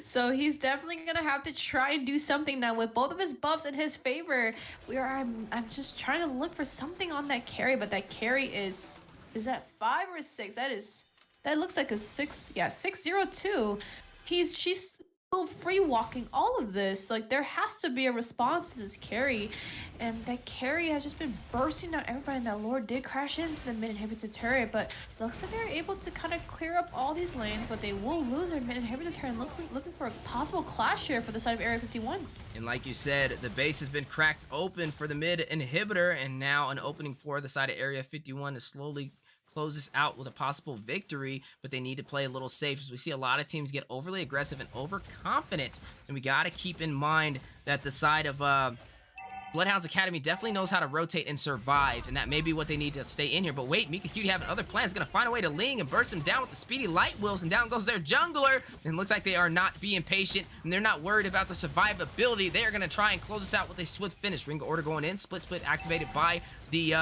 So he's definitely gonna have to try and do something now with both of his buffs in his favor. I'm just trying to look for something on that carry, but that carry is that 5 or 6? That looks like a 6. Yeah, 602. She's still free walking all of this. Like, there has to be a response to this carry, and that carry has just been bursting down everybody. And that Lord did crash into the mid inhibitor turret, but looks like they're able to kind of clear up all these lanes, but they will lose their mid inhibitor turret. Looking for a possible clash here for the side of Area 51. And like you said, the base has been cracked open for the mid inhibitor, and now an opening for the side of Area 51 to slowly close this out with a possible victory, but they need to play a little safe. As we see a lot of teams get overly aggressive and overconfident, and we got to keep in mind that the side of Bloodhounds Academy definitely knows how to rotate and survive, and that may be what they need to stay in here. But wait, Mika Cutie having other plans, gonna find a way to Ling and burst him down with the speedy light wheels, and down goes their jungler. And looks like they are not being patient, and they're not worried about the survivability. They are gonna try and close this out with a swift finish. Ring order going in, split activated by the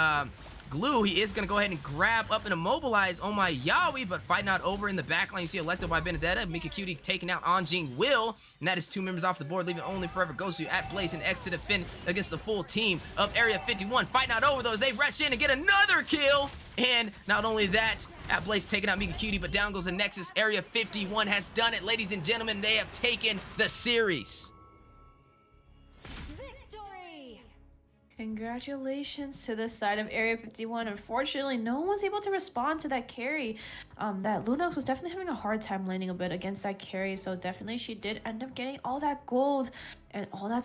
Glue. He is gonna go ahead and grab up and immobilize Oh My Yaoi, but fight not over in the backline. You see Electo by Benedetta, Mika Cutie taking out Anjing Will, and that is 2 members off the board, leaving only Forever Gosu at Blaze and X to defend against the full team of Area 51. Fight not over though as they rush in and get another kill. And not only that, at Blaze taking out Mika Cutie, but down goes the Nexus. Area 51 has done it, ladies and gentlemen. They have taken the series. Congratulations to the side of Area 51. Unfortunately, no one was able to respond to that carry. That Lunox was definitely having a hard time landing a bit against that carry, so definitely she did end up getting all that gold and all that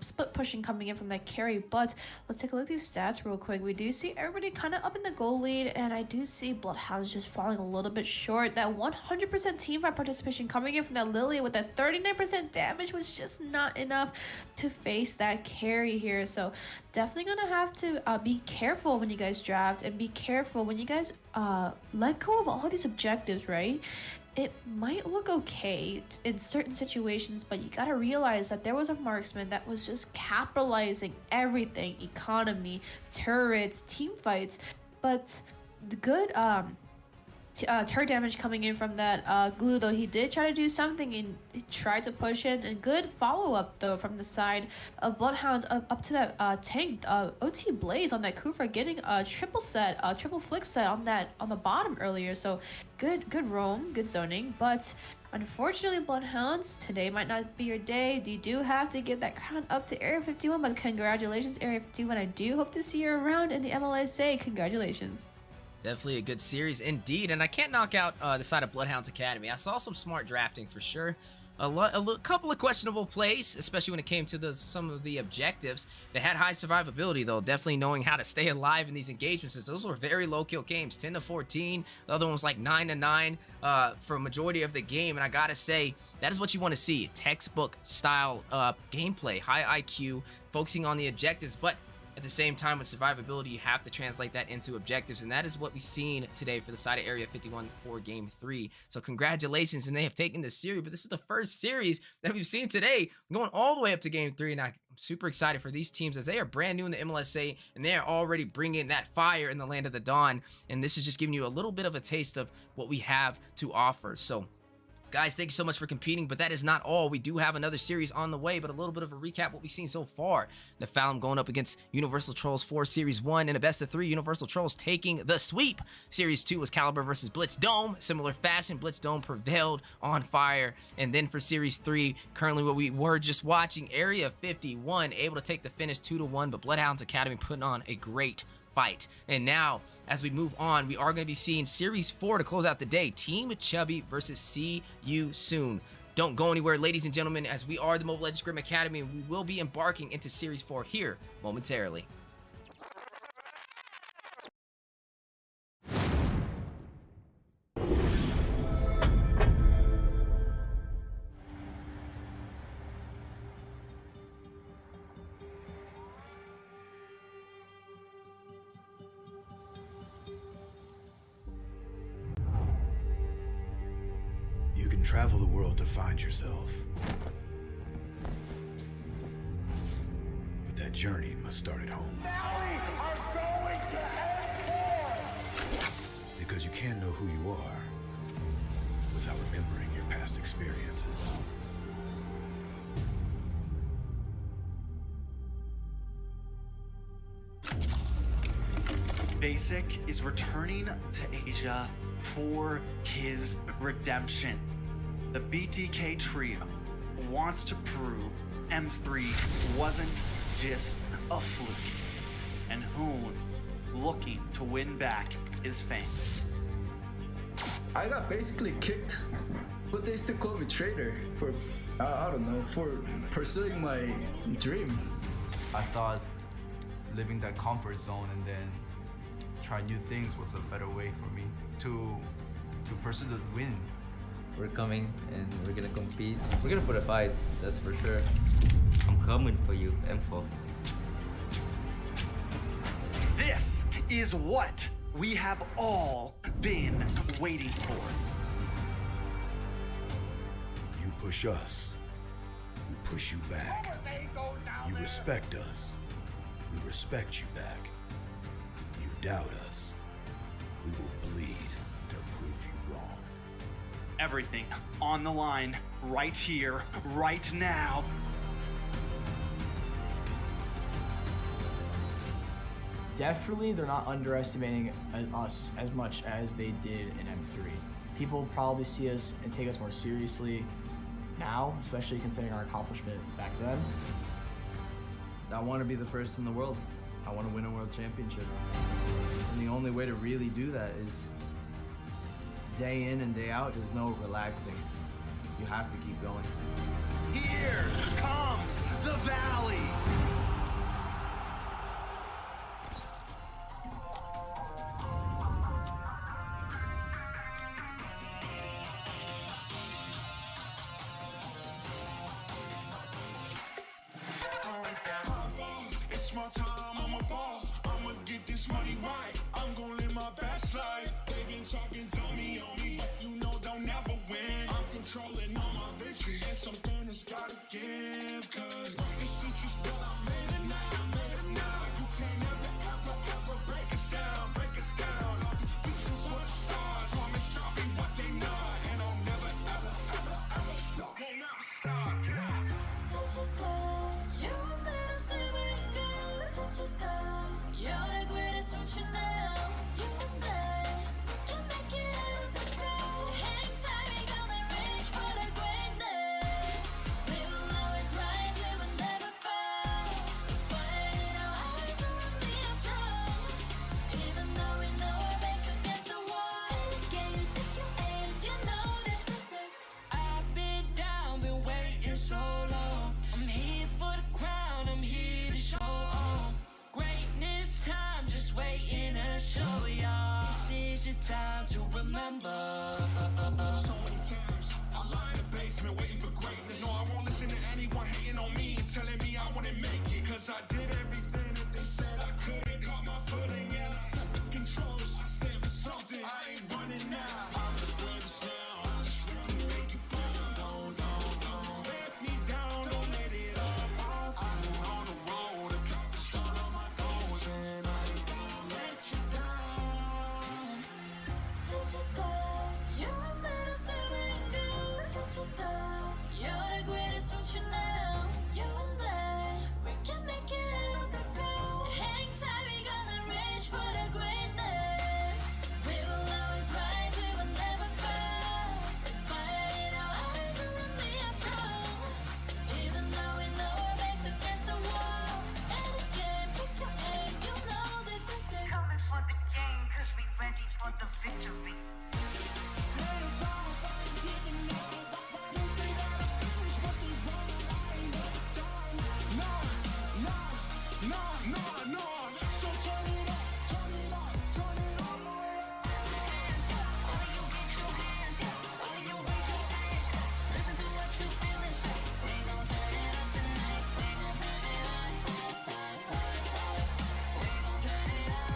split pushing coming in from that carry. But let's take a look at these stats real quick. We do see everybody kind of up in the goal lead, and I do see Bloodhounds just falling a little bit short. That 100% team fight participation coming in from that Lily with that 39% damage was just not enough to face that carry here. So definitely gonna have to be careful when you guys draft, and be careful when you guys let go of all these objectives, right? It might look okay in certain situations, but you gotta realize that there was a marksman that was just capitalizing everything: economy, turrets, team fights. But the good turret damage coming in from that Glue, though he did try to do something and he tried to push in, and good follow-up though from the side of Bloodhounds up to that tank OT Blaze on that Kufra, getting a triple flick set on the bottom earlier. So good roam, good zoning. But unfortunately, Bloodhounds, today might not be your day. You do have to get that crown up to Area 51, but congratulations, Area 51. I do hope to see you around in the MLSA. Congratulations. Definitely a good series indeed, and I can't knock out the side of Bloodhounds Academy. I saw some smart drafting for sure. A couple of questionable plays, especially when it came to some of the objectives. They had high survivability though, definitely knowing how to stay alive in these engagements. Those were very low kill games, 10-14. The other one was like 9-9 for a majority of the game, and I gotta say that is what you want to see: textbook style gameplay, high IQ, focusing on the objectives, but at the same time, with survivability, you have to translate that into objectives, and that is what we've seen today for the side of Area 51 for Game 3. So congratulations, and they have taken this series, but this is the first series that we've seen today, going all the way up to Game 3, and I'm super excited for these teams as they are brand new in the MLSA, and they are already bringing that fire in the Land of the Dawn, and this is just giving you a little bit of a taste of what we have to offer. So guys, thank you so much for competing, but that is not all. We do have another series on the way, but a little bit of a recap what we've seen so far. Nephalem going up against Universal Trolls 4 Series 1 in a best of 3. Universal Trolls taking the sweep. Series 2 was Caliber versus Blitz Dome. Similar fashion, Blitz Dome prevailed on fire. And then for Series 3, currently what we were just watching, Area 51 able to take the finish 2-1, but Bloodhounds Academy putting on a great fight. And now, as we move on, we are going to be seeing Series 4 to close out the day. Team Chubby versus See You Soon. Don't go anywhere, ladies and gentlemen, as we are the Mobile Legends Scrim Academy, and we will be embarking into Series 4 here momentarily. You can travel the world to find yourself. But that journey must start at home. Now we are going to end war! Because you can't know who you are without remembering your past experiences. Basic is returning to Asia for his redemption. The BTK trio wants to prove M3 wasn't just a fluke, and Hoon looking to win back his fans. I got basically kicked, but they still call me traitor for, I don't know, for pursuing my dream. I thought living that comfort zone and then try new things was a better way for me to pursue the win. We're coming and we're gonna compete. We're gonna put a fight, that's for sure. I'm coming for you, M4. This is what we have all been waiting for. You push us, we push you back. You respect us, we respect you back. You doubt us, we will bleed to prove you wrong. Everything on the line, right here, right now. Definitely, they're not underestimating us as much as they did in M3. People probably see us and take us more seriously now, especially considering our accomplishment back then. I want to be the first in the world. I want to win a world championship. And the only way to really do that is day in and day out. There's no relaxing. You have to keep going. Here comes the Valley. It's my time, I'm a ball. I'ma get this money right. I'm gonna live my best life. They been talking to me on me. You know they'll never win. I'm controlling all my victories. And something that's gotta give. Cause this shit just what I made it now. I made it now. You can't ever break us down. Break us down. We shoot for the stars. Promise I'll be what they not. And I'll never ever stop. Won't never stop. Yeah. Touch the sky. You're made of silver and gold. Touch the sky. You're the greatest future now. You and I, we can make it out of the cold. Hang tight, we gonna reach for the greatness. We will always rise, we will never fall. We fight in our eyes, and we are strong. Even though we know our backs against the wall. And again, you take your aim, you know that this is. I've been down, been waiting so long. I'm here for the crown, I'm here to show off. Greatness time, just waiting to show y'all. This is your time to remember. So many times I lie in the basement waiting for greatness. No, I won't listen to anyone hating on me and telling me I wouldn't make it. Cause I did everything that they said I couldn't. Caught my footing and I kept the controls. I stand for something, I ain't running now. I'm the greatest now. I just wanna make it proud. Don't let me down, don't let it off. I'm on the road, I got the start on my goals, and I ain't gonna let you down. Touch the sky. You're made of silver and gold. Touch the sky. You're the greatest future now. You and I, we can make it out of the cold. Hang tight, we gonna reach for the greatness. We will always rise, we will never fall. We fight in our eyes, and we are strong. Even though we know our backs against the wall. And again, pick your aim, you know that this is. Coming for the game, cause we ready for the victory. No. So turn it up, turn it all the way up. All of you get your hands up, all of you raise your hands up. Listen to what you feel inside. We gon' turn it up tonight. We gon' turn it up. We gon' turn it up.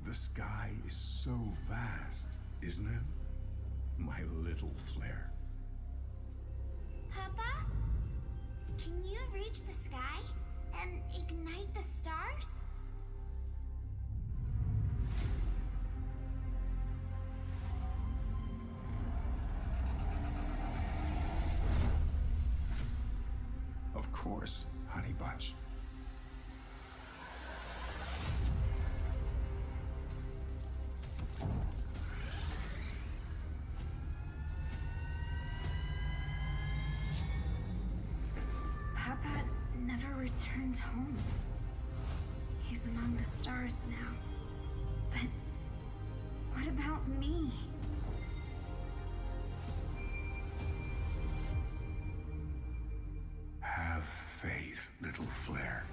The sky is so vast, isn't it? My little flare. Papa? Can you reach the sky and ignite the stars? course, Honey Bunch. Papa never returned home. He's among the stars now. But what about me? Have faith, little Flare.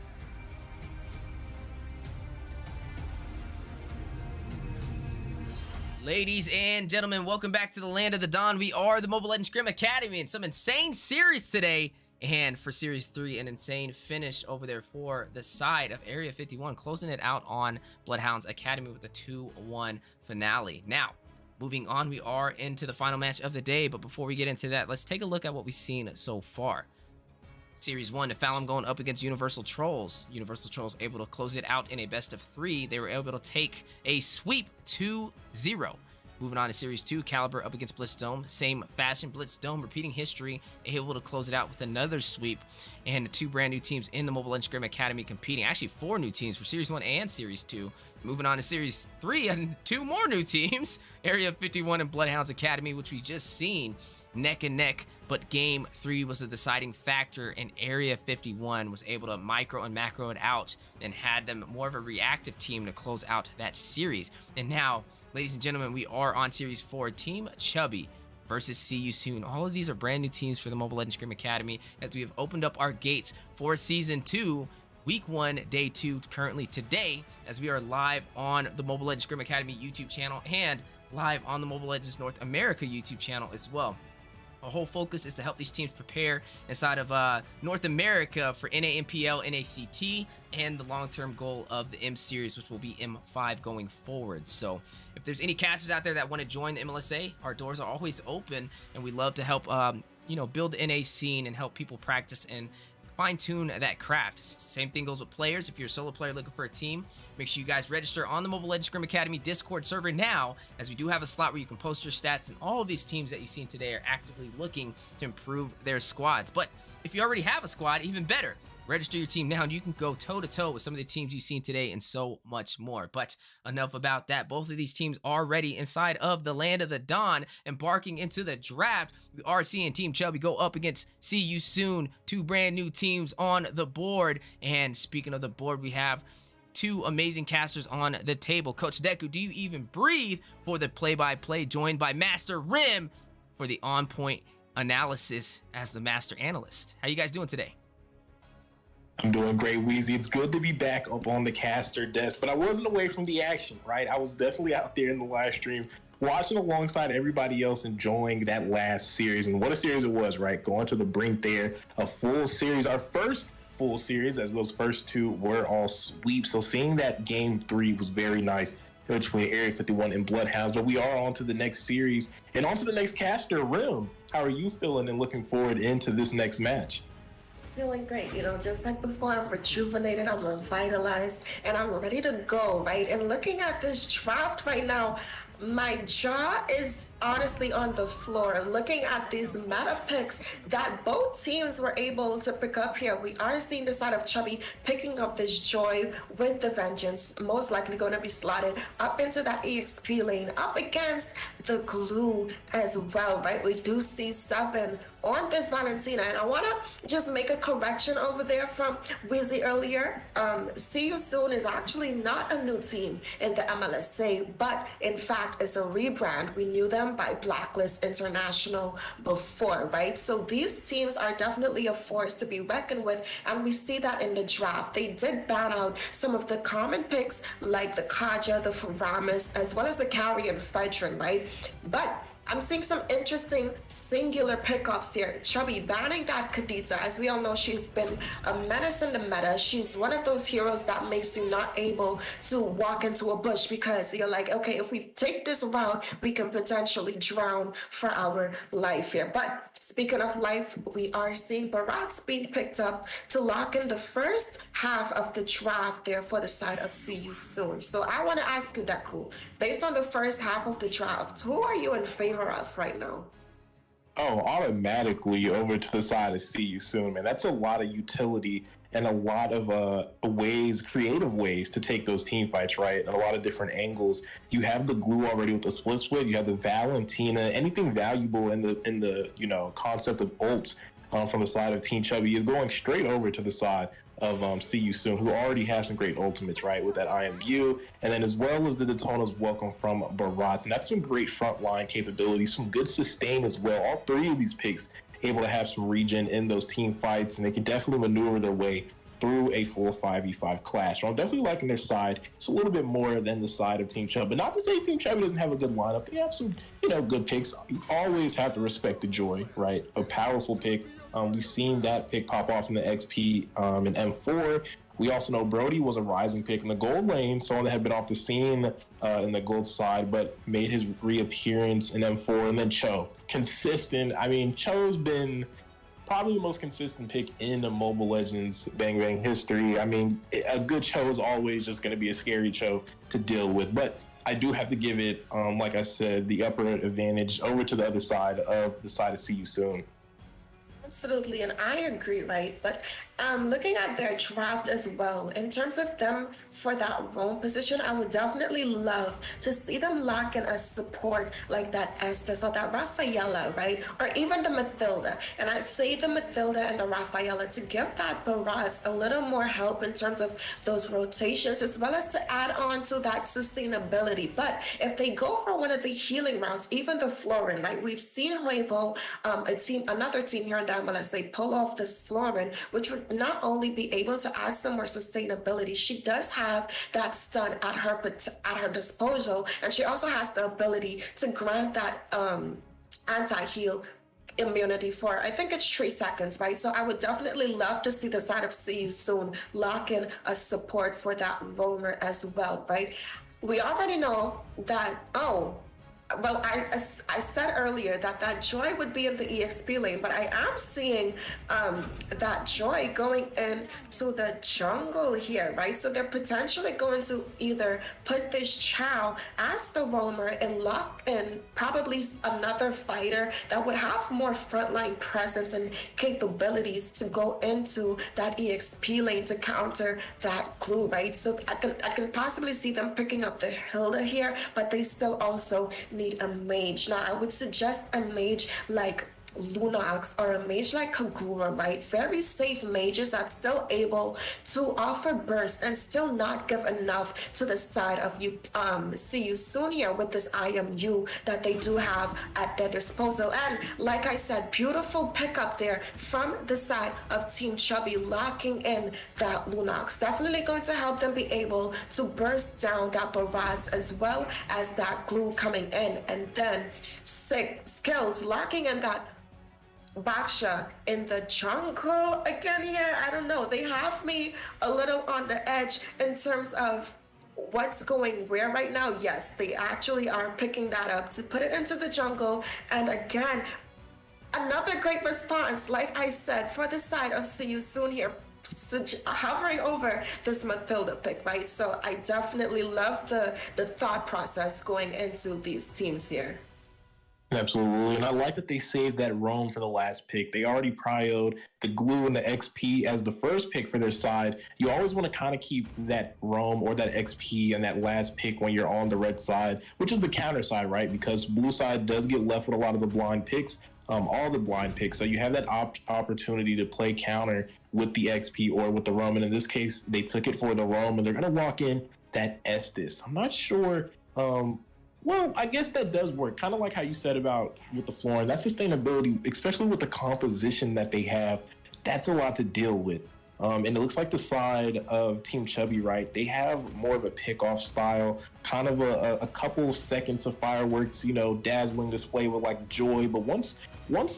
Ladies and gentlemen, welcome back to the Land of the Dawn. We are the Mobile Legends Scrim Academy, and some insane series today. And for Series 3, an insane finish over there for the side of Area 51, closing it out on Bloodhounds Academy with a 2-1 finale. Now, moving on, we are into the final match of the day, but before we get into that, let's take a look at what we've seen so far. Series 1, Nephalem going up against Universal Trolls. Universal Trolls able to close it out in a best of 3. They were able to take a sweep 2-0. Moving on to Series 2, Caliber up against Blitzdome. Same fashion, Blitzdome repeating history, able to close it out with another sweep. And 2 brand new teams in the Mobile Legends Scrim Academy competing. Actually, 4 new teams for Series 1 and Series 2. Moving on to Series 3, and 2 more new teams. Area 51 and Bloodhounds Academy, which we just seen neck and neck. But Game 3 was the deciding factor, and Area 51 was able to micro and macro it out and had them more of a reactive team to close out that series. And now, ladies and gentlemen, we are on Series 4. Team Chubby versus See You Soon. All of these are brand new teams for the Mobile Legends Scrim Academy as we have opened up our gates for Season 2. Week 1, Day 2, currently today, as we are live on the Mobile Legends Scrim Academy YouTube channel and live on the Mobile Legends North America YouTube channel as well. Our whole focus is to help these teams prepare inside of North America for NAMPL, NACT, and the long-term goal of the M Series, which will be M5 going forward. So if there's any casters out there that want to join the MLSA, our doors are always open, and we love to help build the NA scene and help people practice and fine-tune that craft. Same thing goes with players. If you're a solo player looking for a team, make sure you guys register on the Mobile Legends Scrim Academy Discord server now, as we do have a slot where you can post your stats, and all of these teams that you've seen today are actively looking to improve their squads. But if you already have a squad, even better. Register your team now, and you can go toe-to-toe with some of the teams you've seen today and so much more. But enough about that. Both of these teams are ready inside of the Land of the Dawn, embarking into the draft. We are seeing Team Chubby go up against See You Soon. 2 brand new teams on the board. And speaking of the board, we have 2 amazing casters on the table. Coach Deku, do you even breathe for the play-by-play, joined by Master Rim for the on-point analysis as the Master Analyst. How you guys doing today? I'm doing great, Weezy. It's good to be back up on the caster desk, but I wasn't away from the action, right? I was definitely out there in the live stream, watching alongside everybody else, enjoying that last series. And what a series it was, right? Going to the brink there, a full series, our first full series, as those first 2 were all sweeps. So seeing that Game 3 was very nice between Area 51 and Bloodhounds. But we are on to the next series and on to the next caster, Rim. How are you feeling and looking forward into this next match? Feeling great, just like before. I'm rejuvenated, I'm revitalized, and I'm ready to go, right? And looking at this draft right now, my jaw is honestly on the floor looking at these meta picks that both teams were able to pick up here. We are seeing the side of Chubby picking up this Joy with the Vengeance, most likely going to be slotted up into that EXP lane, up against the Glue as well, right? We do see 7 on this Valentina, and I want to just make a correction over there from Wizzy earlier. See You Soon is actually not a new team in the MLSA, but in fact it's a rebrand. We knew them by Blacklist International before, right? So these teams are definitely a force to be reckoned with, and we see that in the draft. They did ban out some of the common picks like the Kaja, the Faramis, as well as the Carry and Fedrin, right? But I'm seeing some interesting singular pickoffs here. Chubby banning that Kadita. As we all know, she's been a menace in the meta. She's one of those heroes that makes you not able to walk into a bush because you're like, okay, if we take this route, we can potentially drown for our life here. But speaking of life, we are seeing Barats being picked up to lock in the first half of the draft there for the side of See You Soon. So I want to ask you, Deku, based on the first half of the draft, who are you in favor of right now? Oh, automatically over to the side of see you soon, man. That's a lot of utility and a lot of creative ways to take those team fights, right? And a lot of different angles. You have the glue already with the split. You have the Valentina. Anything valuable in the concept of ults from the side of Team Chubby is going straight over to the side of See You Soon, who already have some great ultimates, right, with that IMU, and then as well as the Daytona's welcome from Barats. And that's some great frontline capability, some good sustain as well. All three of these picks able to have some regen in those team fights, and they can definitely maneuver their way through a full 5v5 clash. So I'm definitely liking their side. It's a little bit more than the side of Team Chubby. But not to say Team Chubby doesn't have a good lineup. They have some, good picks. You always have to respect the Joy, right? A powerful pick. We've seen that pick pop off in the XP in M4. We also know Brody was a rising pick in the gold lane, someone that had been off the scene in the gold side, but made his reappearance in M4. And then Cho, consistent. I mean, Cho's been probably the most consistent pick in the Mobile Legends Bang Bang history. I mean, a good Cho is always just going to be a scary Cho to deal with. But I do have to give it, like I said, the upper advantage over to the other side of the side of See You Soon. Absolutely, and I agree, right? But looking at their draft as well, in terms of them for that roam position, I would definitely love to see them lock in a support like that Estes or that Rafaela, right? Or even the Mathilda. And I say the Mathilda and the Rafaela to give that Barras a little more help in terms of those rotations, as well as to add on to that sustainability. But if they go for one of the healing rounds, even the Florin, right? We've seen Huevo, another team here in the MLS, pull off this Florin, which would not only be able to add some more sustainability, she does have that stun at her disposal, and she also has the ability to grant that anti-heal immunity for, I think it's 3 seconds, right? So I would definitely love to see the side of See You Soon lock in a support for that roamer as well, right? We already know that, well, I said earlier that Joy would be in the EXP lane, but I am seeing that Joy going into the jungle here, right? So they're potentially going to either put this Chow as the roamer and lock in probably another fighter that would have more frontline presence and capabilities to go into that EXP lane to counter that glue, right? So I can possibly see them picking up the Hilda here, but they still also need a mage. Now, I would suggest a mage like Lunox or a mage like Kagura, right? Very safe mages that's still able to offer burst and still not give enough to the side of you. See You Soon here with this IMU that they do have at their disposal. And like I said, beautiful pickup there from the side of Team Chubby, locking in that Lunox. Definitely going to help them be able to burst down that barrage as well as that glue coming in. And then skills locking in that Baksha in the jungle again here. I don't know. They have me a little on the edge in terms of what's going where right now. Yes, they actually are picking that up to put it into the jungle. And again, another great response, like I said, for the side of See You Soon here, hovering over this Mathilda pick, right? So I definitely love the thought process going into these teams here. Absolutely, and I like that they saved that roam for the last pick. They already prioed the glue and the XP as the first pick for their side. You always want to kind of keep that roam or that XP and that last pick when you're on the red side, which is the counter side, right? Because blue side does get left with a lot of the blind picks, all the blind picks. So you have that opportunity to play counter with the XP or with the roam. And in this case, they took it for the roam, and they're going to lock in that Estes. I'm not sure. Well, I guess that does work. Kind of like how you said about with the Florin. That sustainability, especially with the composition that they have, that's a lot to deal with. And it looks like the side of Team Chubby, right, they have more of a pick-off style, kind of a couple seconds of fireworks, dazzling display with like Joy. But once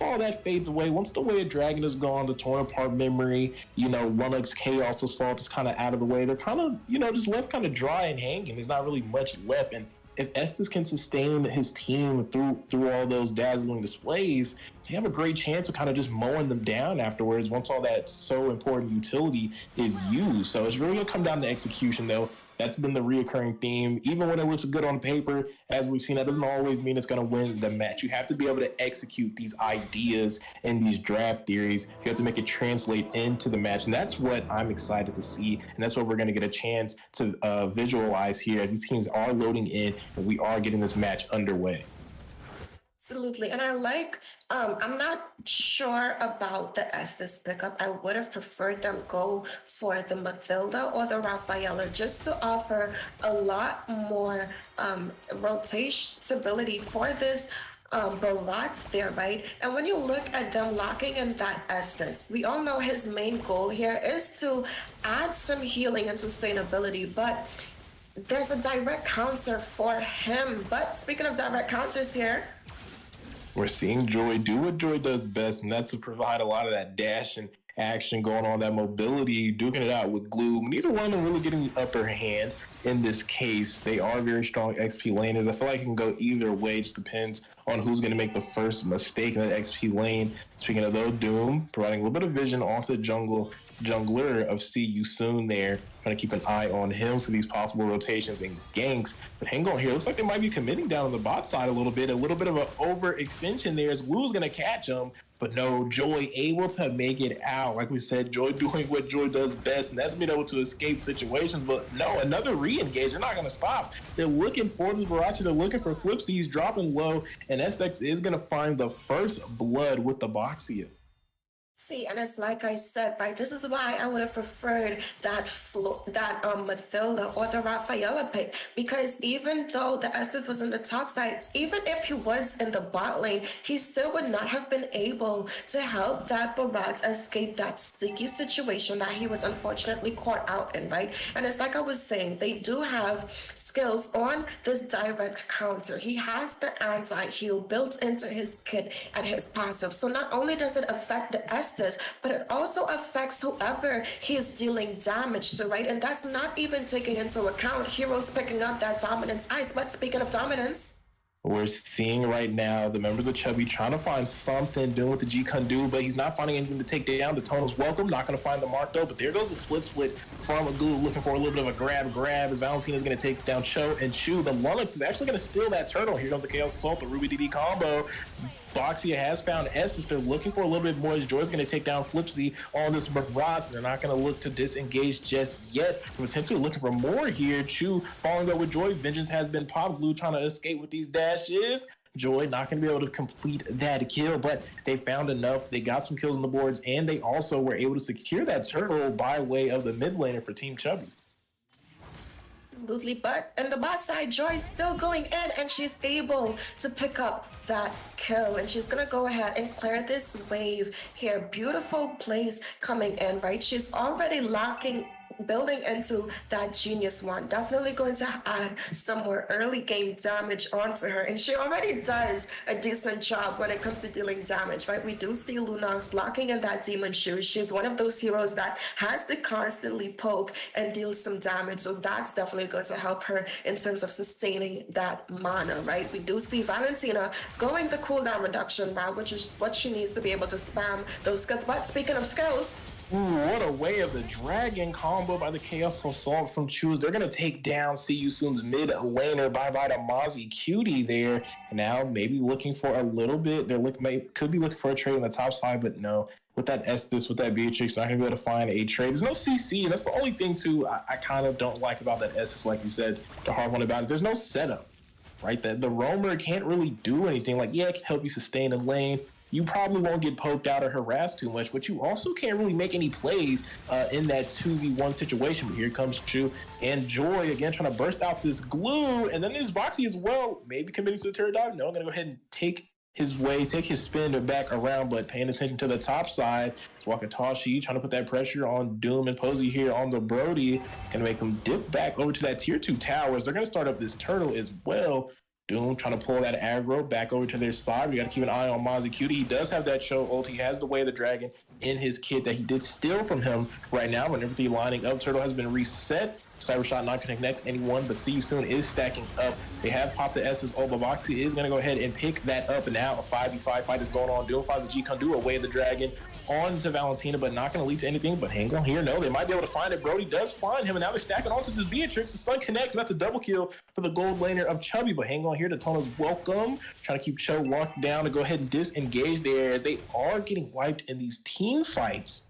all that fades away, once the Way of Dragon is gone, the torn apart memory, Lunux, Chaos Assault is kind of out of the way. They're kind of, just left kind of dry and hanging. There's not really much left. And if Estes can sustain his team through all those dazzling displays, they have a great chance of kind of just mowing them down afterwards once all that so important utility is used. So it's really going to come down to execution, though. That's been the reoccurring theme. Even when it looks good on paper, as we've seen, that doesn't always mean it's going to win the match. You have to be able to execute these ideas and these draft theories. You have to make it translate into the match. And that's what I'm excited to see. And that's what we're going to get a chance to visualize here as these teams are loading in and we are getting this match underway. Absolutely. And I like, I'm not sure about the Estes pickup. I would have preferred them go for the Mathilda or the Rafaela just to offer a lot more rotatability for this Barat's there, right? And when you look at them locking in that Estes, we all know his main goal here is to add some healing and sustainability, but there's a direct counter for him. But speaking of direct counters here, we're seeing Joy do what Joy does best, and that's to provide a lot of that dash and action going on, that mobility, duking it out with Gloom. Neither one of them really getting the upper hand in this case. They are very strong XP laners. I feel like it can go either way. It just depends on who's going to make the first mistake in that XP lane. Speaking of though, Doom providing a little bit of vision onto the jungler of See You Soon there. Trying to keep an eye on him for these possible rotations and ganks. But hang on here. Looks like they might be committing down on the bot side a little bit. A little bit of an overextension there as Wu's going to catch him. But no, Joy able to make it out. Like we said, Joy doing what Joy does best, and that's being able to escape situations. But no, another re-engage. They're not going to stop. They're looking for this Barachi. They're looking for Flipsy. He's dropping low, and SX is going to find the first blood with the Boxia. See, and it's like I said, right? This is why I would have preferred that Mathilda or the Rafaela pick, because even though the Estes was in the top side, even if he was in the bot lane, he still would not have been able to help that Barat escape that sticky situation that he was unfortunately caught out in, right? And it's like I was saying, they do have skills on this direct counter. He has the anti-heal built into his kit and his passive. So not only does it affect the Estes, but it also affects whoever he is dealing damage to, right? And that's not even taking into account heroes picking up that dominance ice. But speaking of dominance, we're seeing right now the members of Chubby trying to find something, doing what the G can do, but he's not finding anything to take down. The Tonal's welcome, not going to find the mark though, but there goes the split from Agulu, looking for a little bit of a grab as Valentina's going to take down Cho and Chu. The Lunix is actually going to steal that turtle. Here comes the Chaos Assault, the Ruby DD combo. Boxia has found Essence. They're looking for a little bit more. Joy's going to take down Flipsy on this Barat. They're not going to look to disengage just yet. We're potentially looking for more here. Chu following up with Joy. Vengeance has been popped. Glue trying to escape with these dashes. Joy not going to be able to complete that kill, but they found enough. They got some kills on the boards, and they also were able to secure that turtle by way of the mid laner for Team Chubby. absolutely, but in the bot side, Joy's still going in, and she's able to pick up that kill, and she's gonna go ahead and clear this wave here. Beautiful plays coming in, right? She's already building into that Genius one. Definitely going to add some more early game damage onto her, and she already does a decent job when it comes to dealing damage, right? We do see Lunox locking in that Demon Shoe. She's one of those heroes that has to constantly poke and deal some damage, so that's definitely going to help her in terms of sustaining that mana, right? We do see Valentina going the cooldown reduction route, which is what she needs to be able to spam those skills. But speaking of skills, ooh, what a way of the dragon combo by the Chaos Assault from Choose. They're going to take down See You Soon's mid laner. Bye-bye to Mozzie Cutie there. And now maybe looking for a little bit. Could be looking for a trade on the top side, but no. With that Estes, with that Beatrix, not going to be able to find a trade. There's no CC, and that's the only thing, too, I kind of don't like about that Estes, like you said, the hard one about it. There's no setup, right? The roamer can't really do anything. Like, yeah, it can help you sustain a lane. You probably won't get poked out or harassed too much, but you also can't really make any plays in that 2v1 situation. But here comes Chu and Joy again trying to burst out this glue, and then there's Boxy as well, maybe committing to the turret dive. No, I'm gonna go ahead and take his spin back around, but paying attention to the top side. Wakatashi trying to put that pressure on Doom and Posey here on the Brody, gonna make them dip back over to that tier 2 towers. They're gonna start up this turtle as well. Doom trying to pull that aggro back over to their side. We got to keep an eye on Mozzie Cutie. He does have that show ult. He has the Way of the Dragon in his kit that he did steal from him right now. When everything lining up, turtle has been reset. Cyber Shot not going to connect anyone, but See You Soon is stacking up. They have popped the S's. Boxy is going to go ahead and pick that up, and now a 5v5 fight is going on. Doom finds the G Kundu away the dragon onto Valentina, but not going to lead to anything. But hang on here. No, they might be able to find it. Brody does find him, and now they're stacking onto this Beatrix. The stun connects, and that's a double kill for the gold laner of Chubby. But hang on here. Daytona's welcome. Trying to keep Cho locked down to go ahead and disengage there as they are getting wiped in these team fights.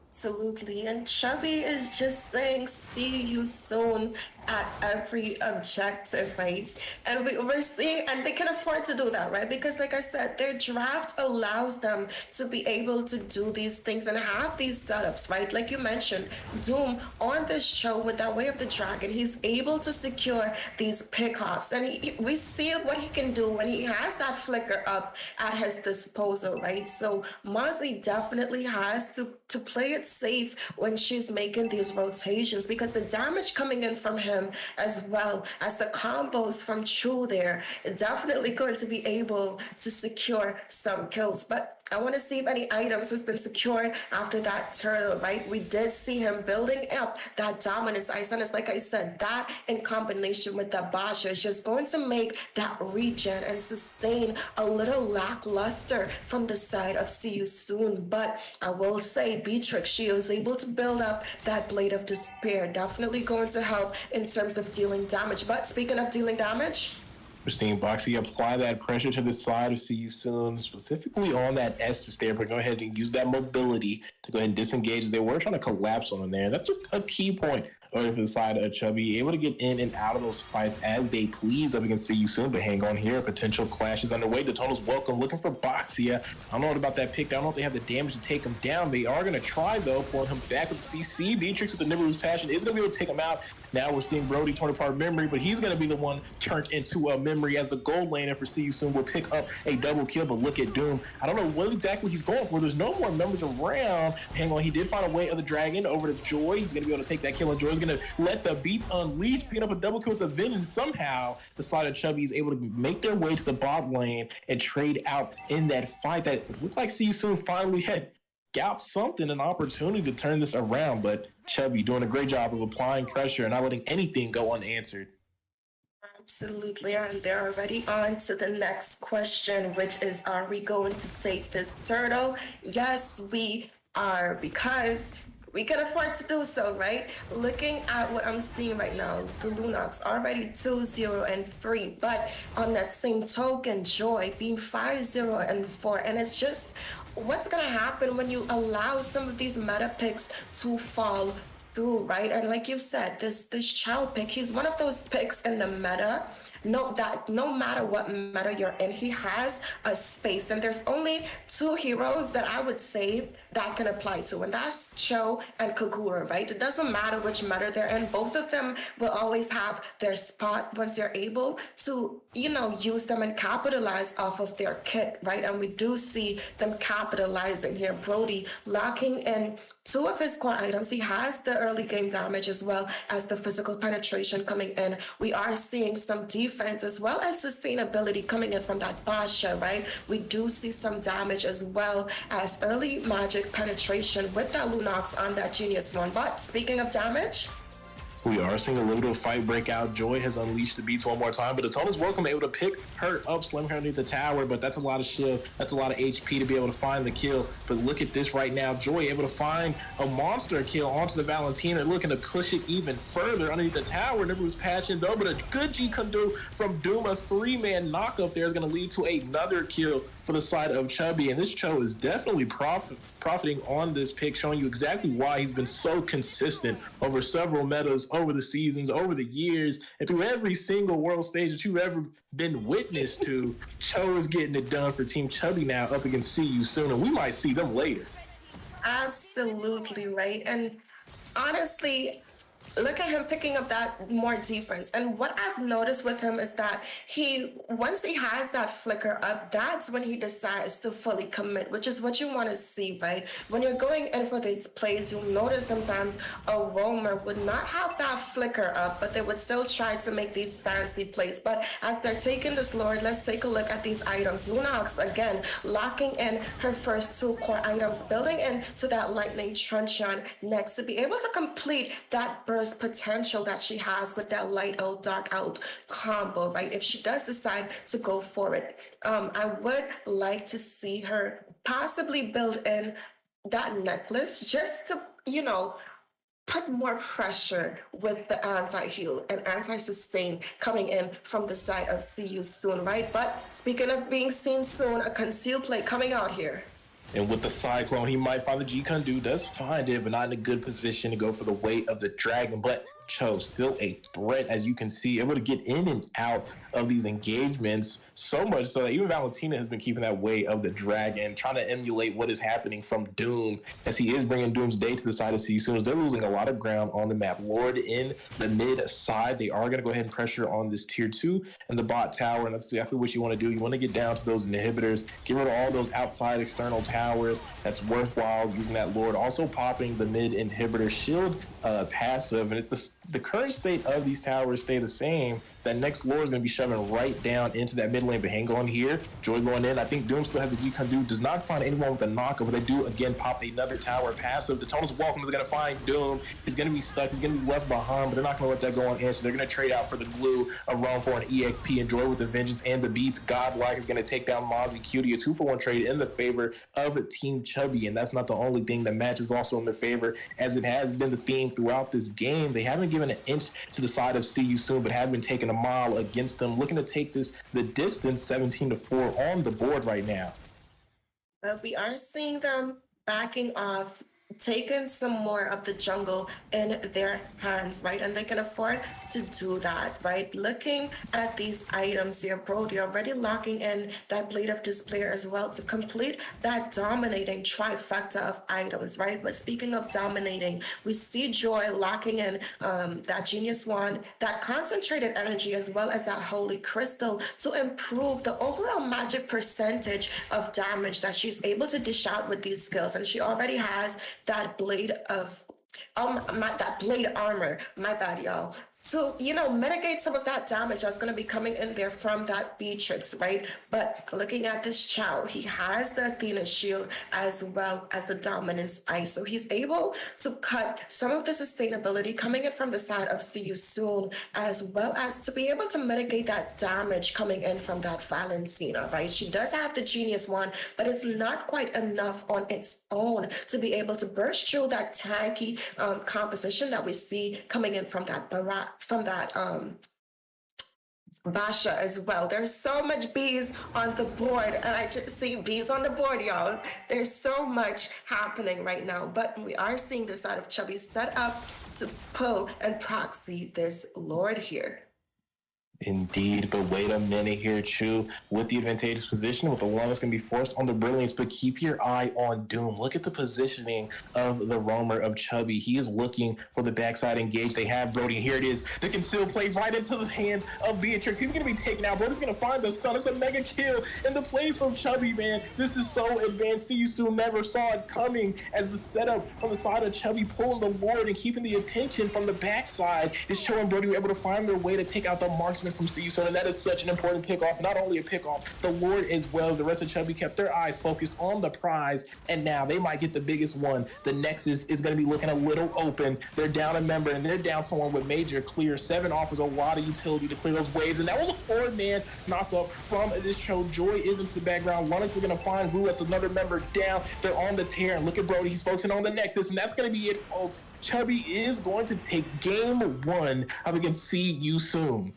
Absolutely. And Chubby is just saying, see you soon at every objective, right? And we're seeing, and they can afford to do that, right? Because like I said, their draft allows them to be able to do these things and have these setups, right? Like you mentioned, Doom on this show with that Way of the Dragon, he's able to secure these pickoffs. And we see what he can do when he has that flicker up at his disposal, right? So Mozzie definitely has to play it safe when she's making these rotations, because the damage coming in from him as well as the combos from Chu there, definitely going to be able to secure some kills. But I want to see if any items has been secured after that turtle, right? We did see him building up that dominance. And it's like I said, that in combination with the Basha is just going to make that regen and sustain a little lackluster from the side of See You Soon. But I will say Beatrix, she was able to build up that Blade of Despair, definitely going to help in terms of dealing damage. But speaking of dealing damage, we're seeing Boxy apply that pressure to the side of See You Soon, specifically on that Estes there, but go ahead and use that mobility to go ahead and disengage. They were trying to collapse on him there. That's a key point over for the side of Chubby, able to get in and out of those fights as they please up against See You Soon. But hang on here, potential clash is underway. Daytona's welcome, looking for Boxy. I don't know what about that pick. I don't know if they have the damage to take him down. They are going to try, though, pulling him back with the CC. Beatrix with the Nimbler's Passion is going to be able to take him out. Now we're seeing Brody torn apart Memory, but he's going to be the one turned into a Memory as the gold laner for See You Soon will pick up a double kill. But look at Doom. I don't know what exactly he's going for. There's no more members around. Hang on, he did find a Way of the Dragon over to Joy. He's going to be able to take that kill, and Joy's going to let the beats unleash, picking up a double kill with the Vengeance. Somehow the side of Chubby is able to make their way to the bot lane and trade out in that fight that looked like See You Soon finally had got something, an opportunity to turn this around. But Chubby doing a great job of applying pressure and not letting anything go unanswered. Absolutely, and they're already on to the next question, which is, are we going to take this turtle? Yes, we are, because we can afford to do so, right? Looking at what I'm seeing right now, the Lunox already 2-0-3, but on that same token, Joy being 5-0-4, and it's just what's gonna happen when you allow some of these meta picks to fall through, right? And like you said, this Chow pick, he's one of those picks in the meta. No matter what meta you're in, he has a space, and there's only two heroes that I would say that can apply to, and that's Cho and Kagura, right? It doesn't matter which meta they're in, both of them will always have their spot once you're able to, use them and capitalize off of their kit, right? And we do see them capitalizing here. Brody locking in two of his core items. He has the early game damage as well as the physical penetration coming in. We are seeing some defense as well as sustainability coming in from that Basha, right? We do see some damage as well as early magic penetration with that Lunox on that Genius one. But speaking of damage, we are seeing a little bit of fight break out. Joy has unleashed the beats one more time, but Daytona's welcome, able to pick her up, slam her underneath the tower, but that's a lot of shield. That's a lot of HP to be able to find the kill. But look at this right now. Joy able to find a monster kill onto the Valentina, looking to push it even further underneath the tower. Never was passion though, but a good G Kundu from Doom, a 3-man knock up there is going to lead to another kill for the side of Chubby, and this Cho is definitely profiting on this pick, showing you exactly why he's been so consistent over several metas, over the seasons, over the years, and through every single world stage that you've ever been witness to. Cho is getting it done for Team Chubby now up against See You Soon, and we might see them later. Absolutely right. And honestly, look at him picking up that more defense. And what I've noticed with him is that once he has that flicker up, that's when he decides to fully commit, which is what you want to see, right? When you're going in for these plays, you'll notice sometimes a roamer would not have that flicker up, but they would still try to make these fancy plays. But as they're taking this Lord, let's take a look at these items. Lunox, again, locking in her first two core items, building into that lightning truncheon next to be able to complete that burst potential that she has with that light out, dark out combo, right? If she does decide to go for it, I would like to see her possibly build in that necklace just to, put more pressure with the anti-heal and anti-sustain coming in from the side of See You Soon, right? But speaking of being seen soon, a concealed play coming out here. And with the Cyclone, he might find the G-Kundu, does find it, but not in a good position to go for the weight of the Dragon. But Cho, still a threat, as you can see, able to get in and out of these engagements, so much so that even Valentina has been keeping that weight of the Dragon, trying to emulate what is happening from Doom, as he is bringing Doom's Day to the side of See You Soon. They're losing a lot of ground on the map. Lord in the mid side, they are going to go ahead and pressure on this tier 2 and the bot tower, and that's exactly what you want to do. You want to get down to those inhibitors, get rid of all those outside external towers. That's worthwhile using that Lord. Also popping the mid inhibitor shield passive, and if the current state of these towers stay the same, that next Lord is going to be shoving right down into that mid lane. But hang on here, Joy going in. I think Doom still has a G-Kundu, does not find anyone with a knockup, but they do again pop another tower passive. Daytona's Welcome is going to find Doom. He's going to be stuck, he's going to be left behind, but they're not going to let that go on in, so they're going to trade out for the glue of Realm for an EXP. And Joy with the Vengeance and the Beats. Godlike is going to take down Mozzie Cutie, a 2-for-1 trade in the favor of Team Chubby. And that's not the only thing. The match is also in their favor, as it has been the theme throughout this game. They haven't given an inch to the side of See You Soon, but have been taking a mile against them, looking to take the distance 17-4 on the board right now. But we are seeing them backing off, taking some more of the jungle in their hands, right? And they can afford to do that, right? Looking at these items here, Brody already locking in that Blade of Display as well to complete that dominating trifecta of items, right? But speaking of dominating, we see Joy locking in that Genius Wand, that concentrated energy, as well as that Holy Crystal to improve the overall magic percentage of damage that she's able to dish out with these skills. And she already has that blade of that blade armor, my bad, y'all, to mitigate some of that damage that's going to be coming in there from that Beatrix, right? But looking at this Chow, he has the Athena shield as well as the Dominance Ice, so he's able to cut some of the sustainability coming in from the side of See You Soon, as well as to be able to mitigate that damage coming in from that Valentina, right? She does have the Genius Wand, but it's not quite enough on its own to be able to burst through that tanky composition that we see coming in from that Basha as well. There's so much bees on the board, and I just see bees on the board, y'all. There's so much happening right now, but we are seeing the side of Chubby set up to pull and proxy this Lord here. Indeed, but wait a minute here, Chu. With the advantageous position, with the one that's going to be forced on the Brilliance, but keep your eye on Doom. Look at the positioning of the roamer of Chubby. He is looking for the backside engage. They have Brody, and here it is. They can still play right into the hands of Beatrix. He's going to be taken out. Brody's going to find the stun. It's a mega kill, and the plays from Chubby, man. This is so advanced. See You Soon never saw it coming, as the setup from the side of Chubby, pulling the Lord and keeping the attention from the backside is showing Brody were able to find their way to take out the marksman from See You Soon, and that is such an important pick-off. Not only a pick-off, the Lord as well as the rest of Chubby kept their eyes focused on the prize, and now they might get the biggest one. The Nexus is going to be looking a little open. They're down a member, and they're down someone with major clear. 7 offers a lot of utility to clear those waves, and that was a 4-man knockup from this show. Joy is into the background. Lennox is going to find Blue. That's another member down. They're on the tear, and look at Brody. He's focusing on the Nexus, and that's going to be it, folks. Chubby is going to take game 1 up against See You Soon.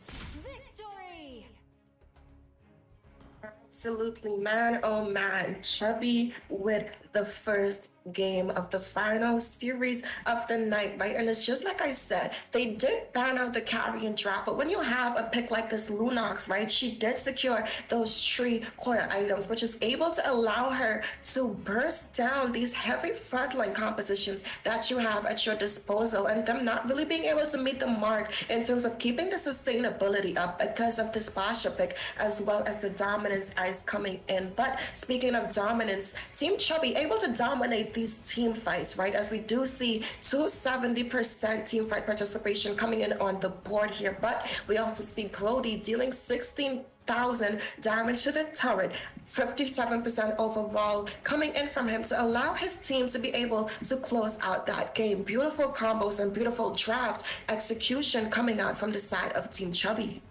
Absolutely, man. Oh man, Chubby with the first game of the final series of the night, right? And it's just like I said, they did ban out the carry and draft, but when you have a pick like this Lunox, right, she did secure those 3 core items, which is able to allow her to burst down these heavy frontline compositions that you have at your disposal, and them not really being able to meet the mark in terms of keeping the sustainability up because of this Basha pick, as well as the Dominance Ice coming in. But speaking of dominance, Team Chubby able to dominate these team fights, right? As we do see 270% team fight participation coming in on the board here, but we also see Brody dealing 16 1,000 damage to the turret, 57% overall coming in from him to allow his team to be able to close out that game. Beautiful combos and beautiful draft execution coming out from the side of Team Chubby.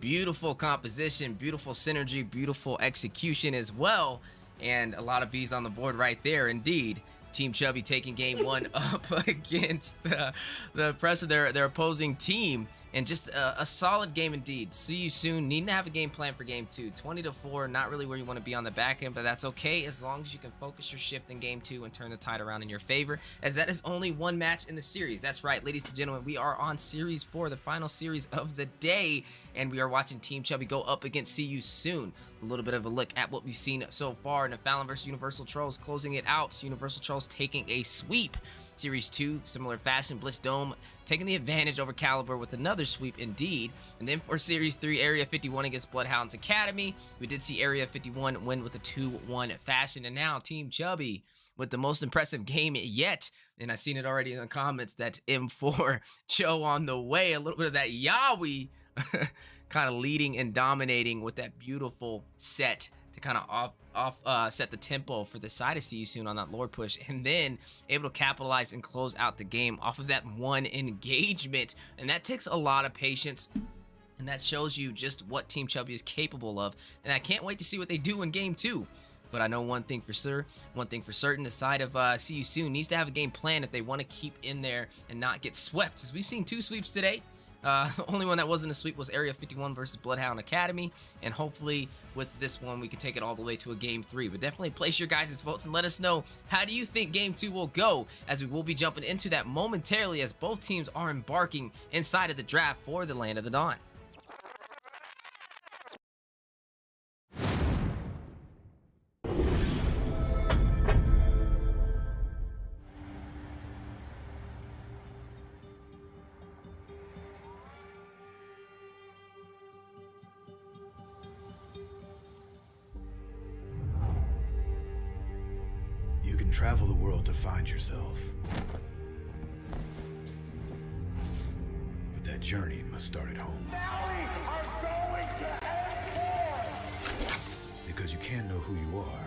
Beautiful composition, beautiful synergy, beautiful execution as well, and a lot of B's on the board right there indeed. Team Chubby taking game one up against the press of their opposing team, and just a solid game indeed. See you soon. Needing to have a game plan for game two. 20-4, not really where you want to be on the back end, but that's okay as long as you can focus your shift in game two and turn the tide around in your favor, as that is only one match in the series. That's right, ladies and gentlemen, we are on series 4, the final series of the day, and we are watching Team Chubby go up against See You Soon. A little bit of a look at what we've seen so far. Nephalon versus Universal Trolls closing it out. Universal Trolls taking a sweep. Series 2, similar fashion, Blitz Dome taking the advantage over Caliber with another sweep indeed. And then for Series 3, Area 51 against Bloodhounds Academy, we did see Area 51 win with a 2-1 fashion. And now Team Chubby with the most impressive game yet. And I've seen it already in the comments that M4 Cho on the way. A little bit of that Yaoi kind of leading and dominating with that beautiful set to kind of set the tempo for the side of See You Soon on that Lord push, and then able to capitalize and close out the game off of that one engagement. And that takes a lot of patience, and that shows you just what Team Chubby is capable of. And I can't wait to see what they do in game 2. But I know one thing for certain, the side of See You Soon needs to have a game plan if they want to keep in there and not get swept, as we've seen 2 sweeps today. The only one that wasn't a sweep was Area 51 versus Bloodhound Academy, and hopefully with this one we can take it all the way to a game 3. But definitely place your guys' votes and let us know, how do you think game 2 will go, as we will be jumping into that momentarily as both teams are embarking inside of the draft for the Land of the Dawn. You can travel the world to find yourself. But that journey must start at home. Because you can't know who you are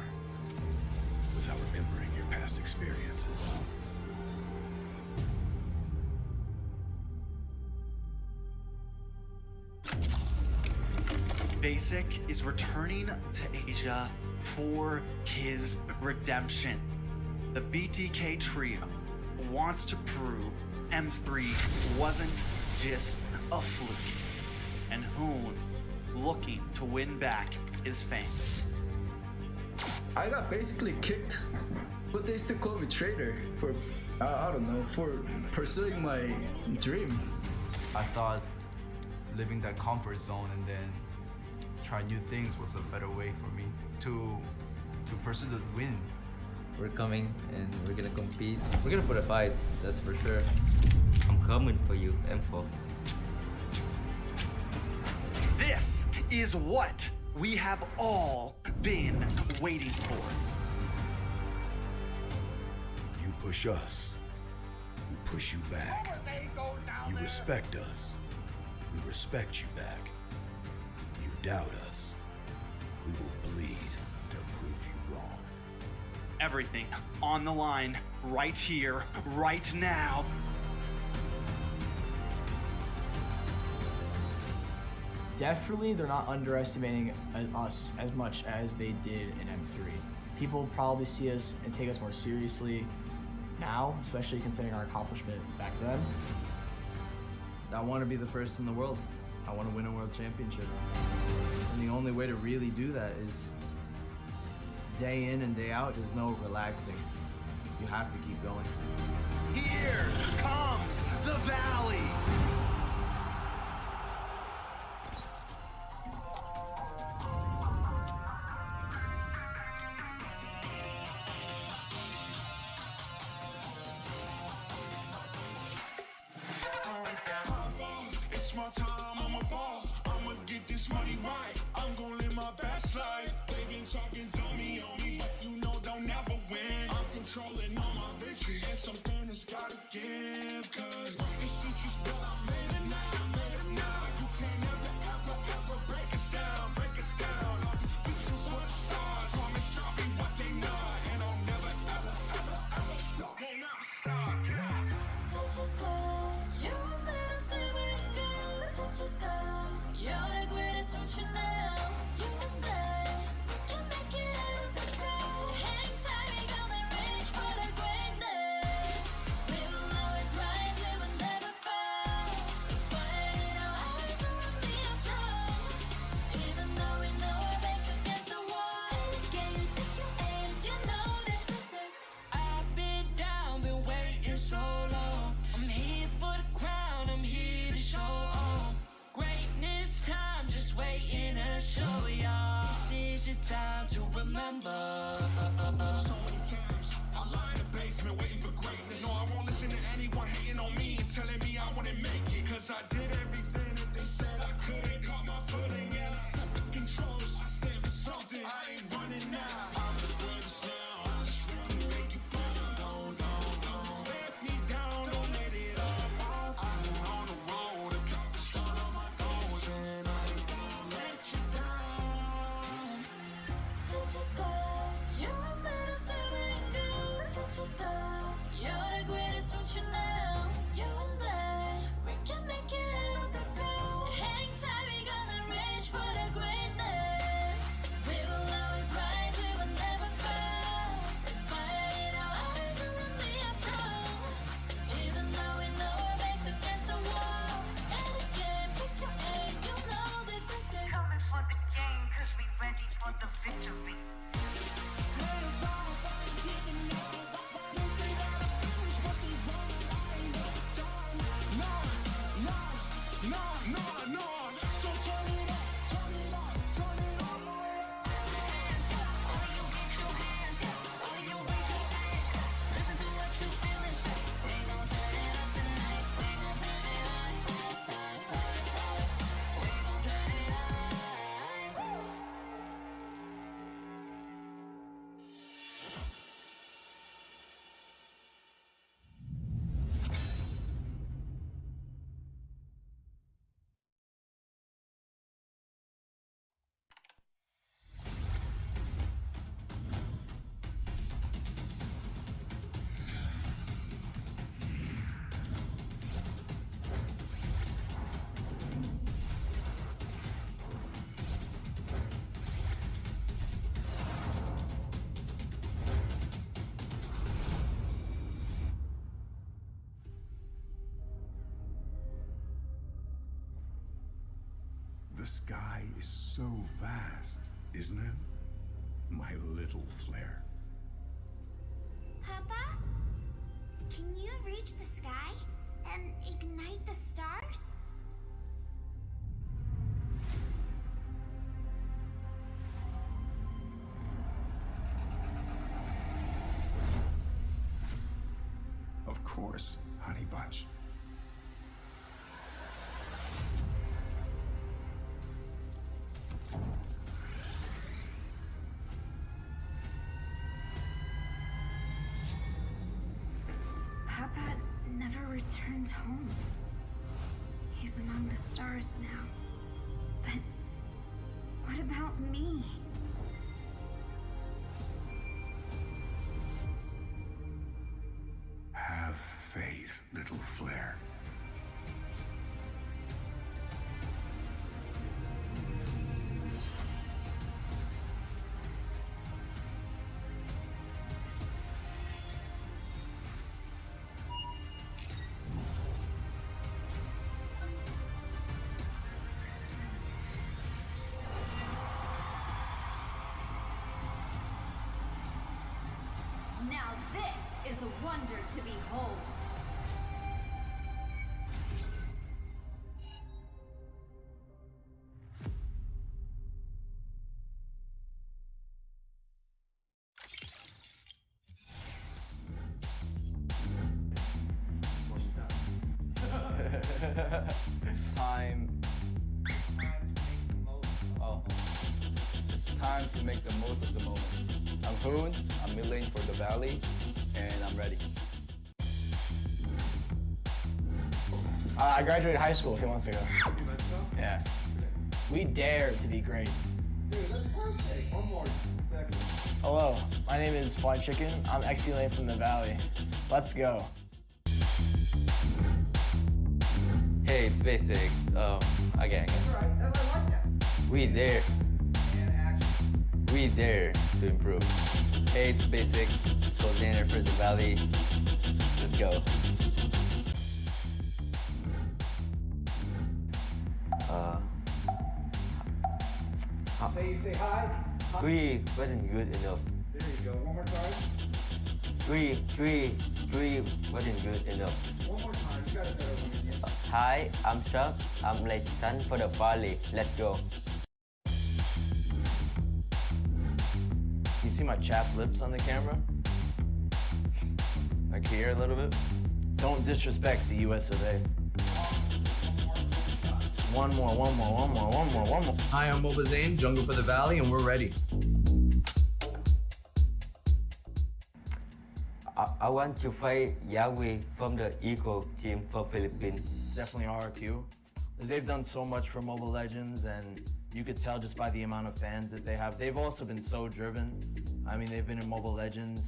without remembering your past experiences. Basic is returning to Asia for his redemption. The BTK trio wants to prove M3 wasn't just a fluke, and Hoon looking to win back his fans. I got basically kicked, but they still call me traitor for, I don't know, for pursuing my dream. I thought living that comfort zone and then try new things was a better way for me to pursue the win. We're coming and we're gonna compete. We're gonna put a fight, that's for sure. I'm coming for you, M4. This is what we have all been waiting for. You push us, we push you back. You respect us, we respect you back. You doubt us, we will bleed to prove you wrong. Everything on the line, right here, right now. Definitely, they're not underestimating us as much as they did in M3. People probably see us and take us more seriously now, especially considering our accomplishment back then. I want to be the first in the world. I want to win a world championship. And the only way to really do that is day in and day out. There's no relaxing. You have to keep going. Here comes the Valley. It's my time, I'm a ball. I'ma get this money right. I'm gonna live my best life. They been talking to me on me, but you know they'll never win. I'm controlling all my victories, and something has gotta give. Cause this is just what I made it now, I made it now. You can't ever, ever, ever break us down. want you now. You and I, we can make it out of the cold. Hang tight, we gonna reach for the greatness. We will always rise, we will never fall. We fight it out, always will be strong. Even though we know our backs against the wall. And again, you take your aim, you know that this is. I've been down, been waiting so long. I'm here for the crown, I'm here to show off. Greatness time, just waiting to show y'all. This is your time to remember. So many times I lie in the basement waiting for greatness. No, I won't listen to anyone hating on me and telling me I wouldn't make it. Cause I did everything that they said I couldn't. Caught my footing and I got the controls. I stand for something, I ain't running now. I'm the greatest now. I just wanna make it proud. Don't let me down, don't let it all. I've been on the road, I got the start on my goals, and I ain't gonna let you down. Don't you stop. You're a man of silver and gold. Don't you stop. You're the greatest, don't you know? You and I, we can make it out of the cold. Hang tight, we gonna reach for the greatness. We will always rise, we will never fall. We fight it out, always will be strong. Even though we know our backs against the wall. And again, pick your aim, you know that this is. Coming for the game, cause we ready for the victory. So turn it up, turn it up, turn it all the way up. All of you get your hands up, all of you raise your hands up. Listen to what you feel inside. We gon' turn it up tonight. We gon' turn it up. We gon' turn it up. The sky is so vast, isn't it? My little flare. Papa? Can you reach the sky and ignite the stars? Of course, honey bunch. Papa never returned home. He's among the stars now. But what about me? Have faith, little flare. Now this is a wonder to behold. Time. Oh, it's time to make the most of the moment. I'm Hoon, I'm mid-lane for the Valley, and I'm ready. I graduated high school a few months ago. Yeah. We dare to be great. Dude, that's perfect. One more second. Hello, my name is Fly Chicken. I'm XP lane from the Valley. Let's go. Hey, it's basic. Oh, again. That's alright. I like that. We dare. We dare to improve. Hey, it's basic. Coordinator for the Valley. Let's go. Say hi. 3 wasn't good enough. There you go. One more time. 3 wasn't good enough. One more time. You got a better one again. Hi, I'm Chuck. I'm Legend for the Valley. Let's go. You see my chapped lips on the camera? Like here a little bit? Don't disrespect the US of A. One more. Hi, I'm Moba Zane, Jungle for the Valley, and we're ready. I want to fight Yahweh from the Eagle team for Philippines. Definitely RQ. They've done so much for Mobile Legends, and you could tell just by the amount of fans that they have. They've also been so driven. I mean, they've been in Mobile Legends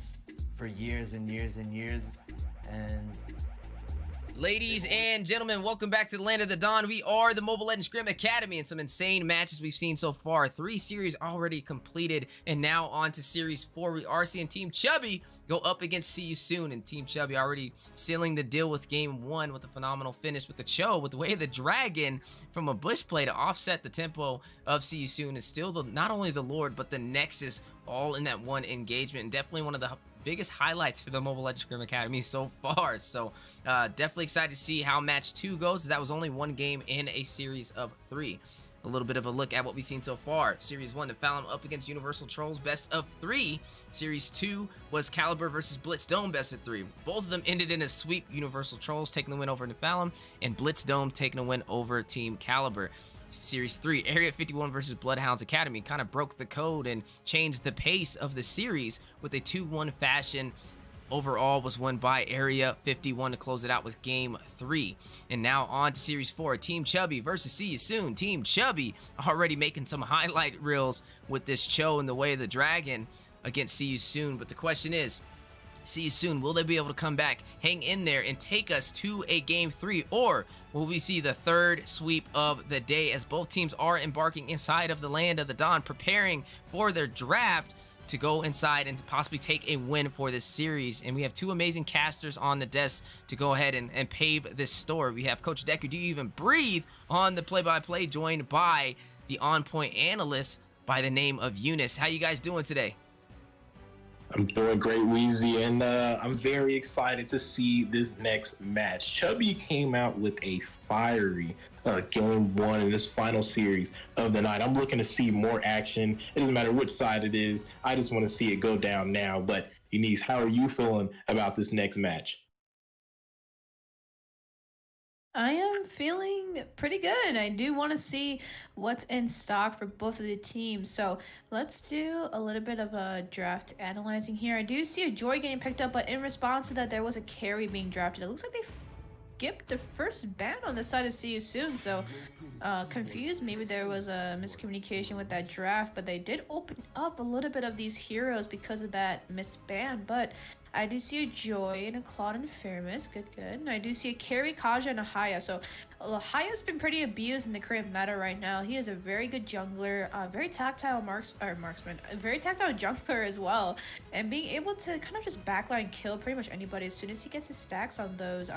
for years and years and years, and Ladies and gentlemen, welcome back to the Land of the Dawn. We are the Mobile Legends Scrim Academy, and some insane matches we've seen so far. 3 series already completed, and now on to Series 4. We are seeing Team Chubby go up against See You Soon, and Team Chubby already sealing the deal with Game 1 with a phenomenal finish with the Cho, with the way the Dragon from a bush play to offset the tempo of See You Soon is still not only the Lord, but the Nexus all in that one engagement, and definitely one of the biggest highlights for the Mobile Legends Scrim Academy so far. So definitely excited to see how match 2 goes. That was only 1 game in a series of 3. A little bit of a look at what we've seen so far. Series 1, Nephalem up against Universal Trolls, best of 3. Series 2 was Caliber versus Blitz Dome, best of 3. Both of them ended in a sweep. Universal Trolls taking the win over Nephalem, and Blitz Dome taking a win over Team Caliber. Series 3, Area 51 versus Bloodhounds Academy kind of broke the code and changed the pace of the series with a 2-1 fashion. Overall was won by Area 51 to close it out with Game 3. And now on to Series 4, Team Chubby versus See You Soon. Team Chubby already making some highlight reels with this Cho and the way of the Dragon against See You Soon. But the question is, See You Soon, will they be able to come back, hang in there, and take us to a Game 3? Or will we see the 3rd sweep of the day as both teams are embarking inside of the Land of the Dawn, preparing for their draft to go inside and to possibly take a win for this series? And we have 2 amazing casters on the desk to go ahead and pave this story. We have Coach Deku, Do You Even Breathe, on the play-by-play, joined by the on-point analyst by the name of Eunice. How you guys doing today? I'm doing great, Weezy, and I'm very excited to see this next match. Chubby came out with a fiery Game 1 in this final series of the night. I'm looking to see more action. It doesn't matter which side it is. I just want to see it go down now. But, Eunice, how are you feeling about this next match? I am feeling pretty good. I do want to see what's in stock for both of the teams. So let's do a little bit of a draft analyzing here. I do see a Joy getting picked up, but in response to that, there was a carry being drafted. It looks like they skipped the first ban on the side of See You Soon. So confused. Maybe there was a miscommunication with that draft, but they did open up a little bit of these heroes because of that misban. But I do see a Joy and a Claude and Fermis. Good. And I do see a Carry, Kaja, and a Haya. So Haya's been pretty abused in the current meta right now. He is a very good jungler, very tactile marksman, a very tactile jungler as well. And being able to kind of just backline kill pretty much anybody as soon as he gets his stacks on those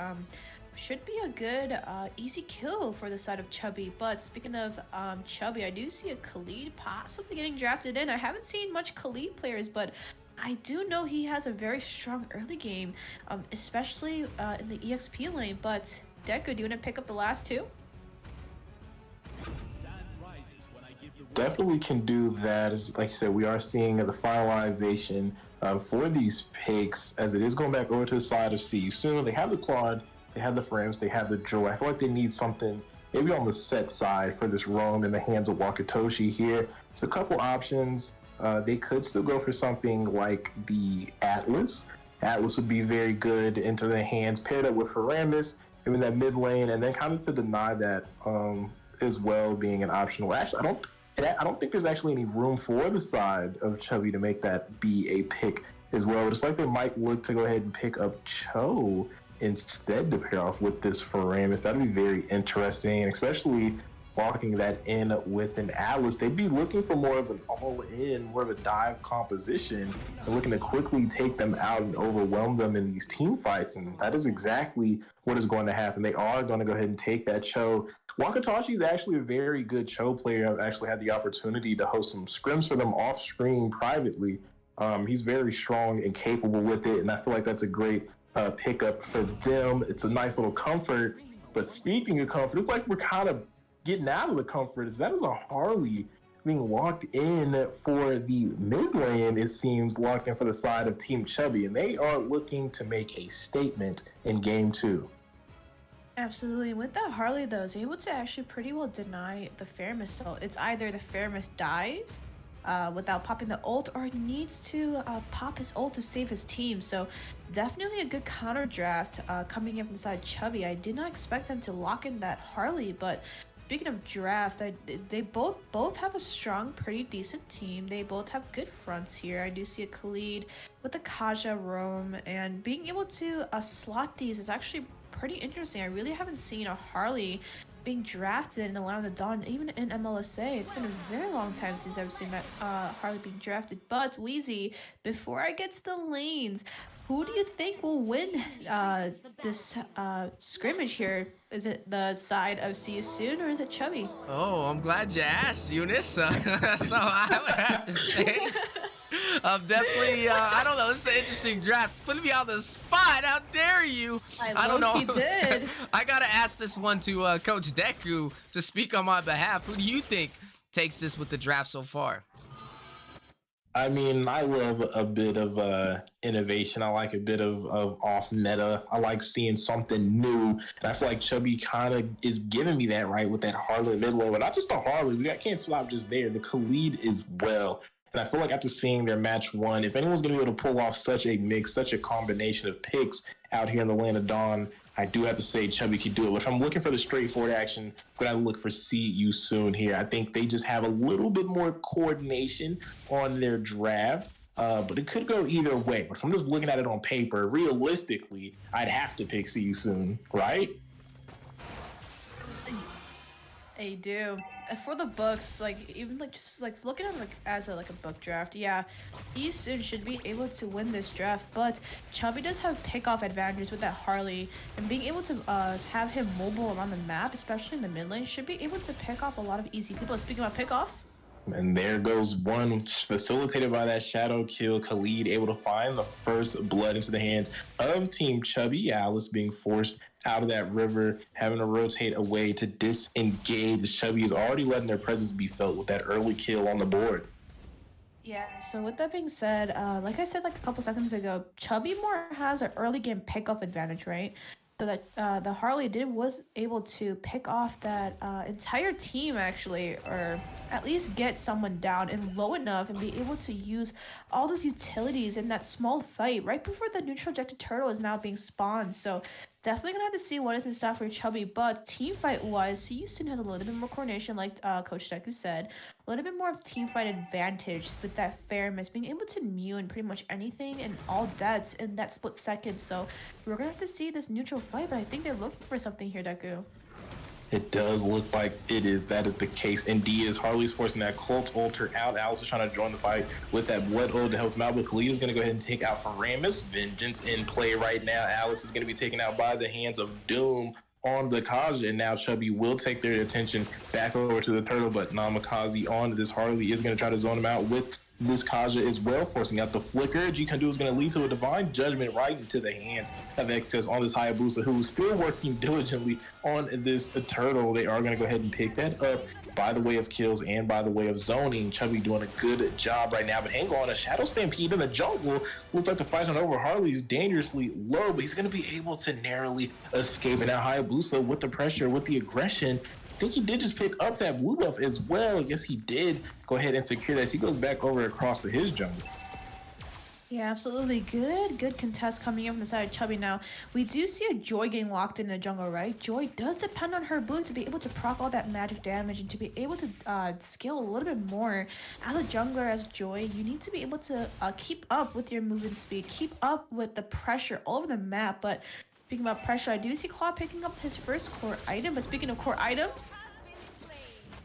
should be a good easy kill for the side of Chubby. But speaking of Chubby, I do see a Khalid possibly getting drafted in. I haven't seen much Khalid players, but I do know he has a very strong early game, especially in the EXP lane. But Deku, do you want to pick up the last 2? Definitely can do that. As like you said, we are seeing the finalization for these picks as it is going back over to the side of See You Soon. They have the Claude, they have the Frames, they have the Joy. I feel like they need something maybe on the set side for this roam in the hands of Wakatoshi here. It's a couple options. They could still go for something like the Atlas. Atlas would be very good into the hands, paired up with Faramis, maybe in that mid lane, and then kind of to deny that as well being an optional. Actually, I don't think there's actually any room for the side of Chubby to make that be a pick as well. It's like they might look to go ahead and pick up Cho instead to pair off with this Faramis. That'd be very interesting, and especially walking that in with an Alice. They'd be looking for more of an all-in, more of a dive composition, and looking to quickly take them out and overwhelm them in these team fights. And that is exactly what is going to happen. They are going to go ahead and take that Cho. Wakatachi is actually a very good Cho player. I've actually had the opportunity to host some scrims for them off screen privately. He's very strong and capable with it, and I feel like that's a great pickup for them. It's a nice little comfort. But speaking of comfort, it's like we're kind of getting out of the comfort. That is a Harley being locked in for the mid lane, it seems, locked in for the side of Team Chubby, and they are looking to make a statement in game 2. Absolutely. With that Harley, though, is able to actually pretty well deny the Faramis. So it's either the Faramis dies without popping the ult, or needs to pop his ult to save his team. So definitely a good counter draft coming in from the side of Chubby. I did not expect them to lock in that Harley, but speaking of draft, they both have a strong, pretty decent team. They both have good fronts here. I do see a Khalid with a Kaja roam, and being able to slot these is actually pretty interesting. I really haven't seen a Harley being drafted in the Land of the Dawn, even in MLSA. It's been a very long time since I've seen that Harley being drafted. But Wheezy, before I get to the lanes, who do you think will win this scrimmage here? Is it the side of See You Soon, or is it Chubby? Oh, I'm glad you asked, Eunice. So I would have to say, I'm definitely, I don't know, this is an interesting draft. Putting me on the spot, how dare you? I don't know. He did. I gotta ask this one to Coach Deku to speak on my behalf. Who do you think takes this with the draft so far? I mean, I love a bit of innovation. I like a bit of off meta. I like seeing something new. And I feel like Chubby kind of is giving me that, right, with that Harley mid lane. But not just the Harley. Can't stop just there. The Khalid as well. And I feel like after seeing their match 1, if anyone's going to be able to pull off such a mix, such a combination of picks out here in the Land of Dawn, I do have to say Chubby could do it. But if I'm looking for the straightforward action, I'm going to look for See You Soon here. I think they just have a little bit more coordination on their draft, but it could go either way. But if I'm just looking at it on paper, realistically, I'd have to pick See You Soon, right? I do. For the books, even just looking at as a book draft, yeah, he soon should be able to win this draft. But Chubby does have pick-off advantages with that Harley, and being able to have him mobile around the map, especially in the mid lane, should be able to pick off a lot of easy people. Speaking about pick-offs, and there goes one, facilitated by that shadow kill. Khalid able to find the first blood into the hands of Team Chubby. Alice being forced out of that river, having to rotate away to disengage. Chubby is already letting their presence be felt with that early kill on the board. Yeah, so with that being said, like I said a couple seconds ago, Chubby more has an early game pick-off advantage, right? So that the Harley was able to pick off that entire team, actually, or at least get someone down and low enough, and be able to use all those utilities in that small fight right before the neutral ejected turtle is now being spawned. So definitely gonna have to see what is in stock for Chubby. But team fight wise, See You Soon has a little bit more coordination, like Coach Deku said, a little bit more of team fight advantage with that Faramis being able to immune pretty much anything and all deaths in that split second. So we're gonna have to see this neutral fight, but I think they're looking for something here, Deku. It does look like that is the case. Indeed, as Harley's forcing that cult altar out, Alice is trying to join the fight with that blood ode to help him out, but Khalid is going to go ahead and take out Faramis. Vengeance in play right now. Alice is going to be taken out by the hands of Doom on the Kaja, and now Chubby will take their attention back over to the turtle, but Namikaze on this Harley is going to try to zone him out with this Kaja as well, forcing out the flicker. G-Kundu is going to lead to a divine judgment right into the hands of Excess on this Hayabusa, who is still working diligently on this turtle. They are going to go ahead and pick that up by the way of kills and by the way of zoning. Chubby doing a good job right now, but hang on, a Shadow Stampede in the jungle. Looks like the fight on over Harley's dangerously low, but he's going to be able to narrowly escape. And now Hayabusa, with the pressure, with the aggression, I think he did just pick up that blue buff as well. Yes, he did go ahead and secure that. So he goes back over across to his jungle. Yeah, absolutely. Good contest coming in from the side of Chubby. Now, we do see a Joy getting locked in the jungle, right? Joy does depend on her boon to be able to proc all that magic damage and to be able to scale a little bit more. As a jungler, as Joy, you need to be able to keep up with your movement speed, keep up with the pressure all over the map. But speaking about pressure, I do see Claw picking up his first core item. But speaking of core item,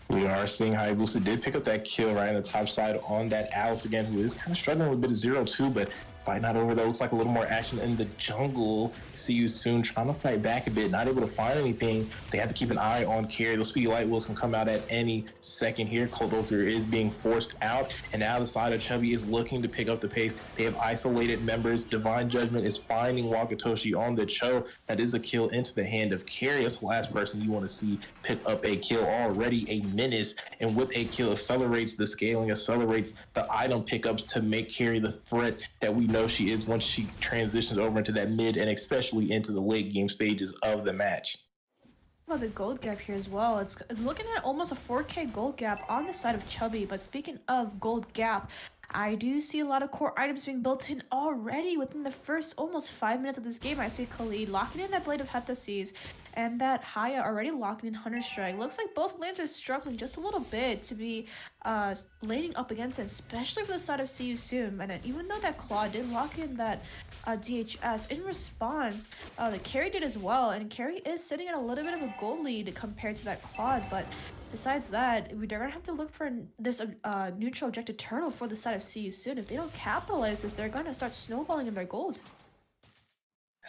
We are seeing Hayabusa did pick up that kill right on the top side on that Alice again, who is kind of struggling with a bit of 0-2, but fight not over though. Looks like a little more action in the jungle. See you soon. Trying to fight back a bit, not able to find anything. They have to keep an eye on carry. Those speedy light wheels can come out at any second here. Cold Ulcer is being forced out, and now the side of Chubby is looking to pick up the pace. They have isolated members. Divine Judgment is finding Wakatoshi on the Cho. That is a kill into the hand of carry. That's the last person you want to see pick up a kill. Already a menace, and with a kill accelerates the scaling, accelerates the item pickups to make carry the threat that we know she is once she transitions over into that mid and especially into the late game stages of the match. About the gold gap here as well. It's looking at almost a 4K gold gap on the side of Chubby. But speaking of gold gap, I do see a lot of core items being built in already within the first almost 5 minutes of this game. I see Khalid locking in that Blade of Heptases and that Haya already locking in Hunter Strike. Looks like both lanes are struggling just a little bit to be laning up against it, especially for the side of See You Soon. And even though that Claw did lock in that DHS, in response, the carry did as well. And carry is sitting at a little bit of a gold lead compared to that Claude, but besides that, they're gonna have to look for this neutral objective turtle for the side of See You Soon. If they don't capitalize this, they're gonna start snowballing in their gold.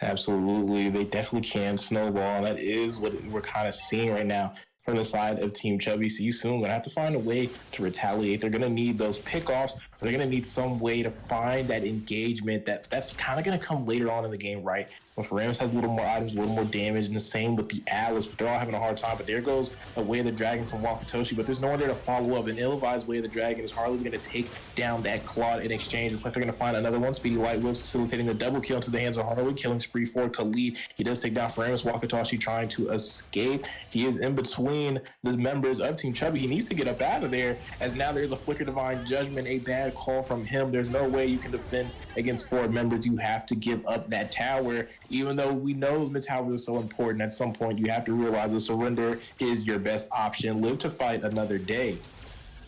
Absolutely, they definitely can snowball, and that is what we're kind of seeing right now from the side of Team Chubby. See You Soon. We're gonna have to find a way to retaliate. They're gonna need those pickoffs. They're gonna need some way to find that engagement that's kind of gonna come later on in the game, right? When Faramus has a little more items, a little more damage, and the same with the Alice, but they're all having a hard time. But there goes a Way of the Dragon from Wakatoshi, but there's no one there to follow up. An ill-advised Way of the Dragon is Harley's going to take down that Claude in exchange. It's like they're going to find another one. Speedy Light Wheels facilitating the double kill into the hands of Harley, killing spree for Khalid. He does take down Faramus. Wakatoshi trying to escape. He is in between the members of Team Chubby. He needs to get up out of there, as now there's a Flicker Divine Judgment, a bad call from him. There's no way you can defend against 4 members. You have to give up that tower, even though we know the tower is so important. At some point, you have to realize that surrender is your best option. Live to fight another day.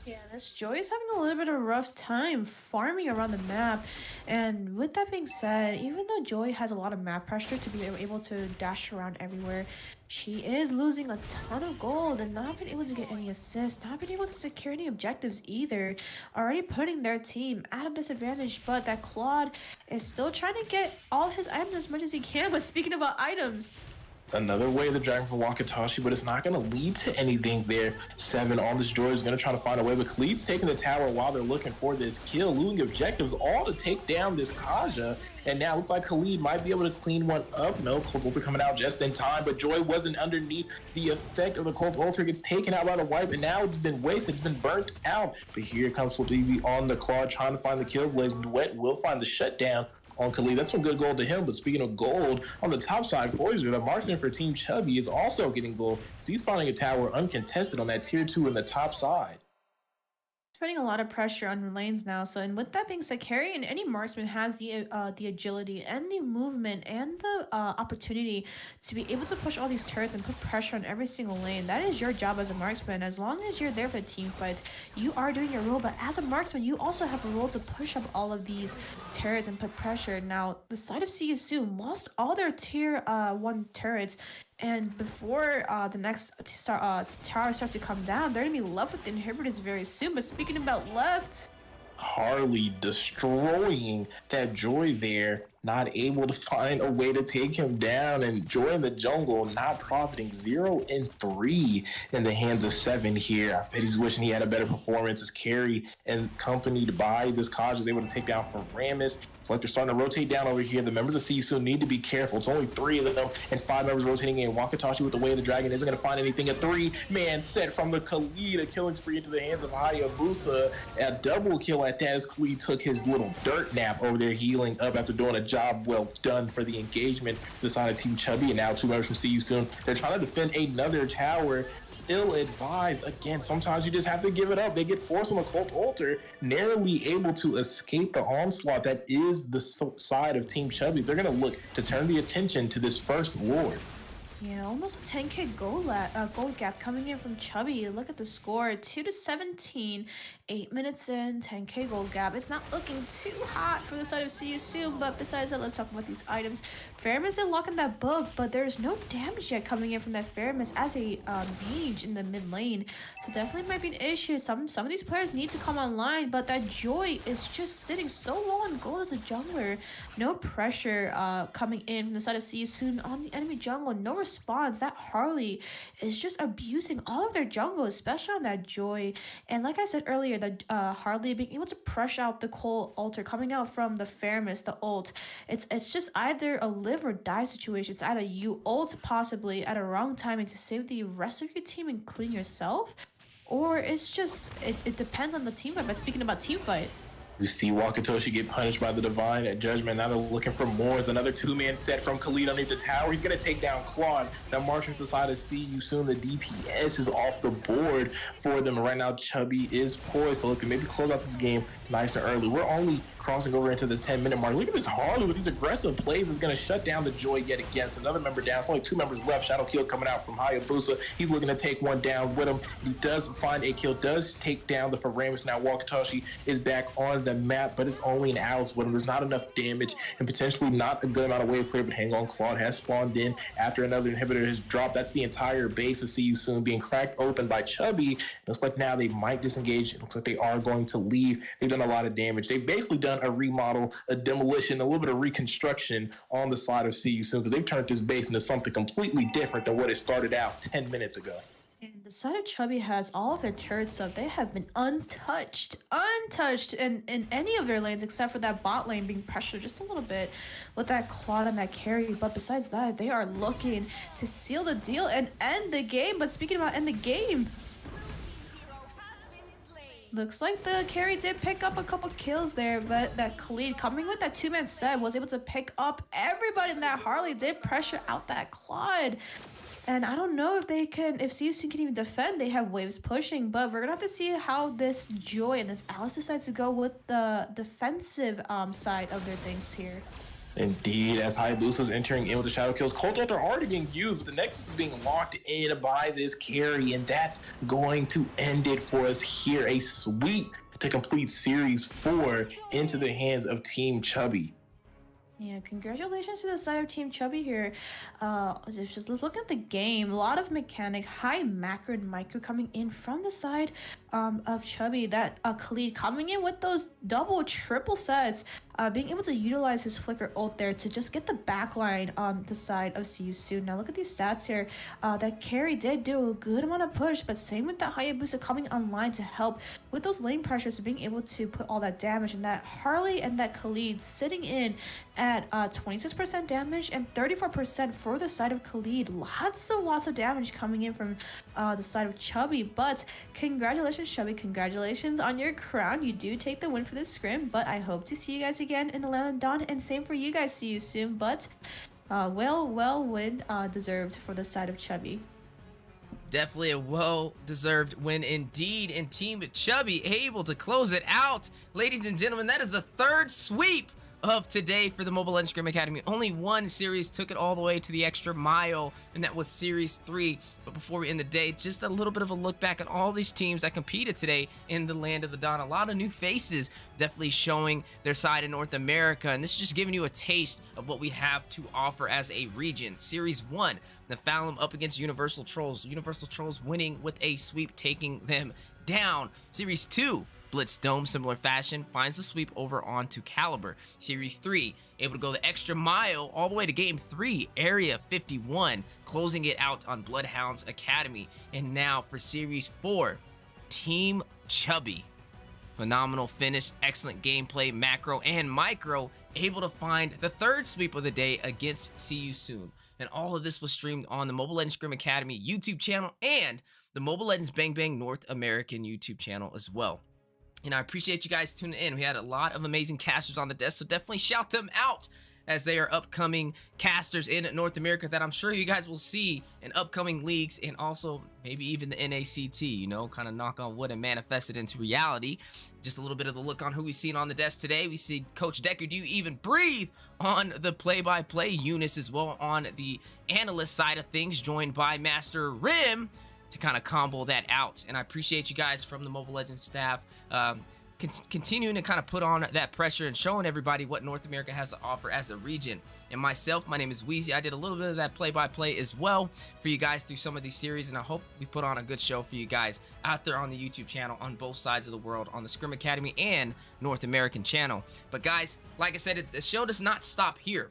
Yeah, this Joy is having a little bit of a rough time farming around the map. And with that being said, even though Joy has a lot of map pressure to be able to dash around everywhere, she is losing a ton of gold and not being able to get any assists, not being able to secure any objectives either. Already putting their team at a disadvantage, but that Claude is still trying to get all his items as much as he can. But speaking about items, another Way of the Dragon for Wakatoshi, but it's not going to lead to anything there. 7 on this Joy is going to try to find a way, but Khalid's taking the tower while they're looking for this kill, losing objectives, all to take down this Kaja. And now it looks like Khalid might be able to clean one up. No, Cold Ultra coming out just in time, but Joy wasn't underneath the effect of the Cold Ultra. Gets taken out by the wipe, and now it's been wasted. It's been burnt out. But here comes Flip Easy on the Claw, trying to find the kill. Blaze Duet will find the shutdown on Khalid. That's some good gold to him. But speaking of gold, on the top side, Poiser, the marksman for Team Chubby, is also getting gold. So he's finding a tower uncontested on that tier 2 in the top side. Putting a lot of pressure on lanes now. So, and with that being said, carry and any marksman has the agility and the movement and the opportunity to be able to push all these turrets and put pressure on every single lane. That is your job as a marksman. As long as you're there for team fights, you are doing your role. But as a marksman, you also have a role to push up all of these turrets and put pressure. Now, the side of See You Soon lost all their tier 1 turrets. And before the next tower starts to come down, they're going to be left with the inhibitors very soon. But speaking about left, Harley destroying that Joy there, not able to find a way to take him down, and Joy in the jungle not profiting. 0 and 3 in the hands of 7 here. I bet he's wishing he had a better performance as carry and accompanied by this Kaj is able to take down Faramus. It's like they're starting to rotate down over here. The members of See You Soon need to be careful. It's only 3 of them and 5 members rotating in. Wakatoshi with the Way of the Dragon isn't going to find anything. A 3-man set from the Khalid, a killing spree into the hands of Hayabusa. A double kill at that as Khalid took his little dirt nap over there, healing up after doing a job well done for the engagement. The side of Team Chubby, and now 2 members from See You Soon. They're trying to defend another tower. Ill-advised. Again, sometimes you just have to give it up. They get forced on the Cold Altar, narrowly able to escape the onslaught that is the side of Team Chubby. They're going to look to turn the attention to this first Lord. Yeah, almost a 10K gold gap coming in from Chubby. Look at the score, 2 to 17, 8 minutes in, 10K gold gap. It's not looking too hot for the side of See You Soon, but besides that, let's talk about these items. Faramis is locking that book, but there's no damage yet coming in from that Faramis as a mage in the mid lane. So definitely might be an issue. Some of these players need to come online, but that Joy is just sitting so low on gold as a jungler. No pressure coming in from the side of See You Soon on the enemy jungle. No response. That Harley is just abusing all of their jungle, especially on that Joy. And like I said earlier, the Harley being able to pressure out the Cole altar coming out from the Faramis, the ult. It's just either a live or die situation. It's either you ult possibly at a wrong timing to save the rest of your team, including yourself, or it's just it depends on the team fight. But speaking about team fight, we see Wakatoshi get punished by the Divine at Judgment. Now they're looking for more. As another two-man set from Khalid underneath the tower. He's going to take down Claude. Now marching to the side of See You Soon. The DPS is off the board for them. Right now, Chubby is poised to look and maybe close out this game nice and early. We're only crossing over into the 10-minute mark. Look at this Harley with these aggressive plays. Is going to shut down the Joy yet again. So another member down. It's only 2 members left. Shadow kill coming out from Hayabusa. He's looking to take one down with him. He does find a kill. Does take down the Faramis. Now Wakatoshi is back on the map, but it's only an Alice with him. There's not enough damage and potentially not a good amount of wave clear, but hang on, Claude has spawned in after another inhibitor has dropped. That's the entire base of See You Soon being cracked open by Chubby. Looks like now they might disengage. It looks like they are going to leave. They've done a lot of damage. They've basically done a remodel, a demolition, a little bit of reconstruction on the side of See You Soon, because they've turned this base into something completely different than what it started out 10 minutes ago. and the side of Chubby has all of their turrets up. They have been untouched in any of their lanes except for that bot lane being pressured just a little bit with that Claude and that carry. But besides that, they are looking to seal the deal and end the game. But speaking about end the game, looks like the carry did pick up a couple kills there, but that Khalid coming with that 2-man set was able to pick up everybody, and that Harley did pressure out that Claude. And I don't know if they can, if See You Soon can even defend. They have waves pushing, but we're gonna have to see how this Joy and this Alice decides to go with the defensive side of their things here. Indeed, as Hayabusa's entering in with the shadow kills, Cold Altar are already being used, but the Nexus is being locked in by this carry, and that's going to end it for us here. A sweep to complete Series 4 into the hands of Team Chubby. Yeah, congratulations to the side of Team Chubby here. Just let's look at the game. A lot of mechanic, high macro and micro coming in from the side of Chubby. That Khalid coming in with those double, triple sets, being able to utilize his flicker ult there to just get the backline on the side of See You Soon. Now look at these stats here. That carry did do a good amount of push, but same with that Hayabusa coming online to help with those lane pressures, being able to put all that damage. And that Harley and that Khalid sitting in at 26% damage and 34% for the side of Khalid. Lots of damage coming in from the side of Chubby. But congratulations, Chubby. Congratulations on your crown. You do take the win for this scrim, but I hope to see you guys again in the Land of Dawn, and same for you guys. See you soon. But well win deserved for the side of Chubby. Definitely a well-deserved win indeed, and Team Chubby able to close it out. Ladies and gentlemen, that is the third sweep of today for the Mobile Legends Scrim Academy. Only one series took it all the way to the extra mile, and that was Series 3. But before we end the day, just a little bit of a look back at all these teams that competed today in the Land of the Dawn. A lot of new faces definitely showing their side in North America, and this is just giving you a taste of what we have to offer as a region. Series 1, Nephalem up against Universal Trolls. Universal Trolls winning with a sweep, taking them down. Series 2, Blitz Dome, similar fashion, finds the sweep over onto Caliber. Series 3, able to go the extra mile all the way to Game 3, Area 51, closing it out on Bloodhounds Academy. And now for Series 4, Team Chubby. Phenomenal finish, excellent gameplay, macro and micro, able to find the third sweep of the day against See You Soon. And all of this was streamed on the Mobile Legends Scrim Academy YouTube channel and the Mobile Legends Bang Bang North American YouTube channel as well. And I appreciate you guys tuning in. We had a lot of amazing casters on the desk, so definitely shout them out. as they are upcoming casters in North America that I'm sure you guys will see in upcoming leagues, and also maybe even the NACT, you know, kind of knock on wood and manifest it into reality. Just a little bit of the look on who we've seen on the desk today. We see Coach Decker, do you even breathe, on the play-by-play units, as well on the analyst side of things, joined by Master Rim to kind of combo that out. And I appreciate you guys from the Mobile Legends staff continuing to kind of put on that pressure and showing everybody what North America has to offer as a region. And myself, my name is Wheezy. I did a little bit of that play-by-play as well for you guys through some of these series, and I hope we put on a good show for you guys out there on the YouTube channel on both sides of the world, on the Scrim Academy and North American channel. But guys, like I said, the show does not stop here.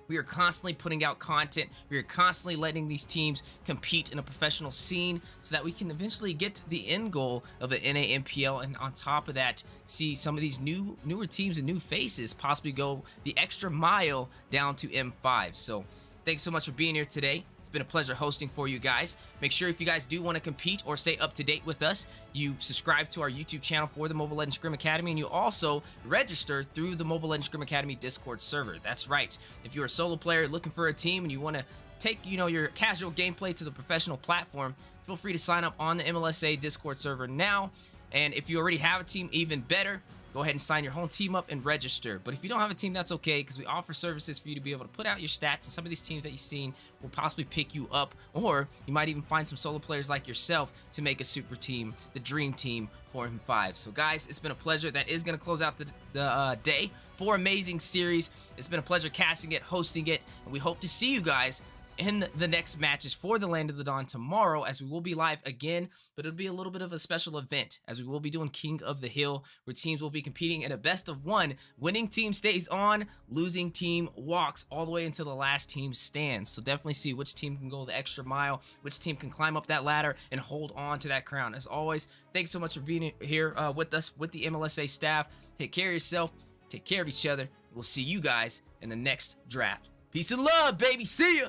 We are constantly putting out content. We are constantly letting these teams compete in a professional scene so that we can eventually get to the end goal of an NAMPL, and on top of that, see some of these newer teams and new faces possibly go the extra mile down to M5. So thanks so much for being here today. It's been a pleasure hosting for you guys. Make sure if you guys do want to compete or stay up to date with us, you subscribe to our YouTube channel for the Mobile Legends Scrim Academy, and you also register through the Mobile Legends Scrim Academy Discord server. That's right. If you're a solo player looking for a team and you want to take, you know, your casual gameplay to the professional platform, feel free to sign up on the MLSA Discord server now. And if you already have a team, even better. Go ahead and sign your whole team up and register. But if you don't have a team, that's okay, because we offer services for you to be able to put out your stats, and some of these teams that you've seen will possibly pick you up, or you might even find some solo players like yourself to make a super team, the dream team for M5. So guys, it's been a pleasure. That is going to close out the day. 4 amazing series. It's been a pleasure casting it, hosting it, and we hope to see you guys in the next matches for the Land of the Dawn tomorrow, as we will be live again, but it'll be a little bit of a special event, as we will be doing King of the Hill, where teams will be competing in a best of 1. Winning team stays on, losing team walks all the way until the last team stands. So definitely see which team can go the extra mile, which team can climb up that ladder and hold on to that crown. As always, thanks so much for being here with us, with the MLSA staff. Take care of yourself, take care of each other. We'll see you guys in the next draft. Peace and love, baby. See ya.